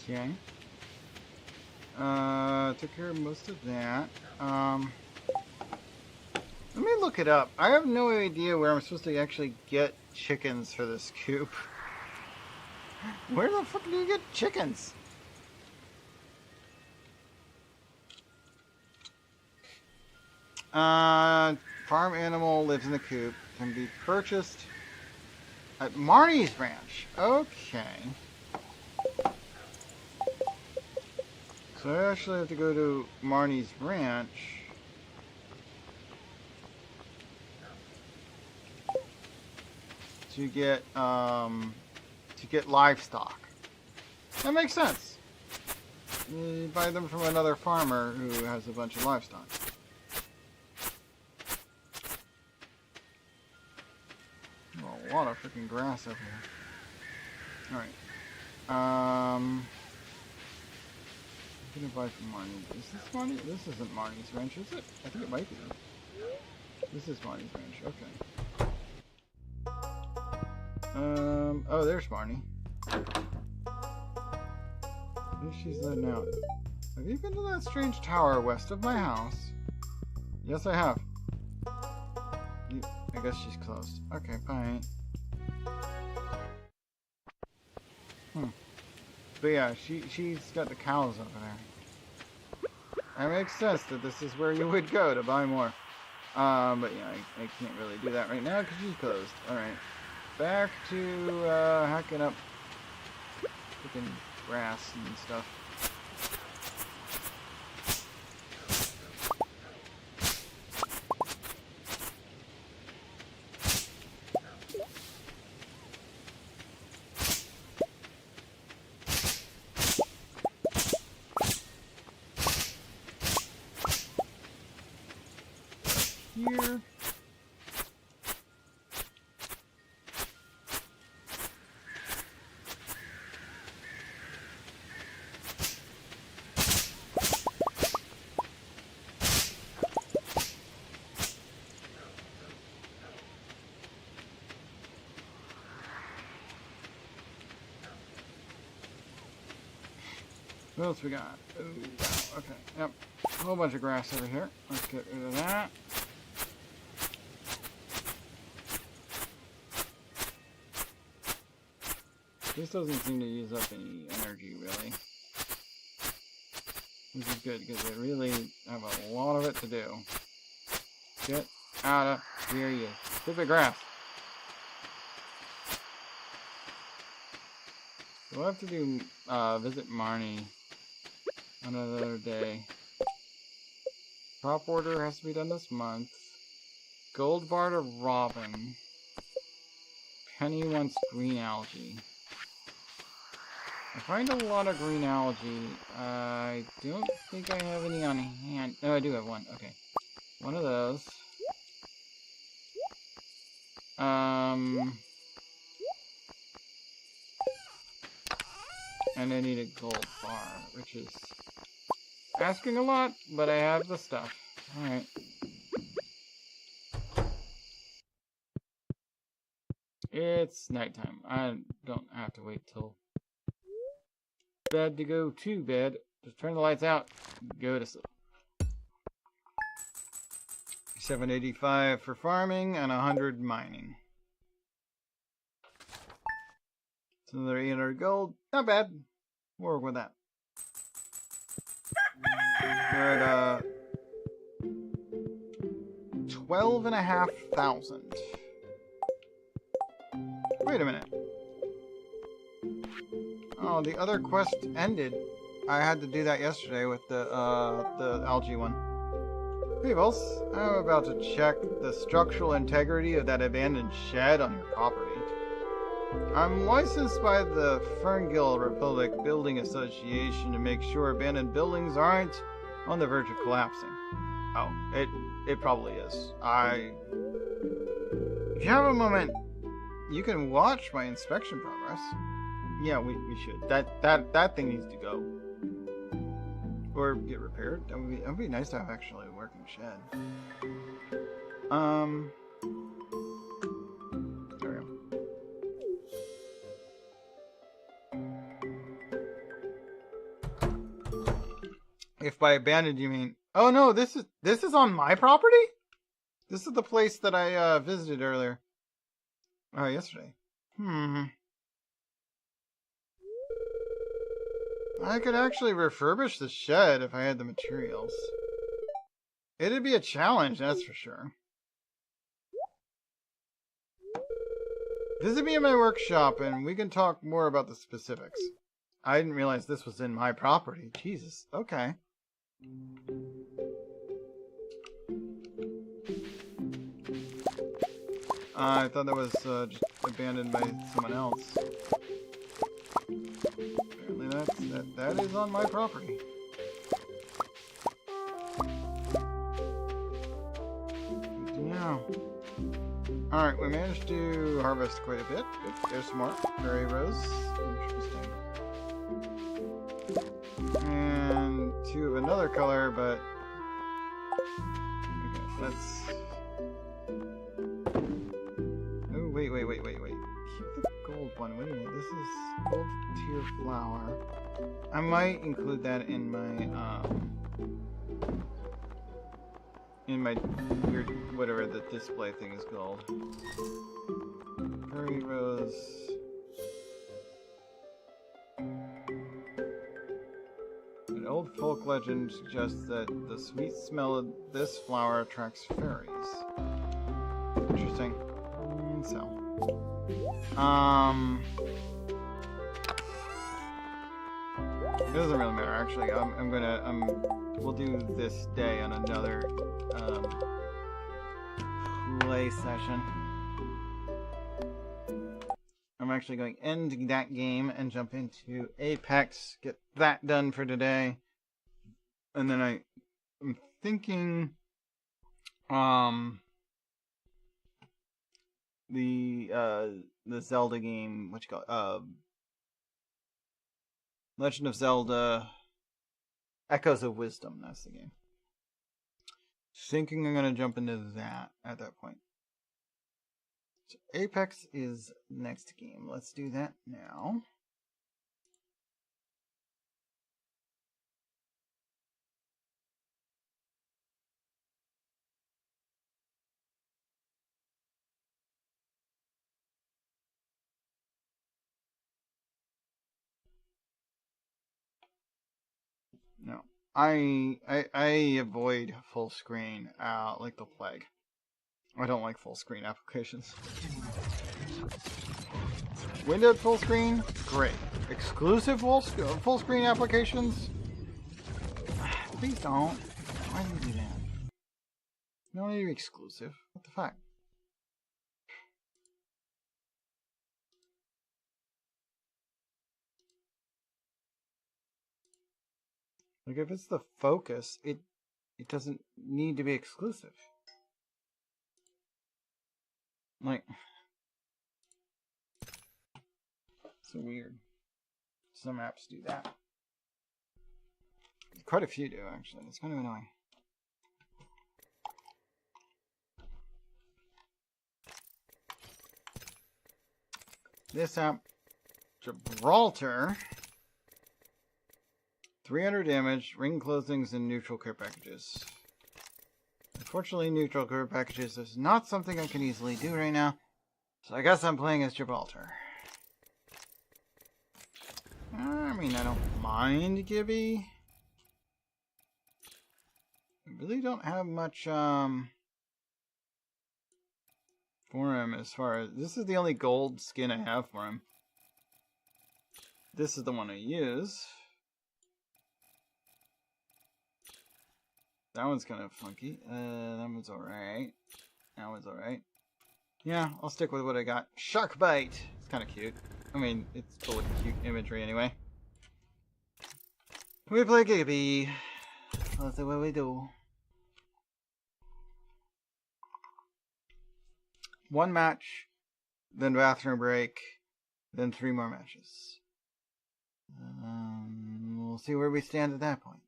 Here. Okay. Took care of most of that. Let me look it up. I have no idea where I'm supposed to actually get chickens for this coop. Where the fuck do you get chickens? Farm animal lives in the coop. Can be purchased at Marnie's ranch. Okay. So I actually have to go to Marnie's ranch to get livestock. That makes sense. You buy them from another farmer who has a bunch of livestock. Oh, a lot of freaking grass up here. Alright. I'm gonna buy from Marnie. Is this Marnie? This isn't Marnie's ranch, is it? I think it might be. This is Marnie's ranch, okay. Oh, there's Marnie. She's letting out. Have you been to that strange tower west of my house? Yes, I have. I guess she's closed. Okay, bye. But yeah, she's got the cows over there. It makes sense that this is where you would go to buy more. But yeah, I can't really do that right now because she's closed. Alright. Back to hacking up freaking grass and stuff. Here. What else we got? Ooh, wow, okay, yep. A whole bunch of grass over here. Let's get rid of that. This doesn't seem to use up any energy, really. Which is good, because I really have a lot of it to do. Get out of here, you stupid grass! So we'll have to do, visit Marnie another day. Crop order has to be done this month. Gold bar to Robin. Penny wants green algae. I find a lot of green algae. I don't think I have any on hand. No, I do have one. Okay. One of those. And I need a gold bar, which is asking a lot, but I have the stuff. Alright. It's nighttime. I don't have to wait till bed to go to bed. Just turn the lights out. Go to sleep. 785 for farming and 100 mining. It's another 800 gold. Not bad. We'll work with that. We're at 12,500. Wait a minute. Oh, the other quest ended. I had to do that yesterday with the algae one. Hey, Vulse, I'm about to check the structural integrity of that abandoned shed on your property. I'm licensed by the Ferngill Republic Building Association to make sure abandoned buildings aren't on the verge of collapsing. Oh, it probably is. If you have a moment, you can watch my inspection progress. Yeah, we should. That thing needs to go. Or get repaired. That would be nice to have actually a working shed. There we go. If by abandoned you mean, oh no, this is on my property? This is the place that I visited earlier. Yesterday. I could actually refurbish the shed if I had the materials. It'd be a challenge, that's for sure. Visit me in my workshop and we can talk more about the specifics. I didn't realize this was in my property. Jesus, okay. I thought that was just abandoned by someone else. Apparently that is on my property. Good to know. Alright, we managed to harvest quite a bit. Oops, there's some more berry rose. Interesting. And two of another color, but okay, let's. Oh, wait. Keep the gold one. Wait a minute, this is gold tier flower. I might include that in my in my weird, whatever the display thing is called. Curry rose. An old folk legend suggests that the sweet smell of this flower attracts fairies. Interesting. So, it doesn't really matter. Actually, we'll do this day on another play session. I'm actually going to end that game and jump into Apex, get that done for today. And then I'm thinking the Zelda game, what you call Legend of Zelda Echoes of Wisdom, that's the game. Thinking I'm going to jump into that at that point. So Apex is next game. Let's do that now. No. I avoid full screen like the plague. I don't like full screen applications. Windowed full screen? Great. Exclusive full screen applications? Please don't. Why do you do that? You don't need to be exclusive. What the fuck? Like, if it's the focus, it doesn't need to be exclusive. Like, so weird. Some apps do that. Quite a few do, actually. It's kind of annoying. This app, Gibraltar. 300 damage, ring closings, and neutral care packages. Unfortunately, neutral care packages is not something I can easily do right now, so I guess I'm playing as Gibraltar. I mean, I don't mind Gibby. I really don't have much for him as far as... This is the only gold skin I have for him. This is the one I use. That one's kind of funky. That one's alright. That one's alright. Yeah, I'll stick with what I got. Shark Bite! It's kind of cute. I mean, it's full of cute imagery anyway. We play Gibby. Let's see what we do. One match, then bathroom break, then 3 more matches. We'll see where we stand at that point.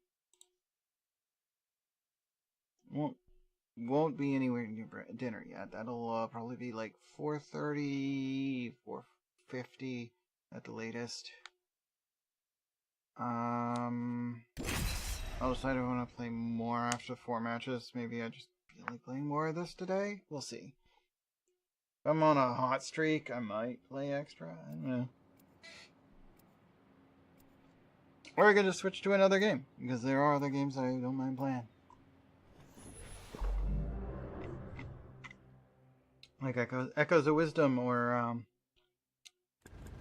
Won't be anywhere near dinner yet. That'll probably be like 4:30, 4:50 at the latest. I'll decide if I want to play more after 4 matches. Maybe I just feel like playing more of this today. We'll see. If I'm on a hot streak, I might play extra. I don't know. Or I could just switch to another game, because there are other games I don't mind playing. Like Echoes of Wisdom, or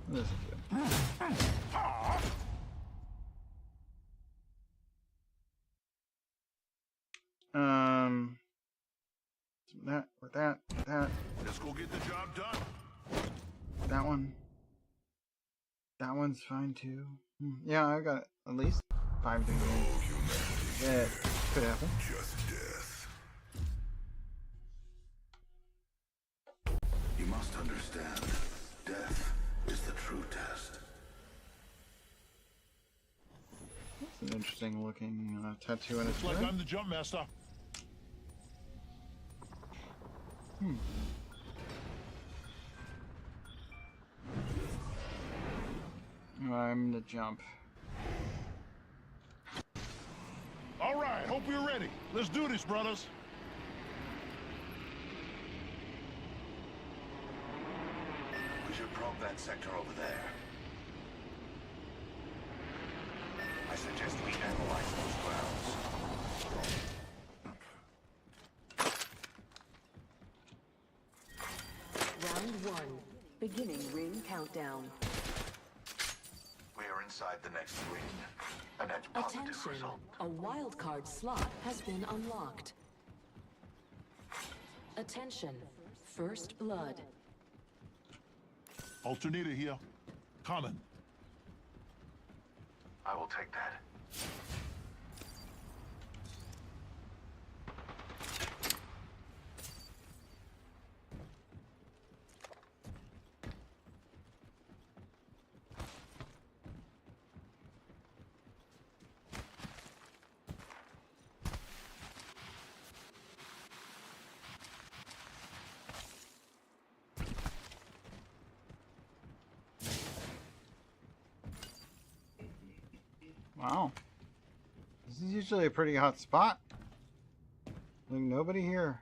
what is it? That or that.
Let's go get the job done.
That one. That one's fine too. Yeah, I got at least 5 things. That could happen.
Just death. You must understand, death is the true test.
That's an interesting looking tattoo on his
Looks like
head.
I'm the jump master.
I'm the jump.
All right, hope you're ready. Let's do this, brothers. We should probe that sector over there. I suggest we analyze those grounds.
Round 1. Beginning ring countdown.
We are inside the next ring. A net positive
Attention!
result.
A wildcard slot has been unlocked. Attention! First blood.
Alternator here. Common.
I will take that.
Wow. This is usually a pretty hot spot. Like nobody here.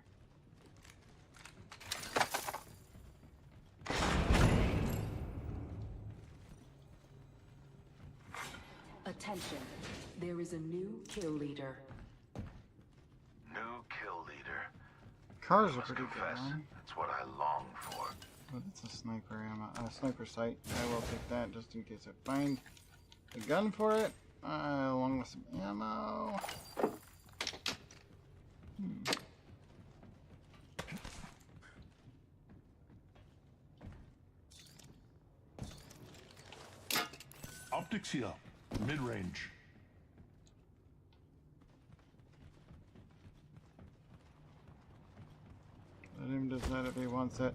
Attention! There is a new kill leader.
New kill leader.
Cars are
Must
pretty good.
confess,
Huh?
that's what I long for.
But it's a sniper ammo, a sniper sight. I will take that just in case I find a gun for it, along with some ammo.
Optics here. Mid-range.
Let him decide if he wants it.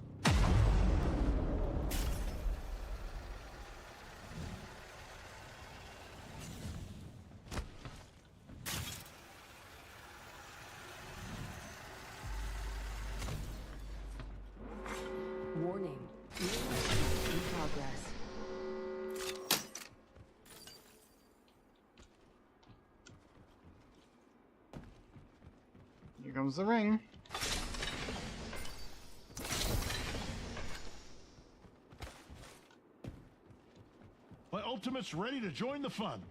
Warning. In progress.
Here comes the ring.
My ultimate's ready to join the fun.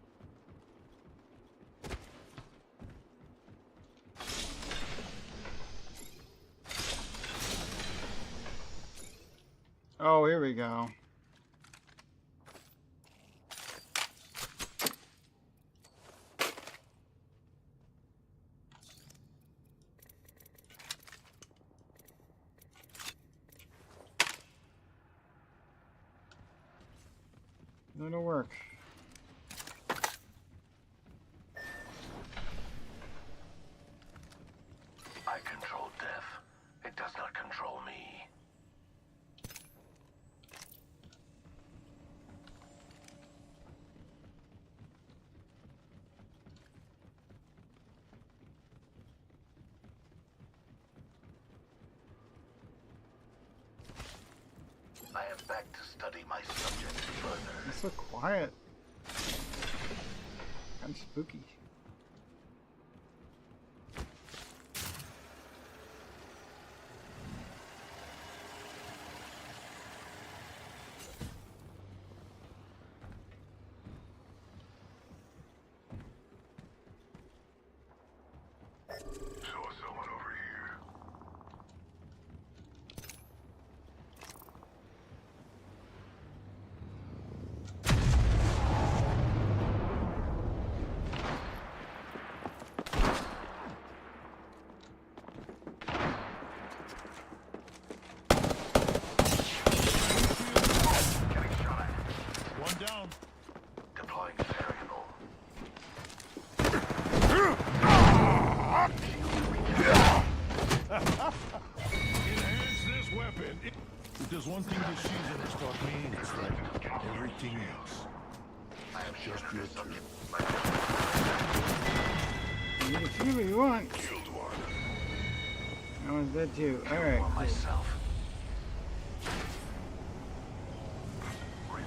Oh, here we go. That'll work.
I control death. It does not control me. I am back to study my subject further.
It's so quiet. Kind of spooky.
Saw someone over here. Getting shot at.
One down.
Deploying variable.
Enhance this weapon. If there's one thing this season has taught me, it's that everything else.
I am
Just
just
your
your
turn.
subject.
You can see what you want.
Killed one.
That one's dead too. Alright.
For myself.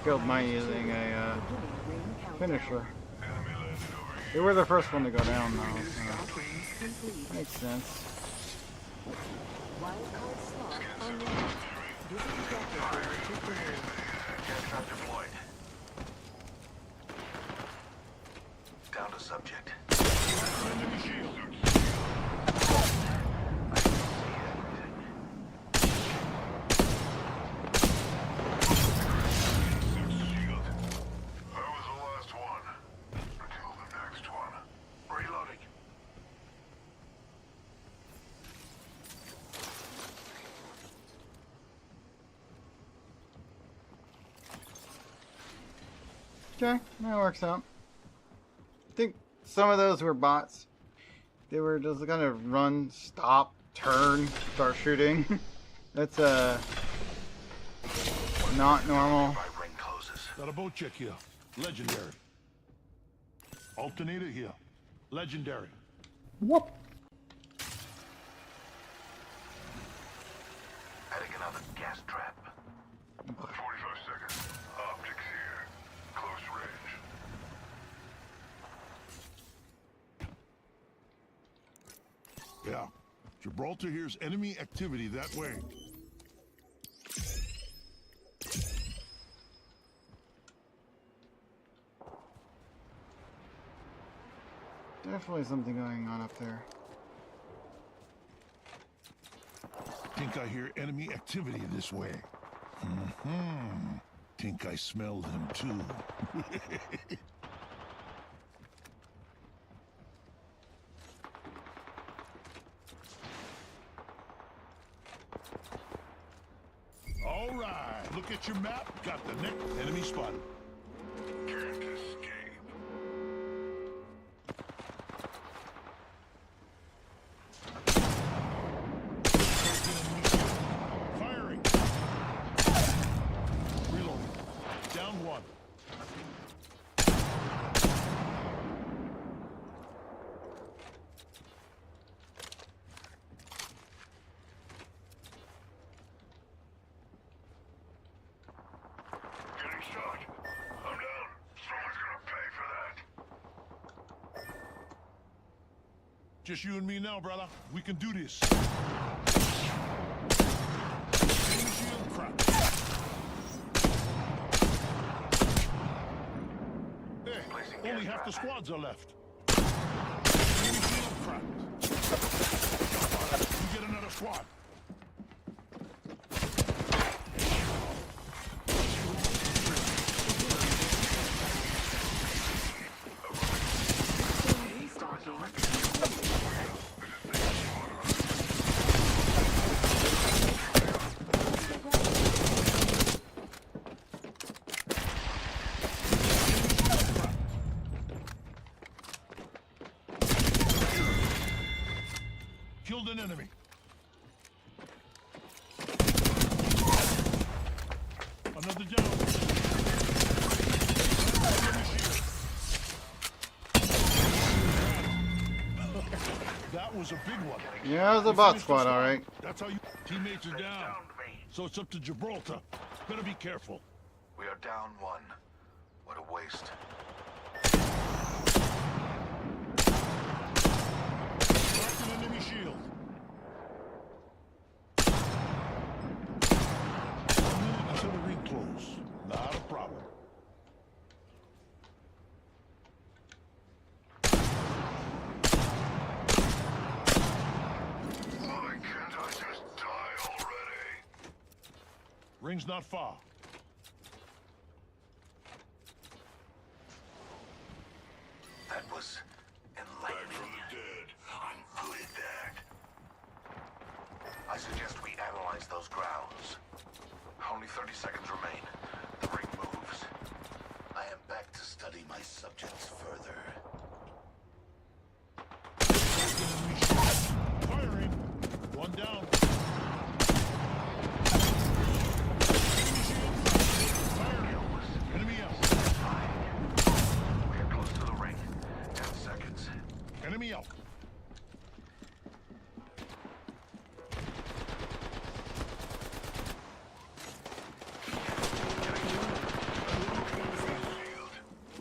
Killed mine using a
Beginning ring countdown.
finisher.
Enemy landed over here.
They were the first one to go down though. So
Upgrades complete.
makes sense.
Wildcard slot unlocked.
Gas trap deployed. Down to subject.
Enemy shield.
That was the last one. Until the next one. Reloading.
Okay, that works out. I think some of those were bots. They were just gonna run, stop, turn, start shooting. That's not normal.
My ring closes.
Got a boat check here. Legendary. Alternator here. Legendary.
What?
Adding another gas trap. 45 seconds. Optics here. Close range.
Yeah. Gibraltar hears enemy activity that way.
Definitely something going on up there.
Think I hear enemy activity this way. Think I smell them too. All right, look at your map. Got the next enemy spotted.
Can't escape.
Firing. Reloading. Down one.
Getting shot. I'm down. Someone's gonna pay for that.
Just you and me now, brother. We can do this. Enemy shield cracked. Hey, only half the squads are left. Enemy shield cracked. You get another squad. Killed an enemy. Another down. Enemy shield. That was a big one.
Yeah, it was a
We
bot
finished
squad,
the
alright.
That's how you teammates are down.
Downed me.
So it's up to Gibraltar. Better be careful.
We are down one. What a waste.
Cracked an enemy shield. 1 minute until the ring close. Not a problem.
Why can't I just die already?
Ring's not far.
That was enlightening. Back from the dead. I'm good at that. I suggest we analyze those grounds. Only 30 seconds remain. The ring moves. I am back to study my subjects further.
Firing. One down. Firing. Enemy out.
We are close to the ring. 10 seconds.
Enemy out.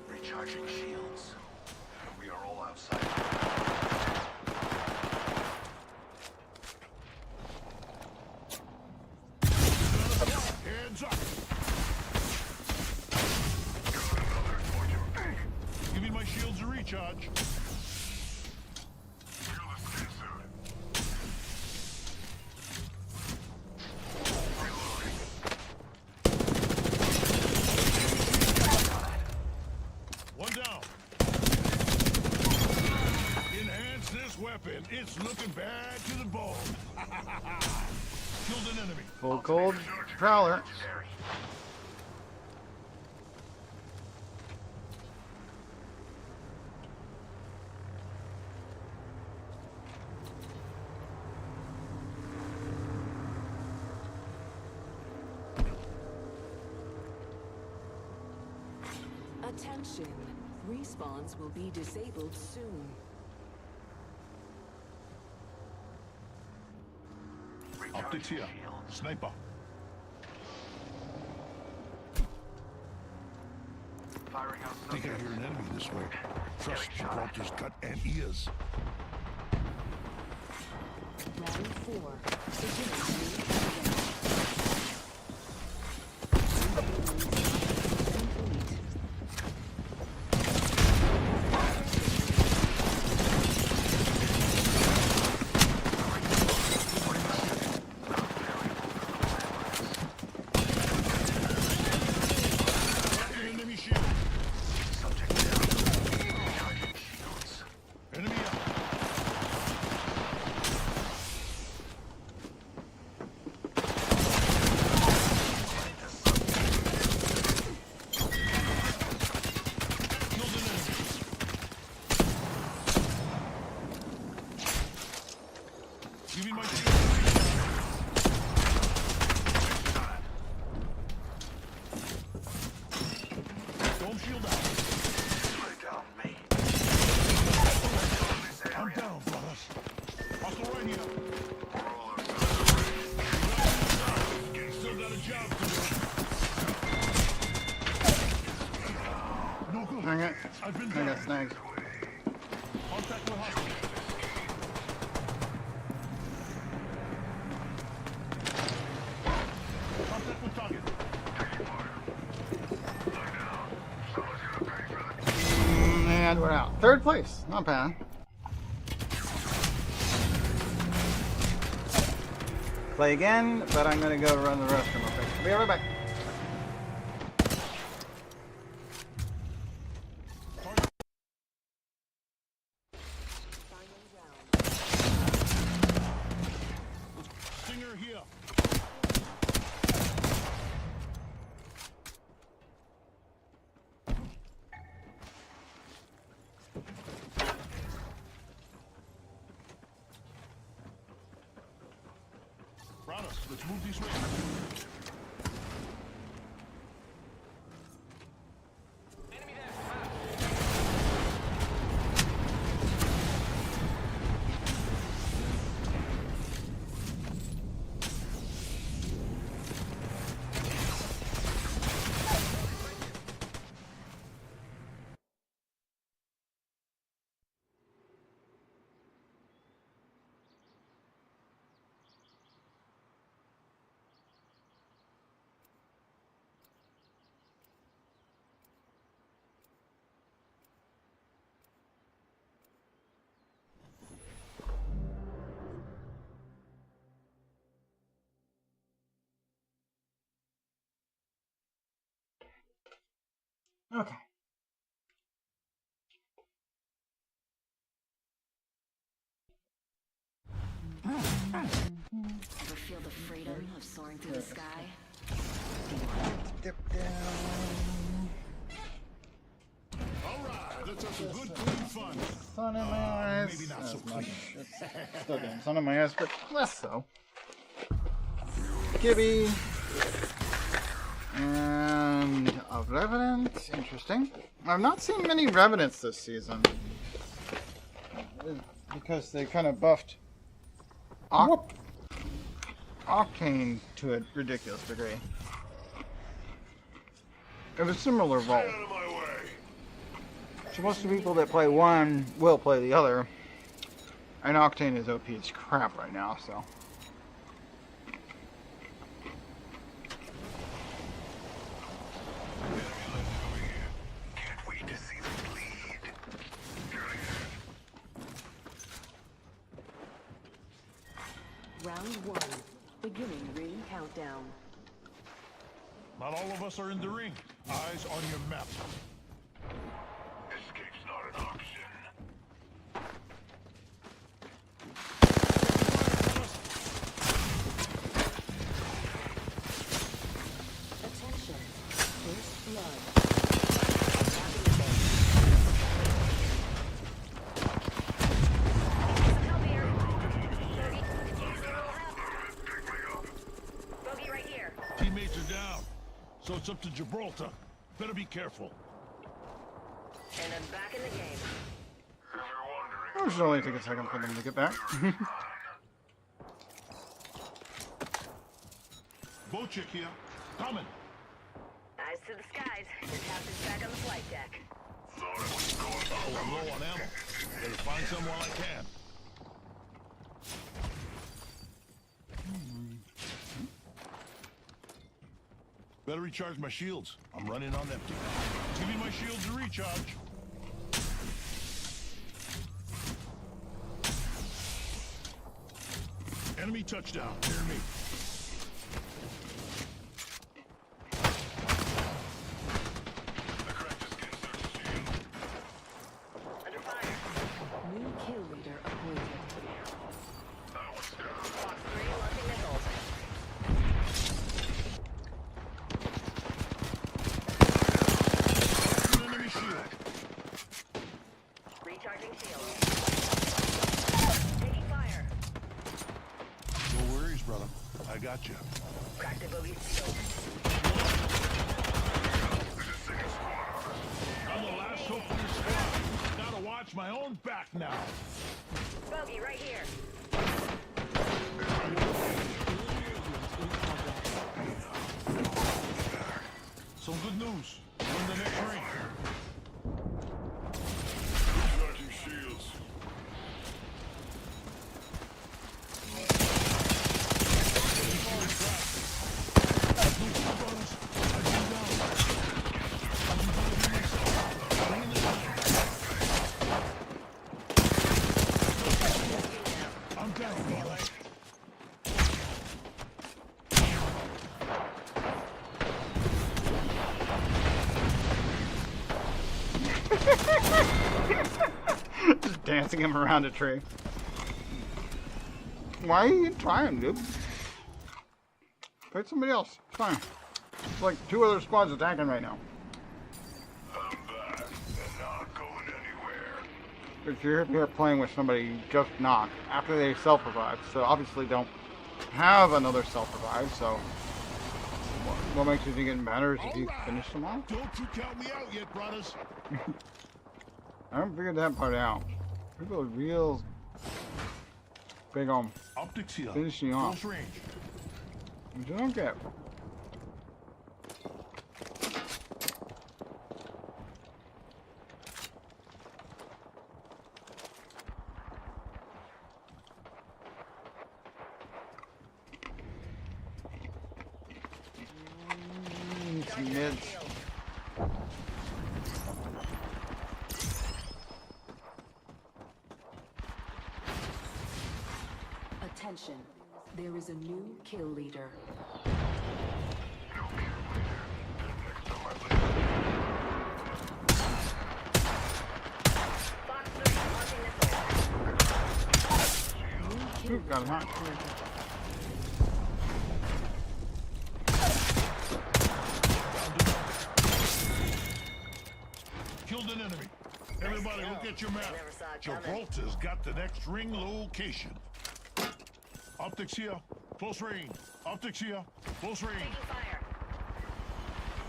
Recharging shields.
Killed an enemy.
Full cold prowler.
Attention. Respawns will be disabled soon.
Optics here. Sniper.
Firing out
Think I hear an enemy this way. Trust the vulture's gut and ears.
Round 4. Beginning ring countdown.
Enemy shield.
subject down. Charging shields.
Enemy up. Killed an enemy. Give me my shield. Dome shield out.
Put it down, me.
I'm down, brothers. Hostile right here. Still got a job to do. No good.
Dang it.
I've been
I
down.
got snagged.
Contact with hostile. Contact with target.
And we're out. Third place. Not bad. Play again, but I'm gonna go run the restroom real quick. Be right back.
Stinger here. Brothers, let's move this way.
Okay.
Ever feel the freedom of soaring through the sky?
Dip down.
All right, let's have some good, clean fun.
Sun in my eyes.
maybe not so
As
clean.
It's still getting sun in my eyes, but less so. Gibby. And a Revenant. Interesting. I've not seen many Revenants this season. Because they kind of buffed Octane to a ridiculous degree. It was a similar role.
Out of my way.
So most of the people that play one will play the other. And Octane is OP as crap right now, so.
Can't wait to see them bleed.
Round 1. Beginning ring countdown.
Not all of us are in the ring. Eyes on your map.
Escape's not an option.
so it's up to Gibraltar. Better be careful.
And I'm back in the game.
It should only take a second for them to get back.
Boat chick here. Coming.
Eyes to the skies. Your captain's back on the flight deck.
Oh, I'm low on ammo. Better find some while I can. Better recharge my shields. I'm running on empty. Give me my shields to recharge. Enemy touchdown. Near me.
Under fire. New kill leader appointed. Fox 3 launching missiles.
Enemy shield.
Recharging shield. Taking fire.
No worries, brother. I got you.
Crack the bogey shield.
I'm the last hope for your squad. Gotta watch my own back now.
Bogey right here.
Some good news. We're in the next ring. Recharging shields. I'm down, brother.
Just dancing him around a tree. Why are you trying, dude? Fight somebody else. It's fine. It's like 2 other squads attacking right now.
I'm back and not going anywhere.
If you're here playing with somebody you just knocked after they self-revive, so obviously don't have another self-revive, so what makes you think it matters if you finish them off?
Don't you count me out yet, brothers.
I haven't figured that part out. People are real big on
Optics here.
finishing off,
Close range.
which I don't get. Some mids.
Attention. There is a new kill leader.
Fox 3 launching missiles.
Ooh, got him hot.
Killed an enemy. Everybody, look at your map.
Never saw it coming.
Gibraltar's got the next ring location. Optics here. Close range. Optics here. Close range.
Taking fire.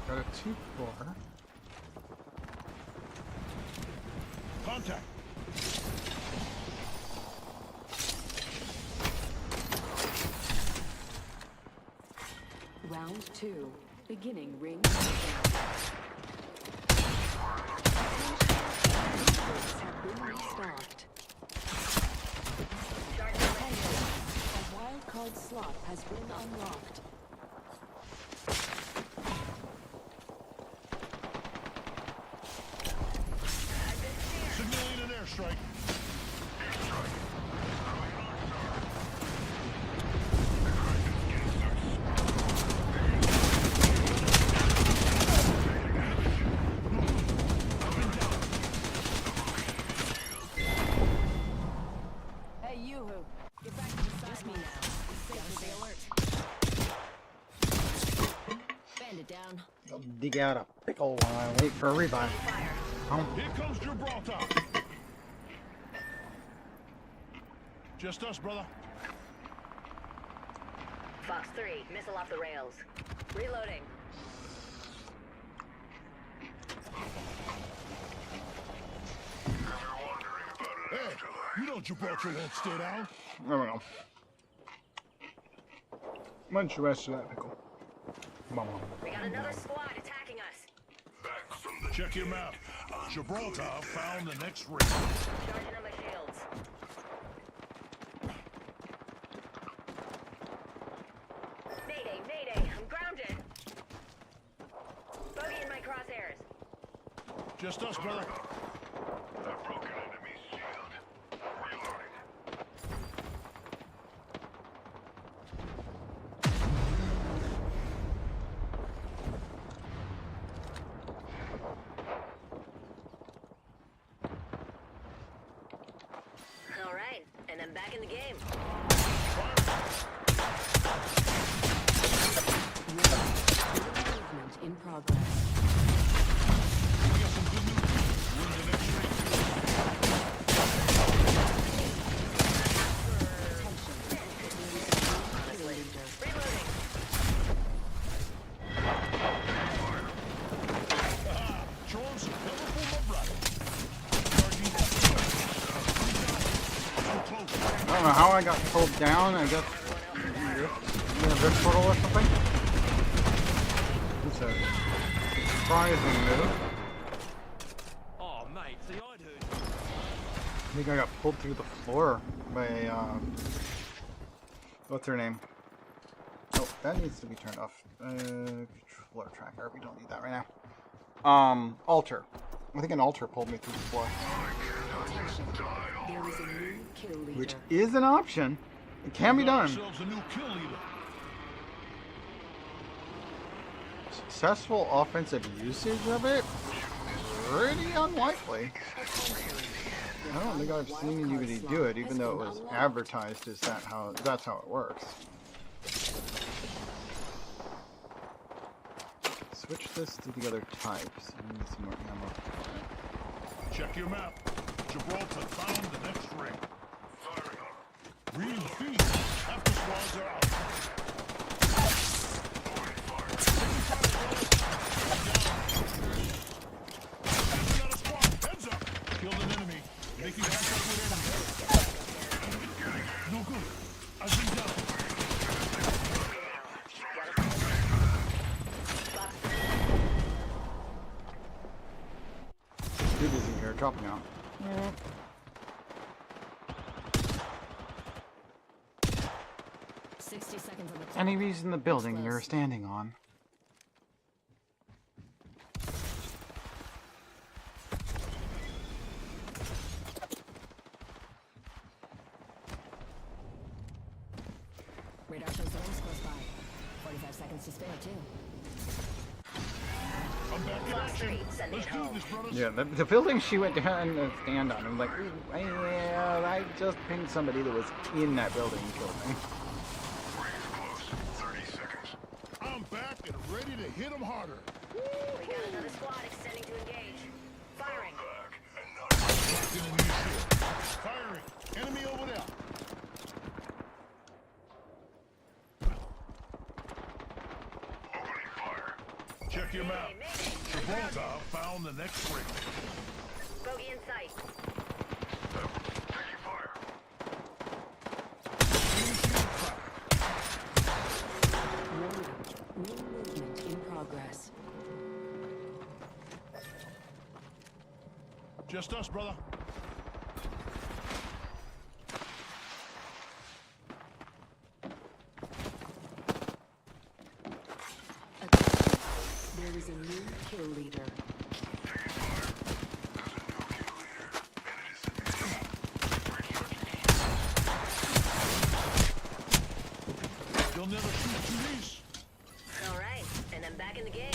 Got a 2-4.
Contact.
Round 2. Beginning ring countdown. Have been restocked. A wild card slot has been unlocked.
Signaling an airstrike.
Hey, Yoo-hoo. Get back to the side me now. Stay alert. Band it down.
I'll dig out a pickle while I wait for a revive.
Here comes Gibraltar. Just us, brother.
Fox 3, missile off the rails. Reloading.
You know Gibraltar won't stay down.
I don't know. Why don't you answer that, Pickle? Mama.
We got another squad attacking us.
Back from the
Check your map. Gibraltar found the next ring.
Charging on my shields. Mayday, mayday, I'm grounded. Bogey in my crosshairs.
Just us, brother.
I've broken enemy's shield. Reloading.
All right, and I'm back in the game.
Movement in progress.
We got some good news. We're in the next ring.
Reloading.
Showing some cover for my brother. Charging.
I don't know how I got pulled down. I guess in a rift portal or something. It's a surprising move.
Oh, mate, see, I'd heard.
I think I got pulled through the floor by what's her name? Oh, that needs to be turned off. Controller tracker. We don't need that right now. Altar. I think an altar pulled me through the floor,
There is a new kill leader.
which is an option. It can be done.
Ourselves a new kill leader.
Successful offensive usage of it? Pretty unlikely. I don't think I've seen anybody do it, even though it was advertised as that's how it works. Switch this to the other types. I need some more ammo.
Check your map. Gibraltar found the next ring. Green feet. Half the squads are out. Another squad. Heads up. Killed an enemy. Making contact with enemy. No good. I've been down.
Too busy here, dropping out.
60 seconds on the clock.
Any reason in the building you're standing on?
Radar shows the rings close by. 45 seconds to spare, too.
I'm back in action. Let's do this, brothers.
Yeah, the building she went down and stand on. I'm like, ooh, yeah, I just pinged somebody that was in that building and killed me.
Ring's close. 30 seconds.
I'm back and ready to hit them harder.
We got another squad extending to engage. Firing.
Back and not
Locked in a new shield. Firing. Enemy over there.
opening fire.
Check your map. Gibraltar found the next ring.
Bogey in sight.
Taking fire.
Warning. New movement in progress.
Just us, brother.
There is a new kill leader.
You'll never shoot through these.
All right, and I'm back in the game.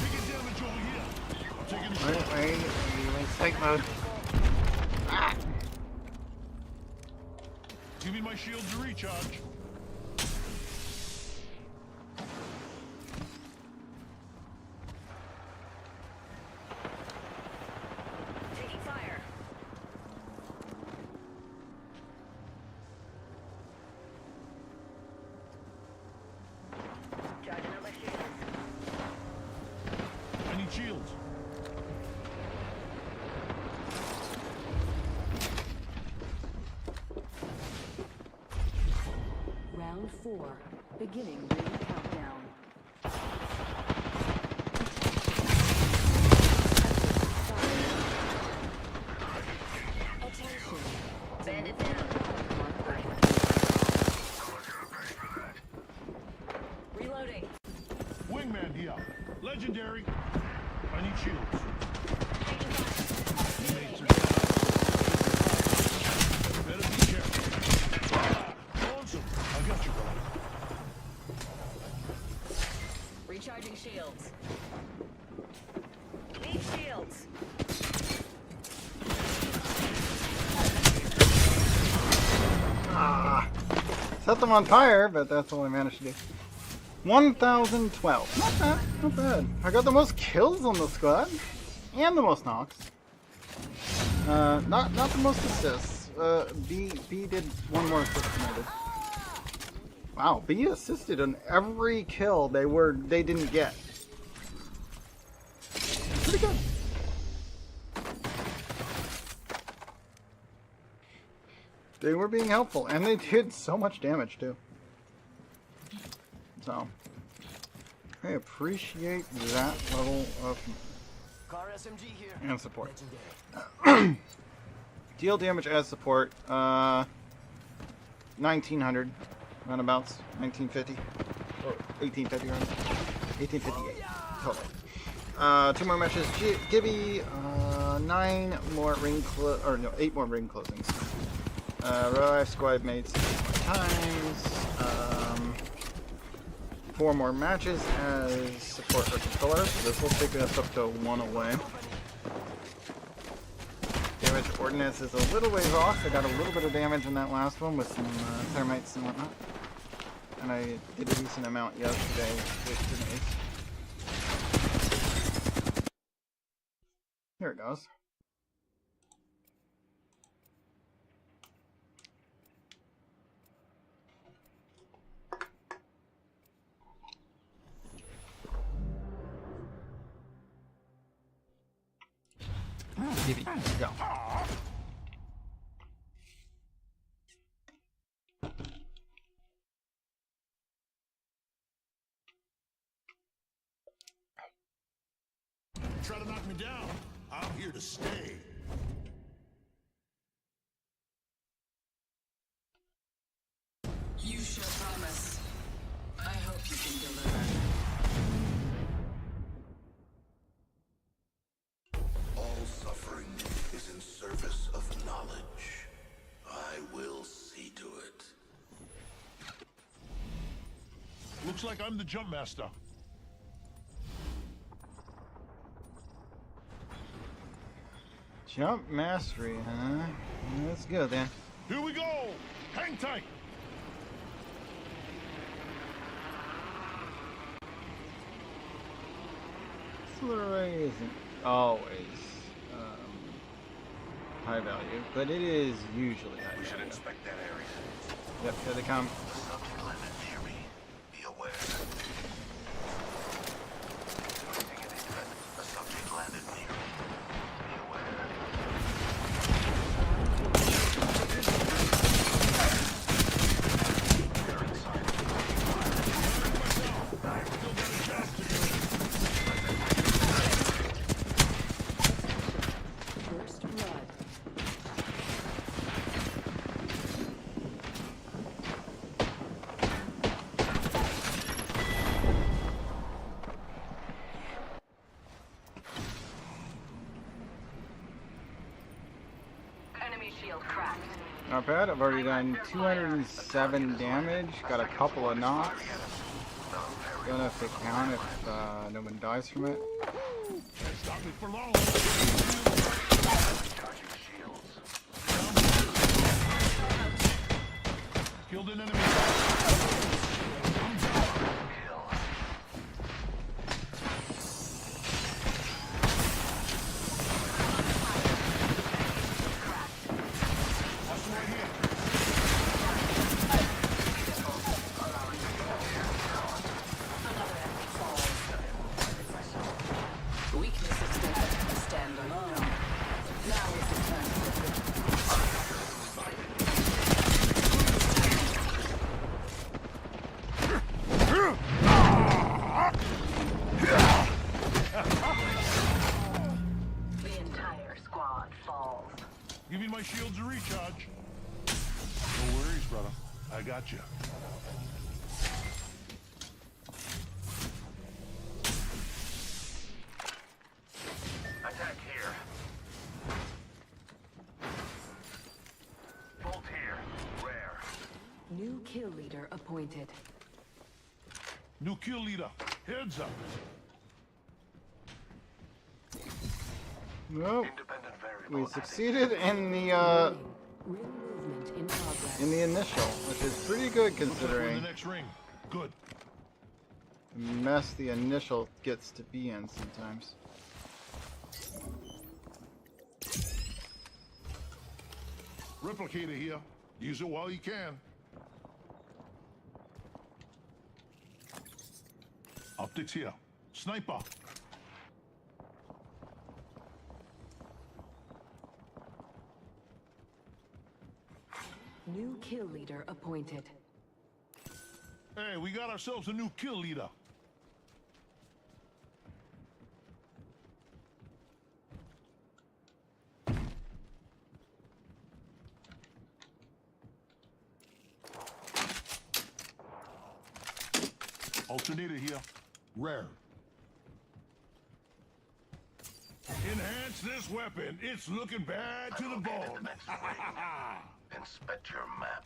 Taking damage over here. I'm taking the shot.
Wait, sight mode.
Give me my shield to recharge.
Taking fire.
need shields.
Round 4. Beginning ring countdown. Attention.
Bandit down.
Reloading.
Wingman here. Legendary. I need shields. Teammates are down. Better be careful. Awesome. I got you, brother.
Recharging shields.
Need shields.
Set them on fire, but that's all I managed to do. 1,012. Not bad, not bad. I got the most kills on the squad, and the most knocks. Not the most assists. B did one more assist than I did. Wow, B assisted on every kill they didn't get. Pretty good. They were being helpful, and they did so much damage too. So, I appreciate that level of
Car SMG here.
and support.
Legendary.
Deal damage as support, 1900 roundabouts, 1950, or 1850 roundabouts, 1858 total. 2 more matches, Gibby, 8 more ring closings. Revive squad mates 4 times. 4 more matches as support or controller. So this will take us up to 1 away. Damage ordnance is a little ways off. I got a little bit of damage in that last one with some thermites and whatnot. And I did a decent amount yesterday with grenades. Here it goes. Gibby, go.
Try to knock me down. I'm here to stay.
You shall promise. I hope you can deliver.
All suffering is in service of knowledge. I will see to it.
Looks like I'm the jump master.
Jump mastery, huh? Let's go then.
Here we go. Hang tight.
Slurry isn't always high value, but it is usually high
We should
value.
inspect that area.
Yep, here they come.
Subject landed near me. Be aware. Taking a threat. A subject landed near me. Be aware. They're inside.
First blood.
Enemy shield cracked.
Not bad. I've already done 207 damage. Got a couple of knocks. Don't know if they count if no one dies from it.
Stop me for long. Killed an enemy.
We
Giving my shields a recharge. No worries, brother. I got you.
Attack here. Bolt here. Rare.
New kill leader appointed.
New kill leader. Heads up.
Nope.
Independent variable.
We succeeded in the
Ring movement in progress.
initial, which is pretty good
Looks like we're in
considering
the next ring. Good.
the mess the initial gets to be in sometimes.
Replicator here. Use it while you can. Optics here. Sniper.
New kill leader appointed.
Hey, we got ourselves a new kill leader. Alternator here. Rare. Enhance this weapon. It's looking bad to the bone.
Inspect your map.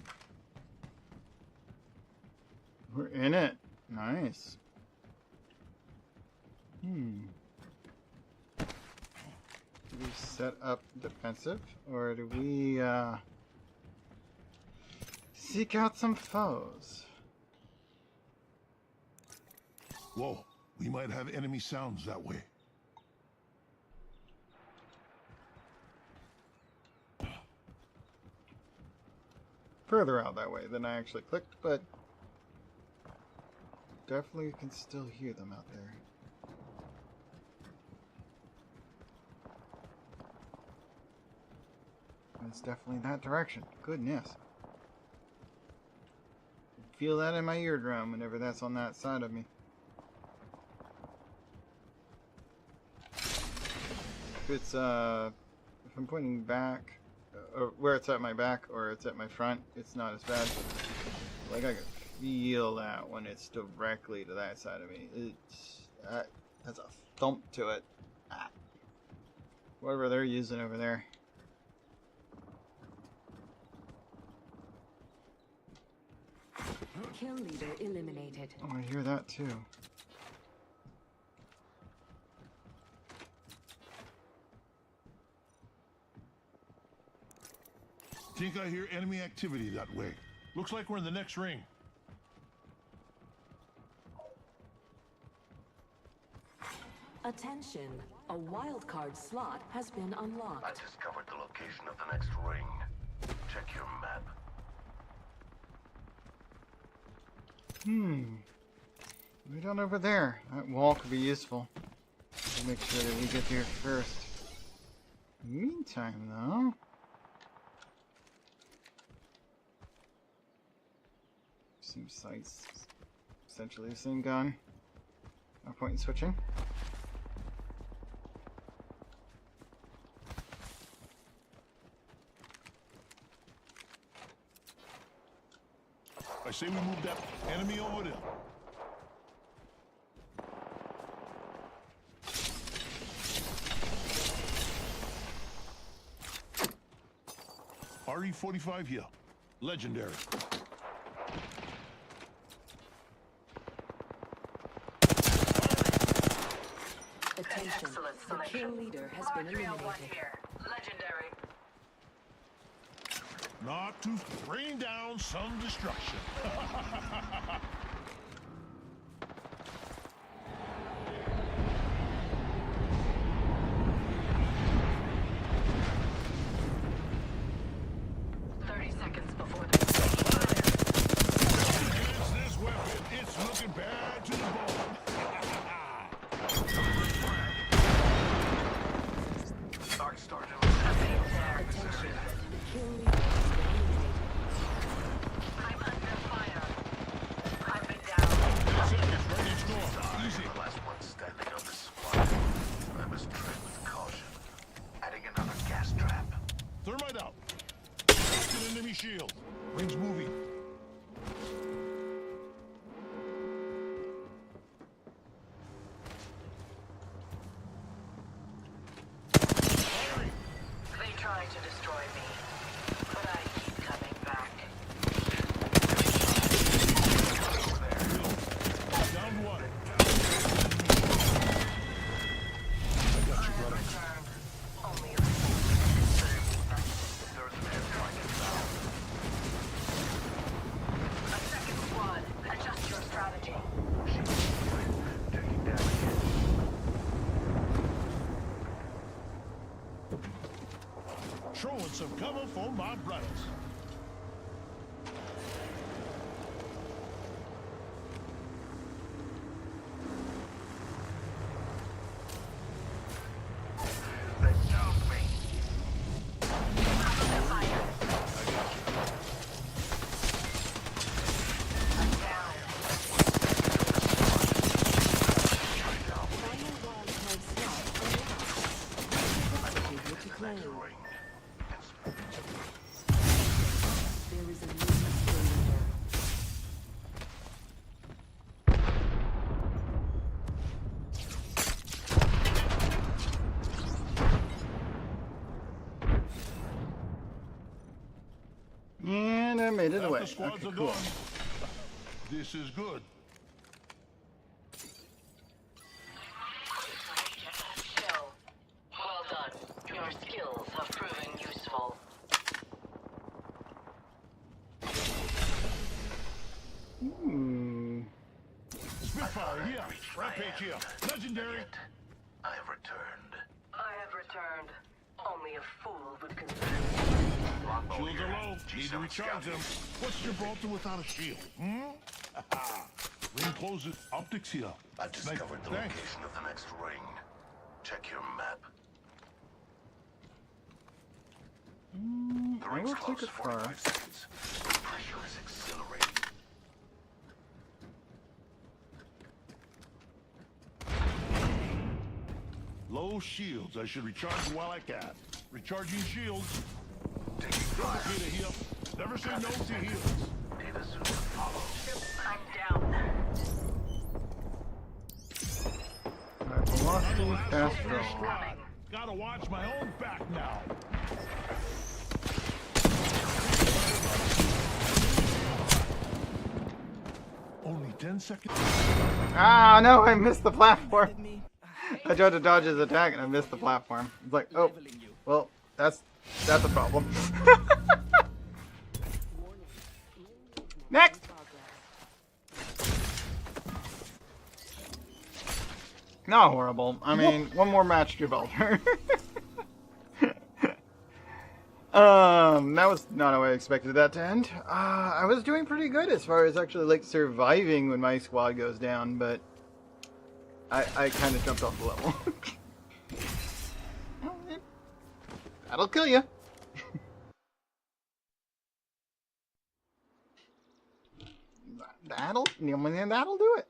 We're in it. Nice. Do we set up defensive, or do we seek out some foes?
Whoa, we might have enemy sounds that way.
Further out that way than I actually clicked, but definitely can still hear them out there. And it's definitely that direction. Goodness. Feel that in my eardrum whenever that's on that side of me. If it's if I'm pointing back, or where it's at my back or it's at my front, it's not as bad. Like I can feel that when it's directly to that side of me. It's has a thump to it. Ah. Whatever they're using over there.
Kill leader eliminated.
Oh, I hear that too.
Think I hear enemy activity that way. Looks like we're in the next ring.
Attention, a wildcard slot has been
I
unlocked.
discovered the location of the next ring. Check your map.
Way down over there. That wall could be useful. We'll make sure that we get there first. Meantime, though. Same sights. Essentially the same gun. No point in switching.
I say we move that enemy over there. RE-45 here. Legendary.
Attention, the kill leader has been eliminated.
Legendary.
Not to rain down some destruction. This weapon, it's looking bad to the bone.
Arc started.
Attention, the kill leader has been eliminated.
I'm under fire. I'm
throwing some cover for my brothers.
And I made it
Half
away.
the squads
Okay,
are
cool.
gone. This is good.
Well done. Your skills have proven useful.
Spitfire here. Rampage here. Legendary.
I have returned.
I have returned. Only a fool would consider.
Shields are low. Need to recharge them. What's Gibraltar without a shield? Ring closes. Optics here.
I've discovered the
Thanks.
location of the next ring. Check your map. The
I
ring's
will
close.
take it far.
45 seconds. The pressure is exhilarating.
Low shields. I should recharge while I can. Recharging shields.
Taking fire.
Replicator here. Never say no to heals.
Data soon to follow.
I'm down.
Alright, velocity, fast
First
draw.
squad. Gotta watch my own back now. Only 10 seconds.
Ah, no, I missed the platform. I tried to dodge his attack and I missed the platform. It's like, oh, well, that's a problem. Next! Not horrible. I mean, one more match to Gibraltar. That was not how I expected that to end. I was doing pretty good as far as actually, like, surviving when my squad goes down, but I kind of jumped off the level. That'll kill you. That'll do it.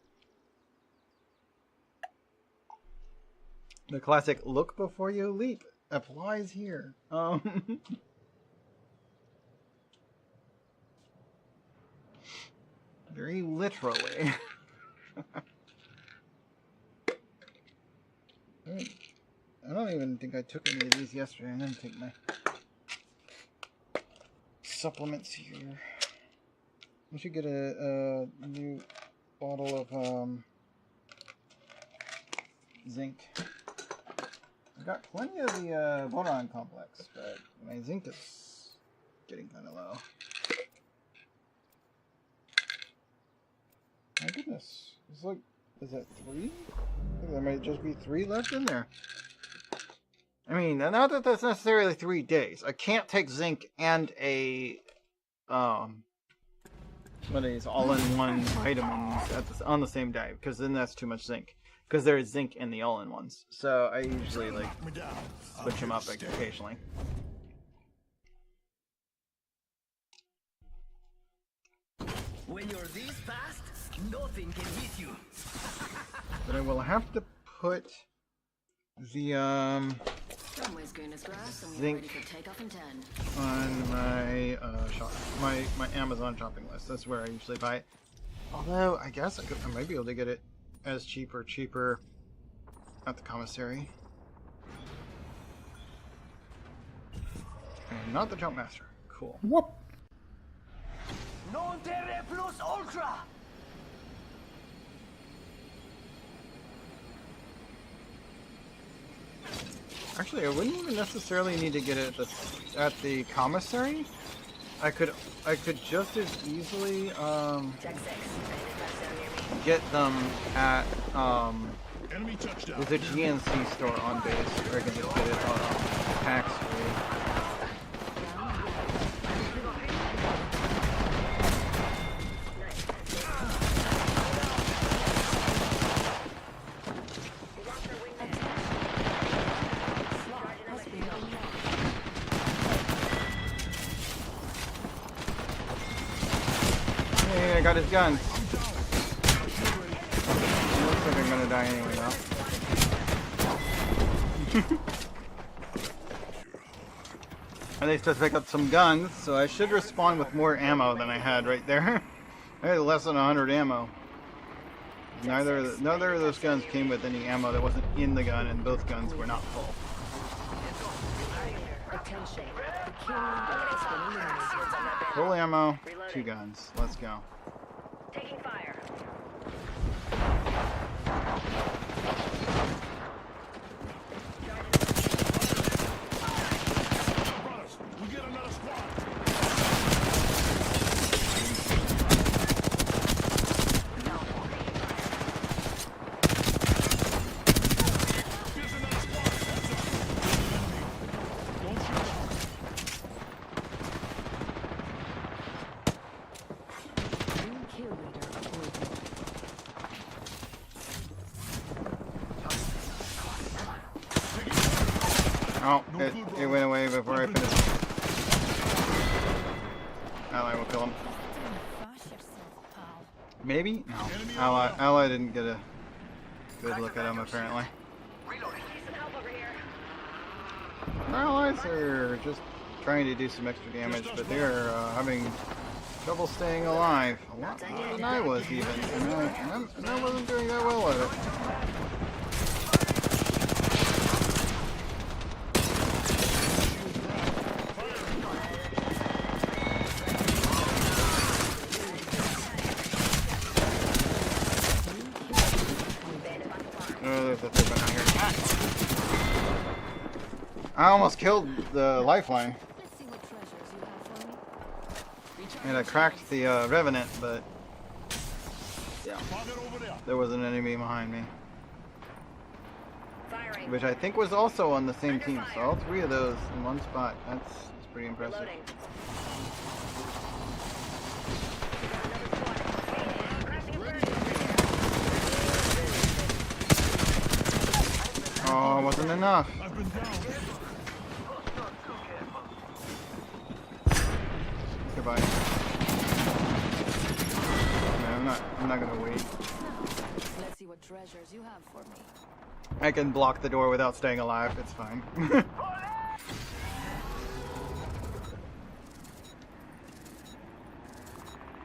The classic "look before you leap" applies here. Very literally. I don't even think I took any of these yesterday. I'm gonna take my supplements here. We should get a new bottle of zinc. I've got plenty of the boron complex, but my zinc is getting kind of low. My goodness, it's like, is that 3? I think there might just be 3 left in there. I mean, not that that's necessarily 3 days. I can't take zinc and a one of these all-in-one vitamins on the same day, because then that's too much zinc. Because there is zinc in the all-in-ones, so I usually like switch them up occasionally.
When you're this fast, nothing can hit you.
But I will have to put the zinc on my my Amazon shopping list. That's where I usually buy it. Although I guess I might be able to get it as cheaper at the commissary. And not the Jump Master. Cool.
What?
Non terre plus ultra.
Actually, I wouldn't even necessarily need to get it at the commissary. I could just as easily get them at
Enemy touchdown.
there's a GNC store on base where I can just get it tax free. got his guns. It looks like I'm gonna die anyway though. At least I picked up some guns, so I should respawn with more ammo than I had right there. I had less than 100 ammo. Neither of those guns came with any ammo that wasn't in the gun, and both guns were not full.
Attention. The kill leader has been eliminated.
Full ammo, 2 guns. Let's go.
Taking fire.
Brothers, we get another squad. Here's another squad. Heads up. Don't shoot.
New kill leader appointed.
Oh, it went away before I finished. Ally will kill him. Maybe? No. Ally didn't get a good look at him apparently.
Reloading. Need some help over here.
Allies are just trying to do some extra damage, but they're having trouble staying alive. A lot more than I was even. And I wasn't doing that well at it. Oh, there's a third one out here. I almost killed the lifeline.
Let's see what treasures you have for me.
And I cracked the Revenant, but yeah,
Target over there.
there was an enemy behind me.
Firing.
Which I think was also on the same team. So all 3 of those in one spot. That's pretty impressive.
Reloading. Crashing and burning.
Oh, it wasn't enough.
I've been down.
Goodbye. No, I'm not gonna wait.
Let's see what treasures you have for me.
I can block the door without staying alive. It's fine.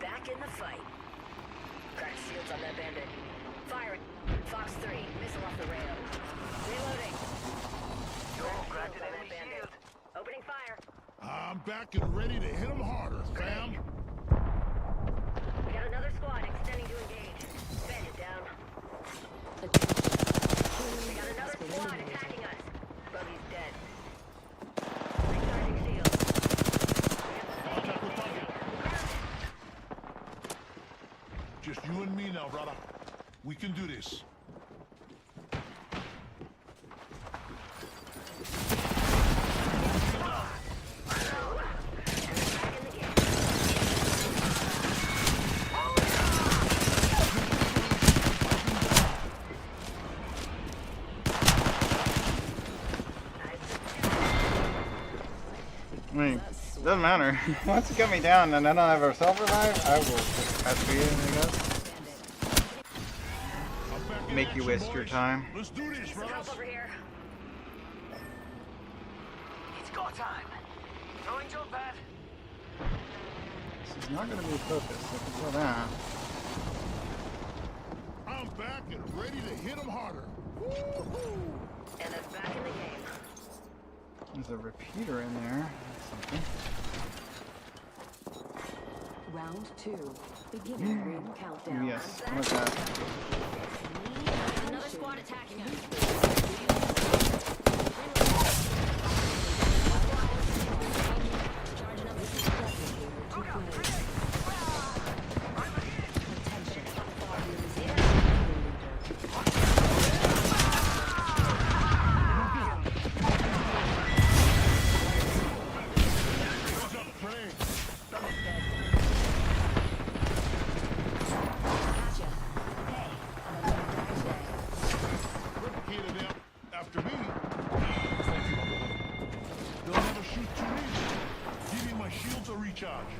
Back in the fight. Cracked shields on that bandit. Firing. Fox 3. Missile off the rails. Reloading. Cracked shields on that bandit. Opening fire.
I'm back and ready to hit them harder, fam.
We got another squad extending to engage. Bandit down. We got another squad attacking us. Buggy's dead. Recharging shield.
Contact with target. Just you and me now, brother. We can do this.
I mean, doesn't matter. Once you get me down and I don't have a self-revive, I will just pass for you, I guess.
I'm back in
Make you
action,
waste your
boys.
time.
Let's do this,
Need some help
brothers.
over here.
It's go time. Throwing jump pad.
This is not going to be focused, I can tell that.
I'm back and ready to hit them harder.
And that's back in the game.
There's a repeater in there. That's something.
Round 2. Beginning ring countdown.
Yes, what's that?
Another squad attacking us.
What's up, Frank? Replicated them after me. They'll never shoot too easy. Give me my shield to recharge.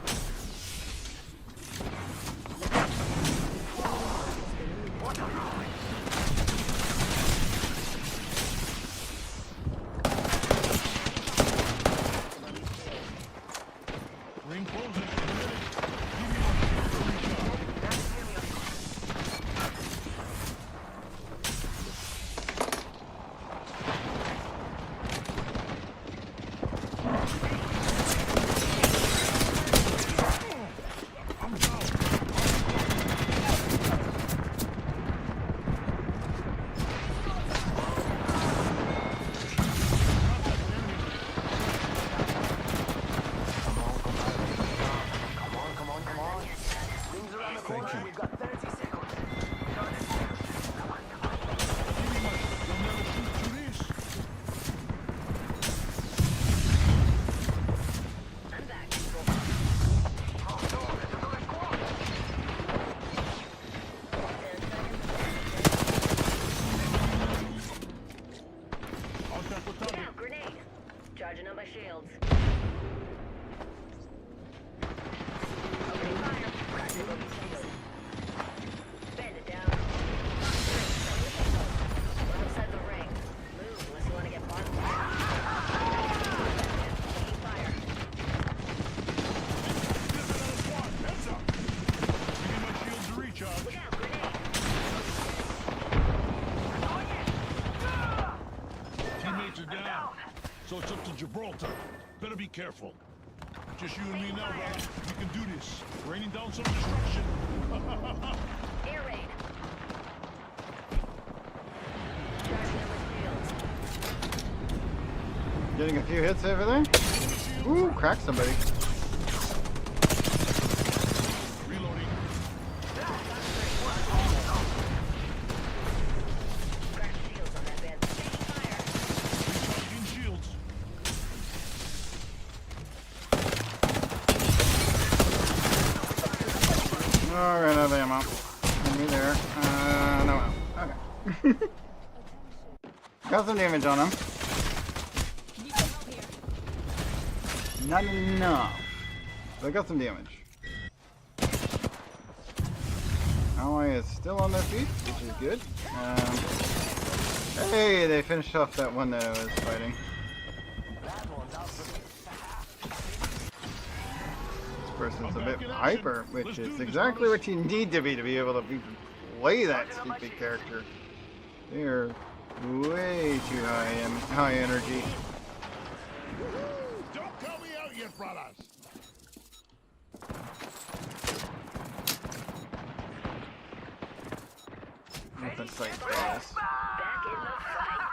my shields. Opening fire. Crack the bogey tails. Bandit down. One outside the ring. Move unless you want to get bottom. Taking fire.
Heads up! Give me my shield to recharge.
Look out, grenade.
Teammates are down. So it's up to Gibraltar. Better be careful. Just you and me now, brother. We can do this. Raining down some destruction.
Air raid. Charging on my shields.
Getting a few hits over there. Ooh, cracked somebody.
Reloading.
Crack shields on that bandit. Taking fire.
Recharging shields.
Oh, ran out of ammo. Enemy there. No ammo. Okay. Got some damage on him. Not enough. But I got some damage. Ally is still on their feet, which is good. Hey, they finished off that one that I was fighting. This person's a bit hyper, which is exactly what you need to be able to play that stupid character. They are way too high energy.
Don't tell me out yet, brothers.
Nothing sight fast.
Back in the fight.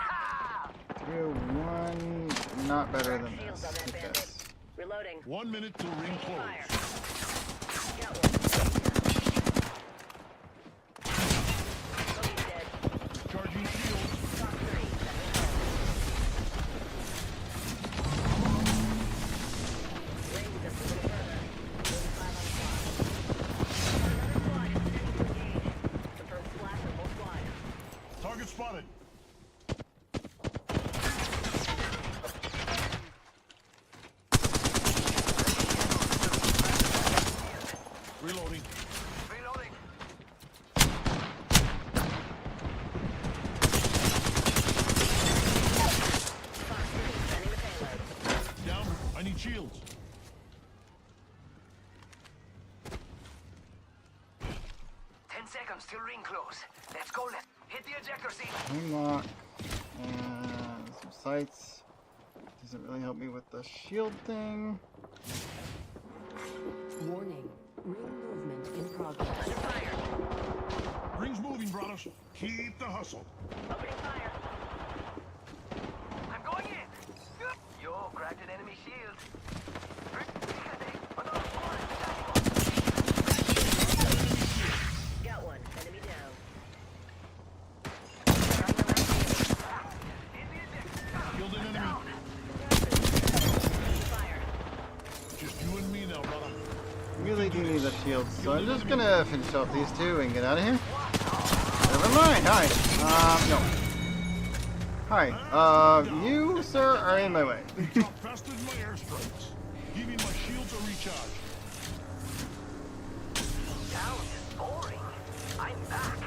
2-1, not better than
Shields
this.
on that
Hit
bandit.
this.
Reloading.
1 minute till ring
Fire.
close.
Got one. Bogey's dead.
Charging shields.
Fox 3. Range just a little further. 45 on squad. Another squad is attempting to engage. Confirm splash on both squads.
Target spotted. Reloading.
Reloading.
Fox 3 sending the payload.
Down. I need shields.
Seconds till ring close. Let's go. Let's hit the ejector seat.
Unlock. Some sights. Doesn't really help me with the shield thing.
Warning. Ring movement in progress.
Under fire.
Ring's moving, brothers. Keep the hustle.
Opening fire.
I'm going in. Yo, cracked an enemy shield.
Got one. Enemy down.
Killed an enemy.
Fire.
Just you and me now, brother.
Really do need the shield, so I'm just gonna finish off these two and get out of here. Never mind. Hi. No. Hi. You, sir, are in my way.
Drop faster than my airstrikes. Give me my shields to recharge.
Down is boring. I'm back.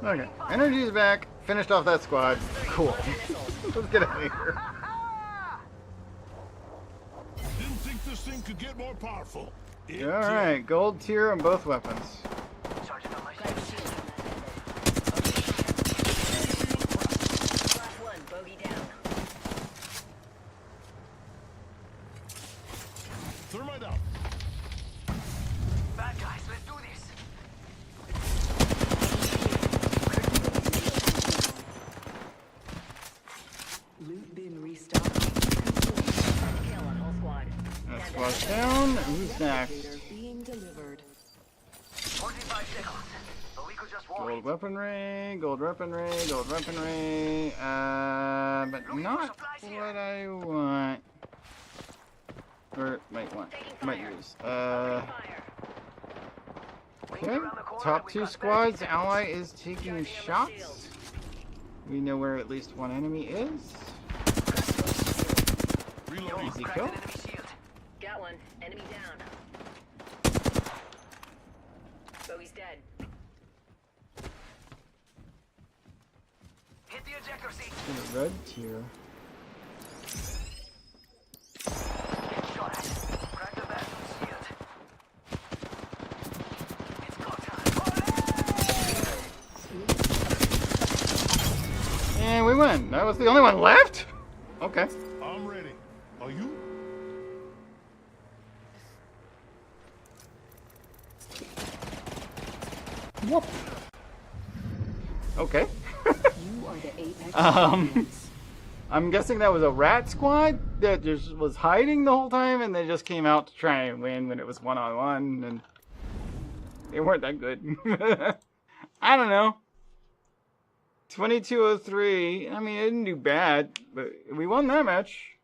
Okay. Energy's back. Finished off that squad. Cool. Let's get out of here.
Didn't think this thing could get more powerful. It did.
Alright, gold tier on both weapons.
Charging on my
Crack
shield.
shield on that bandit. Class 1. Bogey down.
Thermite out.
Bad guys, let's do this.
Loot bin restocked.
Kill on whole squad.
That squad's down. Who's next?
Elevator being delivered.
45 seconds. But we could just walk.
Gold weaponry, gold weaponry, gold weaponry. But not what I want. Or might want. Might use.
Fire.
Okay. Top two squads. Ally is taking shots.
We know where at least one enemy is.
Reloading.
Easy kill.
Got one. Enemy down. Bogey's dead.
Hit the ejector seat.
In a red tier.
Shot. Crack the bathroom shield. It's go time.
And we win. That was the only one left? Okay.
I'm ready. Are you?
What?
Okay.
You are the apex
Um,
champions.
I'm guessing that was a rat squad that just was hiding the whole time and they just came out to try and win when it was one-on-one and they weren't that good. I don't know. 2203. I mean, it didn't do bad, but we won that match.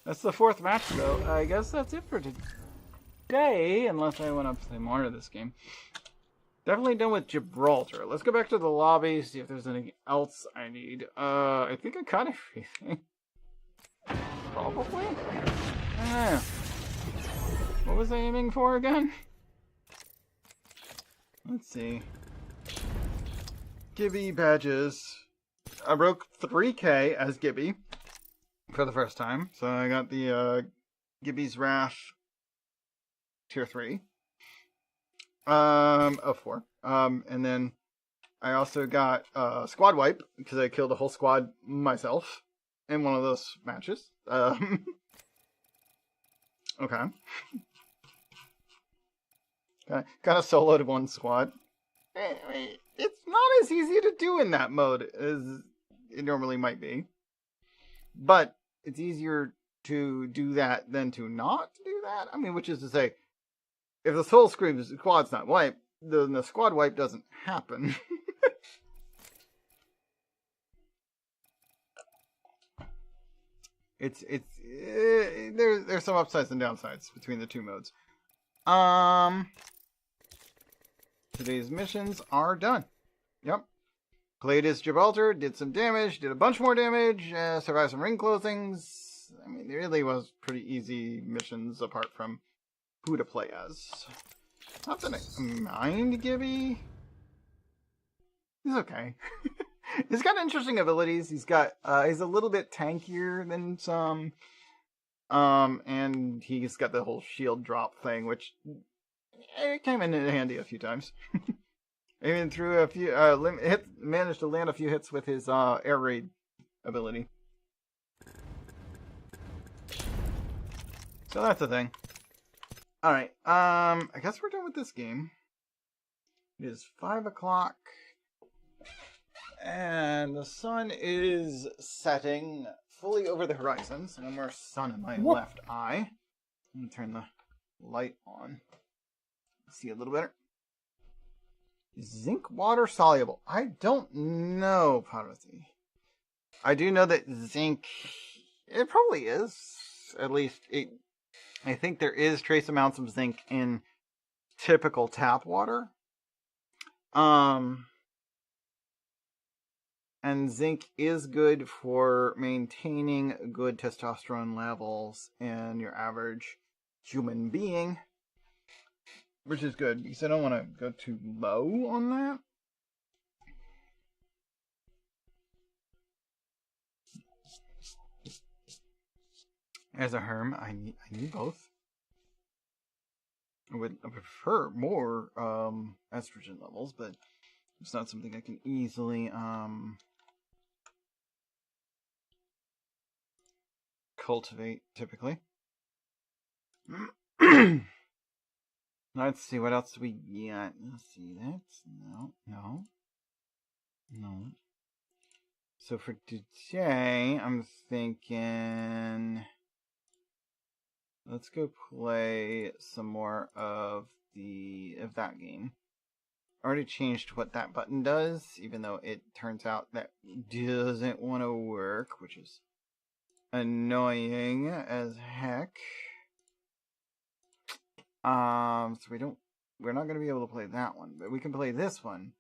That's the fourth match, though. I guess that's it for today, unless I want to play more of this game. Definitely done with Gibraltar. Let's go back to the lobby, see if there's anything else I need. I think I got everything. Probably? Ah. What was I aiming for again? Let's see. Gibby badges. I broke 3K as Gibby for the first time. So I got the Gibby's Wrath tier 3. Of 4. And then I also got squad wipe because I killed a whole squad myself in one of those matches. Okay. Kind of soloed one squad. It's not as easy to do in that mode as it normally might be. But it's easier to do that than to not do that. I mean, which is to say, if the soul screams the squad's not wiped, then the squad wipe doesn't happen. There's some upsides and downsides between the two modes. Today's missions are done. Yep. Played as Gibraltar, did some damage, did a bunch more damage, survived some ring closings. I mean, it really was pretty easy missions apart from who to play as. Not that I mind Gibby. He's okay. He's got interesting abilities. He's a little bit tankier than some. And he's got the whole shield drop thing, which it came in handy a few times. Even threw a few managed to land a few hits with his air raid ability. So that's the thing. Alright, I guess we're done with this game. It is 5 o'clock. And the sun is setting fully over the horizon. So no more sun in my left eye. I'm going to turn the light on. See a little better. Zinc water soluble. I don't know, Parvati. I do know that zinc, it probably is. At least, I think there is trace amounts of zinc in typical tap water. And zinc is good for maintaining good testosterone levels in your average human being. Which is good, because I don't want to go too low on that. As a herm, I need both. I prefer more estrogen levels, but it's not something I can easily cultivate typically. Let's see, what else do we get? Let's see, that's... No. So for today, I'm thinking... Let's go play some more of that game. I already changed what that button does, even though it turns out that doesn't want to work, which is annoying as heck. So we're not going to be able to play that one, but we can play this one,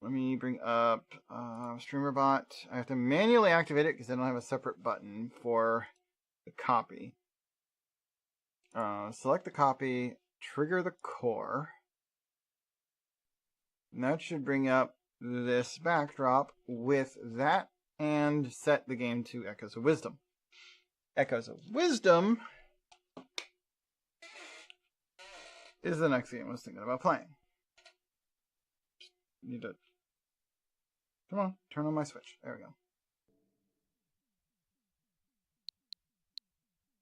let me bring up streamer bot. I have to manually activate it because I don't have a separate button for the copy. Select the copy, trigger the core. And that should bring up this backdrop with that and set the game to Echoes of Wisdom. Echoes of Wisdom is the next game I was thinking about playing. Need to... Come on, turn on my Switch. There we go.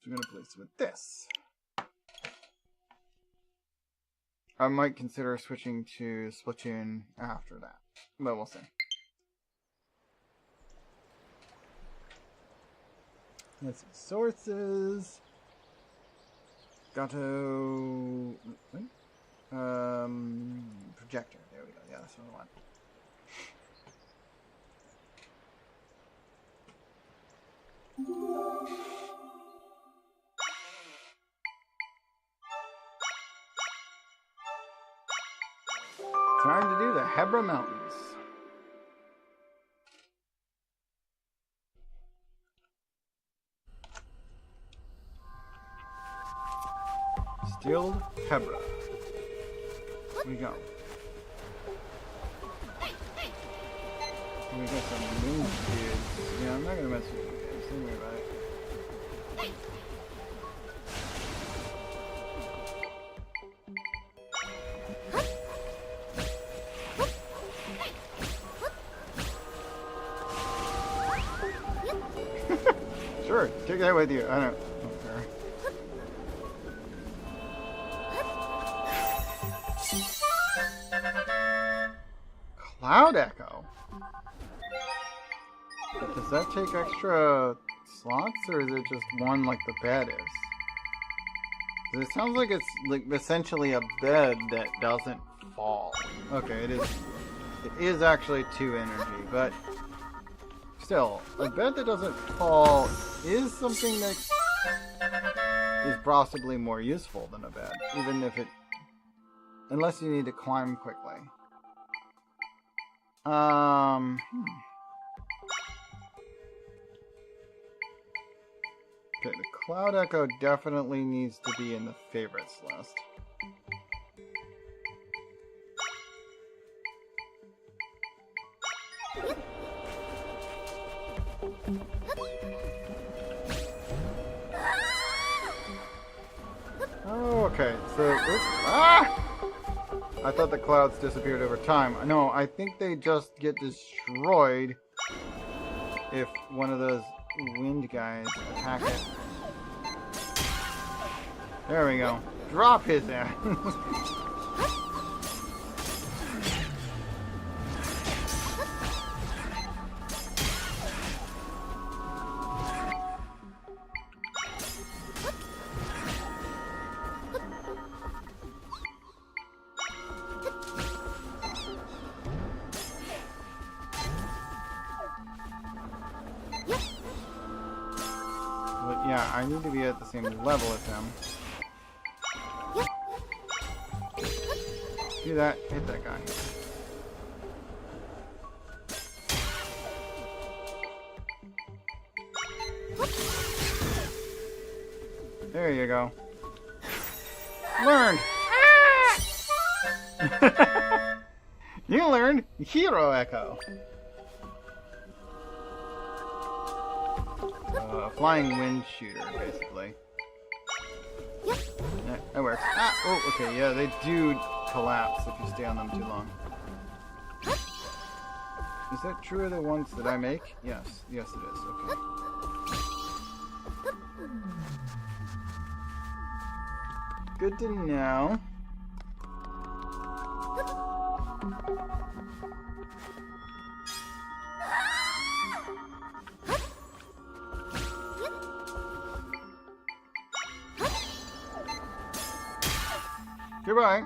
So I'm going to place with this. I might consider switching to Splatoon after that, but we'll see. Let's see. Sources. Gato. Projector. There we go. Yeah, that's what I want. Time to do the Hebra Mountains. Stilled Hebra. Here we go. We got some moon kids. Yeah, I'm not gonna mess with you guys. Don't worry about it. Sure, take that with you. I don't care. Cloud Echo? Does that take extra slots, or is it just one like the bed is? 'Cause it sounds like it's like essentially a bed that doesn't fall. Okay, it is. It is actually 2 energy, but still, a bed that doesn't fall is something that is possibly more useful than a bed, even if it, unless you need to climb quickly. Okay, the Cloud Echo definitely needs to be in the favorites list. Oh, okay, so I thought the clouds disappeared over time. No, I think they just get destroyed if one of those wind guys attack it. There we go. Drop his ass. But yeah, I need to be at the same level as him. Do that, hit that guy. There you go. Learned! You learned Hero Echo. Flying wind shooter, basically. Yeah, that works. Ah, oh, okay, yeah, they do collapse if you stay on them too long. Is that true of the ones that I make? Yes, yes it is, okay. Good to know. Goodbye.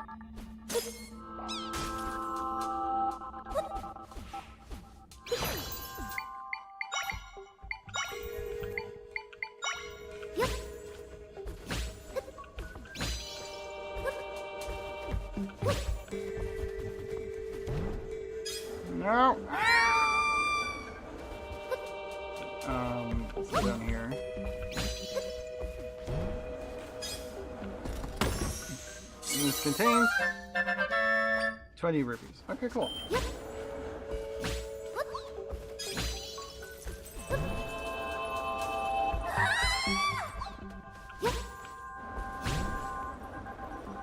No! Let's go down here. This contains 20 rupees. Okay, cool.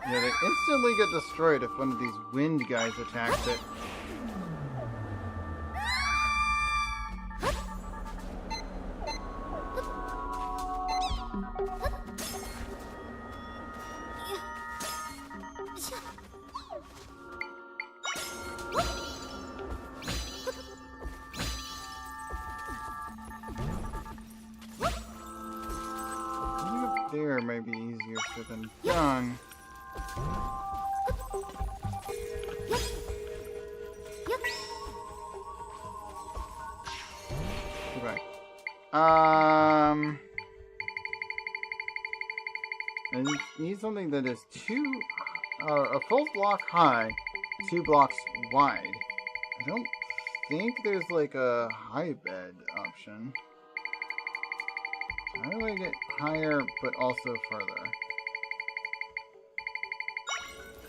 Yeah, they instantly get destroyed if one of these wind guys attacks it. Getting up there might be easier said than done. Goodbye. I need something that is a full block high, 2 blocks wide. I don't think there's like a high bed option. How do I get higher but also further?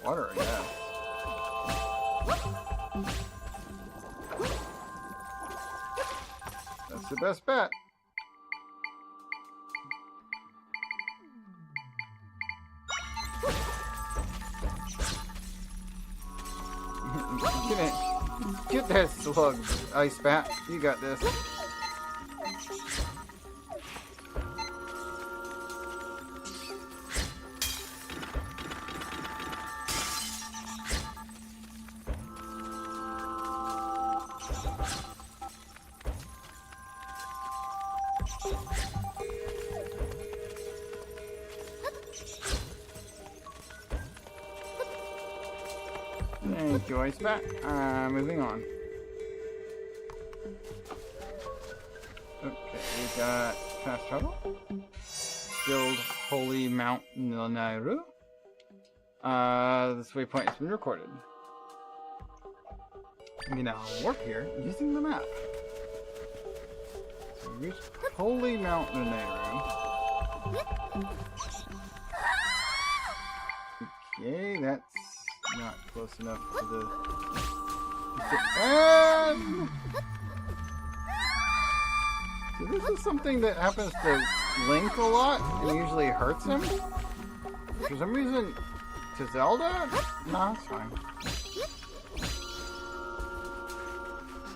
Water, I guess. That's the best bet. Get that slug, Ice Bat. You got this. Thank you, Ice Bat. Moving on. Okay, we got fast travel. Guild Holy Mount Nairu. This waypoint has been recorded. We can now warp here using the map. So we reached Holy Mount Nairu. Okay, that's not close enough to the... So this is something that happens to Link a lot and usually hurts him. For some reason, to Zelda? No, it's fine.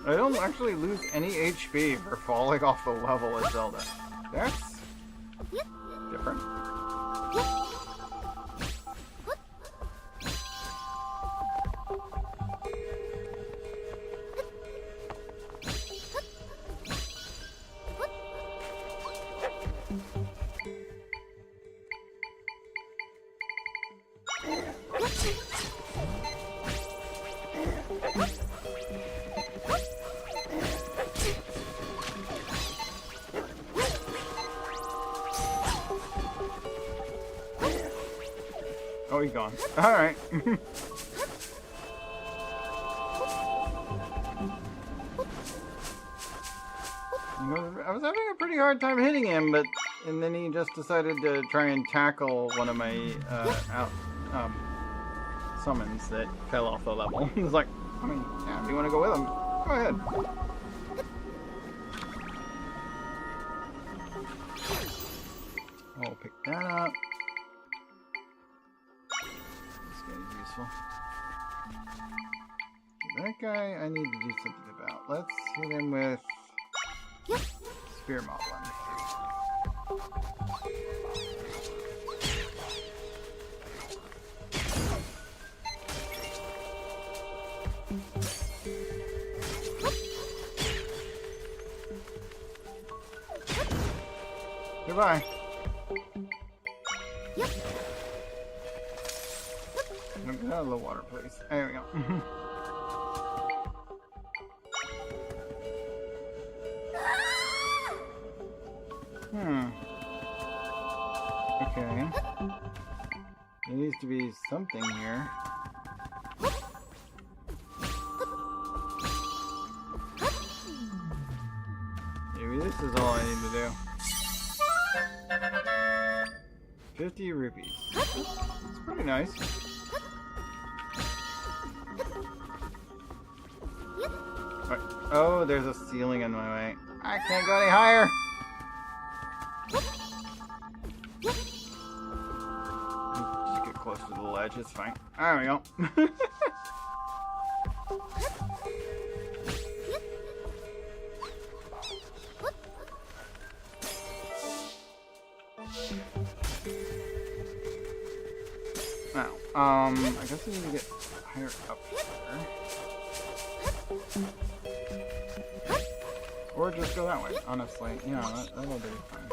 I don't actually lose any HP for falling off the level at Zelda. That's different. Oh, he's gone. Alright. I was having a pretty hard time hitting him, and then he just decided to try and tackle one of my summons that fell off the level. He was like, I mean, yeah, if you want to go with him, go ahead. I'll pick that up. This guy's useful. That guy I need to do something about. Let's hit him with Spear Moblin. Goodbye. Get out of the water, please. There we go. Okay. There needs to be something here.
This is all I need to do. 50 rupees. It's pretty nice. Right. Oh, there's a ceiling in my way. I can't go any higher! Just get close to the ledge, it's fine. There we go. Now, I guess we need to get higher up here. Or just go that way, honestly. Yeah, that'll be fine.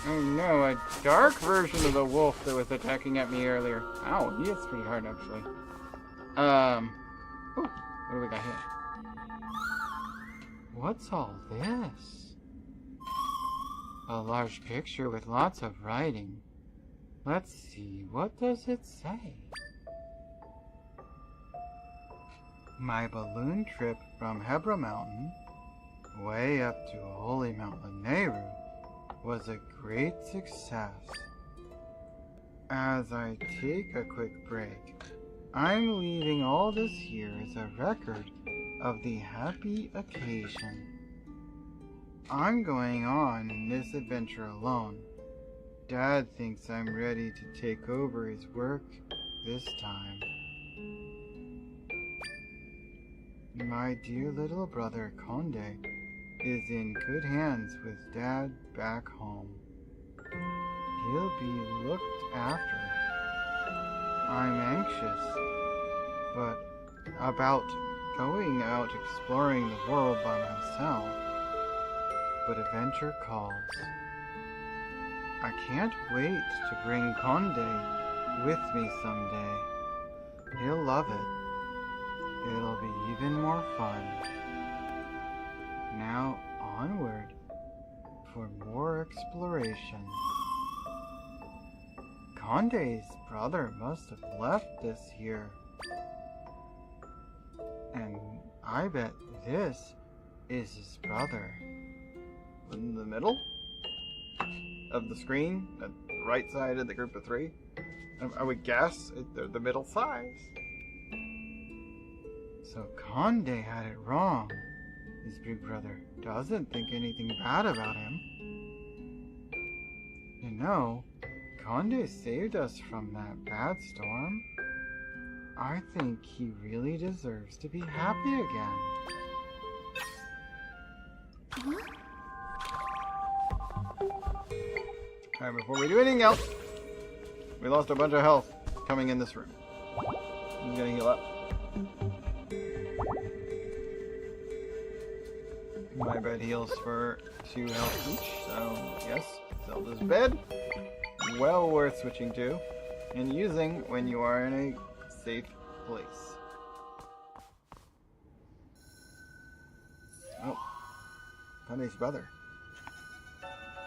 Oh no, a dark version of the wolf that was attacking at me earlier. Ow, he hits pretty hard actually. Ooh, what do we got here? What's all this? A large picture with lots of writing. Let's see, what does it say? My balloon trip from Hebra Mountain way up to Holy Mount Lanayru was a great success. As I take a quick break, I'm leaving all this here as a record of the happy occasion. I'm going on in this adventure alone. Dad thinks I'm ready to take over his work this time. My dear little brother Conde is in good hands with Dad back home. He'll be looked after. I'm anxious, but about going out exploring the world by myself. But adventure calls. I can't wait to bring Conde with me someday. He'll love it. It'll be even more fun. Now onward for more exploration. Conde's brother must have left this here. And I bet this is his brother. In the middle of the screen, the right side of the group of three. I would guess they're the middle size. So Conde had it wrong. His big brother doesn't think anything bad about him. You know, Conde saved us from that bad storm. I think he really deserves to be happy again. Alright, before we do anything else, we lost a bunch of health coming in this room. I'm gonna heal up. My bed heals for 2 health each, so yes, Zelda's bed. Well worth switching to and using when you are in a safe place. Oh, Conde's brother.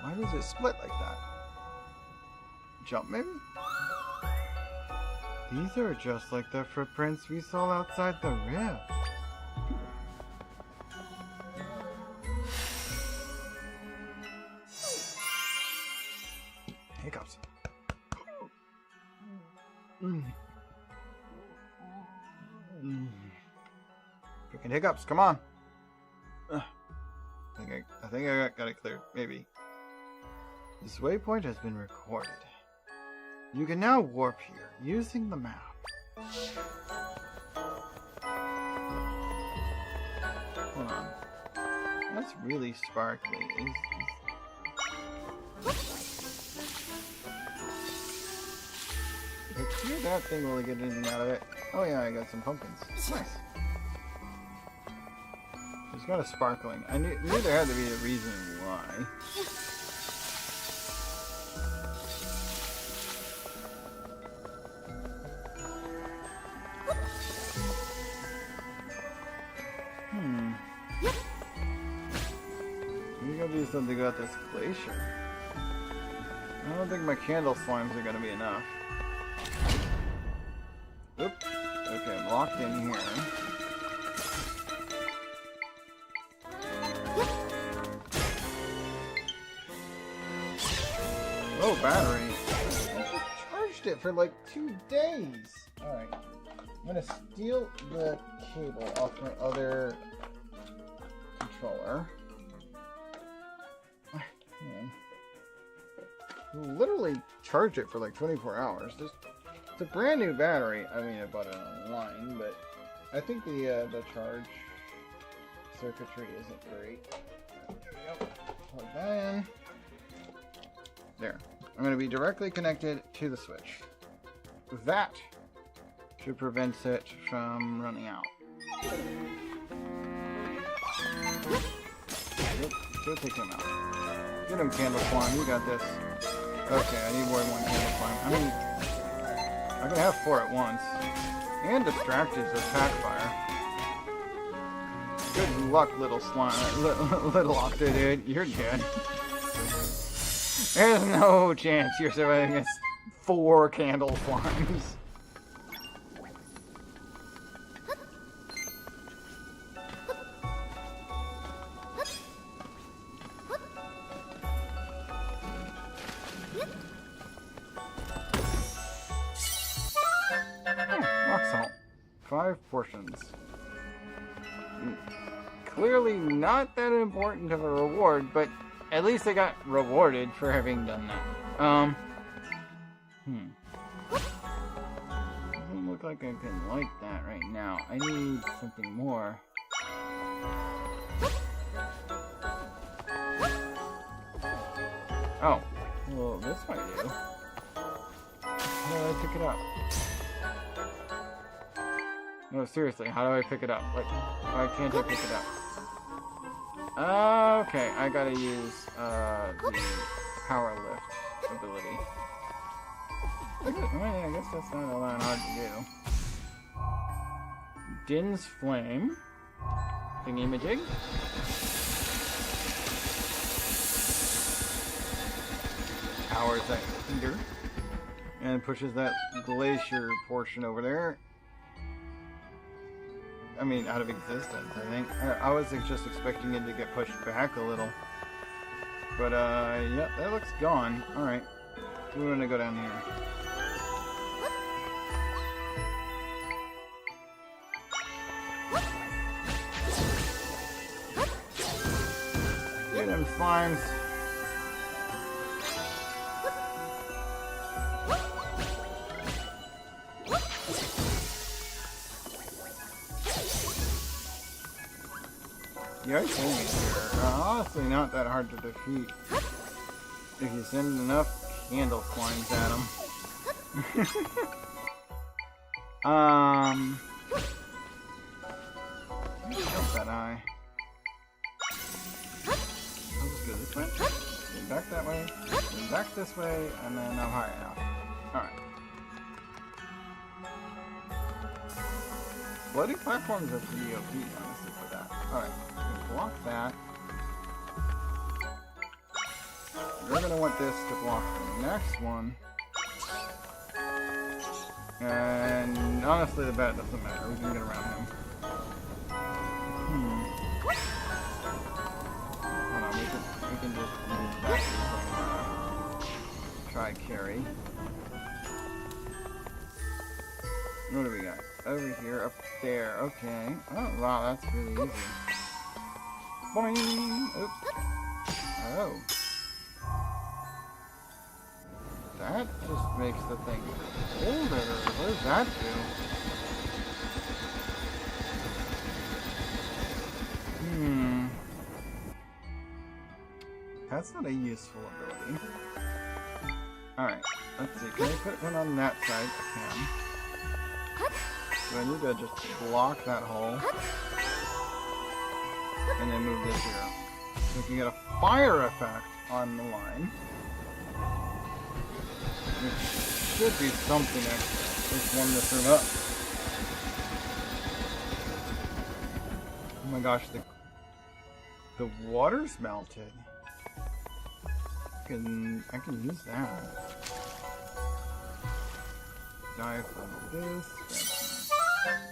Why does it split like that? Jump maybe? These are just like the footprints we saw outside the rift. Hiccups. Freaking hiccups, come on. I think I got it cleared, maybe. This waypoint has been recorded. You can now warp here using the map. Hold on. That's really sparkly. Let's see if that thing will get anything out of it. Oh yeah, I got some pumpkins. Nice. There's got a sparkling. I knew there had to be a reason why. We gotta do something about this glacier. I don't think my candle slimes are gonna be enough. Oops. Okay, I'm locked in here. Oh, battery. I just charged it for like 2 days. Alright. I'm gonna steal the cable off my other controller. Literally charge it for like 24 hours. It's a brand new battery. I mean, I bought it online, but I think the charge circuitry isn't great. There we go. Plug that in. There. I'm going to be directly connected to the switch. That should prevent it from running out. Yep, should take him out. Get him, Candle Slime. You got this. Okay, I need more than one Candle Slime. I mean, I can have 4 at once. And distracted with attack fire. Good luck, little slime. Little Octo, dude. You're good. There's no chance you're surviving against 4 Candle Slimes. Rock salt. 5 portions. Clearly not that important of a reward, but at least I got rewarded for having done that. Doesn't look like I can light that right now. I need something more. Oh. Well, this might do. How do I pick it up? No, seriously, how do I pick it up? Like, why can't I pick it up? Okay, I gotta use the power lift ability. I guess that's not all that hard to do. Din's Flame. Thingy-majig. Powers that heater. And pushes that glacier portion over there. I mean, out of existence, I think. I was just expecting it to get pushed back a little. But, yeah, that looks gone. Alright. We're gonna go down here. Get them slimes. The ice enemies here are honestly not that hard to defeat if you send enough candle slimes at them. Jump that eye. I'll just go this way, then back that way, then back this way, and then I'm high enough. Alright. Floating platforms are pretty OP, honestly, for that. Alright. Block that. We're gonna want this to block the next one. And honestly, the bat doesn't matter. We can get around him. Hold on, we can just move back and try carry. What do we got? Over here, up there. Okay. Oh wow, that's really easy. Boing! Oops. Oh. That just makes the thing older. What does that do? That's not a useful ability. Alright, let's see. Can I put one on that side? I can. So I need to just block that hole. And then move this here. So we can get a fire effect on the line. Which should be something extra. Let's warm this room up. my gosh, the water's melted. I can use that. Die for this.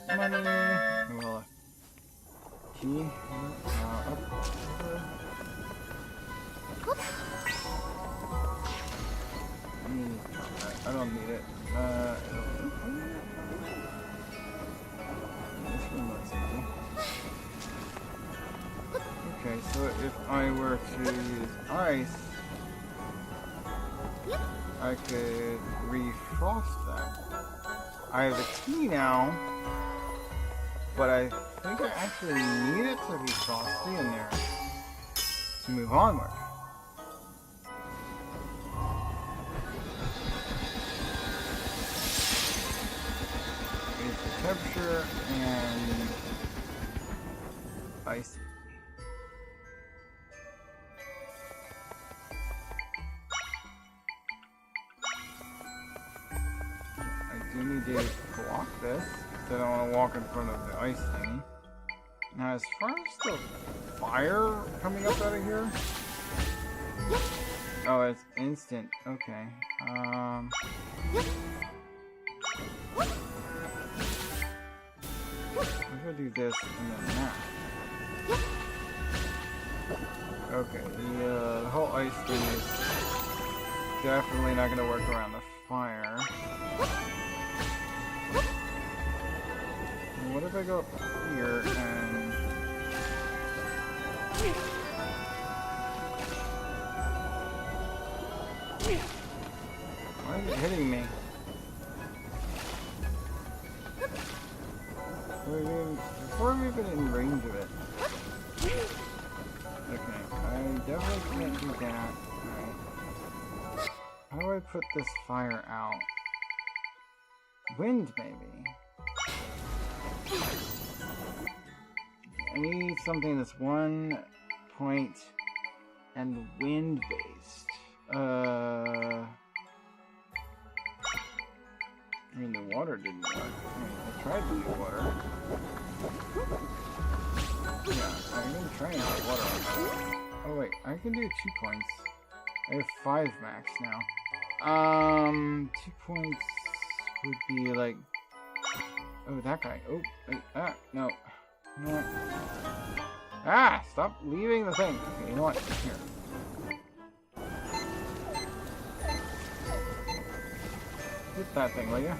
Grab some money. Well, key. Up. I don't need it. This room looks empty. Okay, so if I were to use ice, I could refrost that. I have the key now, but I think I actually need it to be frosty in there to move onward. Raise the temperature and ice. I do need to block this, because I don't want to walk in front of the ice thingy. Now, as far as the fire coming up out of here, oh, it's instant. Okay. I'm gonna do this and then that. Okay, the whole ice thing is definitely not gonna work around the fire. And what if I go up here and... Why is it hitting me? Before I'm even in range of it. Okay, I definitely can't do that. Alright. How do I put this fire out? Wind, maybe? I need something that's 1 point and wind based. I mean, the water didn't work. I tried to do water. Yeah, I'm gonna try and put water on that. Oh wait, I can do 2 points. I have 5 max now. 2 points would be like... Oh, that guy. Oh, wait, no. No. Ah! Stop leaving the thing. Okay, you know what? Here. Hit that thing, will ya?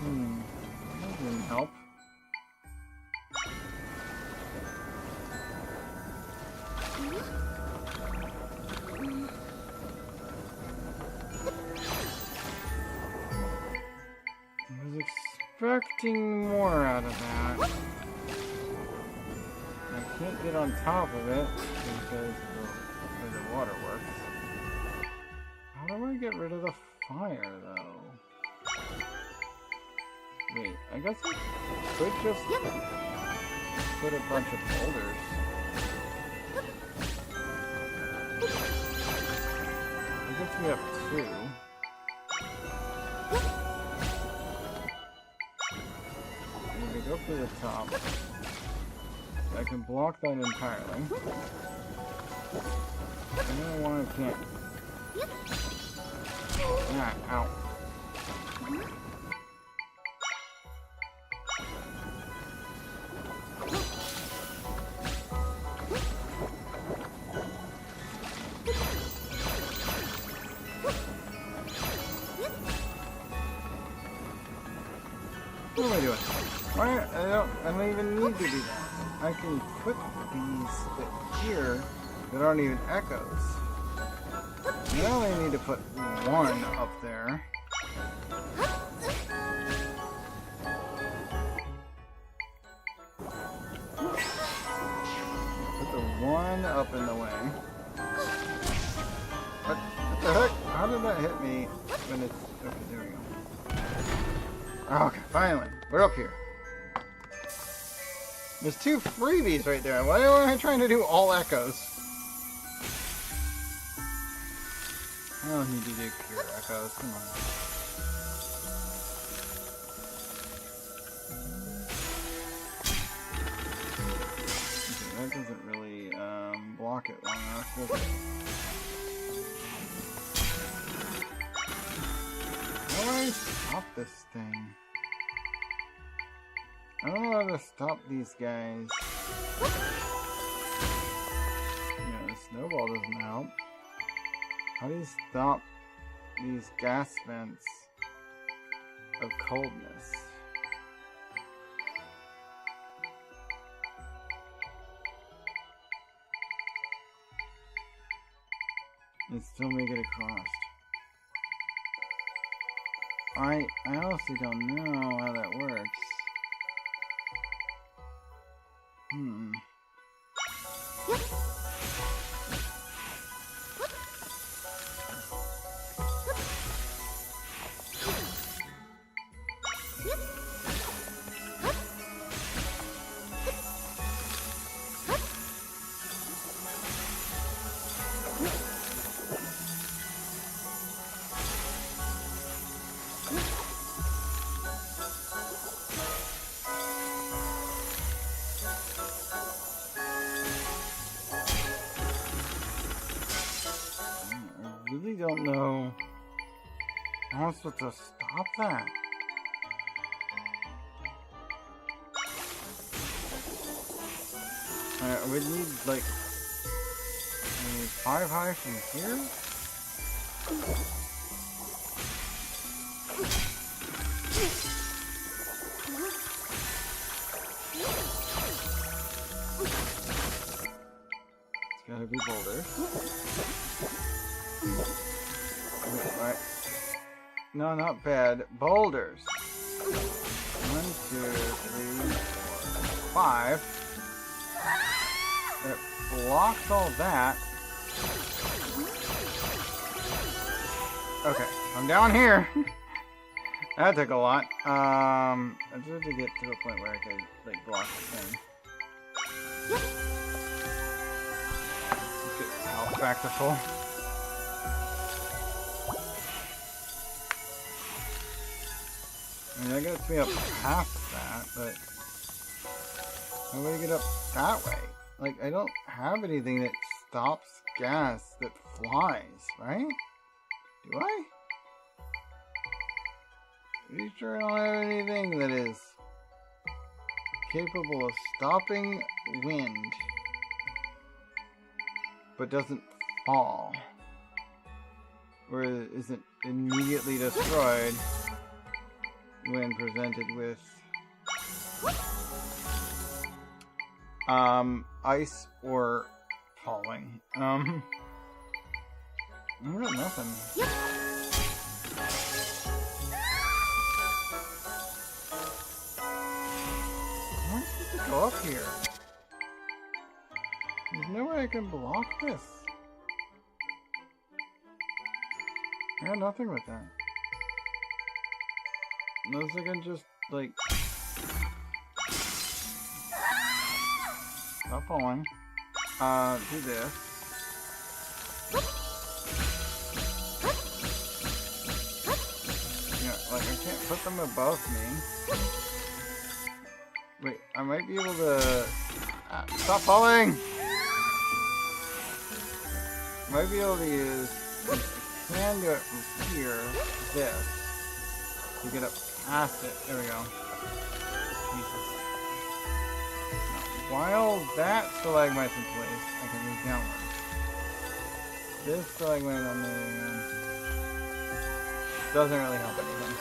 That didn't help. I was expecting more out of that. I can't get on top of it because of the water works. How do I get rid of the fire, though? Wait, I guess I could just put a bunch of boulders. I guess we have 2. I'm gonna go for the top. I can block that entirely. I don't know why I can't. Ah, ow. What am I doing? Why? I don't even need to do that. I can put these here that aren't even echoes. I only need to put 1 up there. Put the 1 up in the way. What the heck? How did that hit me when it's... Okay, there we go. Okay, finally. We're up here. There's 2 freebies right there. Why am I trying to do all echoes? I don't need to do pure echoes. Come on.
it long enough, does it? How do I stop this thing? I don't know how to stop these guys. Yeah, the snowball doesn't help. How do you stop these gas vents of coldness? And still make it across. I honestly don't know how that works. I really don't know how I'm supposed to stop that. I would need like 5 high from here? It's gotta be bolder. Right. No, not bad. Boulders. 1, 2, 3, 4, 5. It blocks all that. Okay, I'm down here. That took a lot. I just have to get to a point where I could like block the thing. Get health back to full. I mean, that gets me up past that, but how do I get up that way? Like, I don't have anything that stops gas that flies, right? Do I? Pretty sure I don't have anything that is capable of stopping wind, but doesn't fall, or isn't immediately destroyed when presented with ice or falling. I got nothing. How am I supposed to go up here? There's no way I can block this. I got nothing with that. Unless I can just, like, stop falling. Do this. Yeah, like, I can't put them above me. Wait, I might be able to... stop falling! Might be able to use... I can do it from here, this. To get up past it. There we go. Jesus. Now, while that stalagmite's in place, I can move downward. This stalagmite on the doesn't really help anything.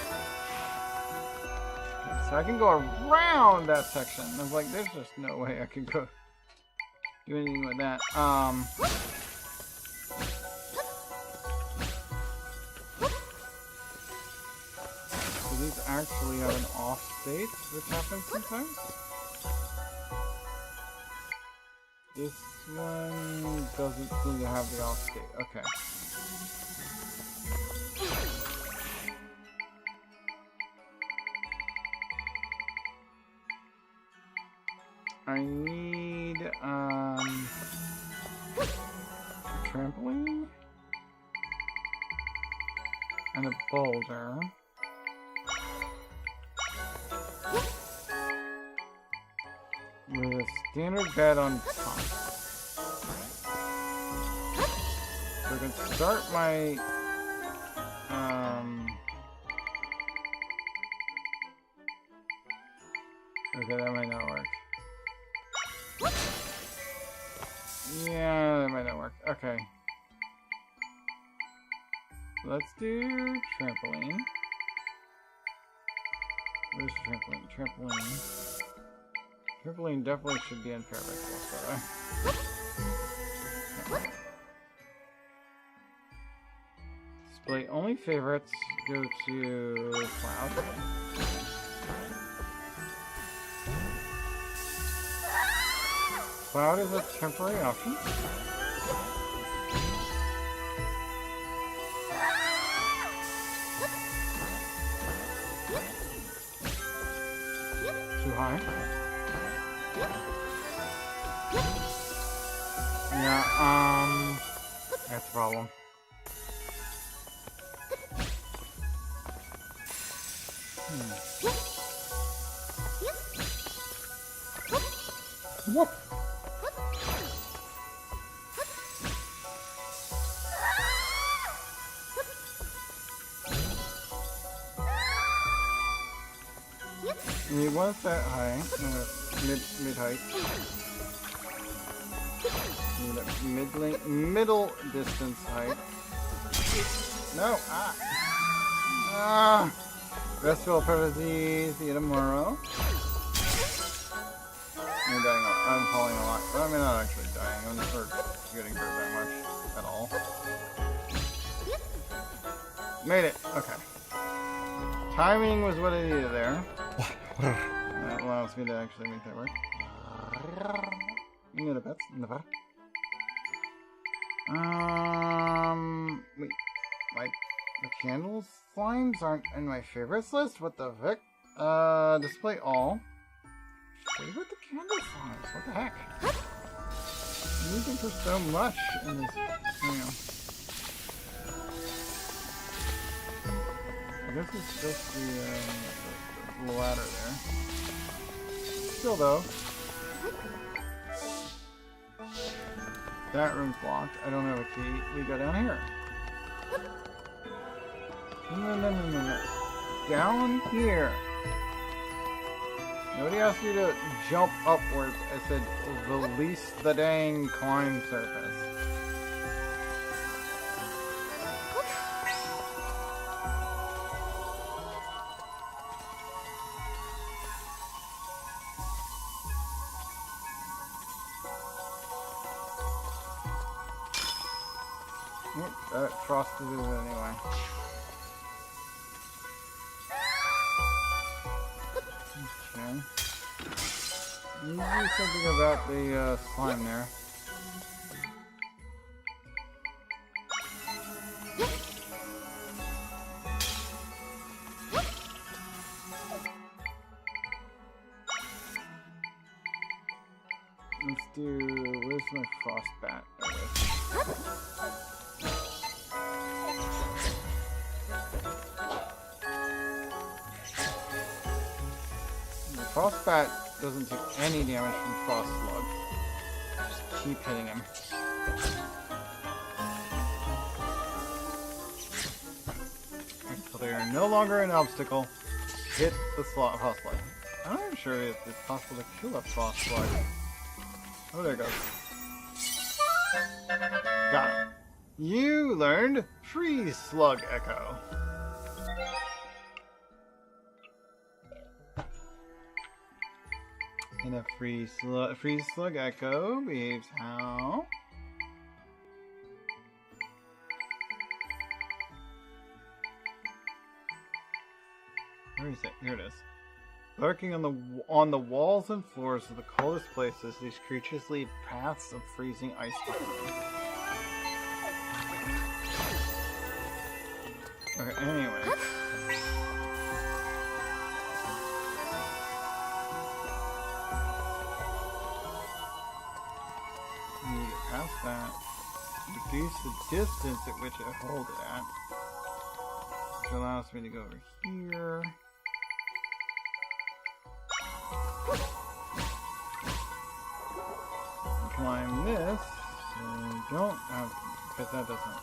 Okay, so I can go around that section. I was like, there's just no way I can go do anything with that. These actually have an off state, which happens sometimes. This one doesn't seem to have the off state. Okay. I need a trampoline and a boulder. With a standard bed on top. I can start my okay, that might not work. Yeah, that might not work. Okay. Let's do trampoline. Where's trampoline? Trampoline. Trampoline definitely should be in Paravex, by the way. Display only favorites. Go to Cloud. Cloud is a temporary option. Too high. Yeah, that's a problem.
What?
It was that high, mid height. Middle distance height. No, Restful Privacy, see you tomorrow. I'm dying. I'm falling a lot. But I mean, not actually dying. I'm just sort of getting hurt that much at all. Made it. Okay. Timing was what I needed there. That allows me to actually make that work. Never. Wait. The candle slimes aren't in my favorites list? What the heck? Display all. Favorite the candle slimes? What the heck? I'm looking for so much in this. I guess it's just the ladder there. Still though. That room's locked. I don't have a key. We go down here. No. Down here. Nobody asked you to jump upwards. I said release the dang climb surface. That frosted it anyway. Okay. You do something about the slime there. Let's do. Where's my frost bat? There it is. Frostbat doesn't take any damage from Frost Slug. Just keep hitting him. So they are no longer an obstacle. Hit the Frost Slug. I'm not sure if it's possible to kill a Frost Slug. Oh, there it goes. Got him. You learned Freeze Slug Echo. And a freeze slug echo behaves how? Where is it? Here it is. Lurking on the walls and floors of the coldest places, these creatures leave paths of freezing ice behind them. Okay, anyway. Past that, reduce the distance at which I hold it at, which allows me to go over here. Climb this, so I don't have Because that doesn't.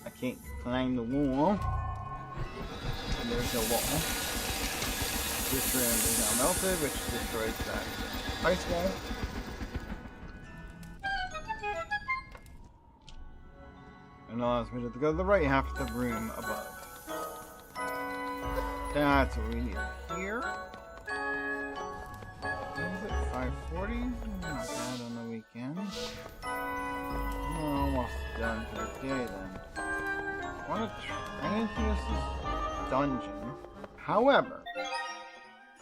I can't climb the wall. And there's no wall. This room is now melted, which destroys that ice wall. And allows me to go to the right half of the room above. That's what we need here. What is it? 540? Not bad on the weekend. We're almost done for the day then. I need to use this dungeon. However,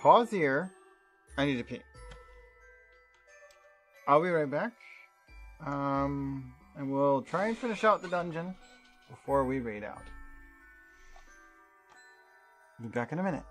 pause here. I need to pee. I'll be right back. And we'll try and finish out the dungeon before we raid out. Be back in a minute.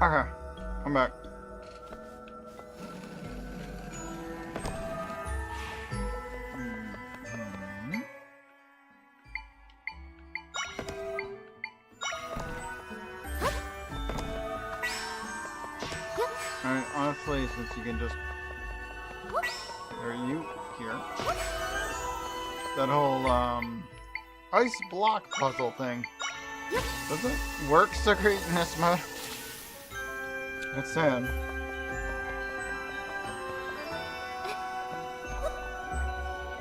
Okay, I'm back. Alright, honestly, since you can just... Are you here? That whole, ice block puzzle thing. Does it work so great in this mode? That's sad.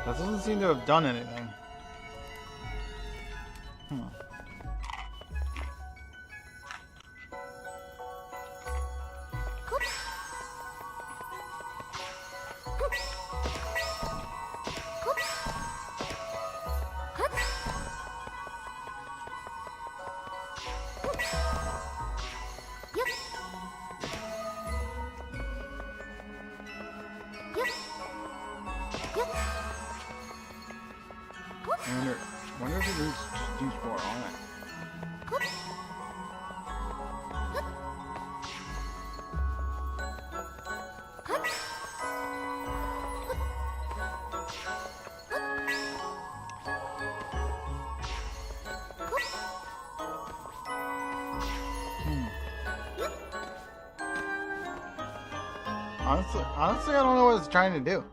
That doesn't seem to have done anything. I wonder if it needs to use more on it. Honestly, I don't know what it's trying to do.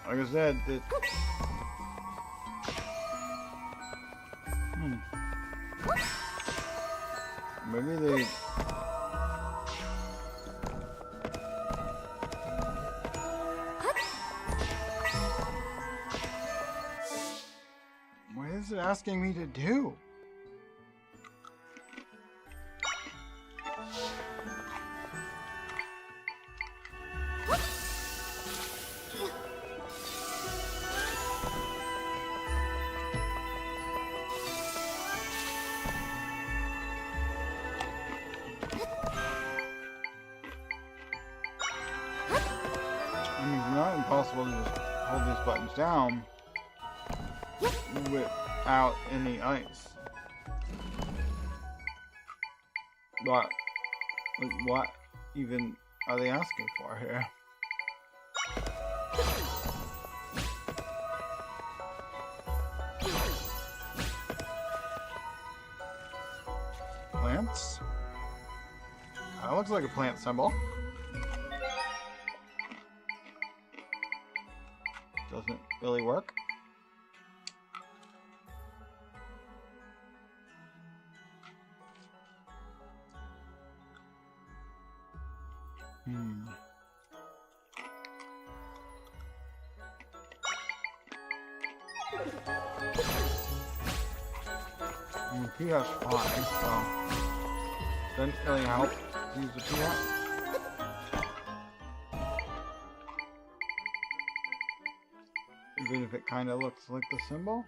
Like I said, it... Maybe they... What is it asking me to do?
not impossible to just hold these buttons down without any ice. But, like, what even are they asking for here? Plants? That looks like a plant symbol. Doesn't really work. PS5, so doesn't really help to use the PS. Even if it kind of looks like the symbol.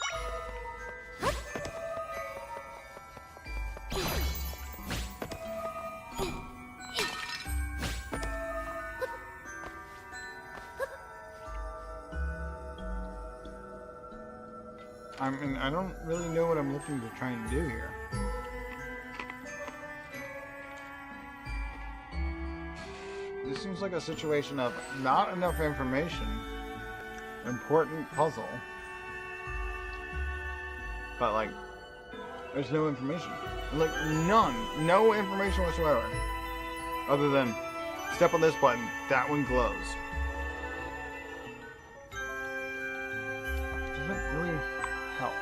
I mean, I don't really know what I'm looking to try and do here. This seems like a situation of not enough information, important puzzle, but like, there's no information. Like, none. No information whatsoever. Other than, step on this button, that one glows. Doesn't really help.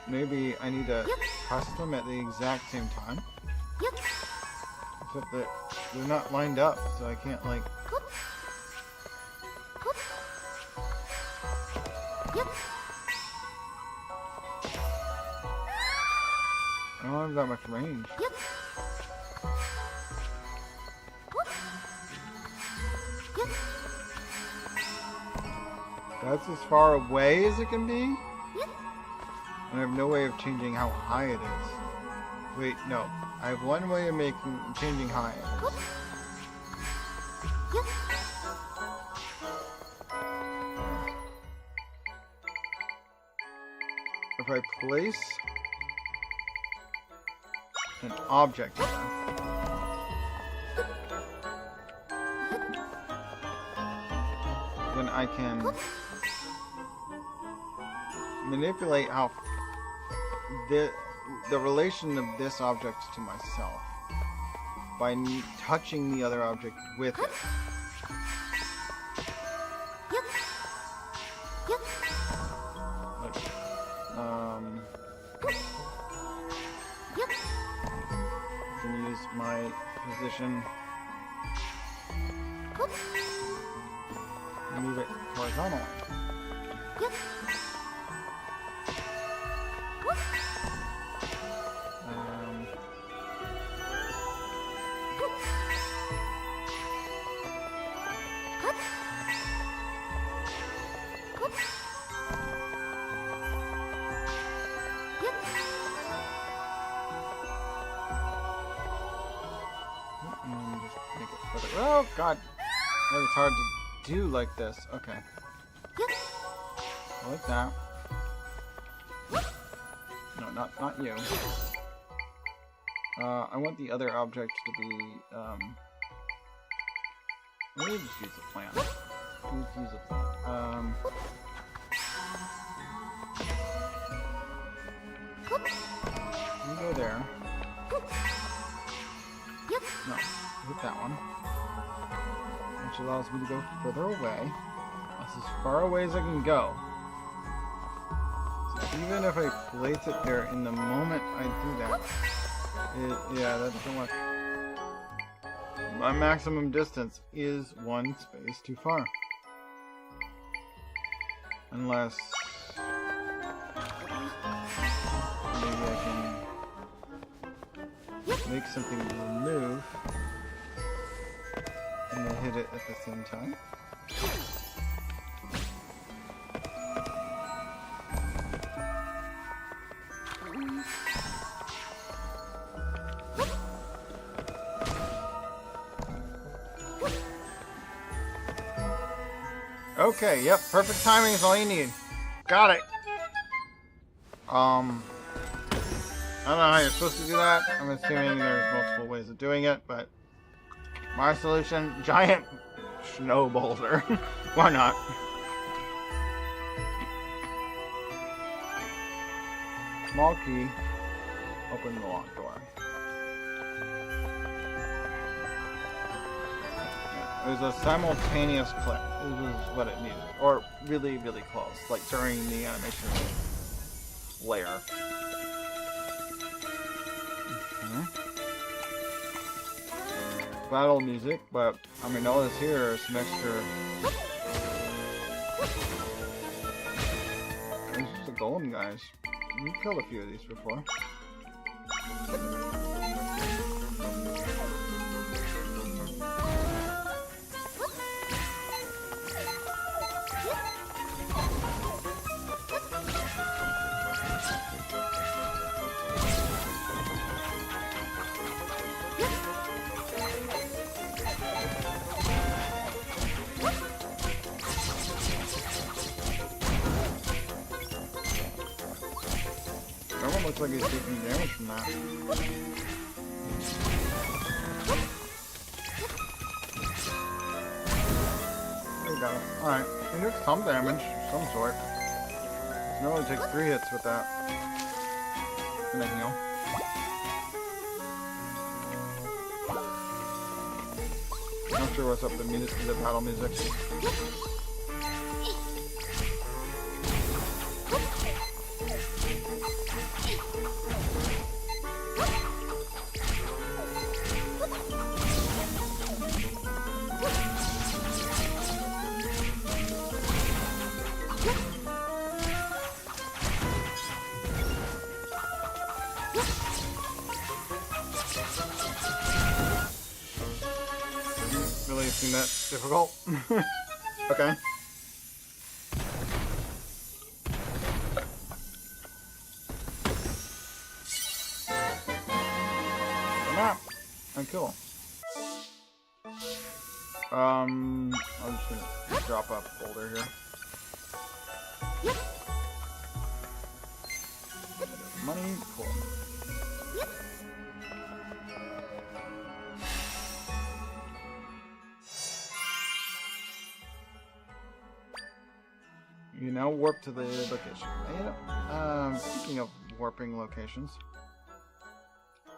Maybe I need to press them at the exact same time. Except that they're not lined up, so I can't, like... I don't have that much range. That's as far away as it can be? And I have no way of changing how high it is. Wait, no. I have one way of changing high it is. If I place an object there, then I can manipulate how the relation of this object to myself by touching the other object with it. Like, I can use my position and move it horizontally. Oh god, that is hard to do like this. Okay, like that. No, not you. I want the other object to be. Let me just use a plant. Use a plant. You go there. No, hit that one. Which allows me to go further away. That's as far away as I can go. So even if I place it there in the moment I do that, yeah, that doesn't work. My maximum distance is one space too far. Unless maybe I can make something move and then hit it at the same time. Okay, yep, perfect timing is all you need. Got it. I don't know how you're supposed to do that. I'm assuming there's multiple ways of doing it, but my solution, giant snow boulder. Why not? Small key, open the locked door. It was a simultaneous click. It was what it needed. Or really, really close. Like during the animation layer. Battle music, but I mean, notice here is some extra. This is the golden guys. You killed a few of these before. Everyone looks like he's taking damage from that. There you go. Alright. He took some damage of some sort. It only takes 3 hits with that. And then heal. Not sure what's up with the battle music. Really seem that difficult? Okay. The map. And cool. I'm just gonna drop up a boulder here. Money, cool. You now warp to the location. Speaking of warping locations,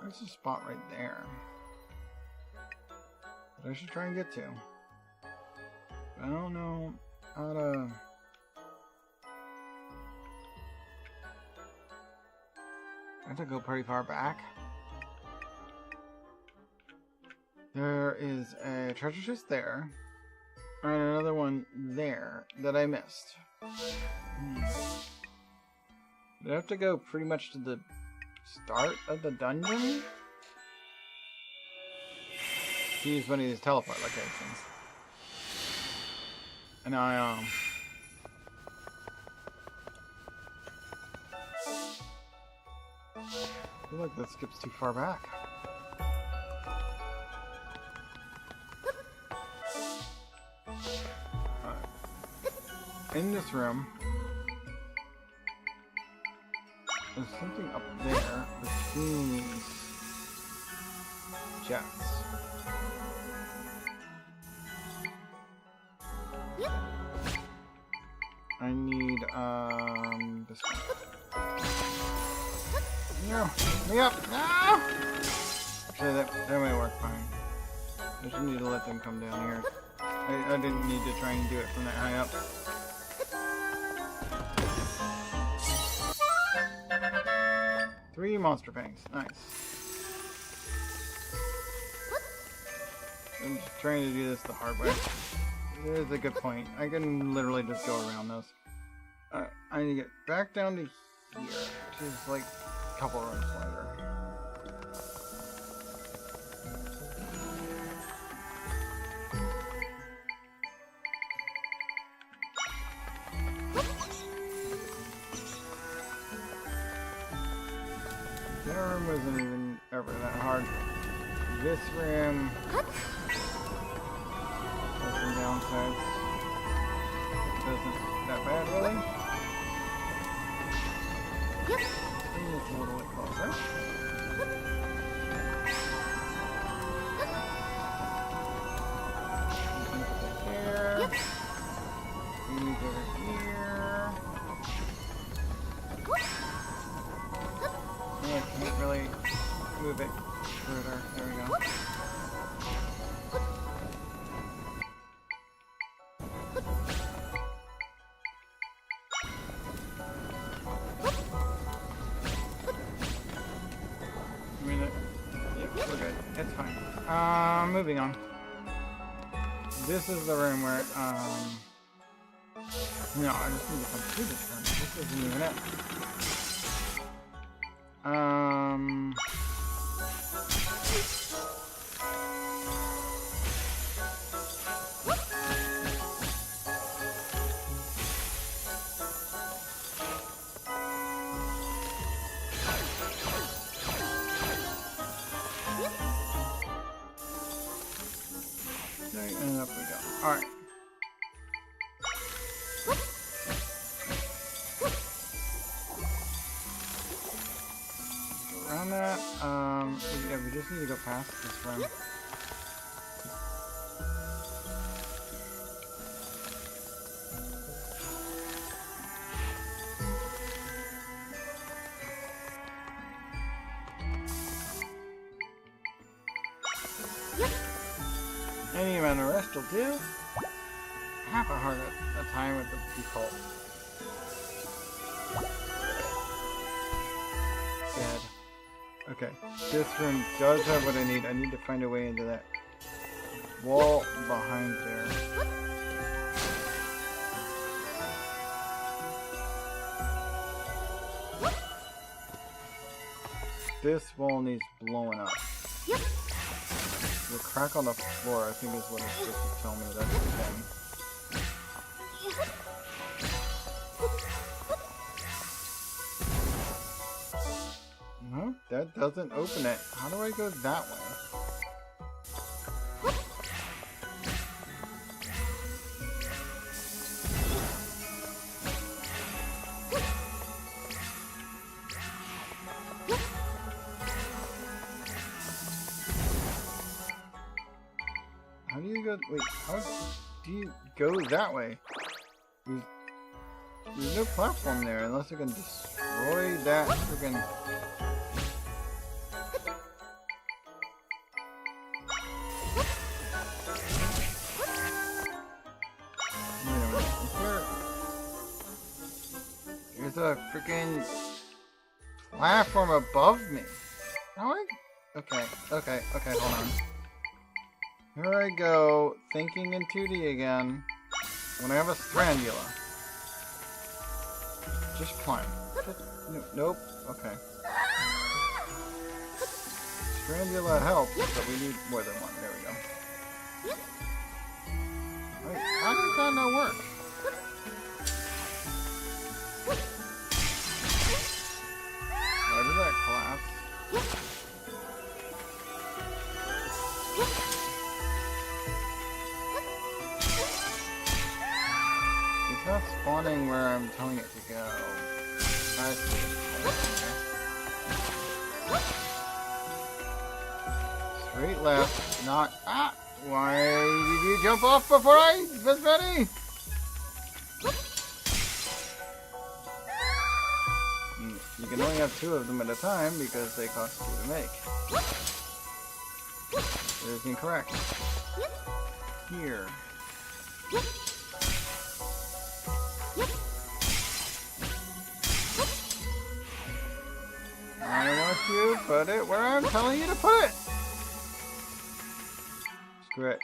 there's a spot right there that I should try and get to. I don't know how to. I have to go pretty far back. There is a treasure chest there, and another one there that I missed. Do I have to go pretty much to the start of the dungeon to use one of these teleport locations? And I feel like that skips too far back. In this room, there's something up there between these jets. I need, this one. No! Yep! No! Actually, that might work fine. I just need to let them come down here. I didn't need to try and do it from that high up. Three monster fangs. Nice. I'm just trying to do this the hard way. There's a good point. I can literally just go around those. I need to get back down to here, which is like a couple rooms later. That room wasn't even ever that hard. This room has some downsides.
a little bit closer. Here. Move over here. Yeah, can't really move it further. There we go. Yep, we're good. It's fine. Moving on. This is the room where, no, I just need to come through this room. This isn't even it. And up we go. Alright. Go around that. Yeah, we just need to go past this room. Any amount of rest will do. Half a heart at a time with the default. Dead. Okay, this room does have what I need. I need to find a way into that wall behind there. This wall needs blowing up. The crack on the floor, I think, is what it's supposed to tell me. That's the thing. No, that doesn't open it. How do I go that way? How do you go? Wait, how do you go that way? There's no platform there unless I can destroy that freaking. Wait a minute. There's a freaking platform above me. How okay, hold on. Here I go, thinking in 2D again, when I have a Strandula. Just climb. Nope, okay. Strandula helps, but we need more than one. There we go. Wait, how does that not work? Why did that collapse? It's not spawning where I'm telling it to go. I see. Straight left, not. Ah! Why did you jump off before I was ready? You can only have 2 of them at a time because they cost 2 to make. That is incorrect. Here. I want you to put it where I'm telling you to put it. Screw it.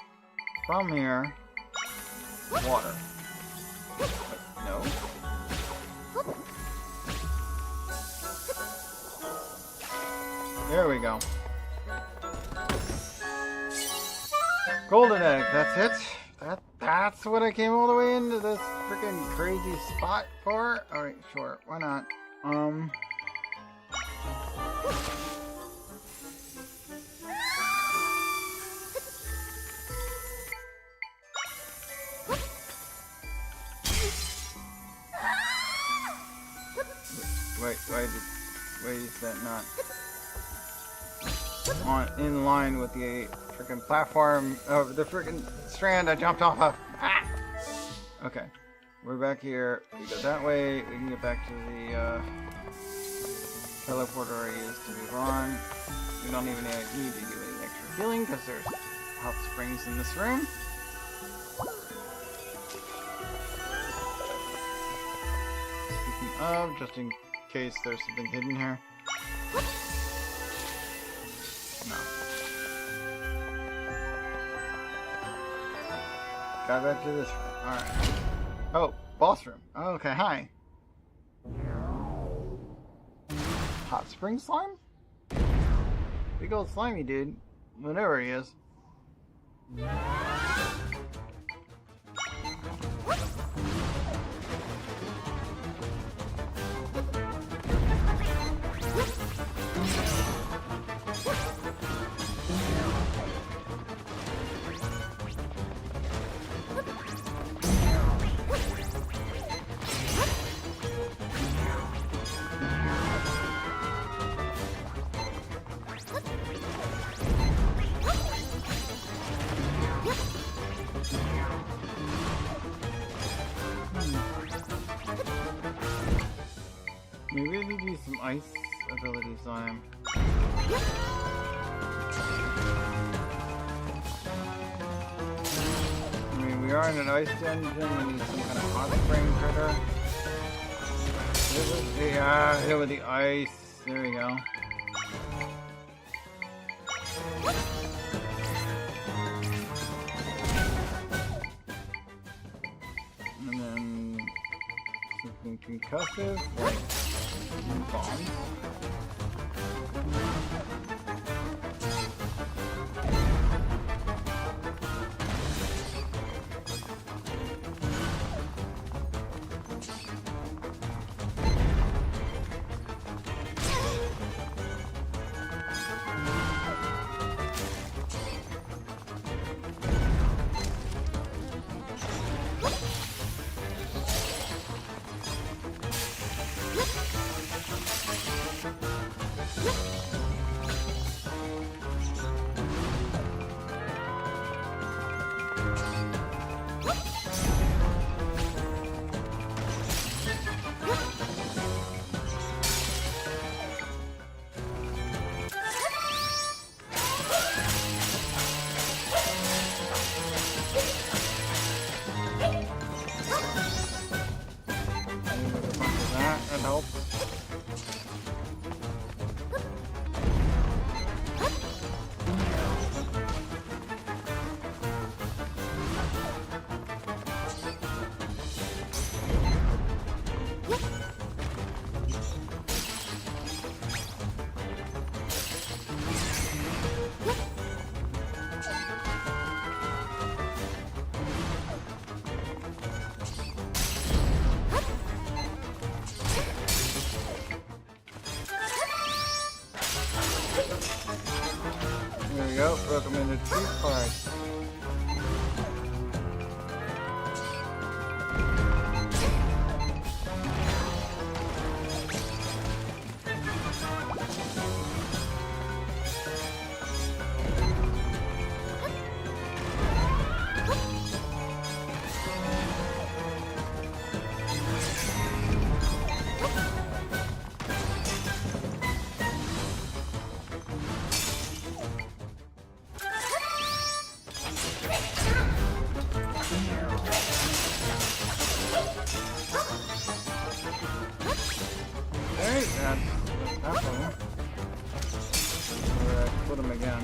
From here, water. Wait, no. There we go. Golden egg, that's it. That's what I came all the way into this freaking crazy spot for. Alright, sure, why not?
ways that not on in line with the freaking platform of the freaking strand I jumped off of. Ah! Okay, we're back here. We go that way. We can get back to the teleporter I used to move on. We don't even need to do any extra healing because there's hot springs in this room. Speaking of, just in case there's something hidden here. No. Got back to this room. Alright. Oh, boss room. Oh, okay, hi. Hot spring slime? Big old slimy dude. Whatever he is. We really need to use some ice abilities on him. I mean, we are in an ice dungeon. We need some kind of hot spring critter. Yeah, hit it with the ice. There we go. And then something concussive, like bombs. That helps. There we go, broke them into 2 parts. That's one. Put them again.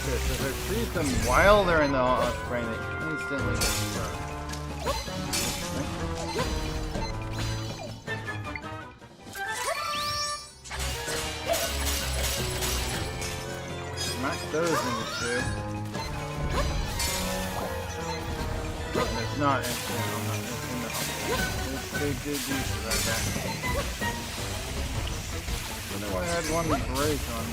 this. If I freeze them while they're in the hot spring, they instantly get stuck. Smack those things too. But it's not instant in the home. They did use it like that. I know I had one break on me.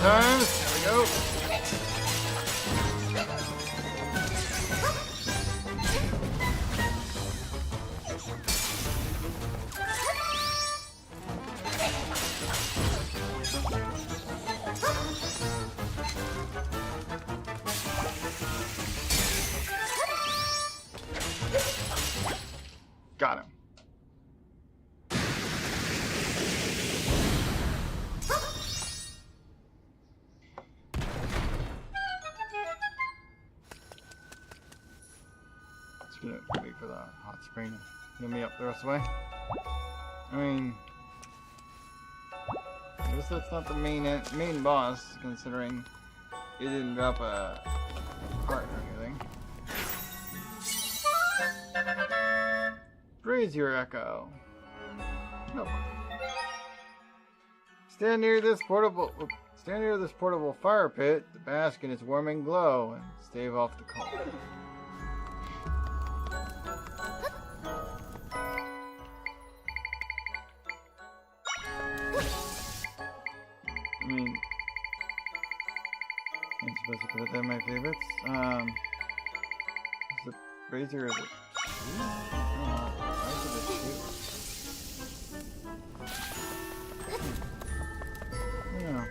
Times. There we go. Got him. Wait for the hot spring to get me up the rest of the way. I mean, I guess that's not the main boss, considering it didn't drop a heart or anything. Brazier Echo. Nope. Stand near this portable fire pit to bask in its warming glow and stave off the cold. I mean, I'm supposed to put that in my favorites. Is the brazier of it? Yeah.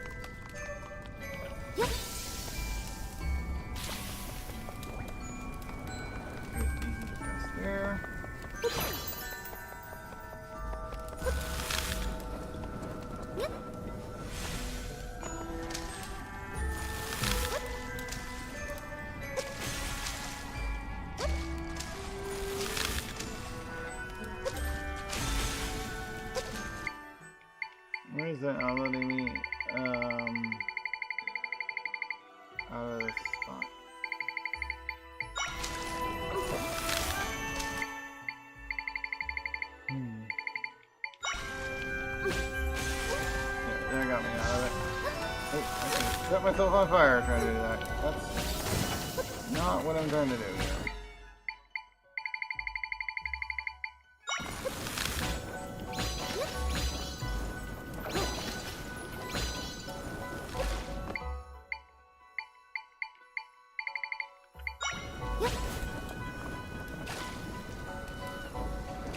Easy to press there. Where is that not letting me out of this spot? There got me out of it. Oh, I can set myself on fire trying to do that. That's not what I'm trying to do here.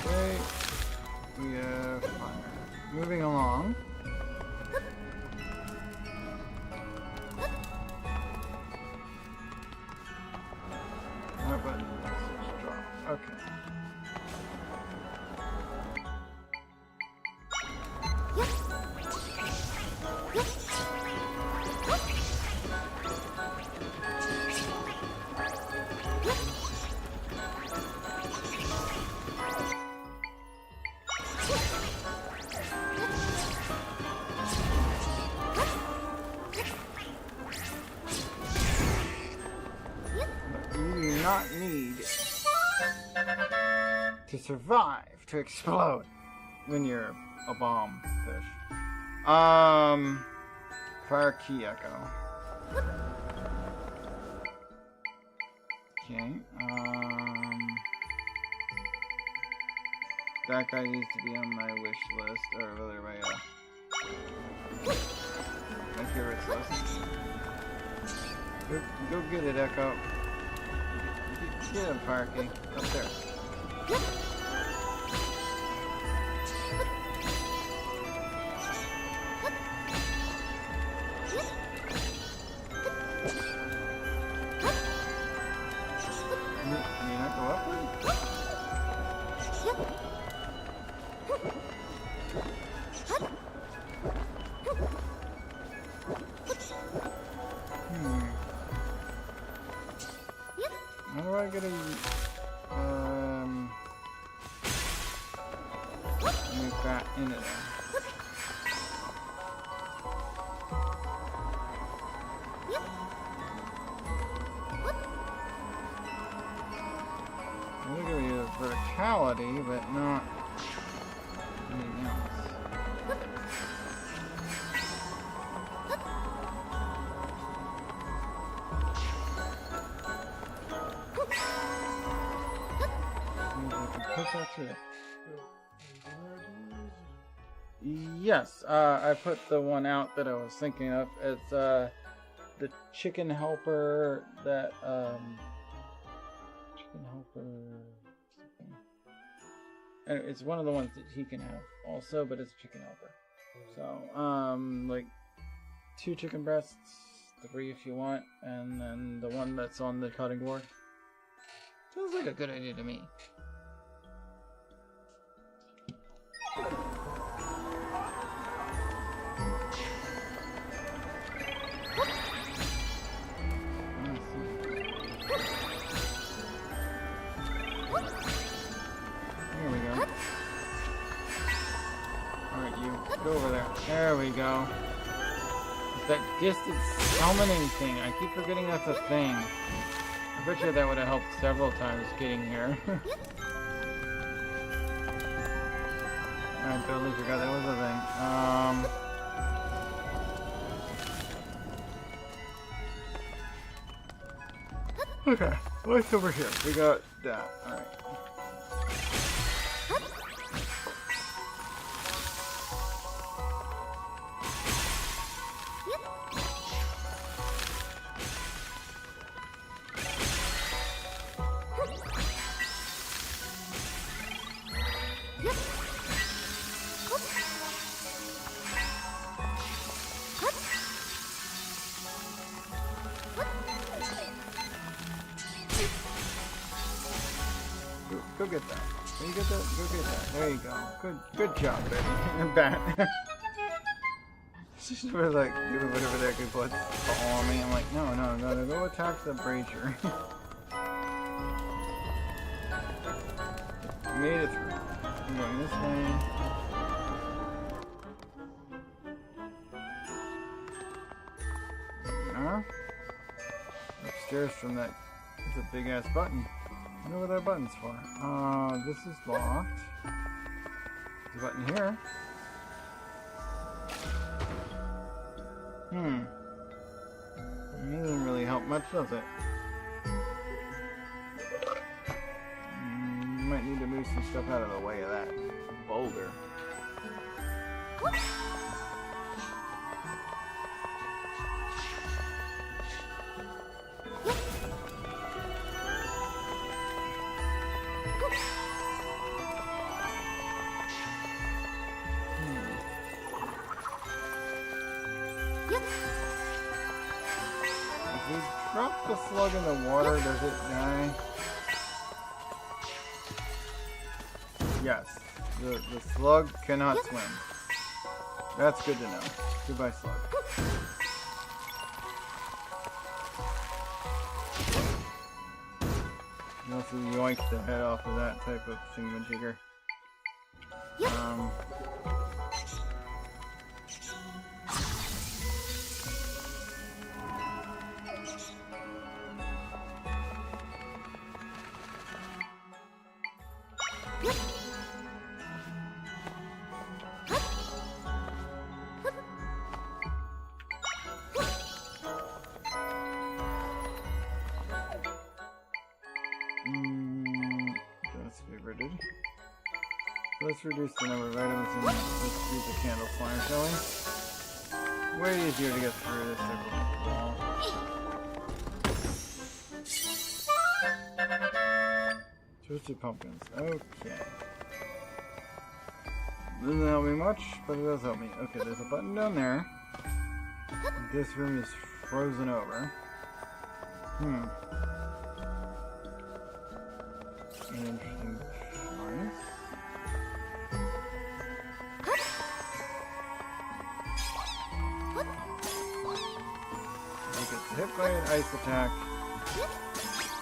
Okay, we have fire. Moving along. That button is drop. Okay. Not need to survive to explode when you're a bomb fish. Fire key echo. Okay.
that guy needs to be on my wish list, or rather my favorites list. Go get it, Echo. Get him, Parky. Up there. You not go upward? How do I get a make that in it? I'm gonna give you verticality, but not anything else. Push that through. Yes, I put the one out that I was thinking of. It's the chicken helper that chicken helper something. And it's one of the ones that he can have also, but it's chicken helper. So like 2 chicken breasts, 3 if you want, and then the one that's on the cutting board. Sounds like a good idea to me. Here we go. Alright, you go over there. There we go. It's that distance summoning thing. I keep forgetting that's a thing. I bet you that would have helped several times getting here. I totally forgot that was a thing. Okay, what's over here? We got that. Alright. Go get that. Can you get that? Go get that. There you go. Good job, baby. And bat. She's just sort of like doing whatever that good puts on me. I'm like, no, go attack the brazier. Made it through. I'm going this way. Huh? Upstairs from that. It's a big ass button. I wonder what that button's for. This is locked. There's a button here. It doesn't really help much, does it? Might need to move some stuff out of the way of that boulder. If we drop the slug in the water, does it die? Yes. The slug cannot swim. That's good to know. Goodbye, slug. You also yoink the head off of that type of thingamajigger. That's favorited. Let's reduce the number of items and let's use the candle flyer, shall we? Way easier to get through this type of wall. Twisted pumpkins. Okay. Doesn't help me much, but it does help me. Okay, there's a button down there. This room is frozen over. An interesting choice. If it gets hit by an ice attack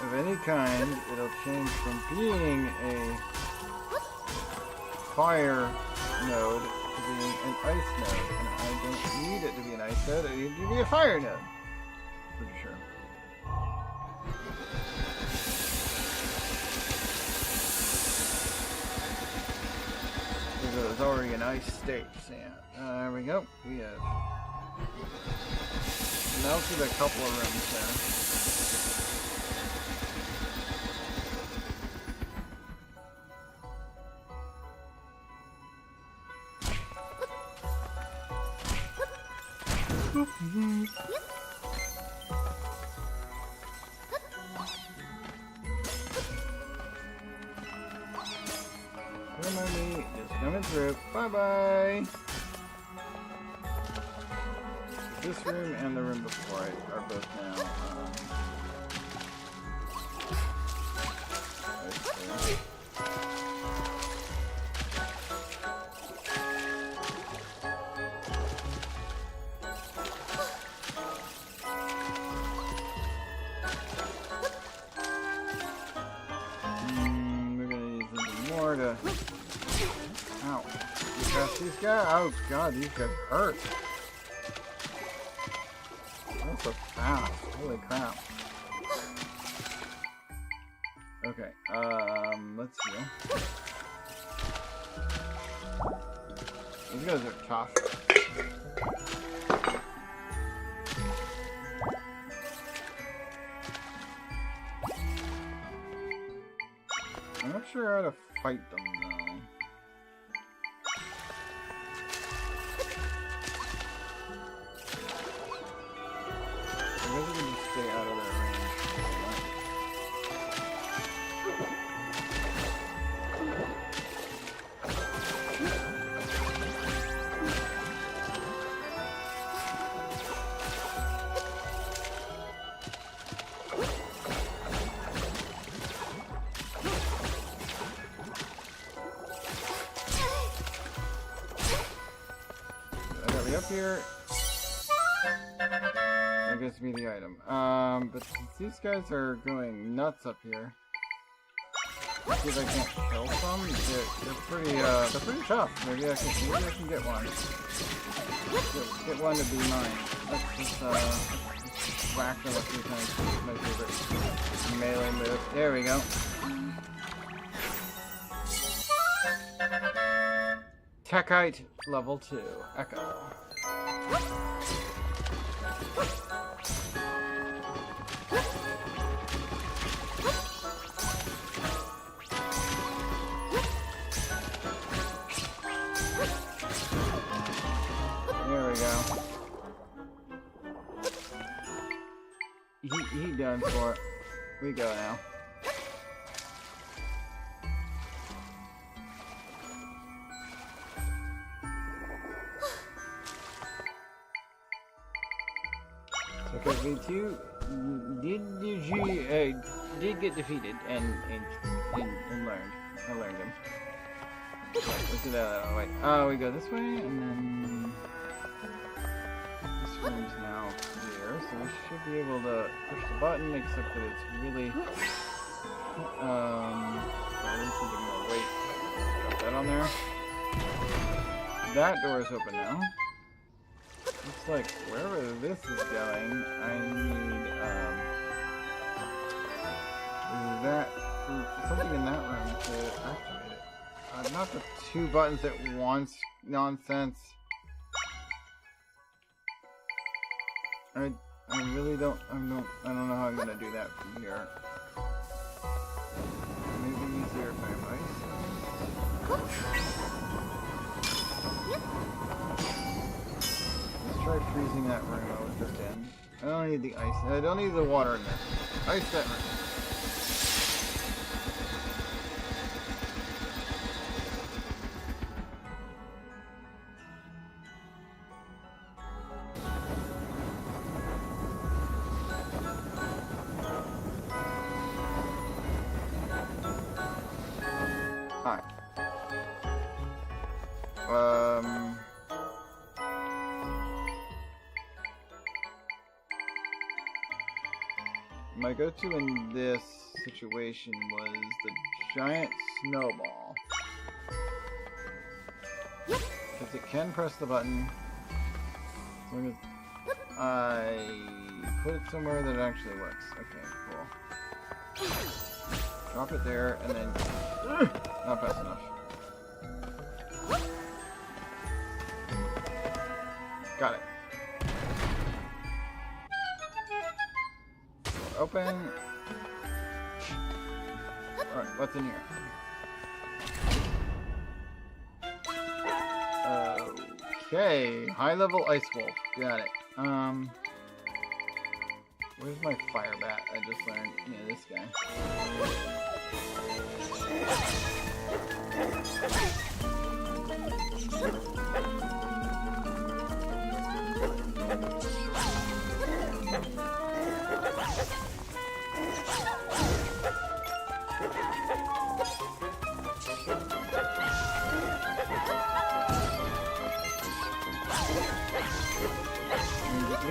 of any kind, it'll change from being a fire node to being an ice node. And I don't need it to be an ice node, I need it to be a fire node. Pretty sure. Because it was already an ice state. So yeah, there we go. We have melted a couple of rooms there. Come on, me. Just coming through. Bye-bye. This room and the room before it are both now. We're gonna need something more to. Ow! You got these guys? Oh god, these guys hurt. So fast. Holy crap. Okay, let's heal. These guys are tough. I'm not sure how to fight them though. I guess we can just stay out of their range. I got me up here. That gives me the item. But since these guys are going nuts up here, let's see if I can't kill some. They're pretty tough. Maybe I can get one. Get one to be mine. Let's just whack them a few times. My favorite melee move. There we go. Techite level 2. Echo. There we go. He done for it. We go now. Because we two did get defeated and learned. I learned him. Let's do that. Wait. Oh, we go this way, and then this room's now clear, so we should be able to push the button, except that it's really I need something more weight. Got that on there. That door is open now. Looks like wherever this is going, I need something in that room to activate it. Not the 2 buttons at once nonsense. I really don't I don't know how I'm gonna do that from here. Maybe easier if I have ice.
Let's try freezing that room I was just in. I don't need the ice. I don't need the water in there. Ice that room. Alright. My go-to in this situation was the giant snowball. Because it can press the button. As long as I put it somewhere that it actually works. Okay, cool. Drop it there, and then... not fast enough. Got it. Open. Alright, what's in here? Okay, high level ice wolf. Got it. Where's my fire bat? I just learned. Yeah, this guy.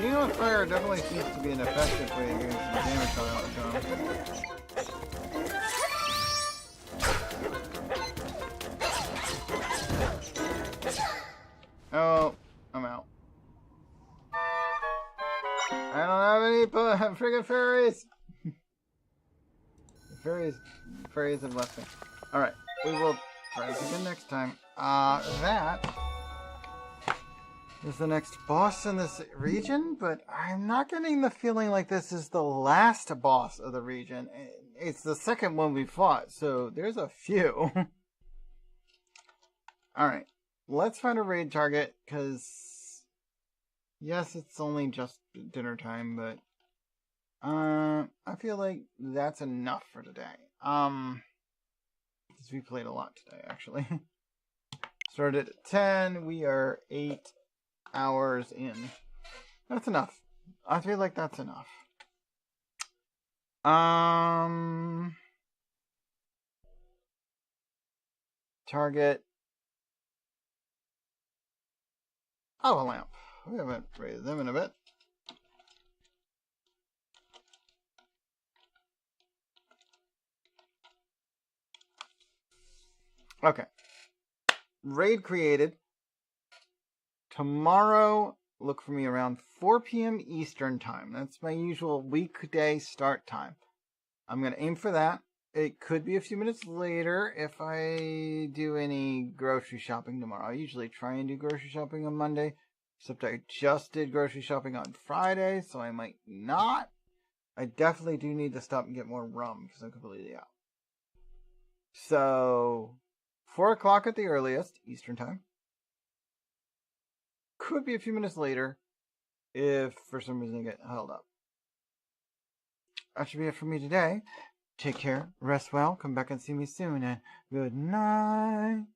Being on fire definitely seems to be an effective way of getting some damage on it. Oh, I'm out. I don't have any friggin' fairies! Fairies have left me. Alright, we will try this again next time. That is the next boss in this region, but I'm not getting the feeling like this is the last boss of the region. It's the second one we fought, so there's a few. Alright, let's find a raid target, because yes, it's only just dinner time, but I feel like that's enough for today. Because we played a lot today, actually. Started at 10, we are 8 hours in. That's enough. I feel like that's enough. Target. Oh, a lamp. We haven't raised them in a bit. Okay. Raid created. Tomorrow, look for me around 4 p.m. Eastern time. That's my usual weekday start time. I'm going to aim for that. It could be a few minutes later if I do any grocery shopping tomorrow. I usually try and do grocery shopping on Monday, except I just did grocery shopping on Friday, so I might not. I definitely do need to stop and get more rum because I'm completely out. So, 4 o'clock at the earliest, Eastern time. Could be a few minutes later if for some reason I get held up. That should be it for me today. Take care, rest well, come back and see me soon, and good night.